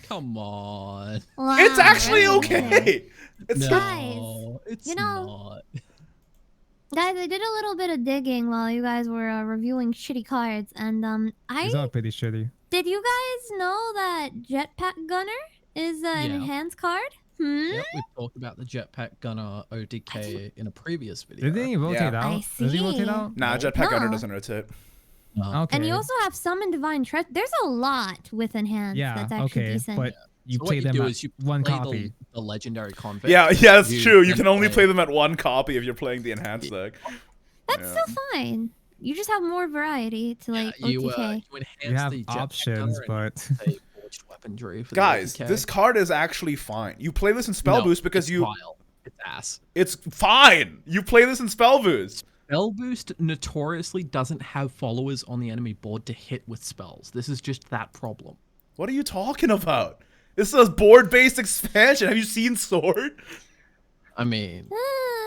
Come on.
Wow,
It's actually
really?
okay. It's
No, it's
you know-
not.
Guys, I did a little bit of digging while you guys were reviewing shitty cards, and
He's all pretty shitty.
did you guys know that Jetpack Gunner is an
Yeah.
enhanced card?
Yep, we talked about the Jetpack Gunner ODK in a previous video.
Didn't he rotate
Yeah.
out?
I
Does he rotate
see.
out?
Nah,
No.
Jetpack Gunner
No.
doesn't rotate.
No.
Okay.
And you also have Summon Divine Treasure. There's a lot with enhanced
yeah.
that's actually
Okay.
decent.
But you
So what
play
you
them
do
at
is you
one
play
copy.
the legendary convict.
Yeah, that's
You
true. You
can
can only
play-
play them at 1 copy if you're playing the enhanced deck.
That's
Yeah.
still fine. You just have more variety to like
you
OTK.
enhance
You have
the Jetpack
options,
Gunner and
but
play forged weaponry for
Guys,
the ODK.
this card is actually fine. You play this in Spell
No,
Boost because
it's
you...
vile. It's ass.
It's fine. You play this in Spell Boost.
Spell Boost notoriously doesn't have followers on the enemy board to hit with spells. This is just that problem.
What are you talking about? This is a board-based expansion. Have you seen Sword?
I mean,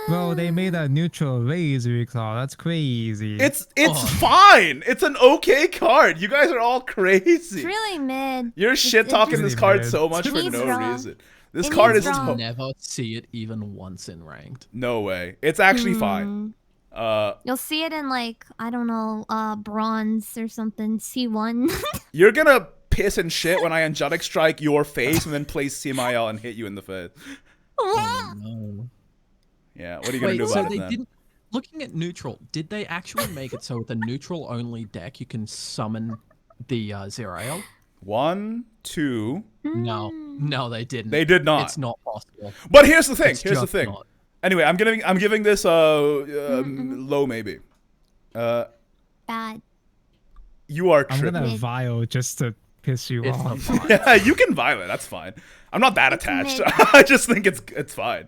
bro, they made a neutral raise recall. That's crazy.
It's
Oh.
fine. It's an okay card. You guys are all crazy.
It's really mid.
You're shit talking
just-
this card
Really
so
bad.
much
It
for
needs
no
draw.
reason. This
It
card
needs
is
draw.
never see it even once in ranked.
no way. It's actually fine.
You'll see it in like I don't know, bronze or something. C1.
You're gonna piss and shit when I Angelic Strike your face and then play Simiel and hit you in the face.
Oh, no.
Yeah, what are you gonna
Wait,
do
so
about
they
it then?
didn't. Looking at neutral, did they actually make it so with a neutral only deck you can summon the Zerael?
1, 2.
No,
Mm.
no, they didn't.
They did not.
It's not possible.
But here's the thing.
It's
Here's the
just
thing.
not.
Anyway, I'm giving this low maybe.
Bad.
You are
I'm
tripping.
gonna
Mid.
vile just to piss you
It's
off.
not fine.
Yeah, you can violate. That's fine. I'm not that
It's
attached.
mid.
I just think it's fine.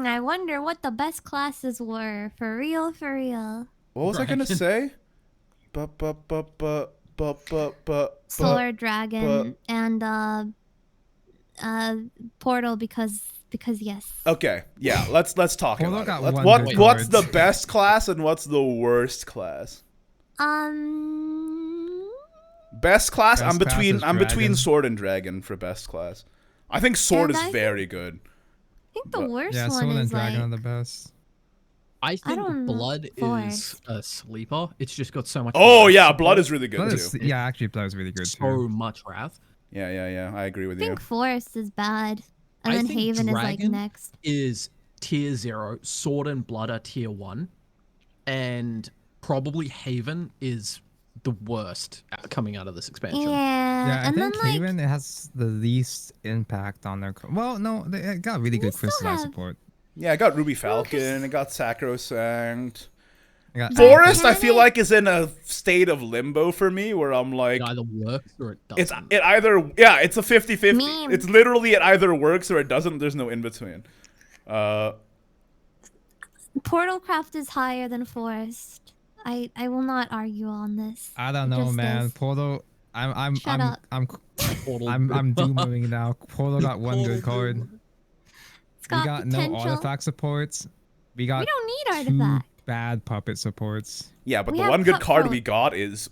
I wonder what the best classes were. For real, for real.
What was I gonna say?
Solar Dragon and Portal because yes.
Okay, yeah. Let's talk
Portal
about
got
it.
one good
What's the
card.
best class and what's the worst class? Best class.
Best
I'm
class
between
is
I'm between
Dragon.
Sword and Dragon for best class. I think Sword
And
is
I think-
very good.
I think the
But-
worst
Yeah,
one
Sword and
is
Dragon are
like
the best.
I think
don't know.
Blood is
Forest.
a sleeper. It's just got so much.
Oh
wrath
yeah,
support,
Blood is really good
Blood
too.
is, yeah, actually, Blood is really good
so
too.
much wrath.
Yeah. I agree with
I
you.
think Forest is bad. And
I
then
think
Haven is like
Dragon
next.
Is tier 0, Sword and Blood are tier 1, and probably Haven is the worst coming out of this expansion.
Yeah,
Yeah, I
and
think
then like
Haven it has the least impact on their. Well, no, they got really good
still
crystallized
have-
support.
Yeah, I got Ruby Falcon. I got Sacrosanct.
They got
Forest, I feel
Mechanic-
like is in a state of limbo for me, where I'm like,
It either works or it
it's
doesn't.
it either it's a 50-50.
Meme.
It's literally it either works or it doesn't. There's no in between.
Portalcraft is higher than Forest. I will not argue on this.
I don't
It
know,
just
man.
is.
Portal.
Shut up.
I'm
Portal
dooming now. Portal got one good card.
It's
We
got
got
potential.
no artifact supports. We got
We don't need
two
artifact.
bad puppet supports.
Yeah, but
We
the
have
one good card
Cutthroat.
we got is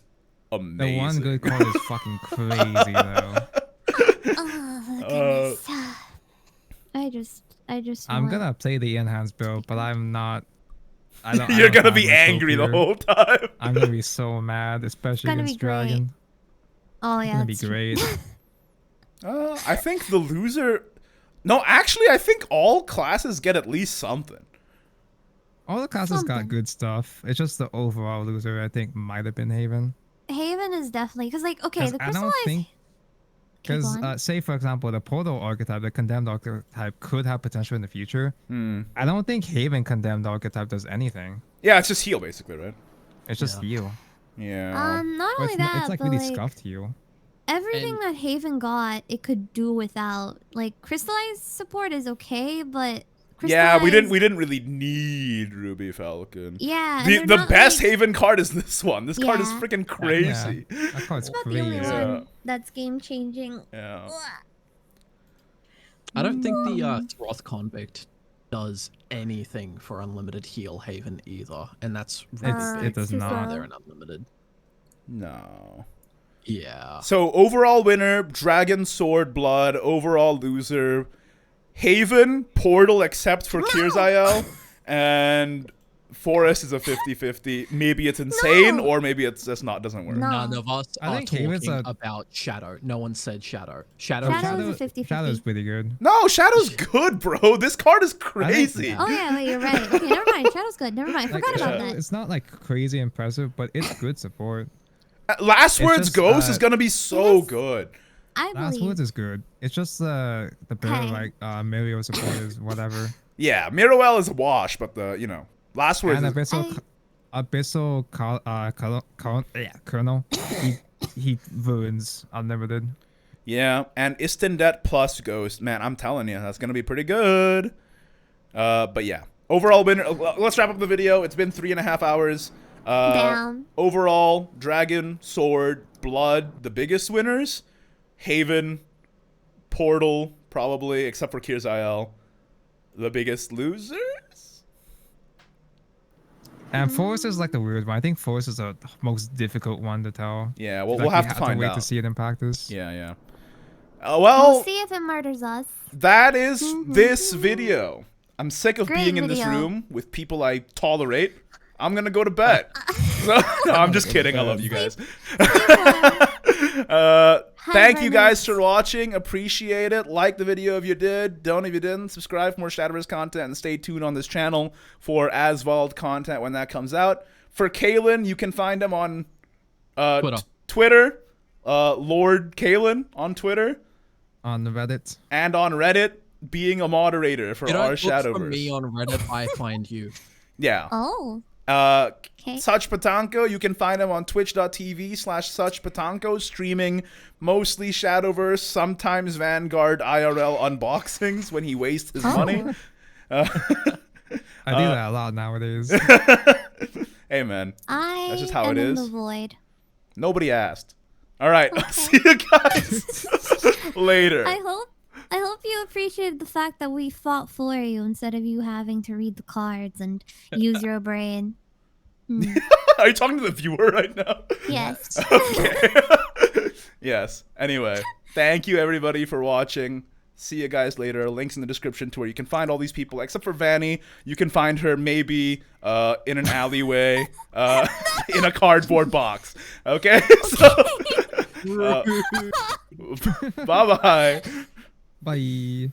amazing.
The one good card is fucking crazy though.
Oh goodness. I just.
I'm
want-
gonna play the enhanced build, but I'm not. I don't, I
You're
don't
gonna
have
be
much hope
angry the
here.
whole time.
I'm gonna be so mad, especially
gonna
against
be great.
Dragon.
Oh
It's
yeah.
gonna be
that's true.
great.
I think the loser. No, actually, I think all classes get at least something.
All the classes
Something.
got good stuff. It's just the overall loser, I think, might have been Haven.
Haven is definitely because like okay,
'Cause
the
I
crystallized.
don't think,
Okay, go
because
on.
say for example, the Portal archetype, the Condemned archetype, could have potential in the future.
Hmm.
I don't think Haven Condemned archetype does anything.
Yeah, it's just heal basically, right?
It's just
Yeah.
heal.
Yeah.
Not
But
only
it's,
that,
it's like
but
really
like
scuffed heal.
everything
And-
that Haven got, it could do without. Like crystallized support is okay, but
Yeah, we
crystallized-
didn't really need Ruby Falcon.
Yeah, and
The
they're not,
best
like,
Haven card is this one. This card is
Yeah.
freaking crazy.
Yeah, that card's
not the only
crazy.
Yeah.
one that's game changing.
Yeah.
I don't think the Throth Convict does anything for unlimited heal Haven either, and that's really
it does
too
not.
slow.
they're an unlimited.
No.
Yeah.
So overall winner, Dragon, Sword, Blood. Overall loser, Haven, Portal, except for Kirzael, and Forest is a 50-50. Maybe it's insane,
No.
or maybe it's just not doesn't work.
No.
None of us
I
are
think Haven's
talking
a-
about Shadow. No one said Shadow. Shadow.
Shadow is a 50-50.
Shadow's pretty good.
No, Shadow's good, bro. This card is crazy.
yeah.
Oh yeah, wait, you're right. Okay, never mind. Shadow's good. Never mind. I
Like,
forgot about
Shadow,
that.
it's not like crazy impressive, but it's good support.
Last
It's
Words
just,
Ghost is gonna be so
Yes.
good.
I
Last
believe.
Words is good. It's just the bit
Okay.
of like Mario support is whatever.
Yeah, Miroel is a wash, but the Last Words.
And
Is,
Abyssal Colonel, he ruins unlimited.
yeah, and Istendet plus Ghost. Man, I'm telling you, that's gonna be pretty good. But yeah, overall winner. Let's wrap up the video. It's been 3.5 hours.
Down.
Overall, Dragon, Sword, Blood, the biggest winners. Haven, Portal, probably, except for Kirzael, the biggest losers.
And Forest is like the weird one. I think Forest is the most difficult one to tell.
Yeah, well,
Like,
we'll have
we
to
have
find
wait
out.
to see it in practice.
Yeah, yeah.
We'll
Well,
see if it murders us.
that is this video. I'm sick of
Great
being in this
video.
room with people I tolerate. I'm gonna go to bed. No, I'm just kidding. I love you guys.
Sleep well.
Uh, Thank you guys for watching. Appreciate it. Like the video if you did. Don't if you didn't. Subscribe for more Shadowverse content and stay tuned on this channel for Azvaldt content when that comes out. For Kalen, you can find him on Twitter. Lord Kalen on Twitter.
On the Reddit.
And on Reddit, being a moderator for our Shadowverse.
Look for me on Reddit, I find you.
Yeah.
Oh.
Such Patanko, you can find him on twitch.tv/suchpatanko, streaming mostly Shadowverse, sometimes Vanguard IRL unboxings when he wastes his money.
I do that a lot nowadays.
Hey man, that's just how
am
it
in
is.
the void.
Nobody asked. All right, I'll see you guys later.
I hope you appreciate the fact that we fought for you instead of you having to read the cards and use your brain.
Are you talking to the viewer right now?
Yes.
Okay. Yes. Anyway, thank you everybody for watching. See you guys later. Links in the description to where you can find all these people, except for Vanny. You can find her maybe in an alleyway, in a cardboard box. Okay? So, bye-bye.
Bye.